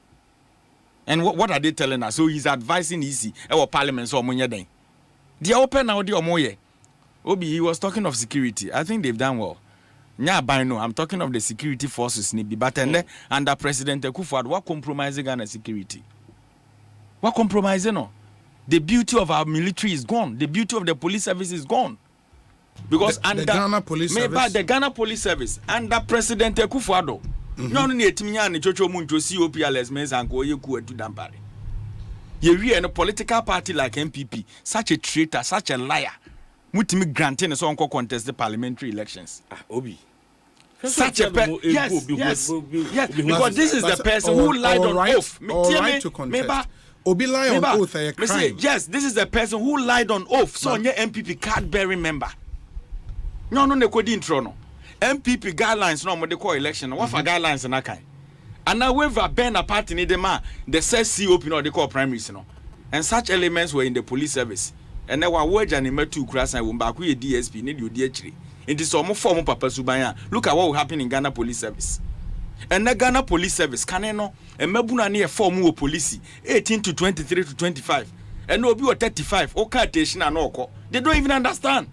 D: And what are they telling us? So he's advising easy our parliament so omunye den. They open now the omoye. Obi he was talking of security. I think they've done well. Nya by no, I'm talking of the security forces ni bi but under President Akufo-Addo what compromising Ghana security? What compromising no? The beauty of our military is gone. The beauty of the police service is gone. Because
B: the Ghana Police Service,
D: the Ghana Police Service under President Akufo-Addo, no ni etiminya ni chocho muncho COPLS menza anko ye ku edu dampare. Ye wi a political party like MPP, such a traitor, such a liar. Mutimi granting so onko contest the parliamentary elections.
E: Obi.
D: Such a yes. Because this is the person who lied on oath.
B: Right to contest. Obi lie on oath a crime.
D: Yes, this is the person who lied on oath. So on your MPP card bearing member. No, ne kodi intro no. MPP guidelines no mo de call election. What for guidelines na kind? And now whoever burn a party ni the man, the says COP no they call primaries no. And such elements were in the police service. And now wa wage and metu kras and back we DSP need you DH3. It is some form papa subanya. Look at what will happen in Ghana police service. And the Ghana police service can no and mebuna ni a form of police 18 to 23 to 25. And no be 35 okay station and no. They don't even understand.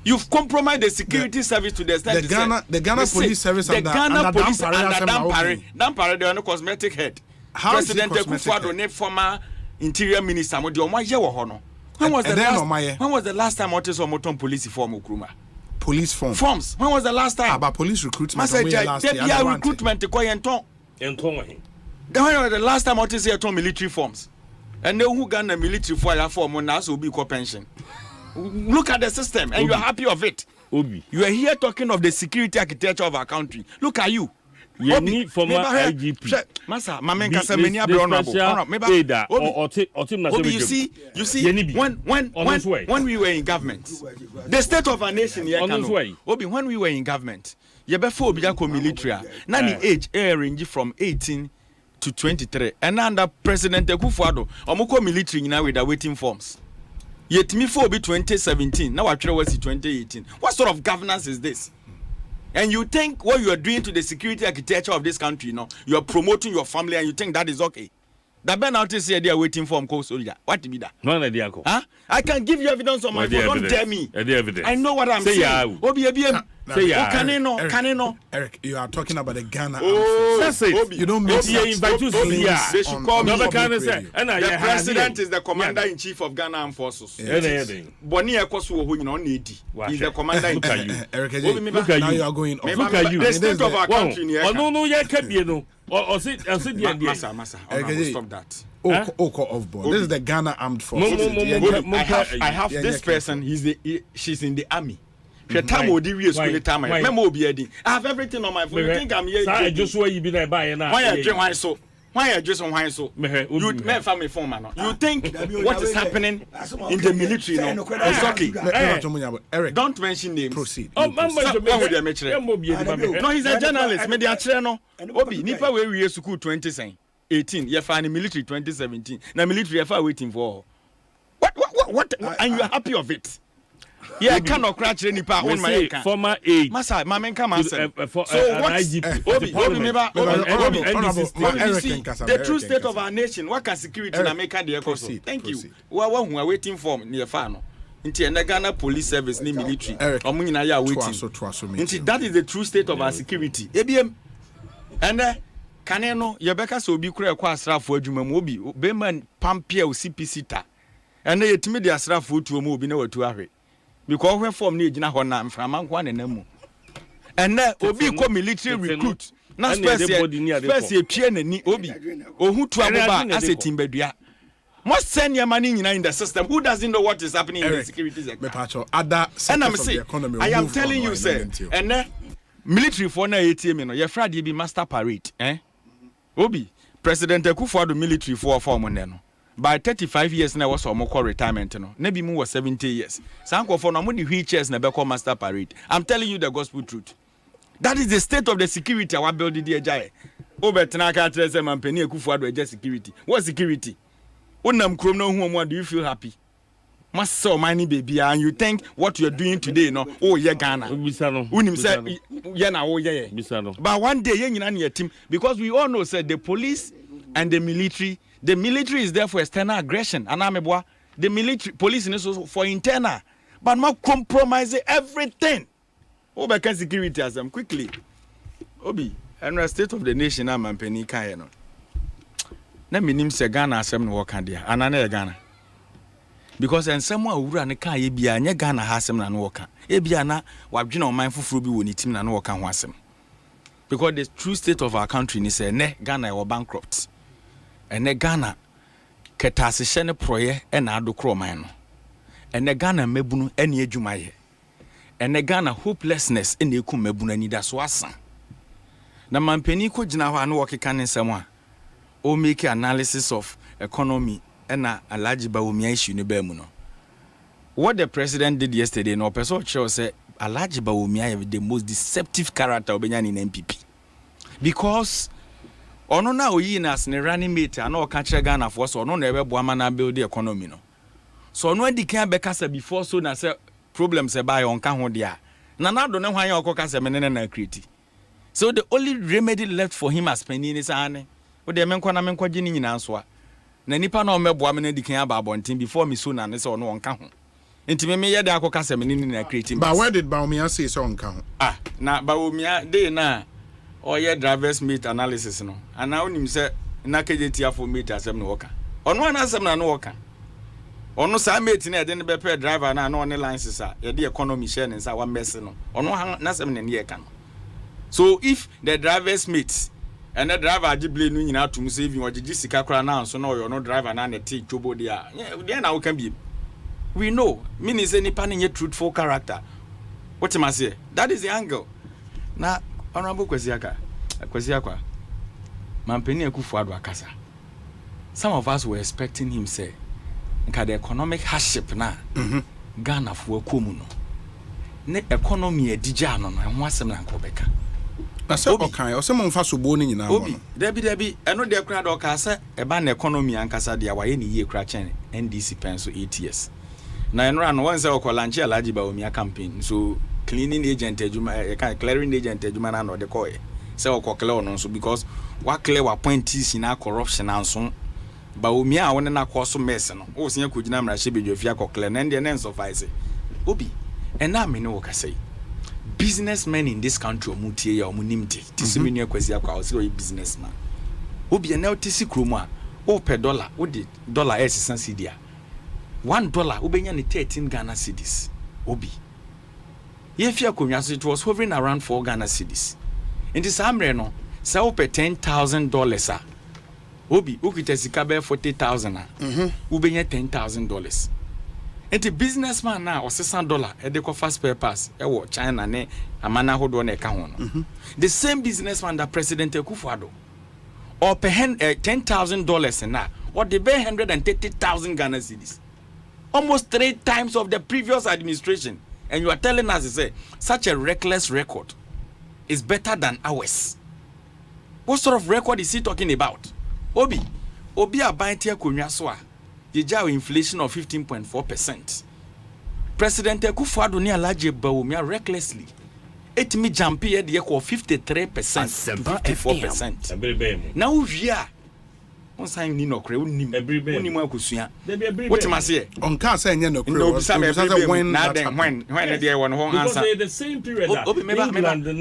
D: You've compromised the security service to the extent
B: the Ghana police service
D: the Ghana police under Dampare they are no cosmetic head.
B: How
D: President Akufo-Addo ne former interior minister mo de omo ye wo ho no. When was the last time what is Omoton police form Okruma?
B: Police form.
D: Forms. When was the last time?
B: About police recruitment.
D: Recruitment to Koyenton. Then when was the last time what is here to military forms? And then who got the military form now so be co pension. Look at the system and you are happy of it.
E: Obi.
D: You are here talking of the security architecture of our country. Look at you.
E: Yeni former IGP.
A: Masa, Mamen Kasa many honorable. Obi, you see, when we were in government, the state of our nation here, Obi, when we were in government, you before Biako military, now the age range from 18 to 23, and under President Akufo-Addo, omoko military now with the waiting forms. Yet me for be 2017, now I was 2018. What sort of governance is this? And you think what you are doing to the security architecture of this country, you are promoting your family and you think that is okay. The Ben out is here, they are waiting for Mko soldier. What to be that?
E: No idea.
A: Huh? I can give you evidence on my phone. Don't dare me. I know what I'm saying.
B: Eric, you are talking about the Ghana.
E: That's it.
B: You don't make
A: sense. They should call me. The president is the commander in chief of Ghana Armed Forces. Boni Ekosu who needy. He's the commander in chief.
B: Eric, look at you. Now you are going.
A: Look at you. The state of our country.
E: No, you can't be no.
A: Masa. Stop that.
B: Oko of board. This is the Ghana Armed Forces.
A: I have this person. She's in the army. I have everything on my phone. You think I'm here?
E: Just where you be there buying now.
A: Why are you just on why so? You may family phone man. You think what is happening in the military now? It's okay.
B: Eric,
A: don't mention names.
B: Proceed.
A: No, he's a journalist. Media channel. Obi, nipa we school 2018. You find military 2017. Now military you waiting for. What? And you are happy of it? Yeah, I cannot crash any part on my
E: former age.
A: Masa, Mamen come and say.
E: So what?
A: The true state of our nation. What can security na make the economy? Thank you. We are waiting for near Fano. Into the Ghana police service, ni military. Omunina ya waiting. Into that is the true state of our security. ABM. And Kaneno, Yabeka so be kura kwa asrafo adwuma mu obi. Beman pampia o CPC ta. And they timid the asrafo to mu obi na watu ahwe. Because when form need na ho na mframa nkwa na namu and na obi ko military recruit na space tue na ni obi ohu tu aboba asetim badua must send your money in the system. Who doesn't know what is happening in the security sector?
B: Other sectors of the economy.
A: I am telling you, sir. And military for na ATM no. Your Friday be master parade. Obi President Akufo-Addo military for form no. By 35 years now was almost retirement no. Maybe more 70 years. Sanko for no money wheelchairs na be call master parade. I'm telling you the gospel truth. That is the state of the security our building the Jai. Obetna ka trese mampeni Akufo-Addo eje security. What security? Unam krom no hu do you feel happy? Must so money baby and you think what you are doing today no yeah Ghana. Unim say yeah na yeah. But one day you na team because we all know say the police and the military is there for external aggression. And the military police is also for internal. But not compromise everything. Obi can security as them quickly. Obi, and the state of the nation am and penny kayano. Na minim se Ghana asem no work there. Anana Ghana. Because and someone who ran a car bia nya Ghana hasem na no work. E bia na wadwena o man fufuru bi woni tim na no work ho asem. Because the true state of our country is say ne Ghana we bankrupt. Ene Ghana ketase hye proye na adokro man no. Ene Ghana mabunu ene adwumaye. Ene Ghana hopelessness ene eku mabunu anida so asan. Na mampani ko gina ho ane wokeka ne nsem a o make analysis of economy na Alhaji Bawumia issue ne ba mu no. What the president did yesterday no person show say Alhaji Bawumia is the most deceptive character obenya in MPP. Because ono na oyi na as ne running mate ana o ka kire Ghana for so ono na ebe boama na build the economy no. So ono adi kan be kasa before so na say problems e buy on ka ho dia. Na na do ne hwan ya okokasa menene na create. So the only remedy left for him as penny is ane. O de menkwa na menkwa gini nyina nso a. Na nipa na o meboa me na di kan aba abontin before me so na ne say ono on ka ho. Enti me ye da akokasa menene na create.
B: But where did Bawumia say so on ka ho?
A: Na Bawumia dey na or your driver's mate analysis no and now him say na KJT for mate asem no worker ono na asem na no worker ono sa mate na de ne be pay driver na no ne license a ye de economy share ne sa wa mess no ono na asem ne ne ka no. So if the driver's mate and the driver agible no nyina atum save you ogigi sika kra na so no no driver na ne te chobo dia there na we can be we know meaning say nipa ne truthful character what am I say that is the angle na Honorable Kwesiaka, Kwasi akwa. Mampeni Akufo-Addo akasa. Some of us were expecting him say, "Nka the economic hardship na Ghana fo akomu no. Ne economy edija no ho asem na nka obeka."
B: Na se okan, o se mo mfa so bo ni nyina mo.
A: Debi eno de kura do ka se eba na economy ankasa de waye ni yie kura chen NDC penso 8 years. Na enra no won se okolanche alaji ba omi campaign so cleaning agent ejuma clearing agent ejuma na no de koye. Se okokle ono so because wa clear wa appointees na corruption anso ba omi a won na koso mess no o se yakogina mra hye bedwafia kokle na ndie na suffice obi ena me ne wo ka say businessmen in this country omutie ya omunimde tisimini Akwasi akwa o say businessman obi ena otisi kromo a o per dollar o di dollar esesa cedi $1 ubenya ni 13 Ghana cedis obi yefia konwa so it was hovering around 4 Ghana cedis in this amre no say o per $10,000 a obi ukita sika be 40,000 a ubenya $10,000 enti businessman na $60 e de ko fast spare parts e wo China ne amana hodo na e ka ho no the same businessman that President Akufo-Addo or per $10,000 na or the be 130,000 Ghana cedis, almost 3 times of the previous administration, and you are telling us say such a reckless record is better than ours. What sort of record is he talking about? Obi abantia konwa so a yeja inflation of 15.4%. President Akufo-Addo ni alaje baomia recklessly etimi jump here de ko 53% to 54%. Now wia on sign ni no kre unim akosua what ma say
B: on can say enye no kre
A: no bisa me when dey won ho answer
E: because the same period England
A: and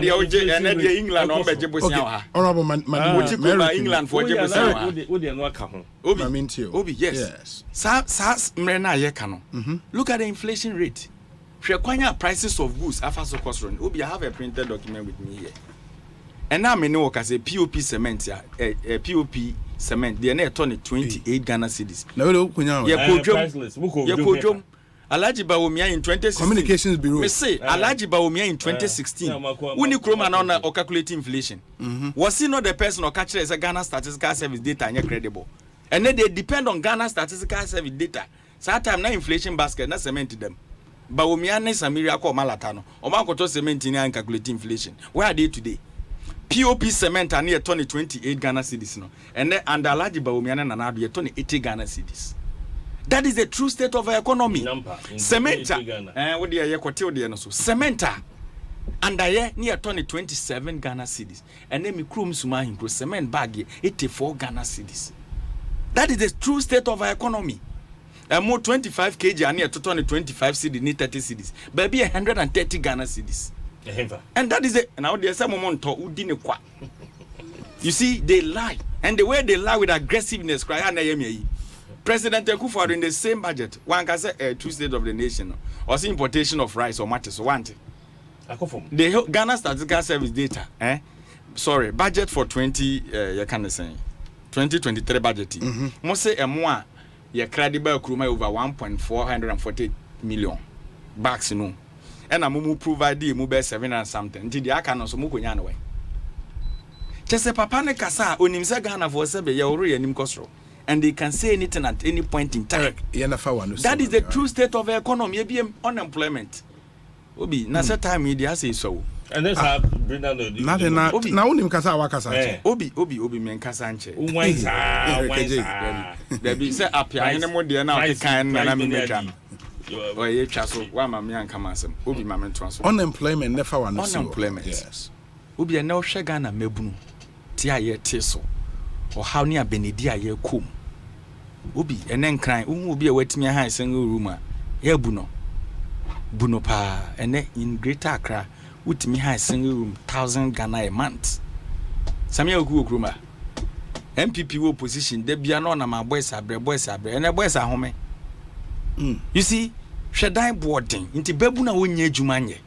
A: the OJ and the England on beje bosia ha
B: honorable man
A: England for je bosia ha
E: wo de no aka ho
A: obi yes sa mre na ye ka no look at the inflation rate hwekwanya prices of goods afaso cost run obi I have a printed document with me here. And now me know say POP cement POP cement they na turn 28 Ghana cedis.
B: Na we kunya
A: ya kodwom Alaji Bawumia in 2016
B: Communications Bureau.
A: Me say Alaji Bawumia in 2016 uni kroma na o calculate inflation. Was he not the person or catch as a Ghana Statistical Service data and credible? And then they depend on Ghana Statistical Service data. So that time na inflation basket na cement them. Bawumia na Samiria ko malatano. O man ko to cement ni and calculate inflation. Where are they today? POP cement are near 28 Ghana cedis no. And then and Alaji Bawumia na na do 80 Ghana cedis. That is the true state of our economy. Cementa what dey quote dey no so. Cementa and near 27 Ghana cedis. And then me krum suma hin cement bag 84 Ghana cedis. That is the true state of our economy. And more 25 kg and near 25 cedis ni 30 cedis. Baby 130 Ghana cedis. And that is it. Now there's some moment to kwa. You see, they lie. And the way they lie with aggressiveness, cry and President Akufo-Addo in the same budget, one can say true state of the nation, or see importation of rice or matches or one thing. The Ghana Statistical Service data, budget for 2023 budget. Most say a more credible crewman over 1.440 million bags, you know. And I'm provide the mobile 7 and something. Did the Akano so mukunya no way. Chese papa ne kasa onimse Ghana for sebe ya ori enim kosro. And they can say anything at any point in time. That is the true state of the economy. Ebiem unemployment. Obi na set time media say so.
E: And that's how bring down the
B: na unim kasa wa kasa.
A: Obi men kasa nche.
E: Unwansa.
A: There be say apia ene mo de na o kan na me metwa. Oh, ye chaso wa mama yan kama asem obi mama transfer
B: unemployment never one
A: unemployment yes obi na o hwe Ghana mabunu ti aye teso o how ne abenedi aye kom obi ene nkran uhu obi a watimi han sen room a ye buno pa ene in Greater Accra utimi han sen room 1,000 Ghana a month samia oku okruma MPP wo position de bia no na ma boys abre ene boys ahome. You see, Shadai boarding into Babuna wonye jumanye.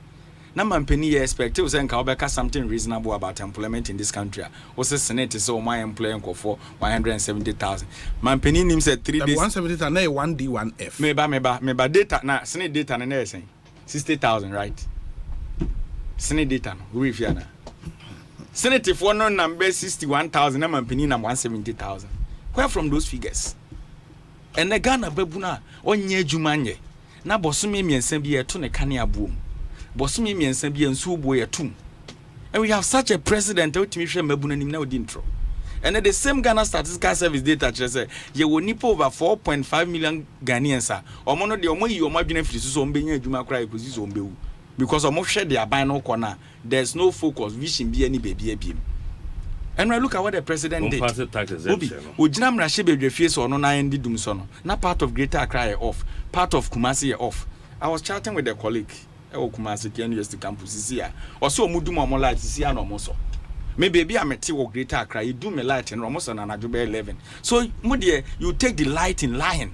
A: Number penny expect you saying Kwabena something reasonable about employment in this country. Was the Senate so my employer for 170,000. Man penny him said 3 days
B: 170,000 na 1D1F.
A: Meba data na Senate data na saying 60,000 right? Senate data no we fiana. Senate for no number 61,000, I'm penny 170,000. Where from those figures? And the Ghana Babuna, on ye Jumanye. Na Bosumi and Sambia tune Kania boom. Bosumi and Sambia and Suboy a tomb. And we have such a president, Otimisha Mabuna no dintro. And at the same Ghana Statistical Service data, say, you will nip over 4.5 million Ghanaians, or one of the only you might benefit is on being a Juma cry because almost share their bino corner. There's no focus, vision be any baby. And I look at what the president did. Obi, Ujinam Rashibe refuse or no Nayendi Dumsono. Not part of Greater Accra off, part of Kumasi off. I was chatting with a colleague, Kumasi University campus here. Or so Muduma Mola Sia no Moso. Maybe I'm a T Greater Accra, you do me light and Romosan and Ajuba 11. So, Mudie, you take delight in lying.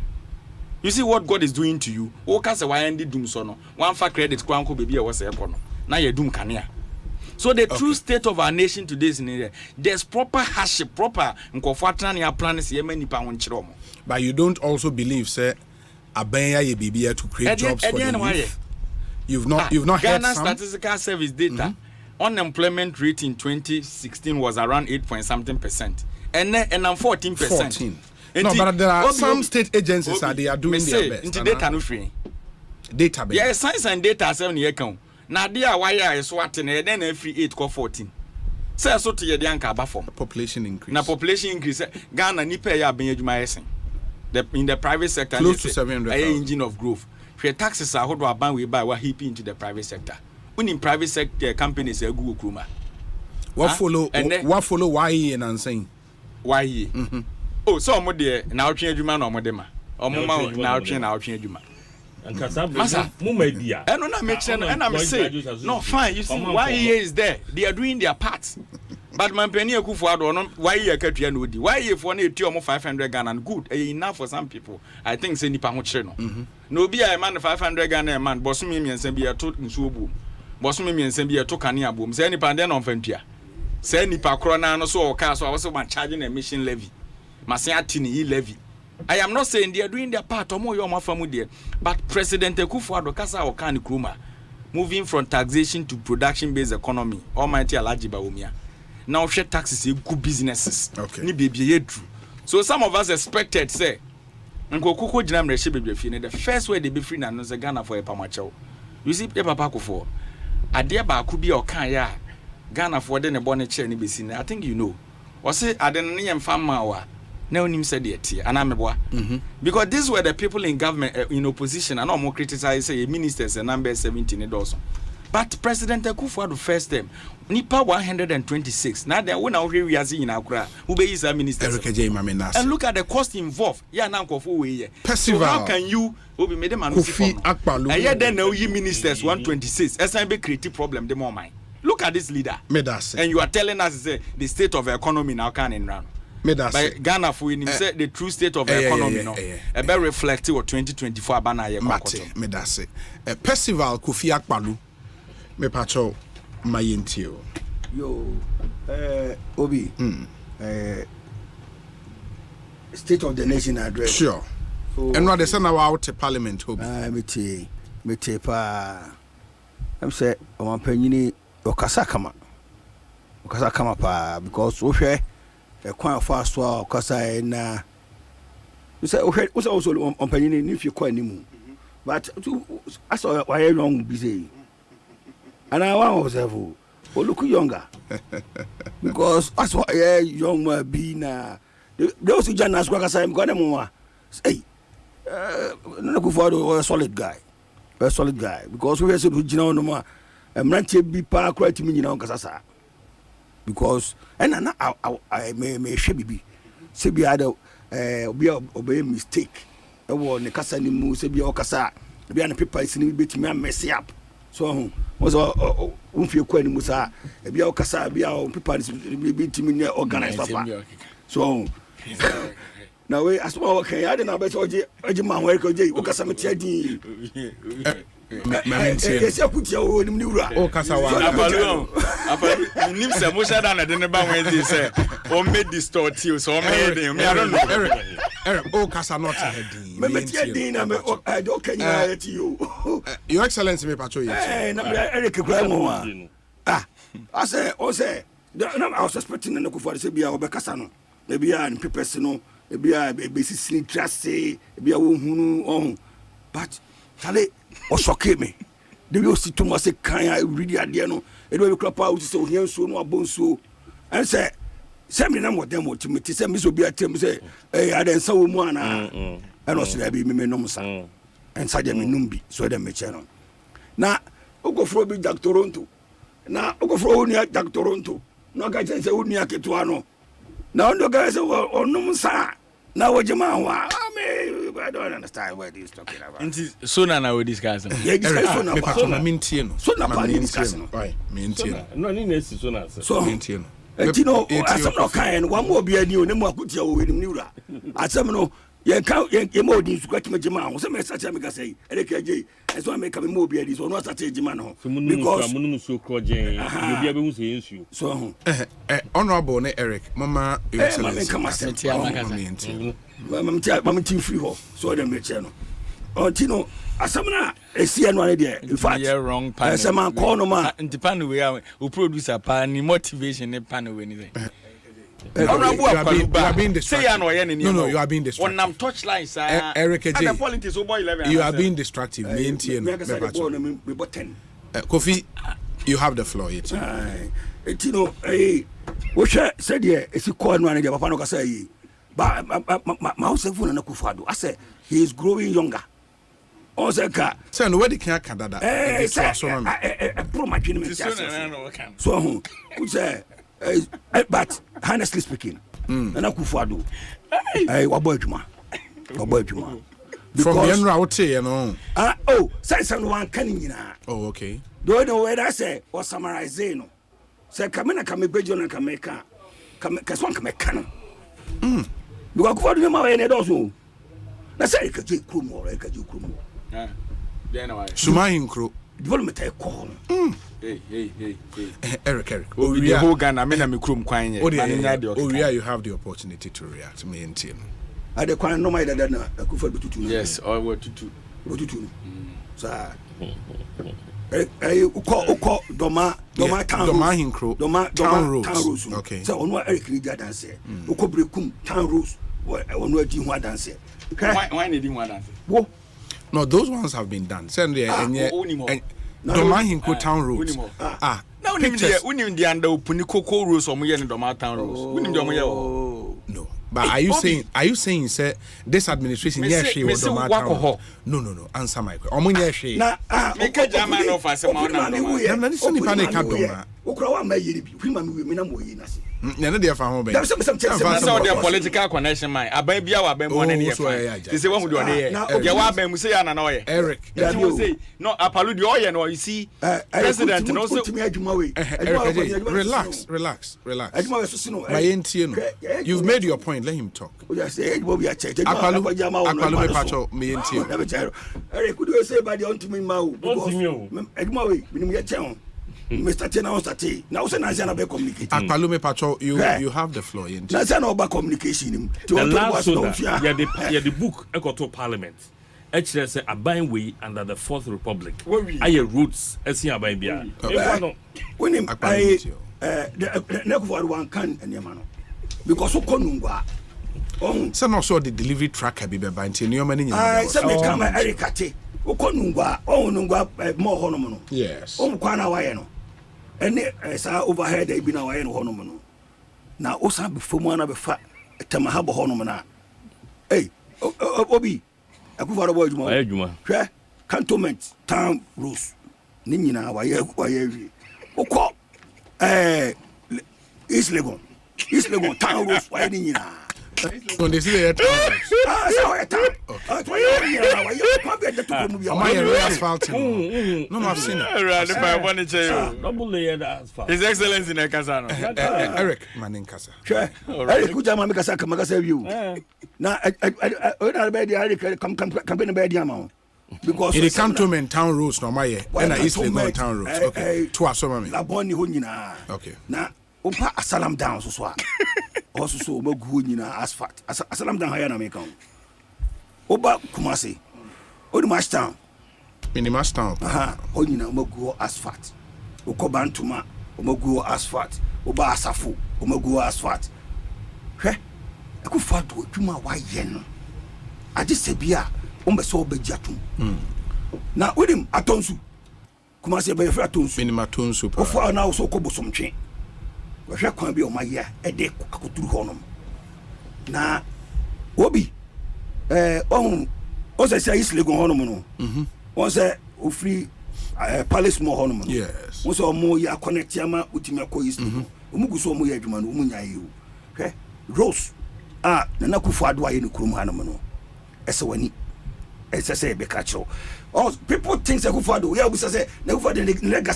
A: You see what God is doing to you. Okas a Wayendi Dumsono. One for credit, Kwanko baby was a econo. Now you doom Kania. So the true state of our nation today is in there. There's proper hardship, proper plans.
B: But you don't also believe, say, Abenya ye be to create jobs for the youth. You've not heard
A: Ghana
B: some?
A: Statistical Service data. Unemployment rate in 2016 was around 8.something%, and then 14%.
B: 14. No, but there are some state agencies that they are doing their best.
A: Into data no free.
B: Database.
A: Yeah, science and data 7 year count. Now there wire is swatting and then every 8 ko 14. Say so to your yanka bafom.
B: Population increase.
A: Na population increase. Ghana ni pay ya benjuma esen. In the private sector
B: close to 700,000.
A: Engine of growth. Where taxes are how ban we buy what heap into the private sector. When in private sector companies are Google Kruma.
B: What follow why and saying?
A: Why oh, so I'm there now change you man or modema. Or mama now change you man. Masa, and when I make sense, and I'm saying, no, fine. You see, why he is there? They are doing their part. But my penny a kufu why you catch you no why if one 500 Ghana and good enough for some people. I think say nipa ho chire no. No be a man 500 Ghana a man boss me nsem be to nsuo boom. Boss me nsem be to kania boom. Say nipa den on fantua. Say nipa kro na no so o car so I was one charging emission levy. Masen atini levy. I am not saying they are doing their part, but President Akufo-Addo kasa okan kruma, moving from taxation to production-based economy. Almighty Alaji Baumia. Now share taxes in good businesses.
B: Okay.
A: Ni baby true. So some of us expected say, Nkoko jinam reshe baby free. The first way they be free na no se Ghana for a pamacho. You see, Papa Akufo, adia ba kubi okan ya Ghana for den e born chair ni be I think you know. Or say aden ni emfama wa. No him said it because these were the people in government in opposition and no more criticize say ministers and number 17 also. But President Akufo-Addo first time nipa 126 now they when we are seeing Accra who be is a minister and look at the cost involved now so how can you be made man and then now you ministers 126 SNB create problem the more mind look at this leader and you are telling us the state of the economy now can in round. By Ghana for him said the true state of the economy no a very reflective of 2024 bana ye
B: mate me da se Percival Kofi Akpalu me pacho mayentio
O: yo Obi state of the nation address
B: sure and what they send out to parliament Obi
O: me te pa I'm say o panyini okasa kama pa because wo hwe a quite fast while because I na you say also on penny if you quite anymore. But I saw why long busy. And I was ever look younger. Because that's why young be na those who join us because I'm got them say look for a solid guy. A solid guy. Because we are so good no more. I'm not be park right to me kasasa. Because and I may be say be other obey mistake. I want the kasa ni mu say be okasa be an paper is ni bit me mess up. So was unfie kwa ni musa be okasa be paper is bit me organize papa. So now we as well okay I don't bet oje man we ko je okasa me tia din yes ya kutia o ni wura
B: o kasa wa
A: afa nim se mo shada na de ne ba wen say o me distort you so me dey me I don't know
B: Eric o kasa not heading
O: me tia din na me I don't can you
B: your excellency me patrol you
O: na Eric kura mo I say o say I was expecting an Okufo to say, be our Becasano, maybe an Pipesino, maybe a basis trust, be a woman, but Tale or shock me. The real situation was a kind of really adiano. It will crop out so here so no Bonsu. And say, send me number them what me to say, Miss will be a term say, hey, I didn't so one. And also there be me no son. And Sadia Numbi, so them me channel. Now, Okofro be Jack Toronto. Now, Okofro near Jack Toronto. No guy says, Unia Ketuano. Now, no guys or no sa. Now, what Jama, I don't understand what he's talking about.
D: Soon now we discuss.
O: Yeah, discuss
B: soon about Mintino.
O: So now discussing.
B: Right, Mintino.
E: No, ni nesi so na.
B: So Mintino.
O: You know, as I'm not kind, one more be a new, no more good with him. As some no, you can't more than scratch my Jama. Some such a make say, LKJ, as one make a more be this or not such a Jimano. Because
E: Munuso Croje, you'll be able to issue.
O: So,
B: Honorable Eric, Mama, you
O: I'm free, so them make channel. Oh, Tino, as some a see one idea. In fact,
D: you're wrong.
O: Some man call no man.
D: And the panel we are who produce a pan motivation in panel anything.
B: You are being distracted.
D: No,
B: you are being distracted.
A: When I'm touch lines,
B: Eric,
A: and the politics over 11.
B: You are being distracted. Kofi, you have the floor.
O: You know, what said here is a corn manager. Papa no say, but my house is full of Kufado. I say he is growing younger. Osaka.
B: So no, where the can Canada?
O: Pro my so who say, but honestly speaking, and Kufado. Hey, what boy, Juma?
B: From the route, you know.
O: Oh, say someone canning.
B: Oh, okay.
O: Do you know where I say or summarize? No. Say, come in and come a bridge and come make a come make canon. You are going to my end also. Let's say, could you come or could you come?
B: Sumahin crew.
O: Development a call.
B: Hey. Eric.
D: Oh, the whole gun. I mean, I'm a crum quine.
B: Oh, yeah, you have the opportunity to react to me and Tim.
O: I declare no matter than a Kufa to two.
D: Yes, or what to do.
O: What to do, sir. Uko Doma town rules.
B: Okay.
O: So on what Eric Lidia dance. Uko Brekum town rules. On what you want dance.
A: Why need you want dance?
B: No, those ones have been done. Send there and Domahinko town rules.
A: Now, unim the under Puniko rules or Muyan Doma town rules.
B: No. But are you saying say this administration yes she was no answer my question
A: make a German of us amount
B: I'm not listening panic doma
O: ukra ma yiri bi prima mi na mo yi na se
B: na dey fa ho be
O: that's
A: the political connection man aban bia wa ban mo na ne they say one do dey ya wa ban mu say ya na na oye
B: Eric
A: say no apalu the oye no you see president no say
B: relax you've made your point. Let him talk. Apalu Pacho, me and you.
O: Eric, could you say by the onto me, Mau? Mr. Tena, now send Nazana communicate.
B: Apalu Pacho, you have the floor.
O: Nazana about communication.
E: The last the book Ecoto Parliament. Actually, say a buying way under the Fourth Republic. Aye roots, as you are buying beer.
O: When him, the neck for one can and Yamano. Because so konungwa
B: so no so the delivery tracker be by new money
O: say me come Ericate okonungwa onungwa more honomo no
B: yes
O: kwa waye no ene sa overhead e bi na waye no honomo no na osa be fomu na be fa tamaha bo honomo na obi akufaro bo adwuma hwe cantonment town rules ni nyina waye wi okọ East Legon town rules why ni nyina
B: when they see the asphalt no I've seen it
E: double layered asphalt
A: His Excellency in Kasano
B: Eric manin kasa
O: Eric kuja mama kasa kama kasa view na be dia campaign be dia ma because
B: it cantonment town rules no my and East Legon town rules okay to asoma me
O: la boni ho nyina
B: okay
O: na opa asalam down so also so magu nyina asphalt asalam down haya na make am oba Kumasi Odimash town
B: Minimash town
O: ho nyina magu asphalt ukobantuma magu asphalt oba asafo omagu asphalt hwe Akufo-Addo adwuma waye no ade sebia ombe so obegya tum na wedim atonsu kuma se be yefra atonsu
B: minima tonsu pa
O: ofo na wo so kobosomtwe hwe kwan bi o maye ede akoturu honom na obi on Osei say isle go honom no on say ofri palace mo honom no
B: yes
O: on say omo ya connect ama utimi akoyisle omugu so omo ya adwuma no omunya ye hwe Rose Nana Akufo-Addo aye no kurum hanom no ese wani ese say be catch all people think Akufo-Addo we say na Akufo-Addo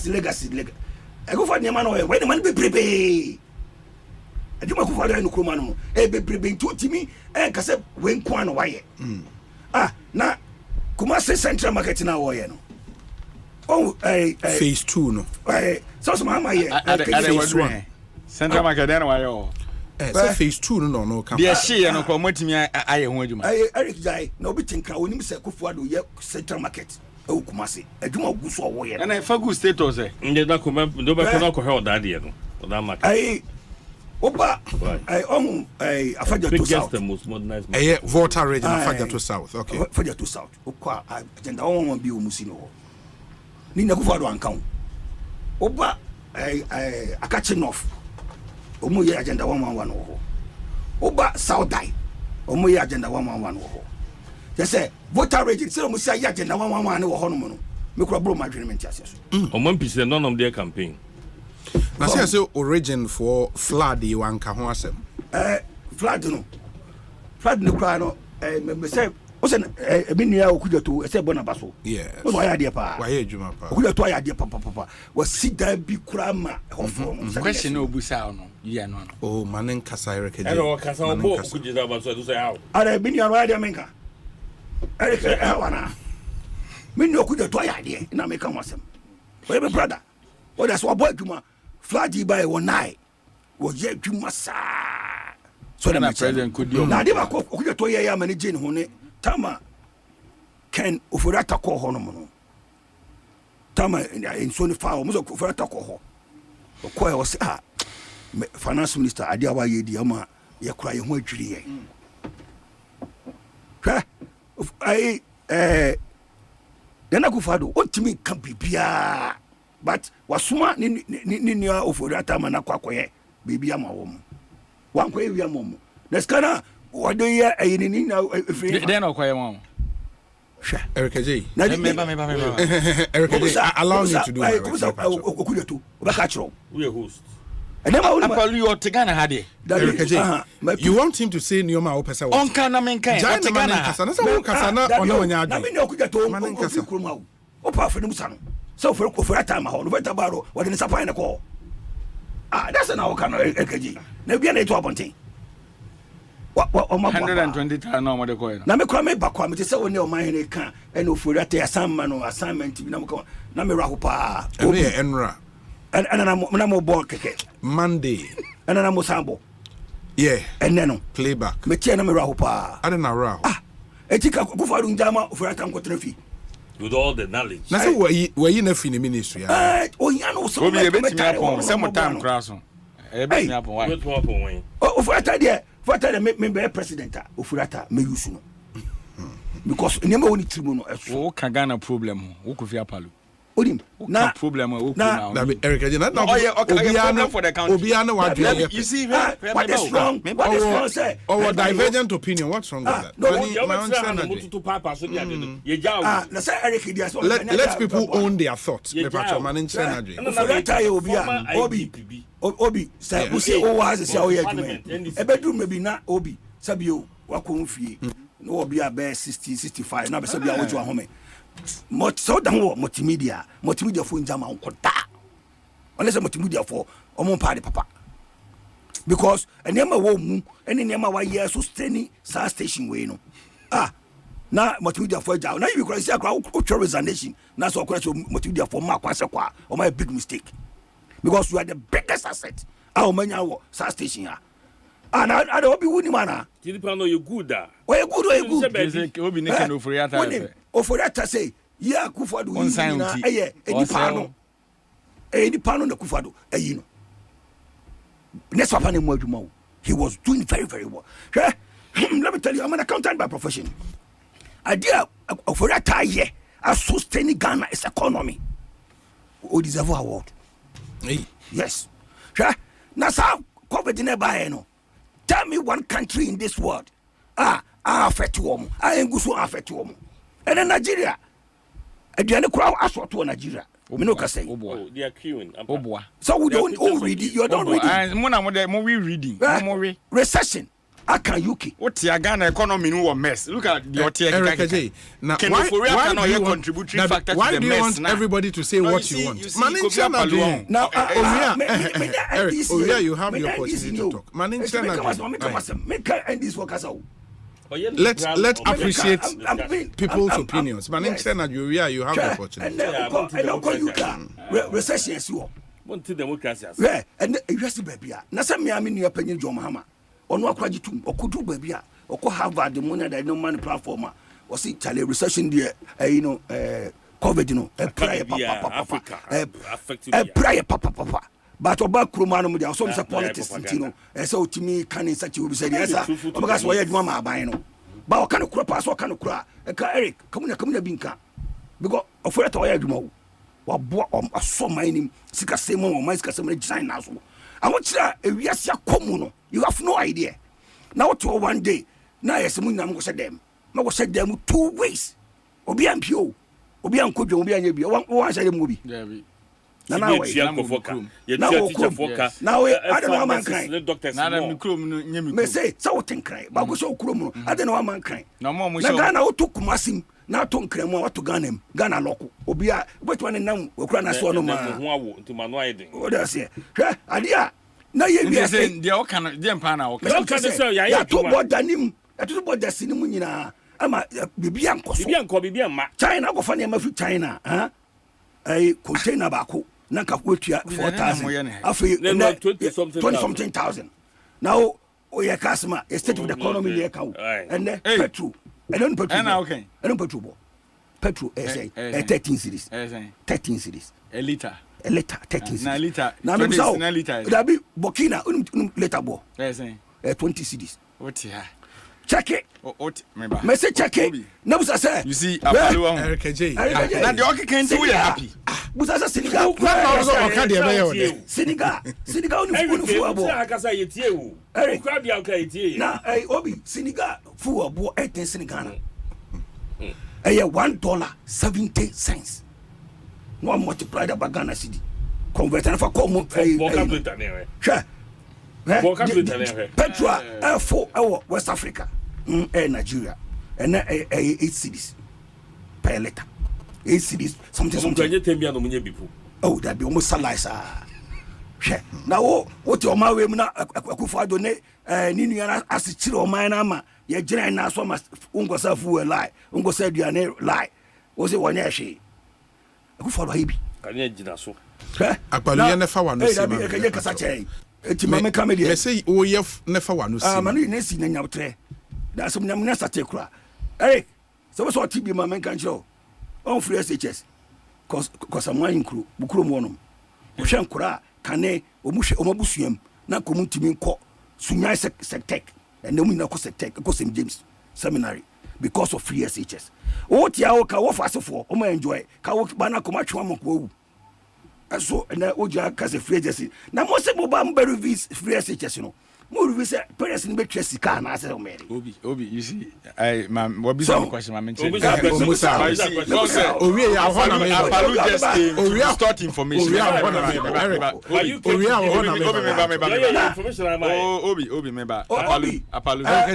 O: legacy Akufo-Addo man no we the man be prepare adwuma Akufo-Addo no kurum hanom be prepare ntutimi ka say we nko an waye na Kumasi Central Market na waye no
B: phase 2 no
O: so ma ye
A: phase 1 Central Market na waye
B: phase 2 no come
A: there she no ko matimi aye ho adwuma
O: Eric Jai na obi tinka onim se Akufo-Addo ye Central Market Kumasi adwuma guso wo ye
A: na fa good status
E: nde da ko do ba ko he oda de no oda market
O: oba Afaja to South
E: the most modernized
B: Volta region Afaja to South okay
O: Afaja to South okwa agenda won bi omusi no ni na Akufo-Addo ankan oba Akachi North omo ye agenda 111 wo oba South Die omo ye agenda 111 wo je say voter region say omo say agenda 111 wo hono no me kura bro madwene menti aseso
E: omo mpise none of their campaign
B: na say origin for flood you anka ho asem
O: flood no kura no me say o say me nua okujato say bona baso
B: yes
O: o ya de pa
B: wa ye adwuma pa
O: okujato ya de pa wa sida bi kura ma hofo
A: question no busa no yeah no
B: oh manen kasa Eric
E: Ejay ero kasa obo okujida baso do say how
O: ara bi nua ya de menka Eric wana me nua okujato ya de na me kan wasem we be brother o da so boy adwuma flood by one night wo ye adwuma sa so
A: na president could do
O: na de ba ko okujato ya manage ne ho ne tama Ken Ofurata ko ho no mo tama in so ni fa o mo Ofurata ko ho ko e o se finance minister ade awa ye di ama ye kura ye ho adwiri ye ai Nana Akufo-Addo otimi kan bibia but wasuma ni nua Ofurata ma na kwakoye bibia ma wo mo wan ko e wi ama mo na skana wado ye ayini ni na free
A: den okwaye mo
B: Eric Ejay
A: me
B: Eric Ejay allow me to do my
O: okujato obaka chiro
E: we host
A: Apollo you Tigana hade
B: Eric Ejay you want him to say Nioma opesa
A: on kana men kan
B: Tigana kasa na so kasa na ona onya adu
O: na me okujato ofi kuruma wo opa afenu musa no so Ofurata ma ho no beta baro wode ni sapan na ko that's na o kana Eric Ejay na bia na eto abonten
A: 120 na mo de ko
O: na me kura me bakwa me say woni Omanhene kan e no Ofurata assignment no assignment bi na me ko na me raho pa
B: obi enra
O: na mo ball keke
B: Monday
O: na mo sambo
B: yeah
O: enne no
B: playback
O: me tie na me raho pa
B: ade na raho
O: etika Akufo-Addo njama Ofurata nkotra fi
E: with all the knowledge
B: na say we na fi ni ministry
O: onya no so
A: obi e betimi apon se mo time cross e betimi apon why
O: Ofurata de Ofurata de me be president Ofurata me use no because nyama woni trimu no
A: o ka Ghana problem wo ko fi apalo
O: odim
A: na problem wo ko now
B: na Eric Ejay na
A: problem for the country
B: obi ana wa
A: you see
O: what is wrong say
B: divergent opinion what's wrong with that
O: na say Eric Ejay
B: let people own their thoughts me patcho man in energy
O: Ofurata obi say we say o was say o ye adwuma e bedu me bi na obi sabio wakonfie no obi abe 60 65 na be sabia wo ju ahome so dan wo multimedia for njama nkoda unless multimedia for omo pa de papa because enema wo mu ene enema wa ye so stany star station we no na multimedia for ja na you see akwa ultra resignation na so akwa multimedia for ma kwase kwa o my big mistake because you are the biggest asset manya wo star station I don't be winning mana.
E: Tilipano you good da.
O: Oh you good.
A: Obi ne ken Ofurata.
O: Ofurata say, "Yeah, Akufo-Addo edi pano. Edi pano na Akufo-Addo, no. next papa name adwuma. He was doing very, very well. Let me tell you, I'm an accountant by profession. Idea for that year, as sustaining Ghana is economy. O deserve award. Yes. Now, how COVID in a tell me one country in this world. I affect you. I ain't go so affect you. And then Nigeria. And the crowd asked to Nigeria. We no can say.
E: They are queuing.
O: So we don't read it. You don't read it.
A: More reading.
O: Recession. I can UK.
A: What your Ghana economy no mess. Look at the
B: Eric. Now, why do you want everybody to say what you want? Now, Eric, you have your opportunity to talk. Let's appreciate people's opinions. You have the opportunity.
O: Recession is you. And you see, baby. Now, some me opinion, John Mahama. Ono akwaji tum okudu baby a okọ Harvard the money that no money platform o see Charlie recession there COVID prayer papa but oba kroma no dia so say politics ntino say otimi kan in such we say yes because we adwuma ma aban no ba o kan kura pass o kan kura ka Eric kamuna binka because ofore to we adwuma wo bo aso mining sika semo o mai sika semo design na so I want you to you have no idea. Now to one day, now yes, I'm going to say them. I will say them 2 ways. Obi and Pio, Obi and Kojo, Obi and Yabi. One side movie. Now I don't know mankind. May say something cry, but go so cruel. I don't know mankind. No more. Now took Masim. Now don't cry more to Ghana. Ghana local. Obia, but one and now we cry so no man. What does it? Idea. Now you say the all kind of Jampana. Okay, to what Danim, to what the cinema. I'm a Bibian China go funny enough China, huh? A container baku, Naka Kutia 4,000. After 20-something thousand. Now, we are customer, a state of the economy, and then petrol. I don't petrol. I don't petrol. Petrol, 13 cities. 13 cities.
A: A liter.
O: 13 cities.
A: Liter.
O: Now, that be Burkina, later bo. 20 cities.
A: What here?
O: Check it. Message check it. No, sir.
A: You see,
B: Eric J.
A: Now the okay can't do it happy.
O: Busa Senegal. Senegal. Eric. Now, Obi Senegal for bo 18 Senegal. $1.70. No multiply that by Ghana city. Convert and for common Petra for West Africa, Nigeria, and 8 cities per letter. 8 cities, something. Oh, that be almost salisa. Now, what your my way now? Akufa donate, Niniana as a chill mine ama. Ye general na so must ungo self will lie. Ungo said you are lie. Was it one year she? Akufa baby.
E: Can you jina so?
B: Akwalu never one no see.
O: Hey, kasa che. Eti mama come there.
B: Me say o yef never one no see.
O: Manu ne si na nyawtre. Da so nyam na sate kura. Eric, so so TB mama kan show. On free SHS. Cause am wan kru, bukru mo no. Wo hwe nkura kane omuhwe omabusuam na komutimi nko sunya sectech. And then we know sectech ko St James Seminary because of free SHS. What ya o ka wo fast for o ma enjoy ka wo bana ko ma twa mo ko so na oja ka se free SHS na mo se mo ba mo be free SHS no mo review say parents ni be twa sika na say o mere
A: obi you see I what be some question ma mention
B: owie ya ho na me
A: Apalu just came to start information
B: owie ya ho na me
A: obi member Apalu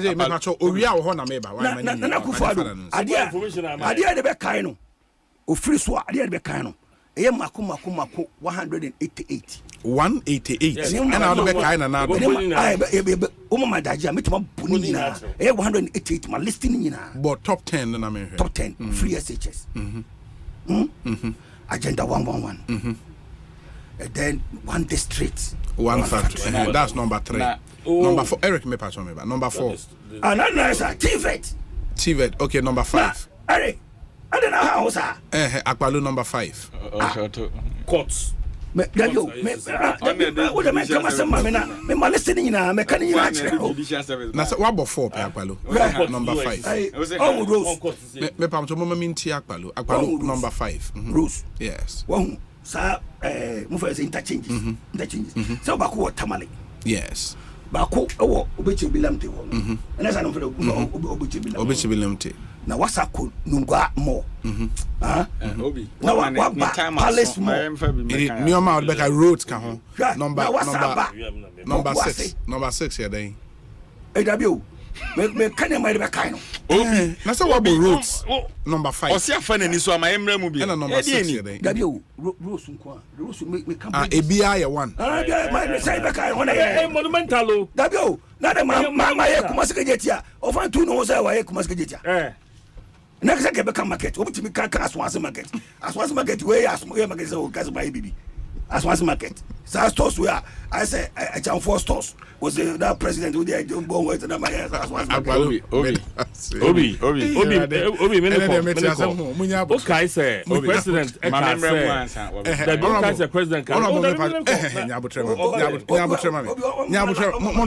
B: me ma cho owie ya ho na me ba
O: why na kufado adia de be kai no o free so adia de be kai no e mako 188
B: and I don't be kind of now.
O: My daja, me to my bunina. 188 my listing.
B: But top 10, and I mean
O: top 10 free SHS. Agenda 111. And then one district,
B: one factory. That's number 3. Number 4. Eric, me pass on me. Number 4.
O: Another answer. TVET.
B: Okay, number 5.
O: Eric, I don't know how, sir.
B: Akwalu number 5.
E: Courts.
O: me radio me what am I come some na me ma listening na me kan ina actually
B: na what about 4 Akpalo number 5
O: oh Rose
B: me pam to mama minti Akpalo number 5
O: Rose
B: yes
O: one sa mo fa say interchanges so ba ko tamale
B: yes
O: ba ko wo obeche bilamte ho na sa no fa obeche
B: bilamte
O: na wasako nungwa mo
A: obi
O: na wa palace mo
B: ni o ma o be ka roads ka ho number 6 here then
O: edabio me kan ma be kai no
B: obi na say what roads number 5
A: osi afa na ni so ama emra mu bi
B: na number 6 here then
O: edabio rose nko rose me kan
B: ebi aye one
O: ma say be kai ho na
E: monumental
O: edabio na de ma ye kuma se kejetia o fan tu no say wa ye kuma se kejetia next time be come market obutimi kan aswanse market we asmo market say o gas buy bibi aswanse market sa stores we I say I can four stores was that president who dey born with na my aswanse
E: obi me okay say president the president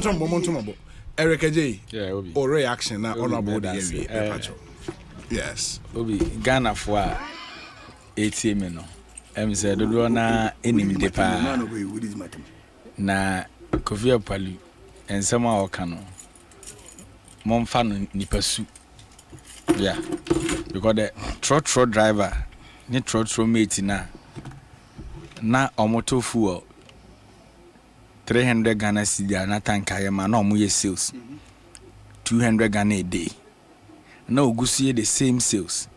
B: montomo Eric J or reaction na honorable the area yes
D: obi Ghana for ATM no em say dodo na enemy de pa na Kofi Palu ensem a oka no momfa no nipasu yeah because the trotro driver ni trotro mate na omoto fuel 300 Ghana cedi na tanka ya ma na omoye sales 200 Ghana a day na ogusie the same sales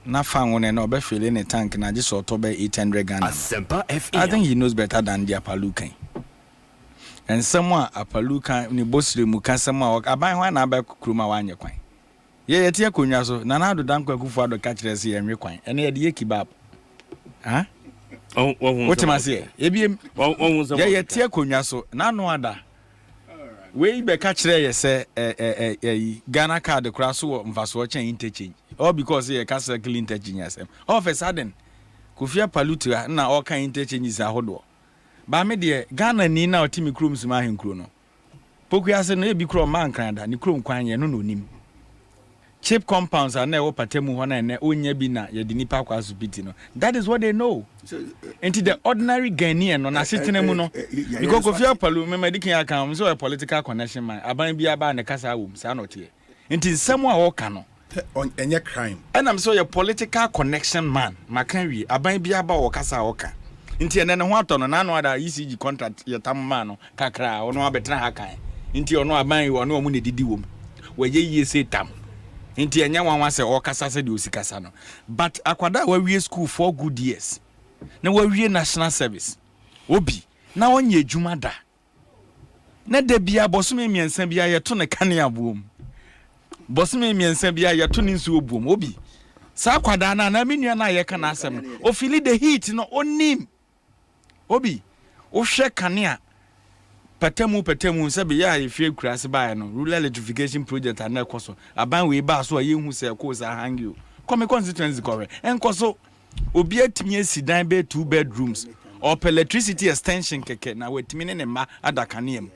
D: na fan na obe fill in a tank na just October 800 Ghana.
R: Asempa FM.
D: I think he knows better than the Apalukan. And someone Apalukan ni bosre mu kan someone aban ho na ba kruma wanye kwan. Ye tie konwa so na na do dan kwakufu ado ka kire se yenwe kwan. Ene ye de kebab. Ha? What am I say? Ebiem. Ye tie konwa so na no ada. We be catch there say Ghana card kura so mfaso chen interchange all because ye can circle interchange asem all of a sudden Kofi Palutia na all kan interchange is ahodo ba me de Ghana ni na otimi krom sima henkro no poku ase no e bi krom man kranda ni krom kwan ye no no nim cheap compounds are na wo patemu ho na ne onya bi na ye de nipa kwa asubiti no that is what they know into the ordinary Ghanaian no na sitene mu no because Kofi Palu me medican account so a political connection man aban bi aba na kasa wom sa no tie into samu a wo ka no
B: enye crime
D: and I'm so a political connection man makan wi aban bi aba wo kasa wo ka into ene ne ho ato no na no ada ECG contract ye tam man no kakra ono abetena ha kan into ono aban wo no omu ne didi wom we ye yie se tam into enya wanwa se o kasa se de osikasa no but akwada wa wie school for good years na wawie national service obi na onye adwuma da na da bia bosome miensa bia yeto ne kane aboom bosome miensa bia yeto ne nsu obuom obi sa kwada na menua na ye kana asem o feel the heat no onim obi o hwe kane a patemu se bia ye fie kurase bae no rural electrification project na ekoso aban we ba so ayehu se ko sa hangio come constituency correct enkoso obi atimi asidan be 2 bedrooms or electricity extension keke na wetimi ne ma adakanem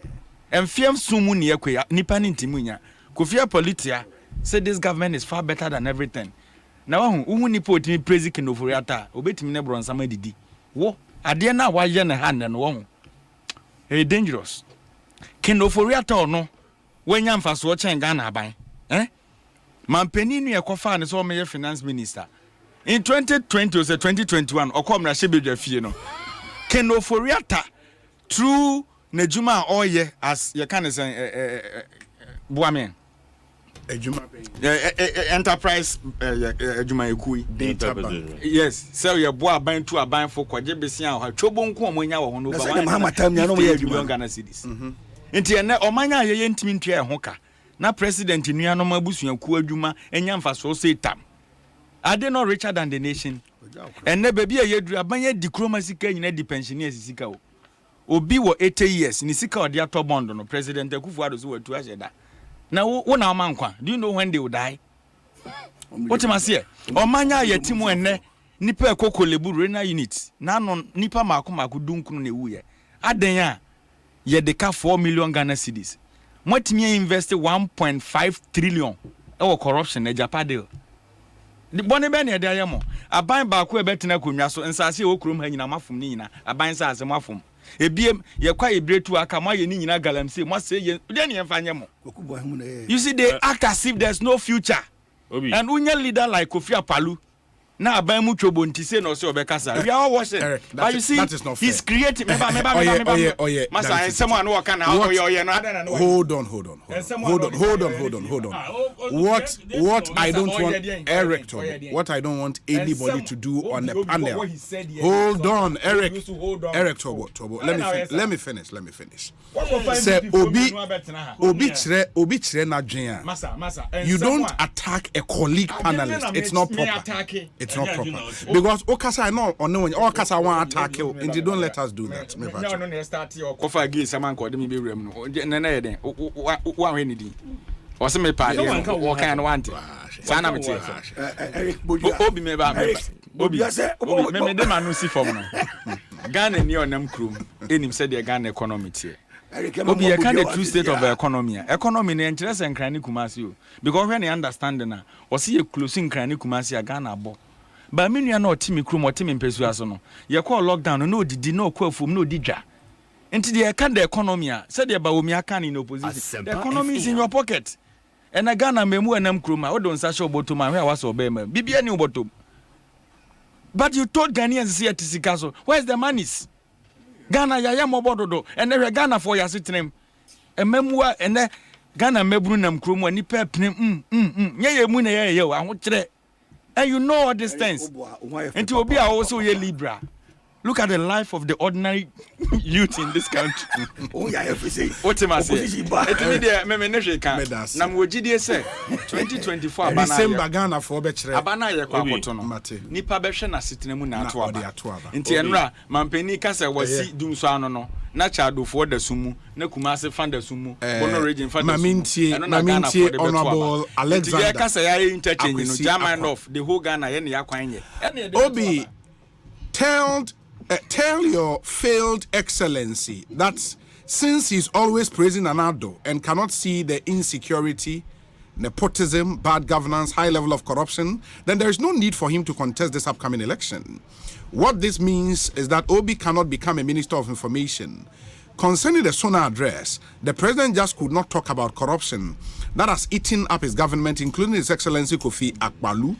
D: emfiem sumu ne yakwa nipa ne ntimunya Kofi Politia said this government is far better than everything na wahu nipa otimi praise kinoforiata obetimi ne bronsama didi wo ade na waye ne hand no wahu dangerous kinoforiata no wanya mfaso chen Ghana aban mampani nu ekofa ne so me finance minister in 2020 or 2021 okomra shebedwa fie no kenoforiata through nejuma oye as you can say boamen
B: ejuma
A: enterprise ejuma ekui
B: data bank
A: yes so ye boa ban to aban for kwaje besia ha twobo nko omonya wo ho no ba
O: wan mahatam nya no ye ejuma
A: Ghana cities enti ene omanya ye ntimi ntua ho ka na president nua no mabusua ku adwuma enya mfaso so itam ade no richer than the nation enne baby a yedru abanye diplomacy ka nyina di pensioners sika o obi wo 80 years ni sika ode ato bond no president Akufo-Addo so watu aheda na wo na amankwa do you know when they will die what am I say omanya yetimu enne nipa ekoko lebu rena unit na no nipa mako dunkunu na ewu ye aden a ye de ka 4 million Ghana cedis mwatimi invest 1.5 trillion e corruption na japade the bone be na e de ayemo aban ba ko e betena konwa so nsase e okurum ha nyina mafom ni nyina aban sa ase mafom ebiem ye kwa ebretu aka ma ye ni nyina galamse mo se ye de ne yemfa nyemo you see they act as if there's no future and unya leader like Kofi Apalu na aban mu twobo nti say no say obekasa we are all watching
B: Eric,
A: but you see he's creating masa someone who can no
B: hold on what I don't want Eric to what I don't want anybody to do on the panel. Hold on Eric Tobo let me finish say obi chire na dwen you don't attack a colleague panelist. It's not proper. It's not proper. Because Okasa no on no Okasa want attack you and you don't let us do that. Me
A: no start your offer again someone called me be rem no na den wa we ni din o se me pa dey o kan no want sana me tie
O: Eric Bodia
A: obi me ba obi me dey manu si form no Ghana ni onam krum enim say the Ghana economy tie obi e kan the true state of the economy na interest and crane kumasi o because when you understand na o see you closing crane kumasi a Ghana bo ba menua na otimi krum otimi mpesu aso no ye call lockdown no odidi no kwafum no odidwa enti the kan the economy say the ba omi aka in opposition the economy is in your pocket and a Ghana memu enam krum a odon sa show bottom man where was obema bibia ni obotom but you told Ghanaians see at Sikaso where's the monies Ghana ya mobododo and the Ghana for your sitting ememua and Ghana mebru nam krum ani pepne ye mu na ye ahwo kire. And you know all these things. And to be also a Libra. Look at the life of the ordinary youth in this country. What am I saying? Nam wojidie say 2024 abana.
B: December Ghana for betre.
A: Abana ye kwa kotono. Nipa behwe na sitenemu na ato aba. Nti enra mampeni kasa wasi dumso ano no. Na chado for the sumu, na kumase fan the sumu, bono region fan the sumu.
B: Maminti Honorable Alexander.
A: The kasa ya interchange no German of the whole Ghana ye ya kwanye.
B: Obi tell your failed excellency that since he's always praising Anado and cannot see the insecurity, nepotism, bad governance, high level of corruption, then there is no need for him to contest this upcoming election. What this means is that Obi cannot become a minister of information. Concerning the Sona address, the president just could not talk about corruption that has eaten up his government, including His Excellency Kofi Akpalu.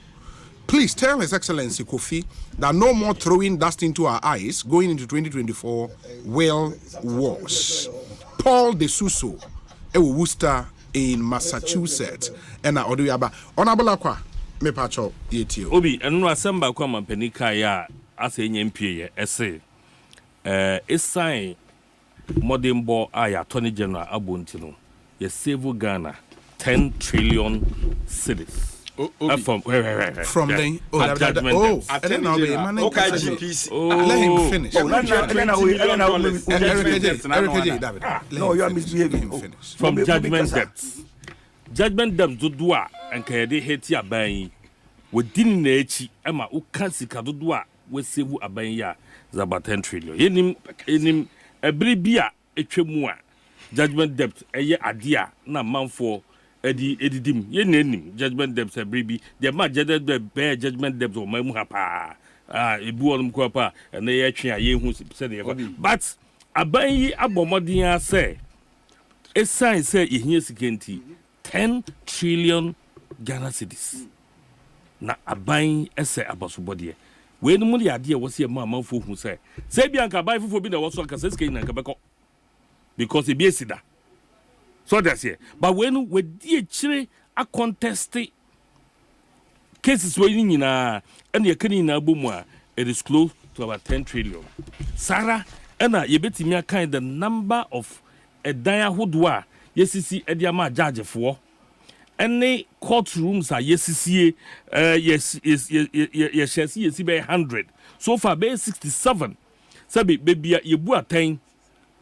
B: Please tell His Excellency Kofi that no more throwing dust into our eyes going into 2024 will wash. Paul De Suso, Ewo Worcester in Massachusetts. And Oduyaba. Honorable Akwa, me pacho yetio.
E: Obi, enu Asemba kwa mapenika ya ase nyempie ye ese. Esan modern bo aya Attorney General Abontino. Ye save Ghana 10 trillion cedis. From
B: the
E: let
B: him finish.
O: No, you are misbehaving.
E: From judgment debts. Judgment debts do and kayade heti aban within nachi ema ukansika do we save aban ya zaba 10 trillion. Yenim ebribia etwemu a judgment debt eye adia na manfo edidim ye nenim judgment debts ebribi the ma judgment debts o mamu ha pa ebu onum ko pa na ye twe a ye hu se de but aban yi abomodin a say esan say ehia sikenti 10 trillion Ghana cedis na aban ese abasobode we no mu de ade wo se ma manfo hu say bia nka aban fofo bi na wo so nka sesike na nka beko because e bi esida. So that's here. But when we dear chile a contest cases waiting in and you're canning a boom, it is close to about 10 trillion. Sarah, and you bet me a kind the number of a dia hoodwa, yes, see Ediama judge for any courtrooms are yes, see, yes, yes, 100. So far, be 67. Sabi, baby, you boo a time,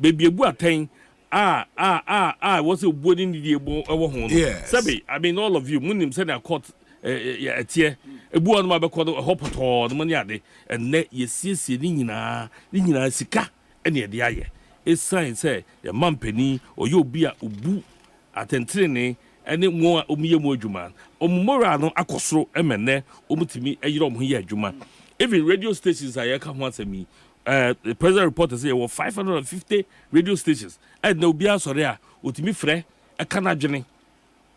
E: baby, you boo a time. What's a wooden the
B: yes.
E: Sabi, I mean all of you, Munim said I caught tier ebu on ma be ko hopoto no mani ade enne yesiesie ni nyina sika ene de aye e sign say ya mampani oye obi a obu atentrene ene mo a omiye mo adwuma omumora no akosoro emenne omutimi eyire omho ye adwuma even radio stations aye ka ho asemi the president report say there were 550 radio stations and no bia sori a otimi frɛ eka na dwene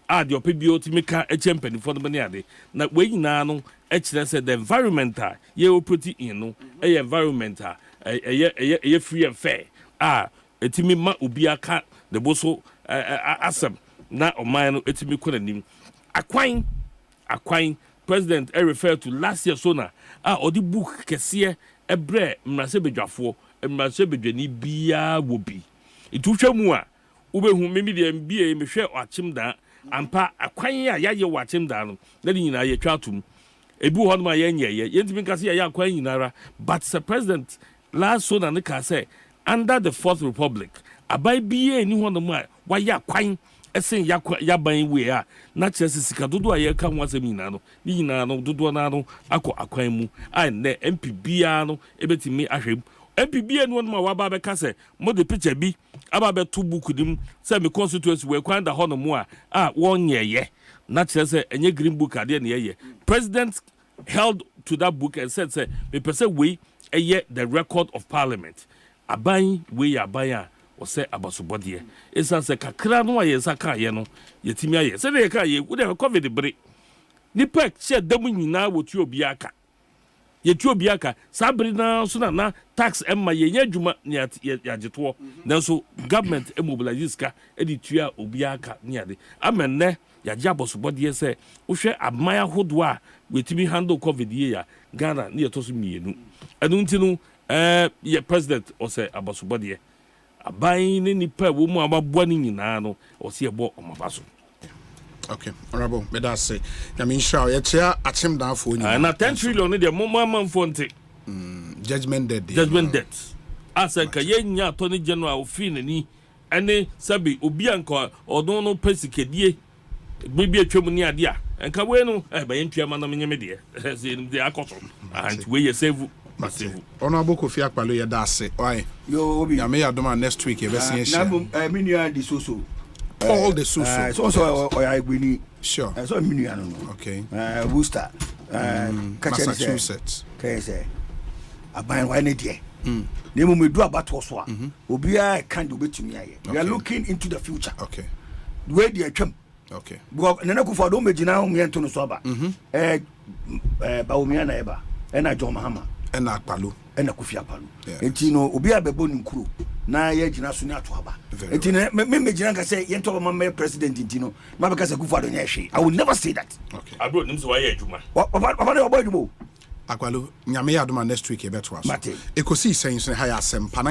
E: a de ope bi otimi ka echempani for the money ade na we nyina no ekire say the environment ye operate in no environment eye free and fair etimi ma obi aka the boso asem na oman no etimi kɔ nanim akwan president refer to last year sona odi book kese ebre mrase bedwafo mrase bedwani bia wo bi itutwa mu a ubehu memi de mbie mehwe achim da ampa akwan ya yaye wachim da no na nyina ye twatum ebi ho no ma ye nyeye yentimi kase ya akwan nyinara but the president last sona ne ka say under the fourth republic abai bia ni ho no ma wa ya akwan esen yaban we a na kyerɛ sika dodo a yɛka ho asɛm nyina no ni nyina no dodo na no akɔ akwan mu a ne MPBA no ebetimi ahwem MPBA no ma waba bɛka sɛ mo de picture bi aba bɛto book dim sɛ me constituency we kwan da hɔ no mu a wɔnyɛyɛ na kyerɛ sɛ enye green book ade na yɛyɛ president held to that book and said sɛ me pɛ we ɛyɛ the record of parliament aban we aban a ose abasobodie esa se kakra no aye saka ye no yetimi aye se de ka ye wo de covid bre ni pack she damu nyina wotu obi aka yetu obi aka sabri na so na tax emma ye nyadwuma ni yageto na so government mobilize ka edi tua obi aka ni ade amenne yaje abasobodie se wo hwe amaya hodo a wetimi handle covid ye ya Ghana ni yetoso mienu enu ntinu ye president ose abasobodie abai ne nipa wo mu ababoa ni nyina no o se ebo omabaso.
B: Okay, honorable me da say na me sure ye chia achim dan fo ni
E: na 10 trillion ne de mo manfo nte
B: judgment debt
E: asa ka ye nya attorney general ofi nani ene sabi obi anka odon no persikedie bibi atwam ni ade a enka we no ba ye ntwa ma na menye me de se de akoso and we ye save
B: honorable Kofi Akpalo ye da say why
O: yo obi
B: ya me ya doma next week e be sin share
O: na minua di soso
B: all the soso
O: so oya igbeni
B: sure
O: so minua no
B: okay
O: booster
B: Massachusetts
O: kese aban wa ne de na mu medu abato so a obi a kan do betumi aye we are looking into the future
B: okay
O: we dey atwam
B: okay
O: go nana kufa do megina ho yento no so aba ba o mi na eba na John Mahama
B: na Akpalo
O: na Kofi Akpalo enti no obi a bebo ni nkuro na ye gina so ni ato aba enti me gina ka say yento ba ma president enti no ma be ka say Kufa do nya hwe I will never say that
E: okay abro nim so wa ye adwuma
O: papa ne obo adwuma
B: Akpalo nyame ya doma next week e beto aso Ekosiisen ha ya Asempa